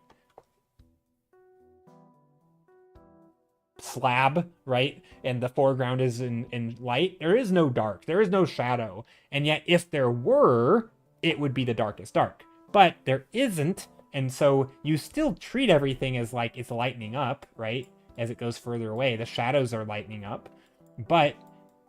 slab, right, and the foreground is in light, there is no dark, there is no shadow, and yet if there were, it would be the darkest dark, but there isn't, and so you still treat everything as like it's lightening up, right? As it goes further away, the shadows are lightening up, but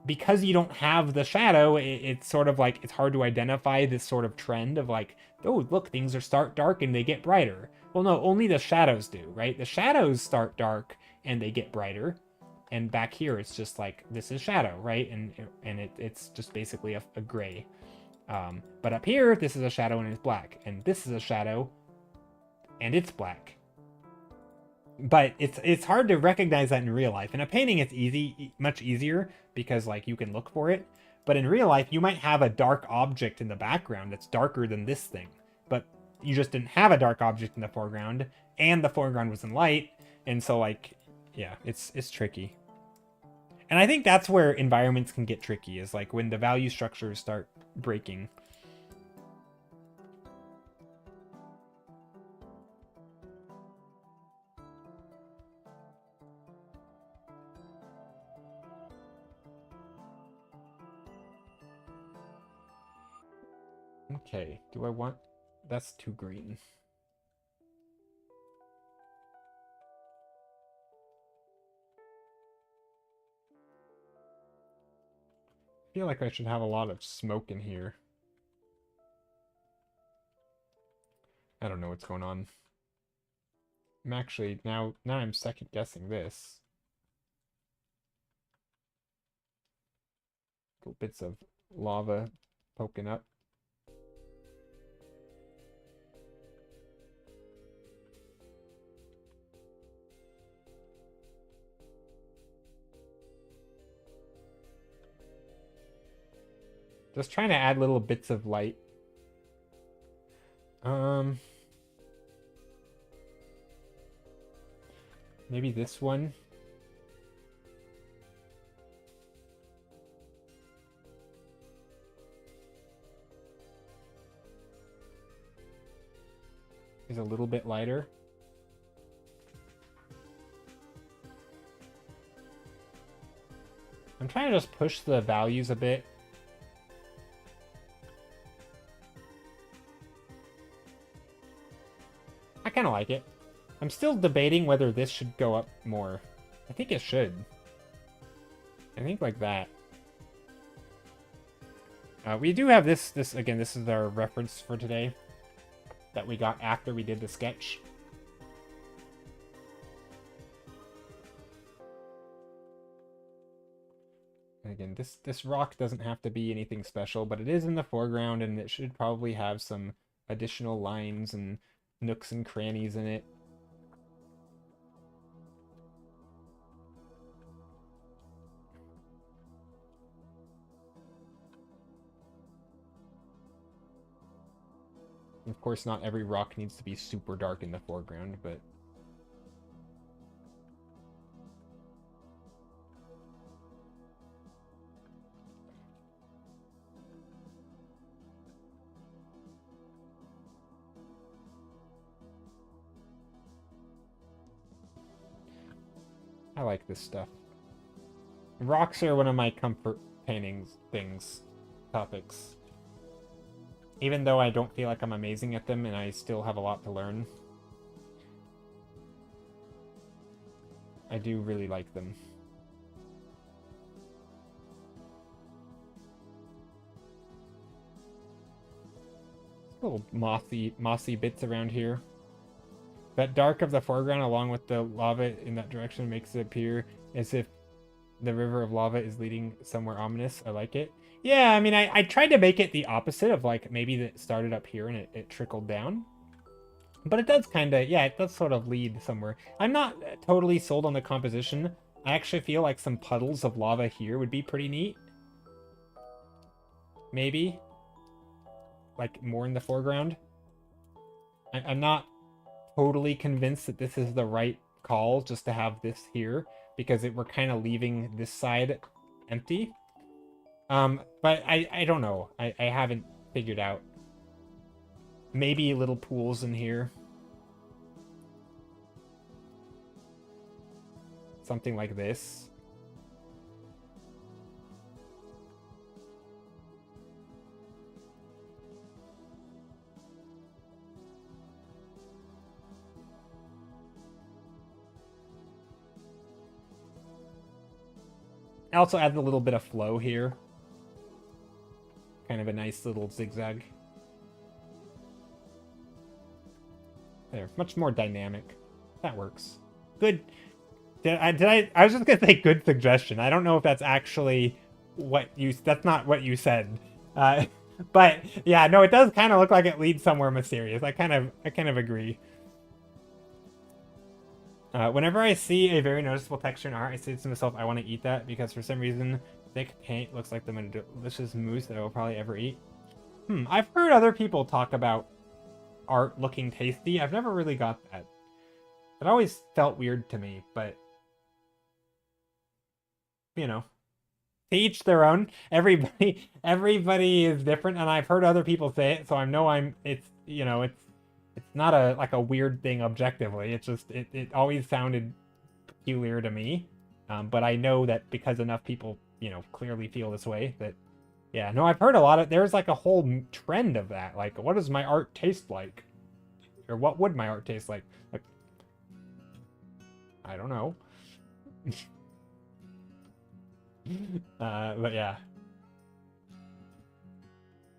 because you don't have the shadow, it's sort of like it's hard to identify this sort of trend of like, oh look, things are start dark and they get brighter. Well, no, only the shadows do, right? The shadows start dark and they get brighter, and back here it's just like this is shadow, right? And it's just basically a gray. But up here this is a shadow and it's black, and this is a shadow and it's black. But it's hard to recognize that in real life. In a painting it's much easier because like you can look for it, but in real life you might have a dark object in the background that's darker than this thing, but you just didn't have a dark object in the foreground and the foreground was in light, and so like, yeah, it's tricky. And I think that's where environments can get tricky, is like when the value structures start breaking. Okay, do I want... That's too green. I feel like I should have a lot of smoke in here. I don't know what's going on. I'm actually... Now I'm second guessing this. Little bits of lava poking up. Just trying to add little bits of light. Maybe this one. Is a little bit lighter. I'm trying to just push the values a bit. I kind of like it. I'm still debating whether this should go up more. I think it should. I think like that. We do have this again, this is our reference for today that we got after we did the sketch. Again, this rock doesn't have to be anything special, but it is in the foreground, and it should probably have some additional lines and nooks and crannies in it. Of course, not every rock needs to be super dark in the foreground, but... I like this stuff. Rocks are one of my comfort paintings topics. Even though I don't feel like I'm amazing at them and I still have a lot to learn, I do really like them. Little mossy bits around here. That dark of the foreground along with the lava in that direction makes it appear as if the river of lava is leading somewhere ominous. I like it. Yeah, I mean, I tried to make it the opposite of, like, maybe that started up here and it trickled down. But it does kind of, yeah, it does sort of lead somewhere. I'm not totally sold on the composition. I actually feel like some puddles of lava here would be pretty neat. Maybe. Like, more in the foreground. I'm not totally convinced that this is the right call just to have this here, because we're kind of leaving this side empty. But I don't know. I haven't figured out. Maybe little pools in here. Something like this. I also add a little bit of flow here. Kind of a nice little zigzag. There, much more dynamic. That works. Good. I was just gonna say good suggestion. I don't know if that's actually that's not what you said. But yeah, no, it does kind of look like it leads somewhere mysterious. I kind of agree. Whenever I see a very noticeable texture in art, I say to myself, I want to eat that, because for some reason, thick paint looks like the most delicious mousse that I will probably ever eat. I've heard other people talk about art looking tasty. I've never really got that. It always felt weird to me, but... you know. To each their own. Everybody is different, and I've heard other people say it, so I know it's not a weird thing objectively. It's just it always sounded peculiar to me. But I know that because enough people, clearly feel this way, that yeah, no, I've heard a lot of, there's like a whole trend of that. Like, what does my art taste like? Or what would my art taste like? Like, I don't know. But yeah.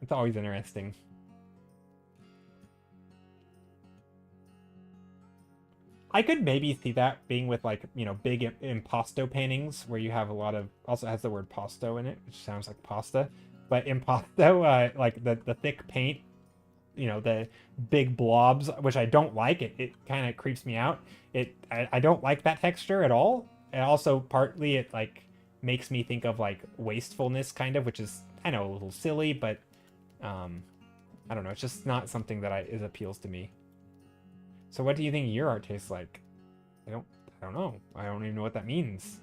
It's always interesting. I could maybe see that being with, like, big impasto paintings where you have a lot of, also has the word pasto in it, which sounds like pasta. But impasto, like the thick paint, the big blobs, which I don't like. It kind of creeps me out. I don't like that texture at all. And also partly it like makes me think of like wastefulness kind of, which is, I know, a little silly, but I don't know. It's just not something that appeals to me. So what do you think your art tastes like? I don't know. I don't even know what that means.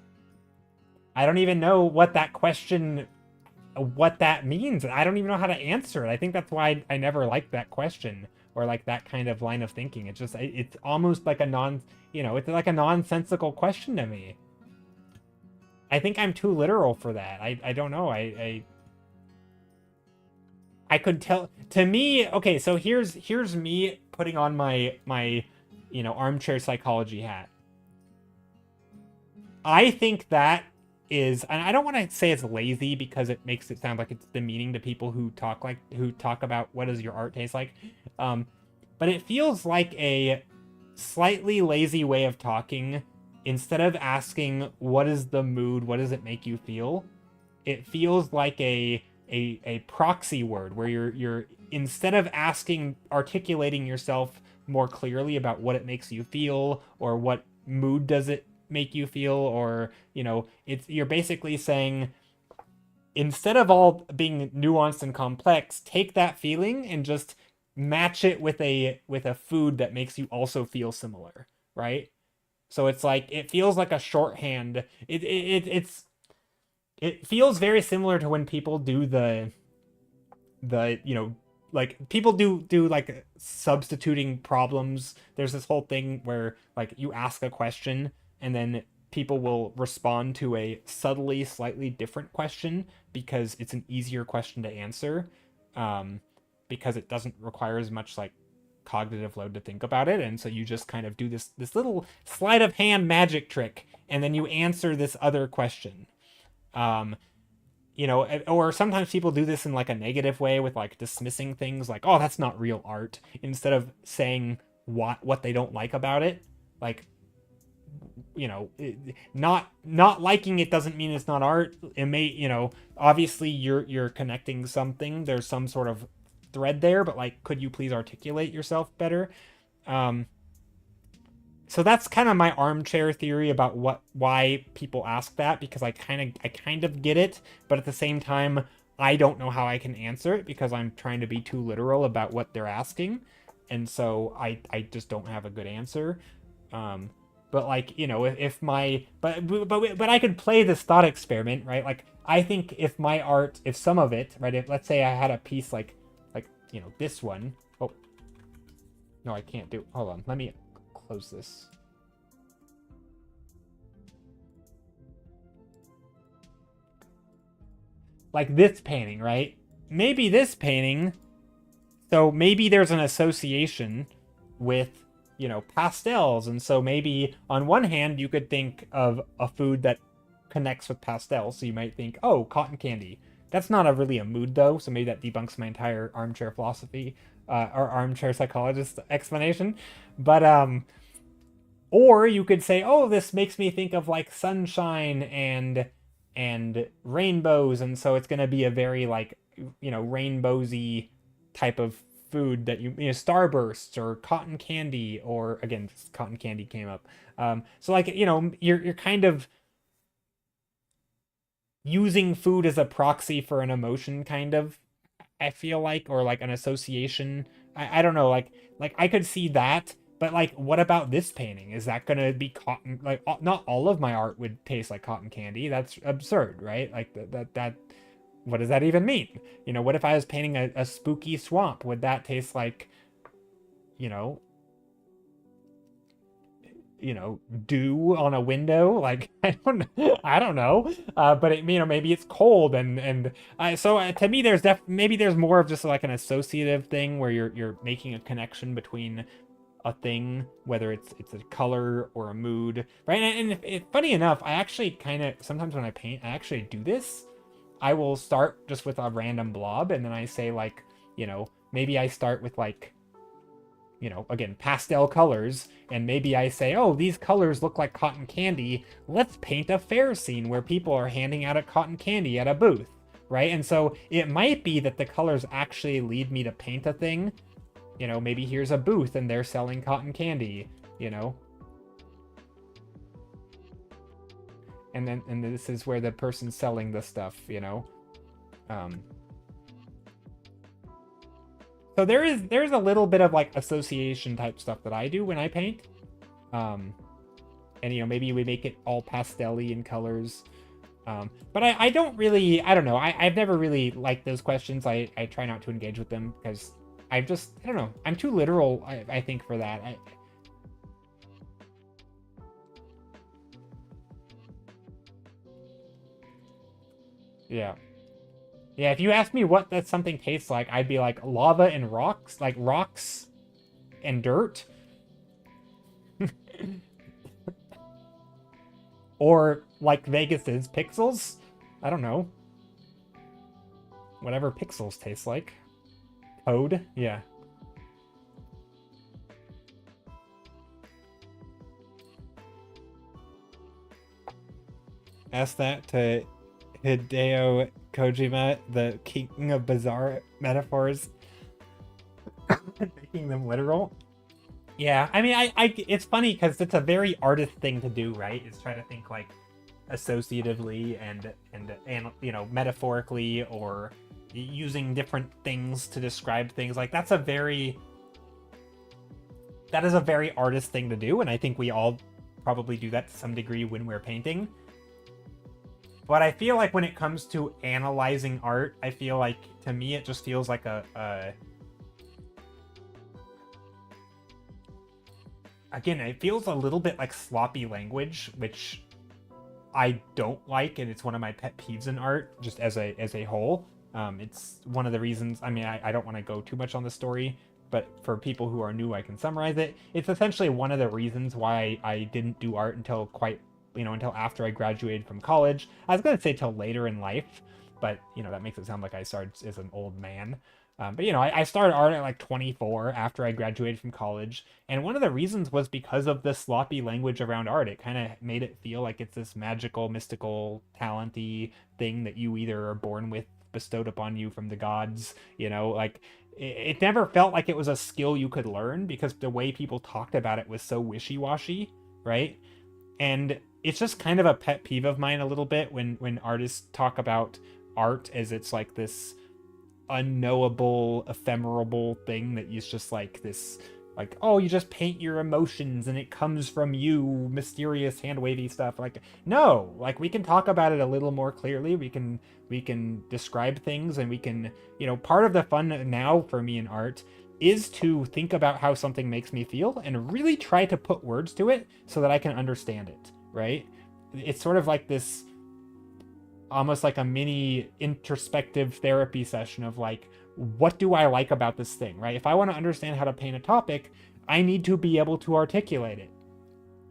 I don't even know what that question, what that means. I don't even know how to answer it. I think that's why I never liked that question, or like that kind of line of thinking. It's just, it's almost like it's like a nonsensical question to me. I think I'm too literal for that. I don't know. I could tell, to me, okay, so here's me putting on my armchair psychology hat. I think that is, and I don't want to say it's lazy because it makes it sound like it's demeaning to people who talk about what does your art taste like. But it feels like a slightly lazy way of talking. Instead of asking, what is the mood? What does it make you feel? it feels like a proxy word where you're instead of articulating yourself more clearly about what it makes you feel or what mood does it make you feel, or you're basically saying, instead of all being nuanced and complex, take that feeling and just match it with a food that makes you also feel similar, right? So it's like it feels like a shorthand. It feels very similar to when people do the like people do like substituting problems. There's this whole thing where like you ask a question and then people will respond to a subtly slightly different question because it's an easier question to answer, um, because it doesn't require as much like cognitive load to think about it, and so you just kind of do this little sleight of hand magic trick and then you answer this other question. um, or sometimes people do this in like a negative way with like dismissing things like, oh, that's not real art, instead of saying what they don't like about it. Like, not liking it doesn't mean it's not art. It may, obviously you're connecting something, there's some sort of thread there, but like, could you please articulate yourself better? um so that's kind of my armchair theory about why people ask that, because I kind of get it, but at the same time I don't know how I can answer it because I'm trying to be too literal about what they're asking, and so I just don't have a good answer. um but like, if my but I could play this thought experiment, right? Like, I think if my art, if some of it, right, if let's say I had a piece like this one. Oh, no, I can't do, hold on, let me close this. Like this painting, right? Maybe this painting, so maybe there's an association with, pastels. And so maybe on one hand, you could think of a food that connects with pastels. So you might think, oh, cotton candy. That's not really a mood, though. So maybe that debunks my entire armchair philosophy, or armchair psychologist explanation. But or you could say, oh, this makes me think of like sunshine and rainbows, and so it's going to be a very like, rainbowsy type of food that starbursts or cotton candy, or again, cotton candy came up. So like, you're kind of using food as a proxy for an emotion, kind of, I feel like, or like an association. I don't know, like I could see that, but like, what about this painting? Is that gonna be cotton? Like, not all of my art would taste like cotton candy. That's absurd, right? Like that. What does that even mean? What if I was painting a spooky swamp? Would that taste like, you know, dew on a window? Like, I don't know. But maybe it's cold, so to me, maybe there's more of just like an associative thing where you're making a connection between a thing, whether it's a color or a mood, right? And funny enough, I actually kind of sometimes when I paint, I actually do this. I will start just with a random blob, and then I say like, maybe I start with like, again, pastel colors, and maybe I say, oh, these colors look like cotton candy. Let's paint a fair scene where people are handing out a cotton candy at a booth, right? And so it might be that the colors actually lead me to paint a thing. Maybe here's a booth and they're selling cotton candy, and this is where the person's selling the stuff, So there's a little bit of like association type stuff that I do when I paint. And maybe we make it all pastel-y in colors. But I don't really, I don't know. I've never really liked those questions. I try not to engage with them because I don't know. I'm too literal, I think, for that. Yeah. Yeah, if you ask me what that something tastes like, I'd be like lava and rocks, like rocks and dirt. Or like Vegas's pixels. I don't know. Whatever pixels taste like. Code? Yeah. Ask that to Hideo Kojima, the king of bizarre metaphors, making them literal. Yeah, I mean, it's funny because it's a very artist thing to do, right? Is try to think like associatively and you know, metaphorically, or using different things to describe things. Like that is a very artist thing to do, and I think we all probably do that to some degree when we're painting. But I feel like when it comes to analyzing art, I feel like, to me, it just feels like again, it feels a little bit like sloppy language, which I don't like, and it's one of my pet peeves in art, just as a whole. It's one of the reasons. I mean, I don't want to go too much on the story, but for people who are new, I can summarize it. It's essentially one of the reasons why I didn't do art until until after I graduated from college. I was gonna say till later in life, but that makes it sound like I started as an old man. But I started art at like 24 after I graduated from college, and one of the reasons was because of the sloppy language around art. It kind of made it feel like it's this magical, mystical, talenty thing that you either are born with, bestowed upon you from the gods. Like it never felt like it was a skill you could learn, because the way people talked about it was so wishy-washy, right? And it's just kind of a pet peeve of mine a little bit when artists talk about art as it's like this unknowable, ephemeral thing that is just like this, like, oh, you just paint your emotions and it comes from you, mysterious hand wavy stuff. Like, no, like, we can talk about it a little more clearly. We can describe things, and we can, part of the fun now for me in art is to think about how something makes me feel and really try to put words to it so that I can understand it, right? It's sort of like this, almost like a mini introspective therapy session of like, what do I like about this thing, right? If I want to understand how to paint a topic, I need to be able to articulate it,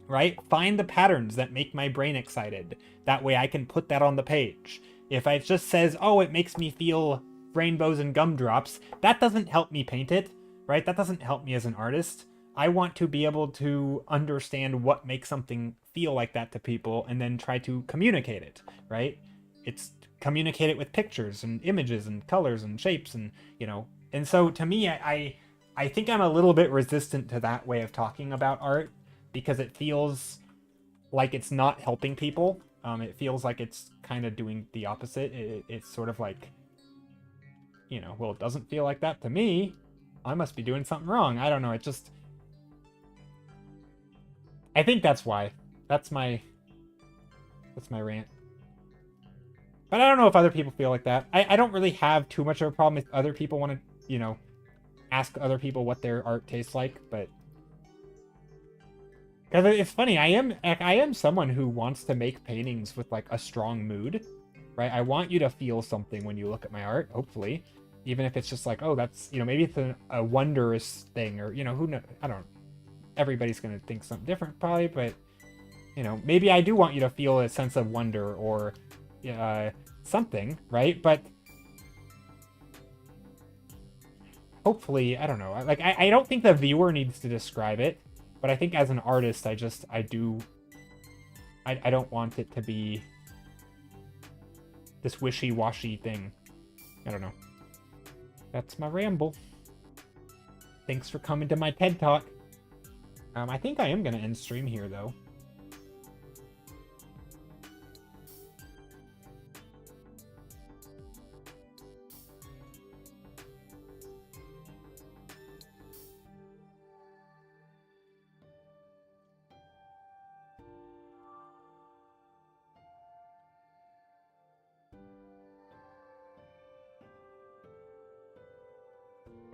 right? Find the patterns that make my brain excited. That way I can put that on the page. If it just says, oh, it makes me feel rainbows and gumdrops, that doesn't help me paint it, right? That doesn't help me as an artist. I want to be able to understand what makes something feel like that to people and then try to communicate it, right? It's communicate it with pictures and images and colors and shapes, and and so to me, I think I'm a little bit resistant to that way of talking about art, because it feels like it's not helping people. It feels like it's kind of doing the opposite. It's sort of like, well, it doesn't feel like that to me. I must be doing something wrong. I don't know. I think that's why. That's my rant. But I don't know if other people feel like that. I don't really have too much of a problem if other people want to, ask other people what their art tastes like. But because it's funny, I am someone who wants to make paintings with like a strong mood, right? I want you to feel something when you look at my art, hopefully, even if it's just like, oh, that's, maybe it's a wondrous thing, or who knows? I don't. Everybody's gonna think something different probably, but maybe I do want you to feel a sense of wonder or something, right? But hopefully, I don't know. Like, I don't think the viewer needs to describe it, but I think as an artist, I don't want it to be this wishy-washy thing. I don't know. That's my ramble. Thanks for coming to my TED Talk. I think I am gonna end stream here, though.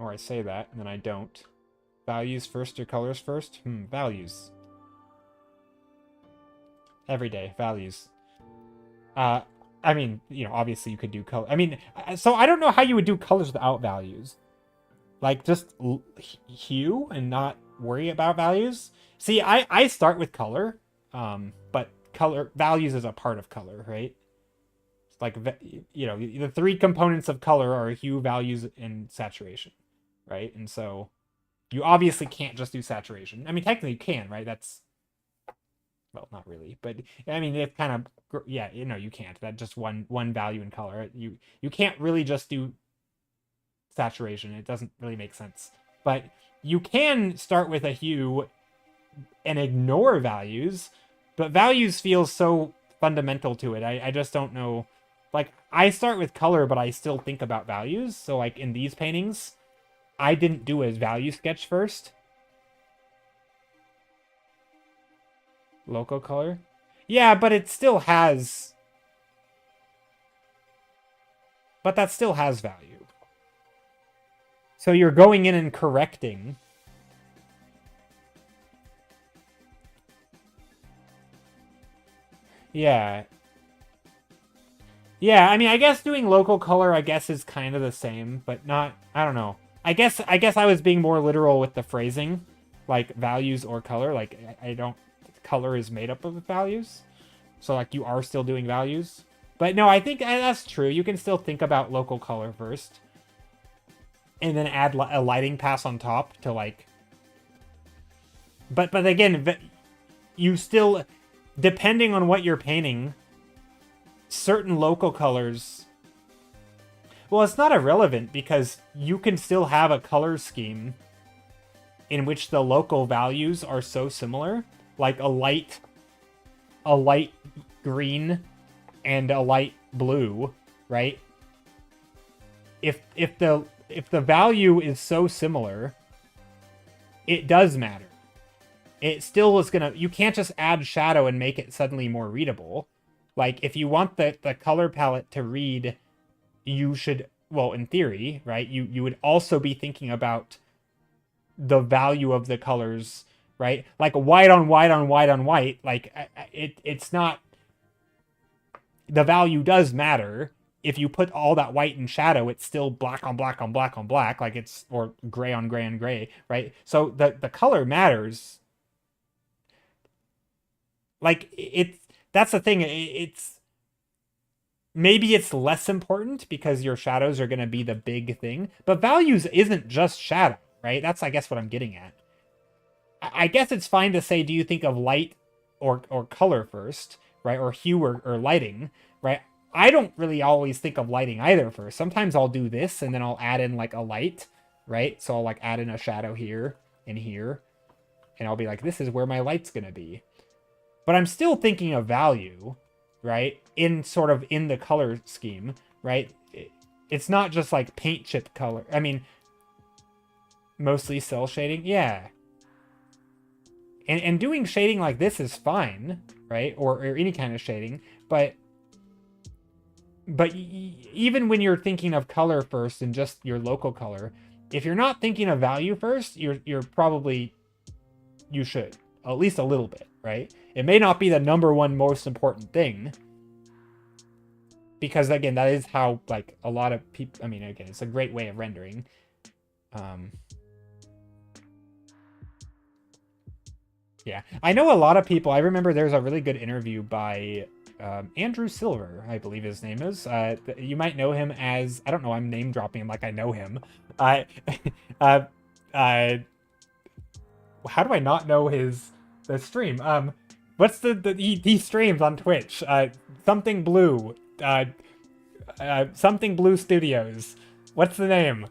Or I say that, and then I don't. Values first or colors first? Values. Every day, values. I mean, obviously you could do color. I mean, so I don't know how you would do colors without values. Like, just hue and not worry about values. See, I start with color, but values is a part of color, right? It's like, the three components of color are hue, values, and saturation, right? And so you obviously can't just do saturation. I mean, technically you can, right? That's well, not really, but I mean, it kind of, yeah, you know, you can't. That just one value in color. You can't really just do saturation. It doesn't really make sense. But you can start with a hue and ignore values, but values feel so fundamental to it. I just don't know. Like, I start with color, but I still think about values. So, like, in these paintings, I didn't do a value sketch first. Local color? Yeah, but it still has... But that still has value. So you're going in and correcting. Yeah. Yeah, I mean, I guess doing local color, I guess, is kind of the same, but not... I don't know. I guess I was being more literal with the phrasing. Like, values or color. Like, I don't... Color is made up of values. So, like, you are still doing values. But no, I think that's true. You can still think about local color first. And then add a lighting pass on top to, like... But again, you still... Depending on what you're painting, certain local colors... Well, it's not irrelevant, because you can still have a color scheme in which the local values are so similar. Like a light green and a light blue, right? If the value is so similar, it does matter. It still is gonna... You can't just add shadow and make it suddenly more readable. Like, if you want the color palette to read, you should... Well, in theory, right? You would also be thinking about the value of the colors, right? Like, white on white on white on white. Like, it's not... The value does matter. If you put all that white in shadow, it's still black on black on black on black. Like, it's... Or gray on gray on gray, right? So the color matters. Like, that's the thing. It's... Maybe it's less important because your shadows are going to be the big thing. But values isn't just shadow, right? That's, I guess, what I'm getting at. I guess it's fine to say, do you think of light or color first, right? Or hue or lighting, right? I don't really always think of lighting either first. Sometimes I'll do this and then I'll add in, like, a light, right? So I'll, like, add in a shadow here and here. And I'll be like, this is where my light's going to be. But I'm still thinking of value, right? In sort of in the color scheme, right? It's not just like paint chip color. I mean, mostly cell shading. Yeah. And doing shading like this is fine, right? Or any kind of shading. But even when you're thinking of color first and just your local color, if you're not thinking of value first, you're probably... You should. At least a little bit, right? It may not be the number one most important thing. Because, again, that is how, like, a lot of people... I mean, again, it's a great way of rendering. Yeah. I know a lot of people... I remember there's a really good interview by Andrew Silver, I believe his name is. You might know him as... I don't know, I'm name-dropping him like I know him. How do I not know the stream? What's he streams on Twitch? Something Blue. Something Blue Studios. What's the name?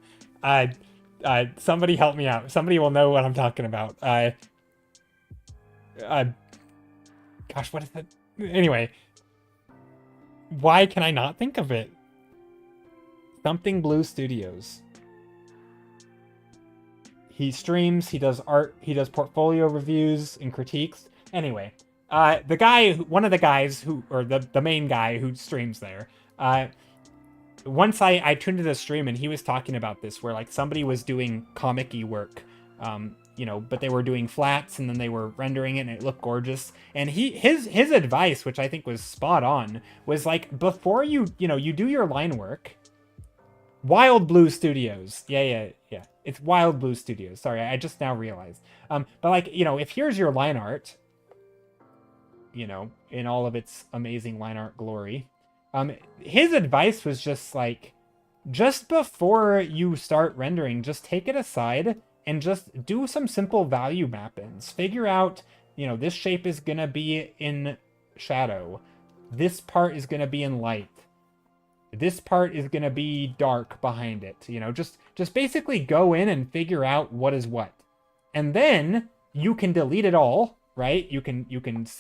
Somebody help me out. Somebody will know what I'm talking about. Gosh, what is that? Anyway. Why can I not think of it? Something Blue Studios. He streams, he does art, he does portfolio reviews and critiques. Anyway, the guy, one of the guys who, or the main guy who streams there, once I tuned into the stream and he was talking about this, where like somebody was doing comic-y work, you know, but they were doing flats and then they were rendering it and it looked gorgeous. And his advice, which I think was spot on, was like, before you do your line work, Wild Blue Studios. Yeah. It's Wild Blue Studios. Sorry, I just now realized. But like, you know, if here's your line art, you know, in all of its amazing line art glory, his advice was just like, just before you start rendering, just take it aside and just do some simple value mappings. Figure out you know, this shape is going to be in shadow. This part is going to be in light. This part is going to be dark behind it. You know, just basically go in and figure out what is what. And then you can delete it all, right? You can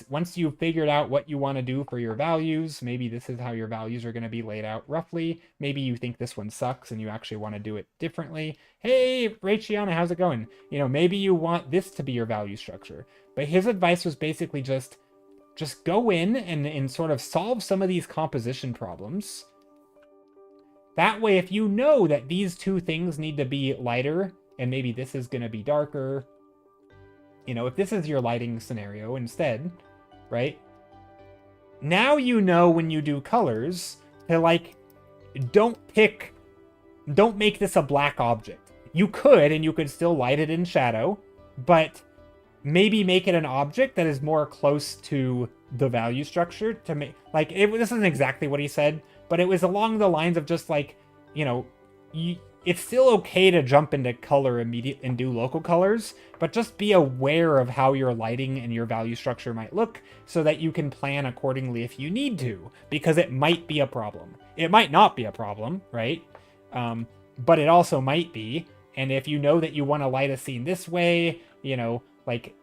once you've figured out what you want to do for your values, maybe this is how your values are going to be laid out roughly. Maybe you think this one sucks and you actually want to do it differently. Hey, Raychiana, how's it going? You know, maybe you want this to be your value structure. But his advice was basically just go in and sort of solve some of these composition problems. That way, if you know that these two things need to be lighter, and maybe this is going to be darker, you know, if this is your lighting scenario instead, right? Now you know when you do colors to, like, don't make this a black object. You could, and you could still light it in shadow, but maybe make it an object that is more close to the value structure to make, like, this isn't exactly what he said, but it was along the lines of just like, you know, it's still okay to jump into color immediately and do local colors, but just be aware of how your lighting and your value structure might look so that you can plan accordingly if you need to, because it might be a problem. It might not be a problem, right? But it also might be. And if you know that you want to light a scene this way, you know, like,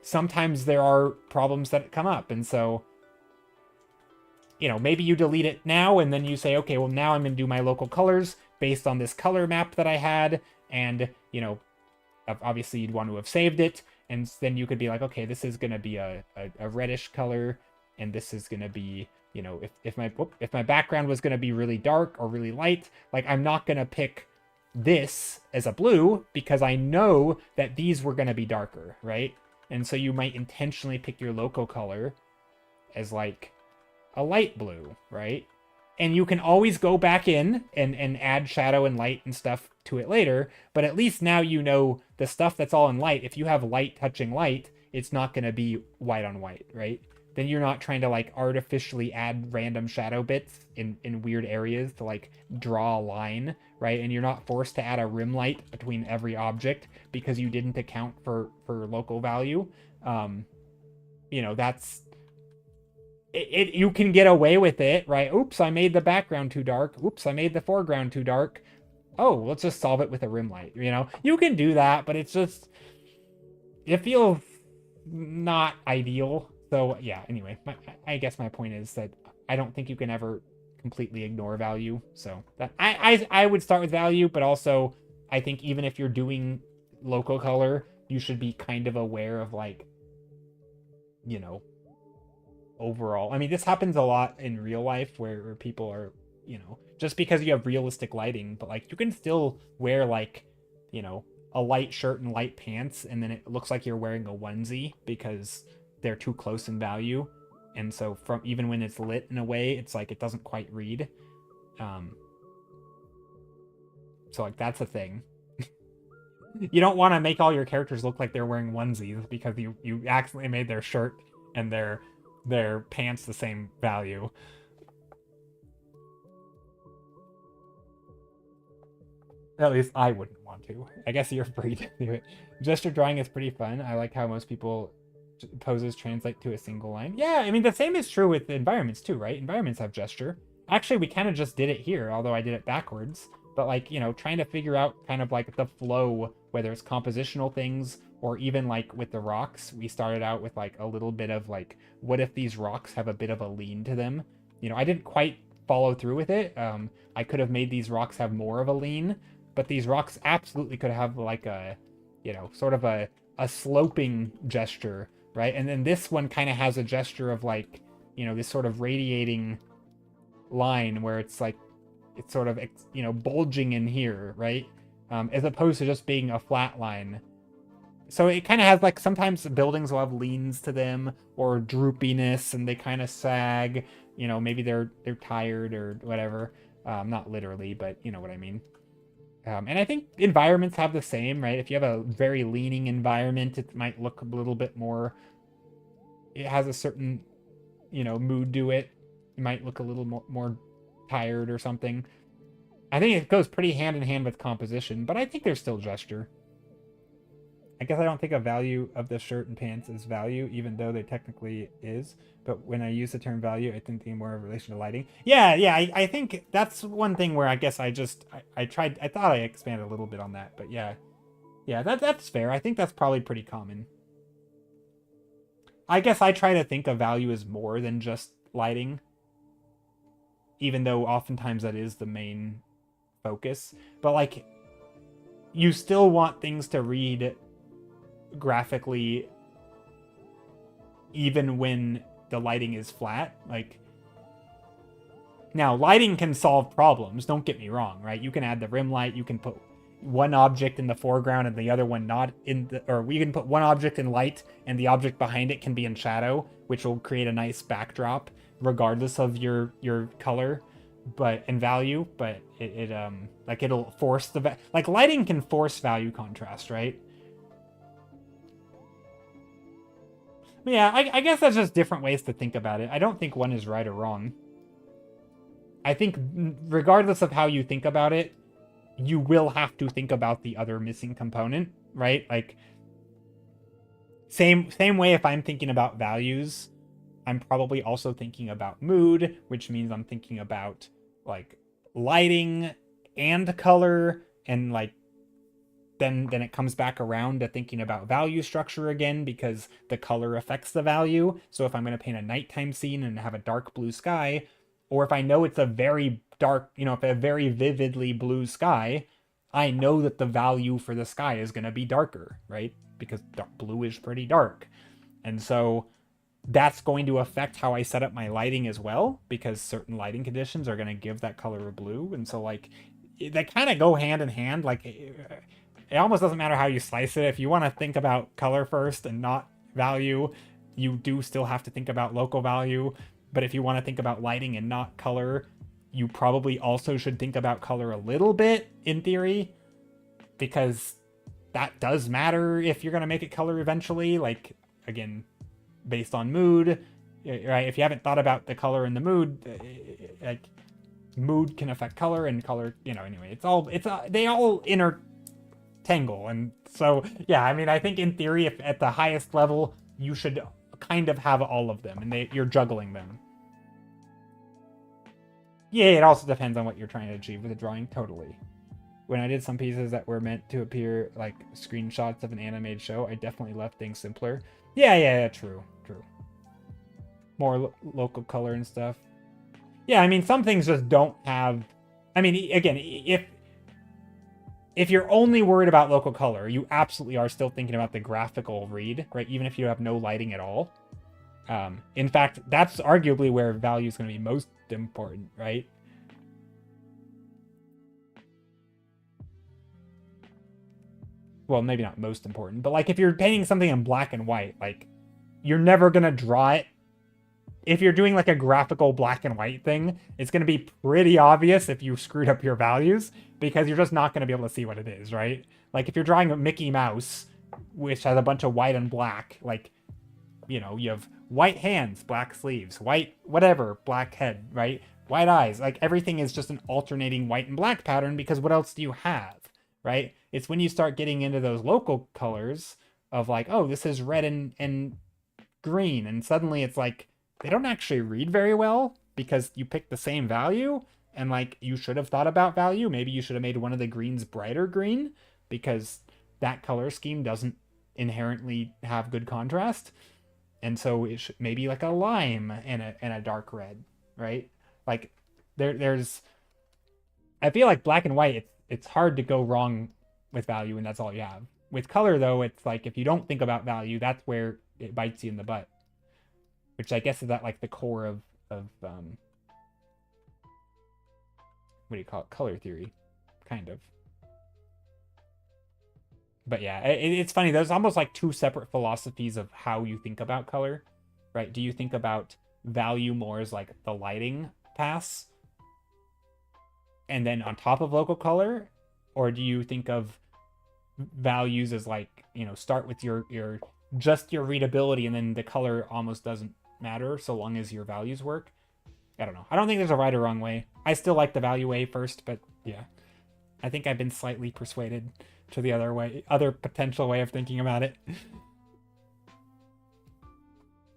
sometimes there are problems that come up. And so, you know, maybe you delete it now and then you say, okay, well, now I'm going to do my local colors based on this color map that I had. And, you know, obviously you'd want to have saved it. And then you could be like, okay, this is going to be a reddish color. And this is going to be, you know, if my background was going to be really dark or really light, like, I'm not going to pick this as a blue because I know that these were going to be darker, right? And so you might intentionally pick your local color as like a light blue, right? And you can always go back in and add shadow and light and stuff to it later, but at least now you know the stuff that's all in light. If you have light touching light, it's not going to be white on white, right? Then you're not trying to, like, artificially add random shadow bits in weird areas to, like, draw a line, right? And you're not forced to add a rim light between every object because you didn't account for local value. You know, that's... You can get away with it, right? Oops, I made the background too dark. Oops, I made the foreground too dark. Oh, let's just solve it with a rim light, you know? You can do that, but it's just... It feels not ideal. So, yeah, anyway, I guess my point is that I don't think you can ever completely ignore value. So that I would start with value, but also I think even if you're doing local color, you should be kind of aware of, like, you know, overall. I mean, this happens a lot in real life where people are, you know, just because you have realistic lighting, but, like, you can still wear, like, you know, a light shirt and light pants, and then it looks like you're wearing a onesie because they're too close in value. And so from even when it's lit in a way, it's like it doesn't quite read. So, like, that's a thing. You don't want to make all your characters look like they're wearing onesies because you accidentally made their shirt and their pants the same value. At least I wouldn't want to. I guess you're free to do it. Gesture drawing is pretty fun. I like how most people poses translate to a single line. Yeah, I mean, the same is true with environments too, right? Environments have gesture. Actually, we kind of just did it here, although I did it backwards. But, like, you know, trying to figure out kind of like the flow, whether it's compositional things or even like with the rocks, we started out with like a little bit of like, what if these rocks have a bit of a lean to them? You know, I didn't quite follow through with it. I could have made these rocks have more of a lean, but these rocks absolutely could have like a, you know, sort of a sloping gesture, right? And then this one kind of has a gesture of, like, you know, this sort of radiating line where it's like, it's sort of, you know, bulging in here, right? As opposed to just being a flat line. So it kind of has, like, sometimes buildings will have leans to them or droopiness and they kind of sag, you know, maybe they're tired or whatever. Not literally, but you know what I mean. And I think environments have the same, right? If you have a very leaning environment, it might look a little bit more, it has a certain, you know, mood to it. It might look a little more tired or something. I think it goes pretty hand in hand with composition, but I think there's still gesture. I guess I don't think of value of the shirt and pants as value, even though they technically is. But when I use the term value, I think they more in relation to lighting. Yeah, yeah, I think that's one thing where I guess I thought I expanded a little bit on that, but yeah. Yeah, that's fair. I think that's probably pretty common. I guess I try to think of value as more than just lighting, even though oftentimes that is the main focus. But like, you still want things to read graphically even when the lighting is flat. Like, now lighting can solve problems, don't get me wrong, right? You can add the rim light, you can put one object in the foreground and the other one not in the, or we can put one object in light and the object behind it can be in shadow, which will create a nice backdrop regardless of your color but and value. But it like it'll force the like lighting can force value contrast, right? But yeah, I guess that's just different ways to think about it. I don't think one is right or wrong. I think regardless of how you think about it, you will have to think about the other missing component, right? Like, same way if I'm thinking about values, I'm probably also thinking about mood, which means I'm thinking about like lighting and color, and like then it comes back around to thinking about value structure again, because the color affects the value. So if I'm going to paint a nighttime scene and have a dark blue sky, or if I know it's a very dark, you know, if a very vividly blue sky, I know that the value for the sky is going to be darker, right? Because blue is pretty dark. And so that's going to affect how I set up my lighting as well, because certain lighting conditions are going to give that color a blue. And so like they kind of go hand in hand. Like it almost doesn't matter how you slice it. If you want to think about color first and not value, you do still have to think about local value. But if you want to think about lighting and not color, you probably also should think about color a little bit in theory, because that does matter if you're going to make it color eventually. Like, again, based on mood, right? If you haven't thought about the color and the mood, like mood can affect color, and color, you know, anyway, they all intertangle. And so, yeah, I mean, I think in theory, if at the highest level, you should kind of have all of them, and you're juggling them. Yeah, it also depends on what you're trying to achieve with the drawing, totally. When I did some pieces that were meant to appear like screenshots of an animated show, I definitely left things simpler. Yeah, true. More local color and stuff. Yeah, I mean, some things just don't have... I mean, again, if you're only worried about local color, you absolutely are still thinking about the graphical read, right? Even if you have no lighting at all. In fact, that's arguably where value is going to be most important, right? Well, maybe not most important, but like if you're painting something in black and white, like you're never going to draw it. If you're doing like a graphical black and white thing, it's going to be pretty obvious if you screwed up your values, because you're just not going to be able to see what it is, right? Like if you're drawing a Mickey Mouse, which has a bunch of white and black, like, you know, you have white hands, black sleeves, white whatever, black head, right? White eyes. Like everything is just an alternating white and black pattern, because what else do you have, right? It's when you start getting into those local colors of like, oh, this is red and green, and suddenly it's like they don't actually read very well because you picked the same value, and like you should have thought about value. Maybe you should have made one of the greens brighter green, because that color scheme doesn't inherently have good contrast. And so it should maybe like a lime and a dark red, right? Like there's I feel like black and white, it's hard to go wrong with value, and that's all you have. With color though, it's like if you don't think about value, that's where it bites you in the butt. Which I guess is at like the core of what do you call it? Color theory, kind of. But yeah, it's funny. There's almost like two separate philosophies of how you think about color, right? Do you think about value more as like the lighting pass, and then on top of local color? Or do you think of values as like, you know, start with your just your readability, and then the color almost doesn't matter so long as your values work? I don't know. I don't think there's a right or wrong way. I still like the value way first, but yeah. I think I've been slightly persuaded. to the other potential way of thinking about it.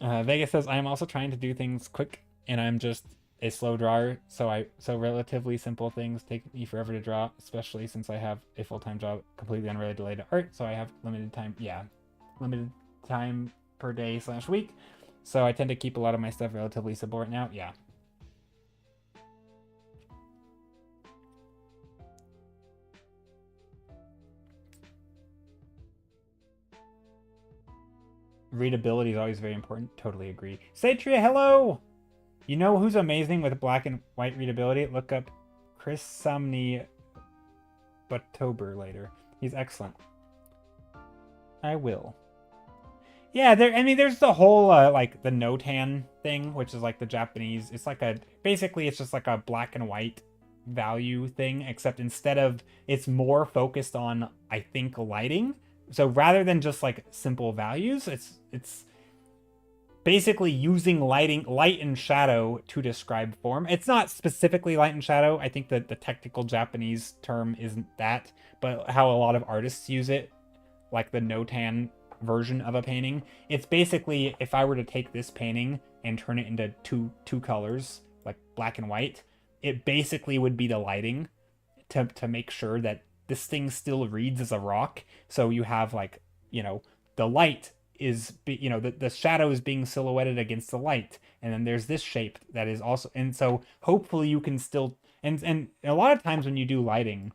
Vegas says, I am also trying to do things quick, and I'm just a slow drawer, so relatively simple things take me forever to draw, especially since I have a full-time job completely unrelated to art, so I have limited time per day / week, so I tend to keep a lot of my stuff relatively simple right now. Yeah. Readability is always very important. Totally agree. Satria, hello! You know who's amazing with black and white readability? Look up Chris Sumney Buttober later. He's excellent. I will. Yeah, there's the whole, like, the Notan thing, which is, like, the Japanese... It's like basically, it's just, like, a black and white value thing, except instead of... It's more focused on, I think, lighting. So rather than just, like, simple values, it's basically using light and shadow to describe form. It's not specifically light and shadow. I think that the technical Japanese term isn't that, but how a lot of artists use it, like the Notan version of a painting. It's basically, if I were to take this painting and turn it into two colors, like black and white, it basically would be the lighting to make sure that this thing still reads as a rock. So you have, like, you know, the light is, you know, the shadow is being silhouetted against the light, and then there's this shape that is also, and so hopefully you can still, and a lot of times when you do lighting,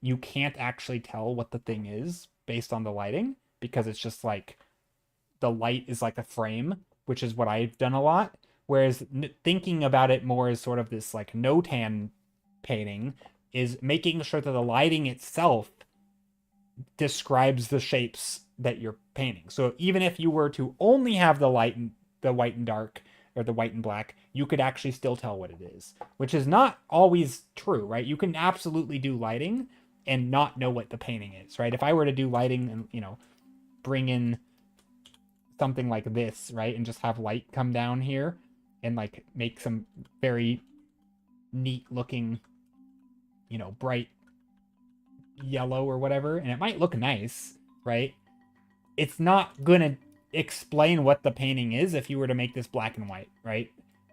you can't actually tell what the thing is based on the lighting, because it's just like the light is like a frame, which is what I've done a lot. Whereas thinking about it more as sort of this like Notan painting is making sure that the lighting itself describes the shapes that you're painting. So even if you were to only have the white and dark, or the white and black, you could actually still tell what it is, which is not always true, right? You can absolutely do lighting and not know what the painting is, right? If I were to do lighting and, you know, bring in something like this, right, and just have light come down here and like make some very neat looking, you know, bright yellow or whatever, and it might look nice, right? It's not gonna explain what the painting is if you were to make this black and white, right?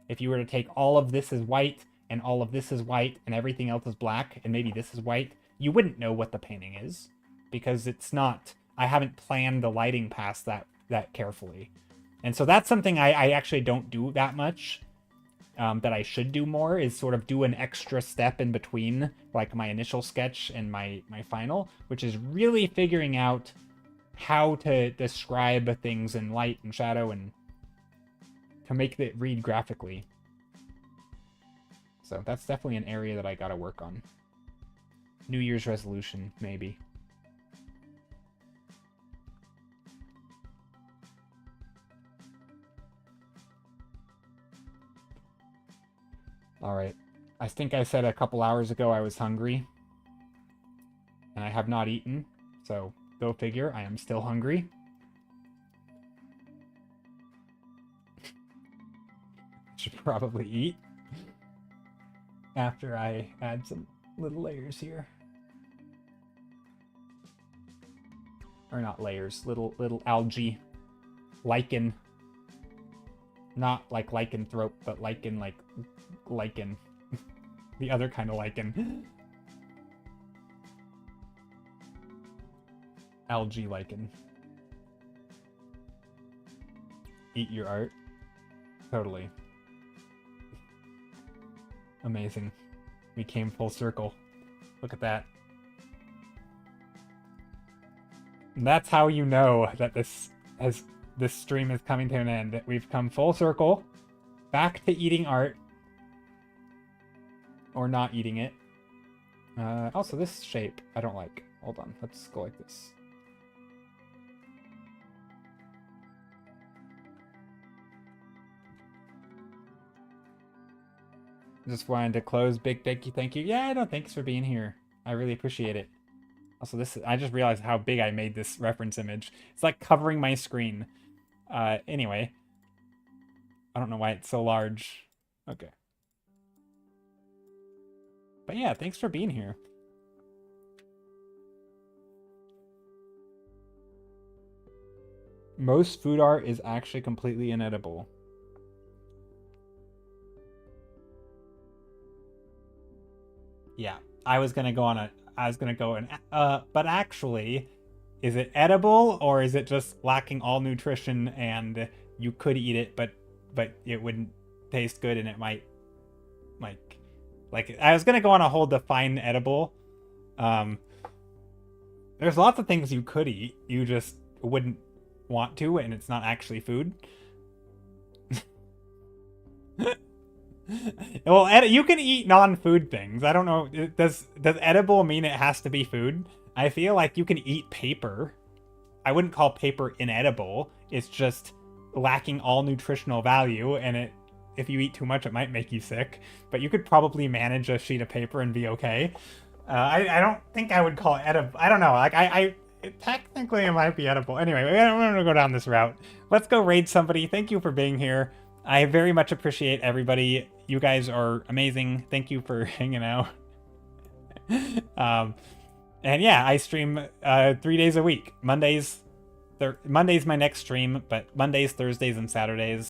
If you were to take all of this is white and all of this is white and everything else is black and maybe this is white, you wouldn't know what the painting is, because it's not, I haven't planned the lighting past that carefully. And so that's something I actually don't do that much, that I should do more, is sort of do an extra step in between like my initial sketch and my final, which is really figuring out how to describe things in light and shadow and to make it read graphically. So that's definitely an area that I gotta work on. New Year's resolution, maybe. All right. I think I said a couple hours ago I was hungry. And I have not eaten. So, go figure, I am still hungry. Should probably eat after I add some little layers here. Or not layers, little algae. Lichen. Not like lycanthrope, but lichen like lichen. The other kind of lichen. Algae lichen. Eat your art. Totally. Amazing. We came full circle. Look at that. And that's how you know that this stream is coming to an end. That we've come full circle, back to eating art, or not eating it. Also, this shape I don't like. Hold on, let's go like this. Just wanted to close. Big thank you. Yeah, no, thanks for being here. I really appreciate it. Also, I just realized how big I made this reference image. It's like covering my screen. Anyway. I don't know why it's so large. Okay. But yeah, thanks for being here. Most food art is actually completely inedible. Yeah, I was gonna go and but actually, is it edible or is it just lacking all nutrition and you could eat it, but it wouldn't taste good and it might like I was gonna go on a whole define edible. Um, there's lots of things you could eat, you just wouldn't want to, and it's not actually food. Well, you can eat non-food things. I don't know. Does edible mean it has to be food? I feel like you can eat paper. I wouldn't call paper inedible. It's just lacking all nutritional value, and if you eat too much, it might make you sick. But you could probably manage a sheet of paper and be okay. I don't think I would call it edible. I don't know. Like technically it might be edible. Anyway, we don't want to go down this route. Let's go raid somebody. Thank you for being here. I very much appreciate everybody. You guys are amazing. Thank you for hanging out. And yeah, I stream 3 days a week. Monday's my next stream, but Mondays, Thursdays, and Saturdays